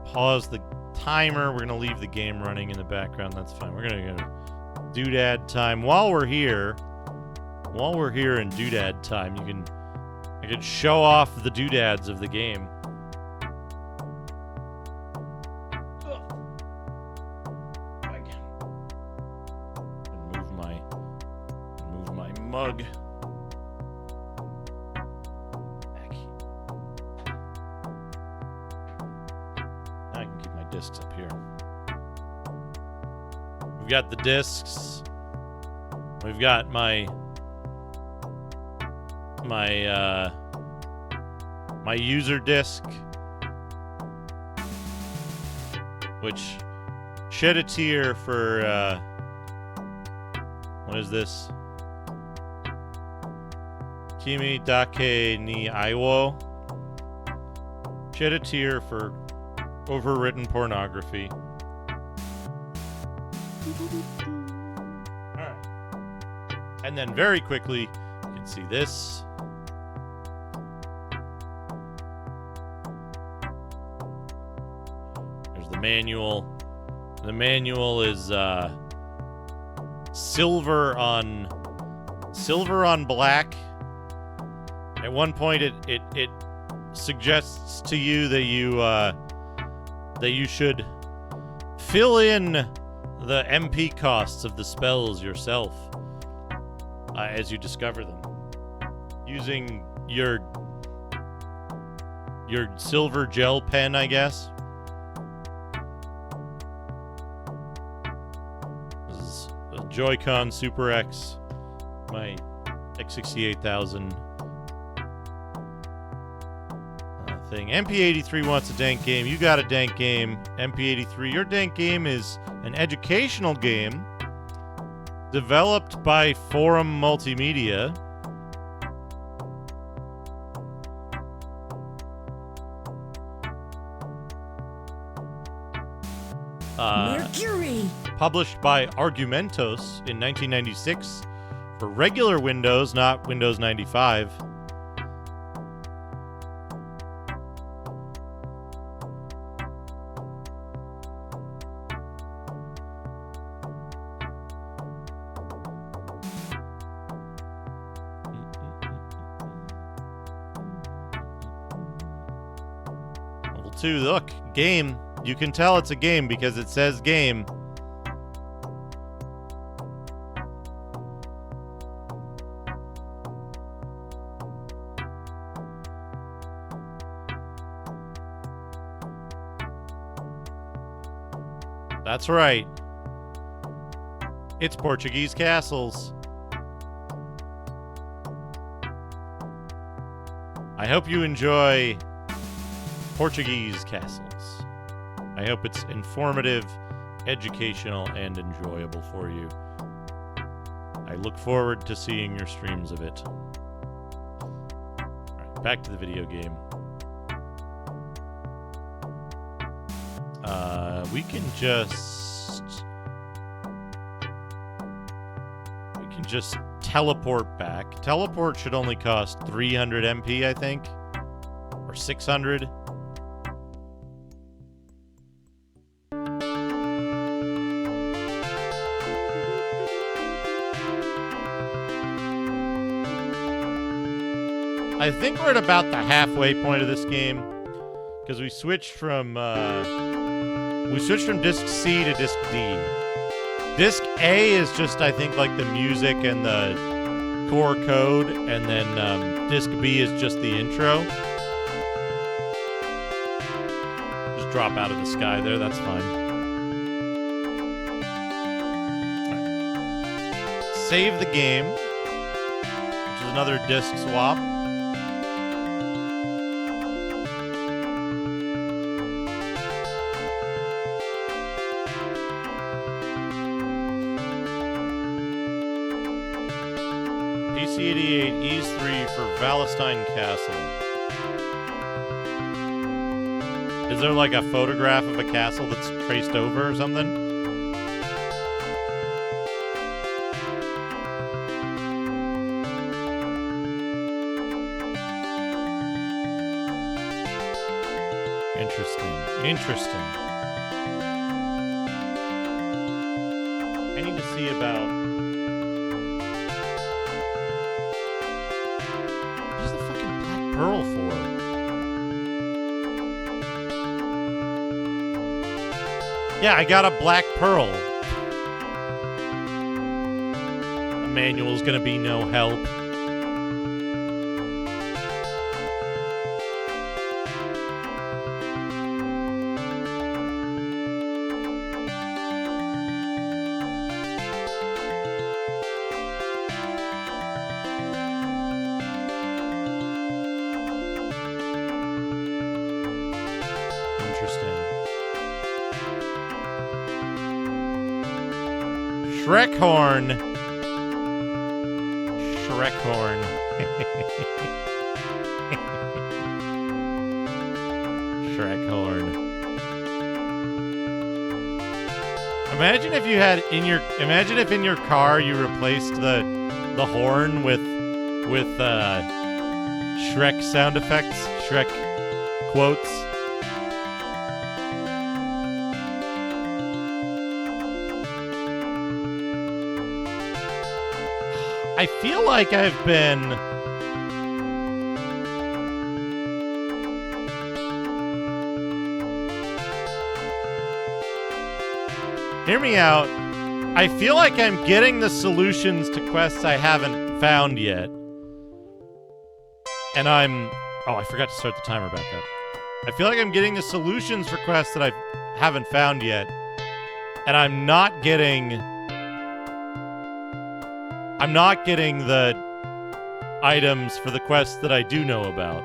pause the timer. We're gonna leave the game running in the background. That's fine. We're gonna go doodad time while we're here. While we're here in doodad time, I can show off the doodads of the game. Mug. Back here. Now I can keep my discs up here. We've got the discs. We've got my user disc, which shed a tear for what is this? Kimi Dake ni Aiwo. Shed a tear for overwritten pornography. Alright. And then very quickly, you can see this. There's the manual. The manual is silver on black. At one point, it suggests to you that you should fill in the MP costs of the spells yourself as you discover them, using your silver gel pen, I guess. This is a Joy-Con Super X, my X68000 thing. MP83 wants a dank game. You got a dank game. MP83, your dank game is an educational game developed by Forum Multimedia. Mercury. Published by Argumentos in 1996 for regular Windows, not Windows 95. Level 2, look, game. You can tell it's a game because it says game. That's right. It's Portuguese castles. I hope you enjoy Portuguese castles. I hope it's informative, educational, and enjoyable for you. I look forward to seeing your streams of it. All right, back to the video game. We can just teleport back. Teleport should only cost 300 MP, I think, or 600. I think we're at about the halfway point of this game because we switched from disc C to disc D. Disc A is just, I think, like the music and the core code, and then disc B is just the intro. Just drop out of the sky there, that's fine. Right. Save the game, which is another disc swap. PC88 Ease 3 for Valestein Castle. Is there like a photograph of a castle that's traced over or something? Interesting. I need to see about... Pearl for? Yeah, I got a black pearl. The manual's gonna be no help. Shrekhorn. Shrekhorn. Imagine if you had imagine if in your car you replaced the horn with Shrek sound effects, Shrek quotes. I feel like I've been Hear me out. I feel like I'm getting the solutions to quests I haven't found yet. And I'm... Oh, I forgot to start the timer back up. I feel like I'm getting the solutions for quests that I haven't found yet. And I'm not getting... the items for the quests that I do know about.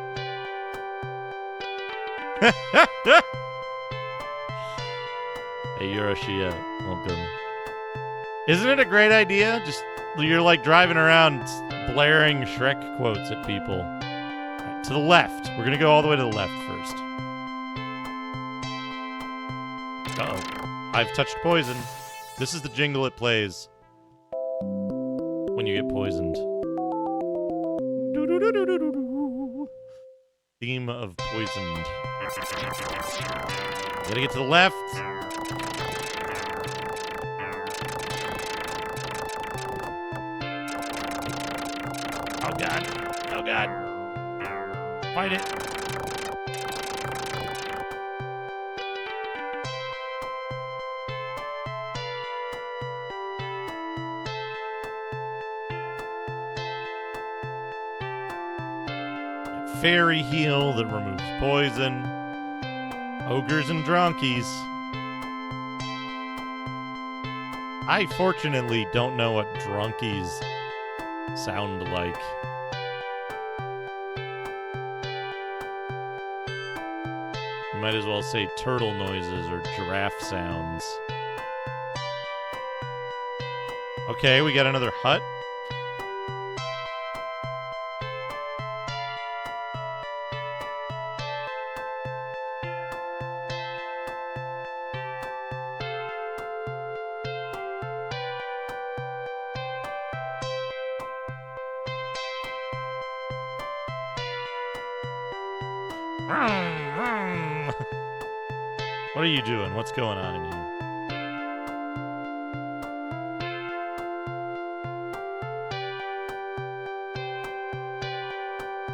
Hey, Euroshia, welcome. Isn't it a great idea? Just, you're like driving around blaring Shrek quotes at people. Right, to the left. We're gonna go all the way to the left first. Uh-oh. I've touched poison. This is the jingle it plays when you get poisoned. Do-do-do-do-do-do. Theme of poisoned. Gotta get to the left. Oh god. Oh god. Fight it. Fairy heal that removes poison. Ogres and dronkies. I fortunately don't know what dronkies sound like. You might as well say turtle noises or giraffe sounds. Okay, we got another hut. What are you doing? What's going on in here?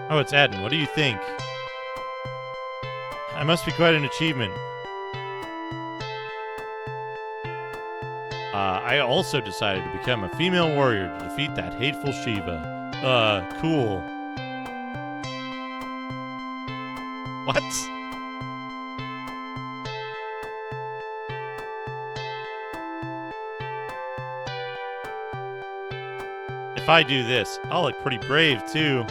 Oh, it's Adden. What do you think? I must be quite an achievement. I also decided to become a female warrior to defeat that hateful Shiva. Cool. What? If I do this, I'll look pretty brave, too.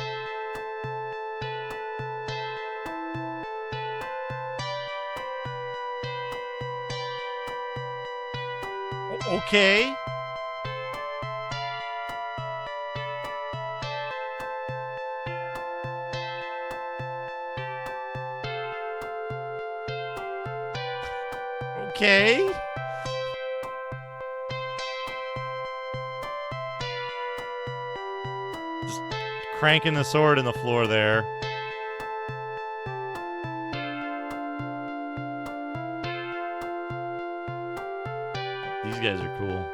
Okay. Okay. Just cranking the sword in the floor there. These guys are cool.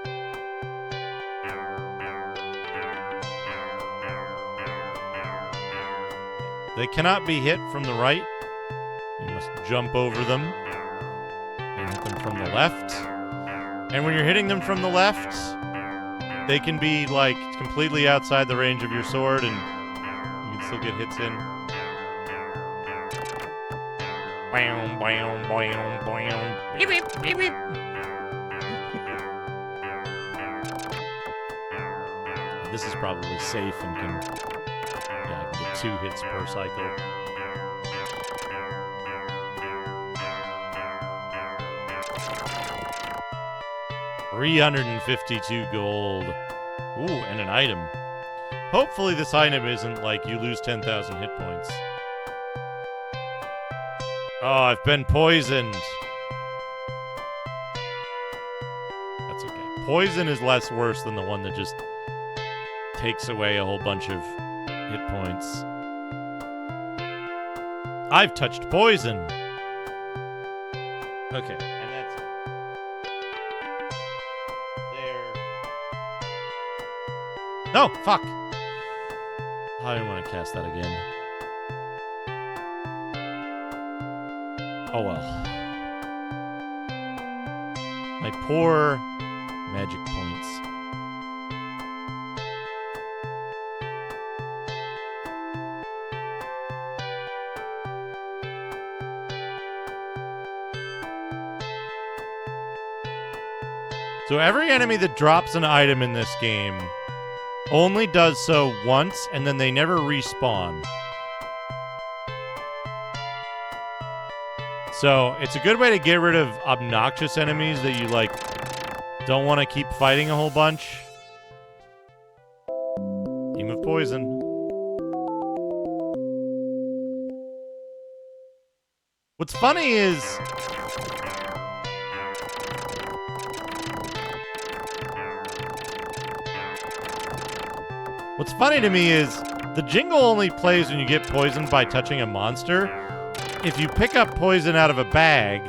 They cannot be hit from the right. You must jump over them and hit them from the left. And when you're hitting them from the left, they can be like completely outside the range of your sword and you can still get hits in. Bam, bam, bam, bam. Beep, beep, beep, beep. This is probably safe and can, yeah, I can get 2 hits per cycle. $352 gold. Ooh, and an item. Hopefully this item isn't like you lose 10,000 hit points. Oh, I've been poisoned. That's okay. Poison is less worse than the one that just takes away a whole bunch of hit points. I've touched poison. Okay, and that's it. There. No, fuck. I didn't want to cast that again. Oh well. My poor magic points. So every enemy that drops an item in this game only does so once, and then they never respawn. So it's a good way to get rid of obnoxious enemies that you, like, don't want to keep fighting a whole bunch. Team of Poison. What's funny is... What's funny to me is the jingle only plays when you get poisoned by touching a monster. If you pick up poison out of a bag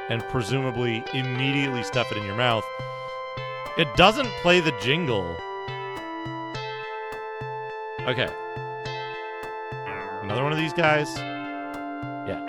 and presumably immediately stuff it in your mouth, it doesn't play the jingle. Okay. Another one of these guys? Yeah.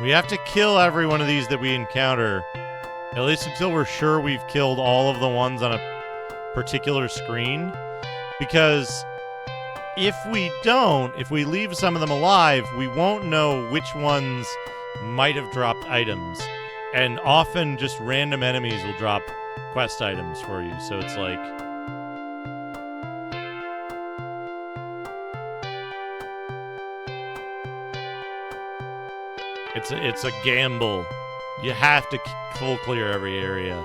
We have to kill every one of these that we encounter, at least until we're sure we've killed all of the ones on a particular screen. Because if we don't, if we leave some of them alive, we won't know which ones might have dropped items. And often just random enemies will drop quest items for you, so it's like... It's a gamble. You have to full clear every area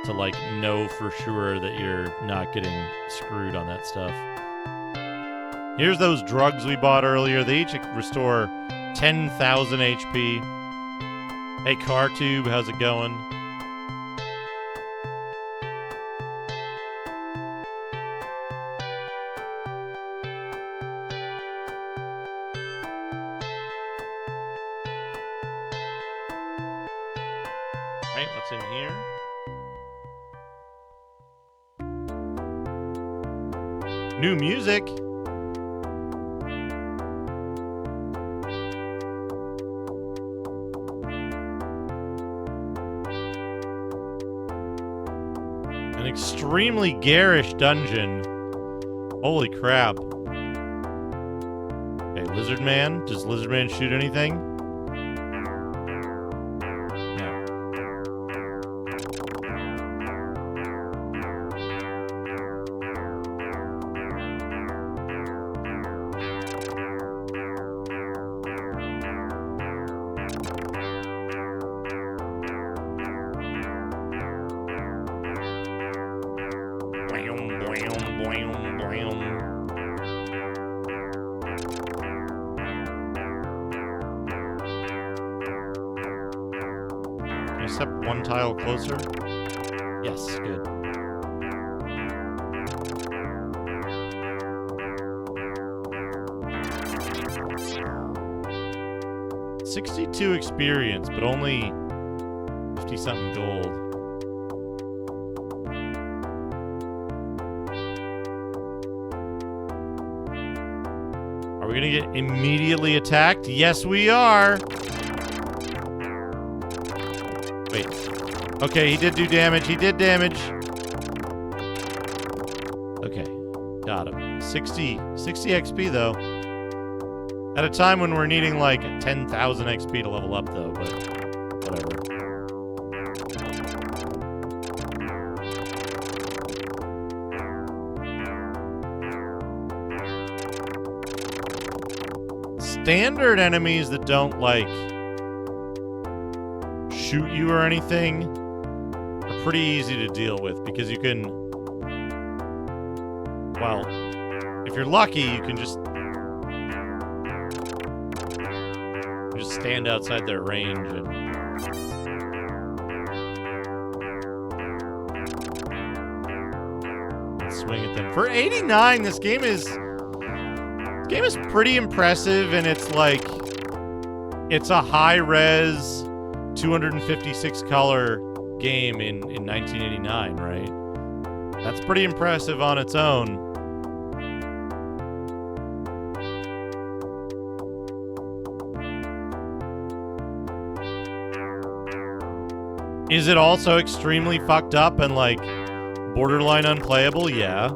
to, like, know for sure that you're not getting screwed on that stuff. Here's those drugs we bought earlier. They each restore 10,000 HP. Hey, Car Tube, how's it going? What's in here? New music. An extremely garish dungeon. Holy crap. Okay, Lizard Man. Does Lizard Man shoot anything? Step one tile closer. Yes, good. $62 experience, but only 50-something gold. Are we gonna get immediately attacked? Yes, we are. Wait. Okay, he did do damage. He did damage. Okay. Got him. 60 XP, though. At a time when we're needing, like, 10,000 XP to level up, though, but whatever. Standard enemies that don't, like, shoot you or anything are pretty easy to deal with because you can, well, if you're lucky, you can just stand outside their range and swing at them. For 89, this game is pretty impressive, and it's like it's a high-res 256 color game in 1989, right? That's pretty impressive on its own. Is it also extremely fucked up and, like, borderline unplayable? Yeah.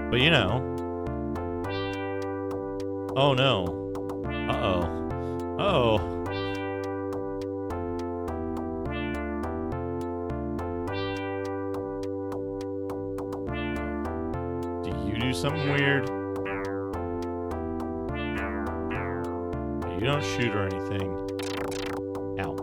But, you know. Oh, no. Uh-oh. Uh-oh. Something weird. You don't shoot or anything. Ow.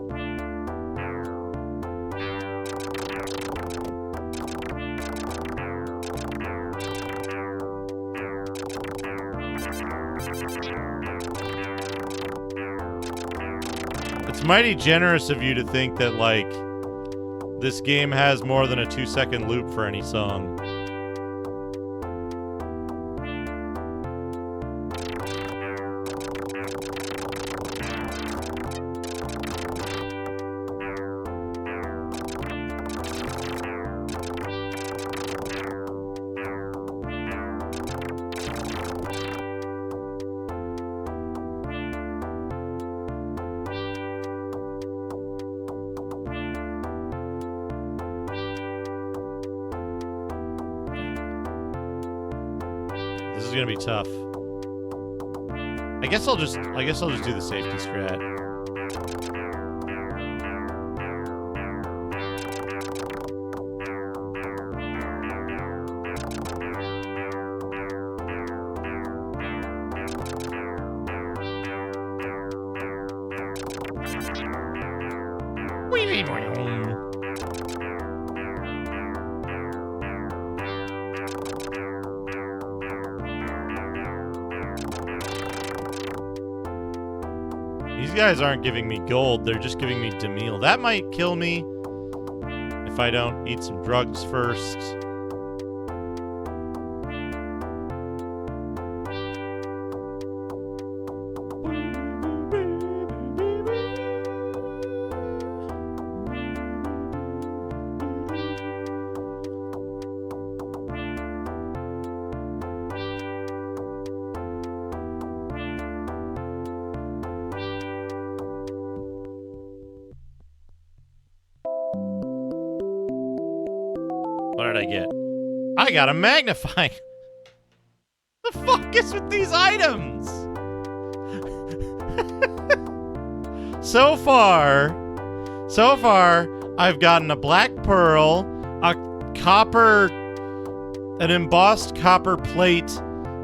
It's mighty generous of you to think that, like, this game has more than a 2-second loop for any song. This is gonna be tough. I guess I'll just do the safety strat. These guys aren't giving me gold, they're just giving me Demille. That might kill me if I don't eat some drugs first. What did I get? I got a magnifying. The fuck is with these items? So far, I've gotten a black pearl, an embossed copper plate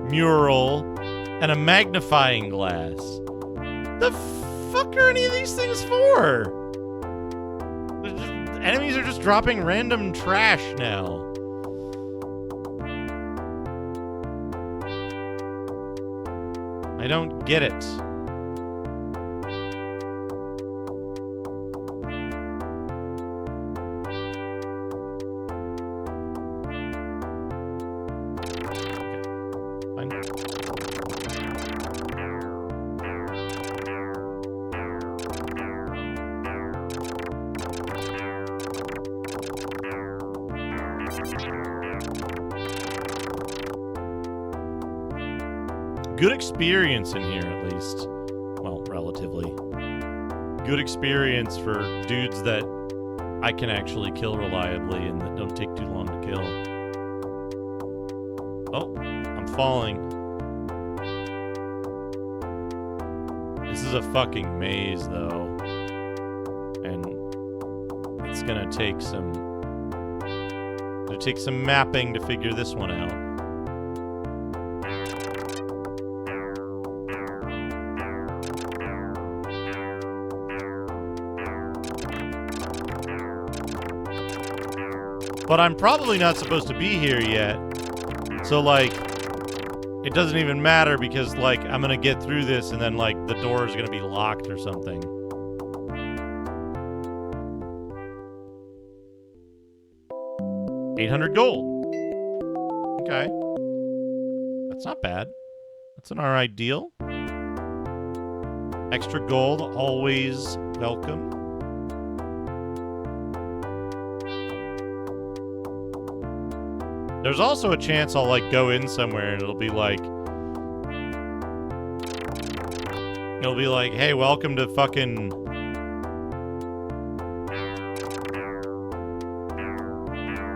mural, and a magnifying glass. The fuck are any of these things for? Enemies are just dropping random trash now. I don't get it. Okay. Fine. Good experience in here, at least. Well, relatively. Good experience for dudes that I can actually kill reliably and that don't take too long to kill. Oh, I'm falling. This is a fucking maze, though. And it's gonna take some mapping to figure this one out. But I'm probably not supposed to be here yet. So, like, it doesn't even matter because, like, I'm gonna get through this and then, like, the door is gonna be locked or something. $800 gold. Okay. That's not bad. That's an alright deal. Extra gold, always welcome. There's also a chance I'll, like, go in somewhere and it'll be like, hey, welcome to fucking...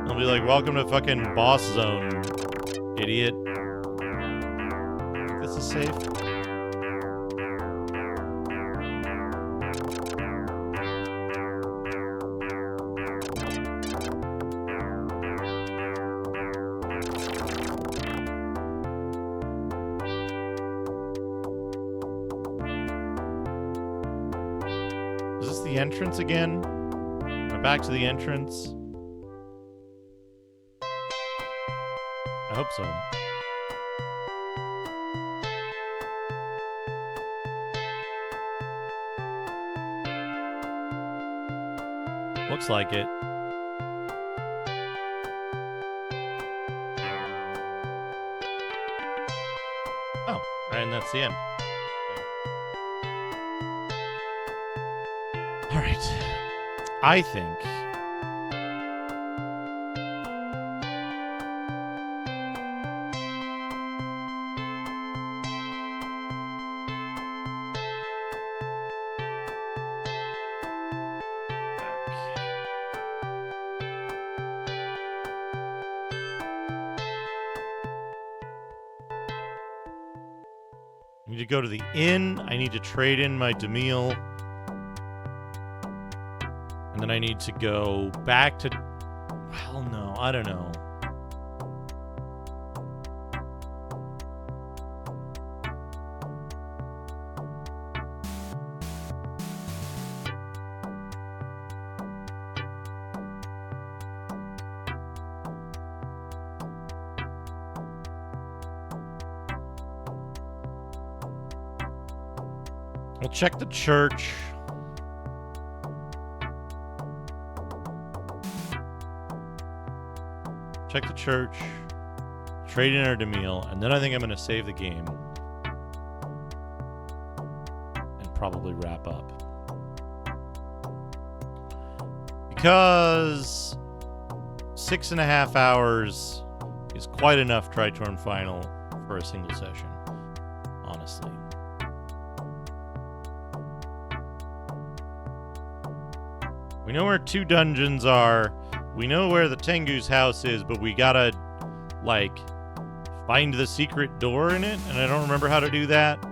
It'll be like, welcome to fucking boss zone, idiot. This is safe. Is this the entrance again? Am I back to the entrance? I hope so. Looks like it. Oh, and that's the end. All right. I think I need to go to the inn. I need to trade in my Demille. And then I need to go back to... Well, no, I don't know. We'll check the church. Check the church. Trade in our Demille. And then I think I'm going to save the game. And probably wrap up. Because 6.5 hours is quite enough Tritorn Final for a single session. Honestly. We know where 2 dungeons are. We know where the Tengu's house is, but we gotta, like, find the secret door in it, and I don't remember how to do that.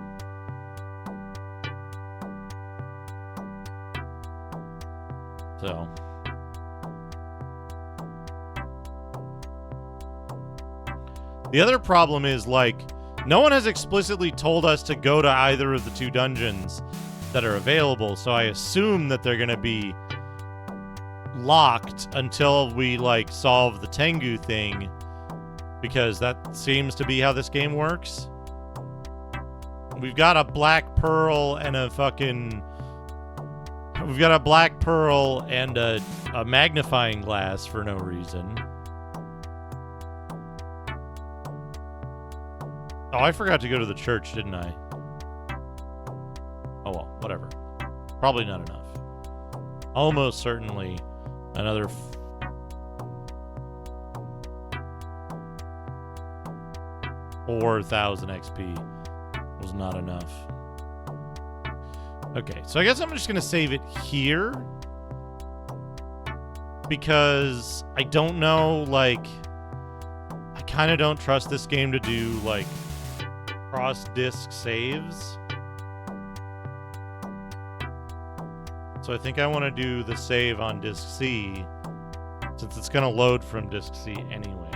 So. The other problem is, like, no one has explicitly told us to go to either of the 2 dungeons that are available, so I assume that they're gonna be locked until we, like, solve the Tengu thing, because that seems to be how this game works. We've got a black pearl and a fucking... We've got a black pearl and a magnifying glass for no reason. Oh, I forgot to go to the church, didn't I? Oh well, whatever. Probably not enough. Almost certainly another 4,000 XP was not enough. Okay, so I guess I'm just going to save it here. Because I don't know, like... I kind of don't trust this game to do, like, cross-disc saves. So I think I want to do the save on Disk C, since it's going to load from Disk C anyway.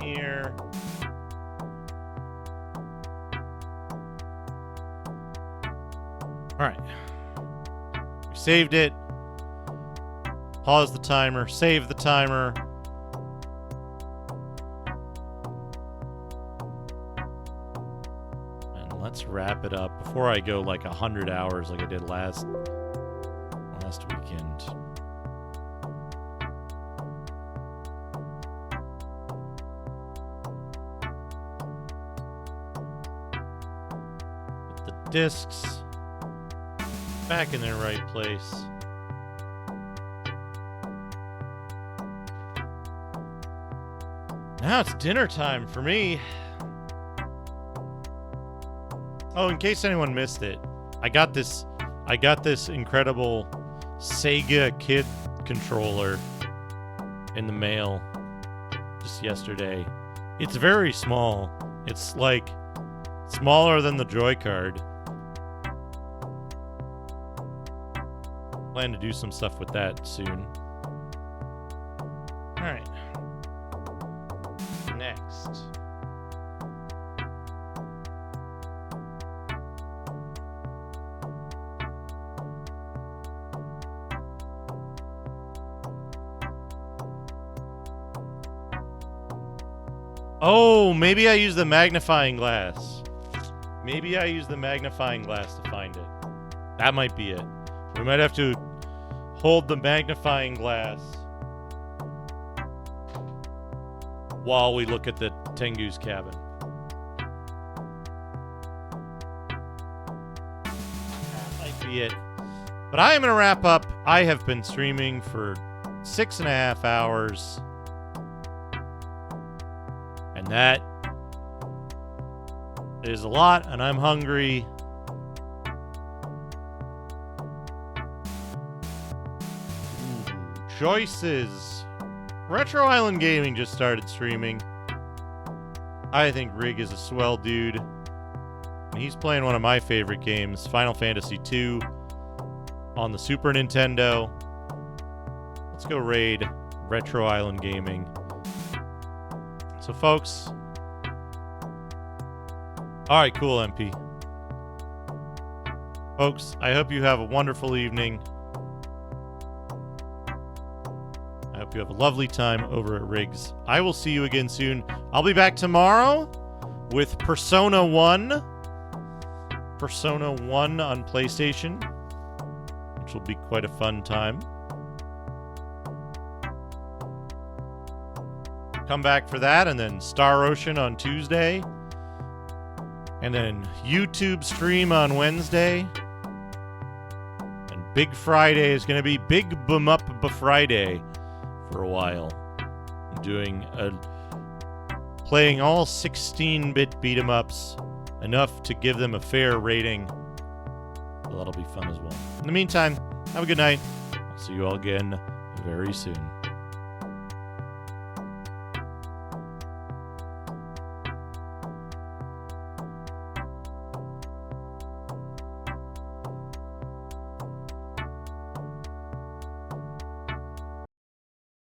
here. All right. We saved it. Pause the timer. Save the timer. And let's wrap it up before I go like 100 hours like I did last weekend. Put the discs back in their right place. Now it's dinner time for me. Oh, in case anyone missed it, I got this incredible Sega Kid controller in the mail just yesterday. It's very small. It's like smaller than the Joy Card. Plan to do some stuff with that soon. All right. Next. Oh, maybe I use the magnifying glass. Maybe I use the magnifying glass to find it. That might be it. We might have to hold the magnifying glass while we look at the Tengu's cabin. That might be it. But I am going to wrap up. I have been streaming for 6.5 hours. And that is a lot, and I'm hungry. Choices. Retro Island Gaming just started streaming. I think Rig is a swell dude. And he's playing one of my favorite games, Final Fantasy II, on the Super Nintendo. Let's go raid Retro Island Gaming. So, folks. Alright, cool, MP. Folks, I hope you have a wonderful evening. I hope you have a lovely time over at Riggs. I will see you again soon. I'll be back tomorrow with Persona 1. Persona 1 on PlayStation, which will be quite a fun time. Come back for that, and then Star Ocean on Tuesday. And then YouTube stream on Wednesday. And Big Friday is going to be Big Bum Up Friday for a while. I'm doing playing all 16-bit beat-em-ups, enough to give them a fair rating. So that'll be fun as well. In the meantime, have a good night. I'll see you all again very soon.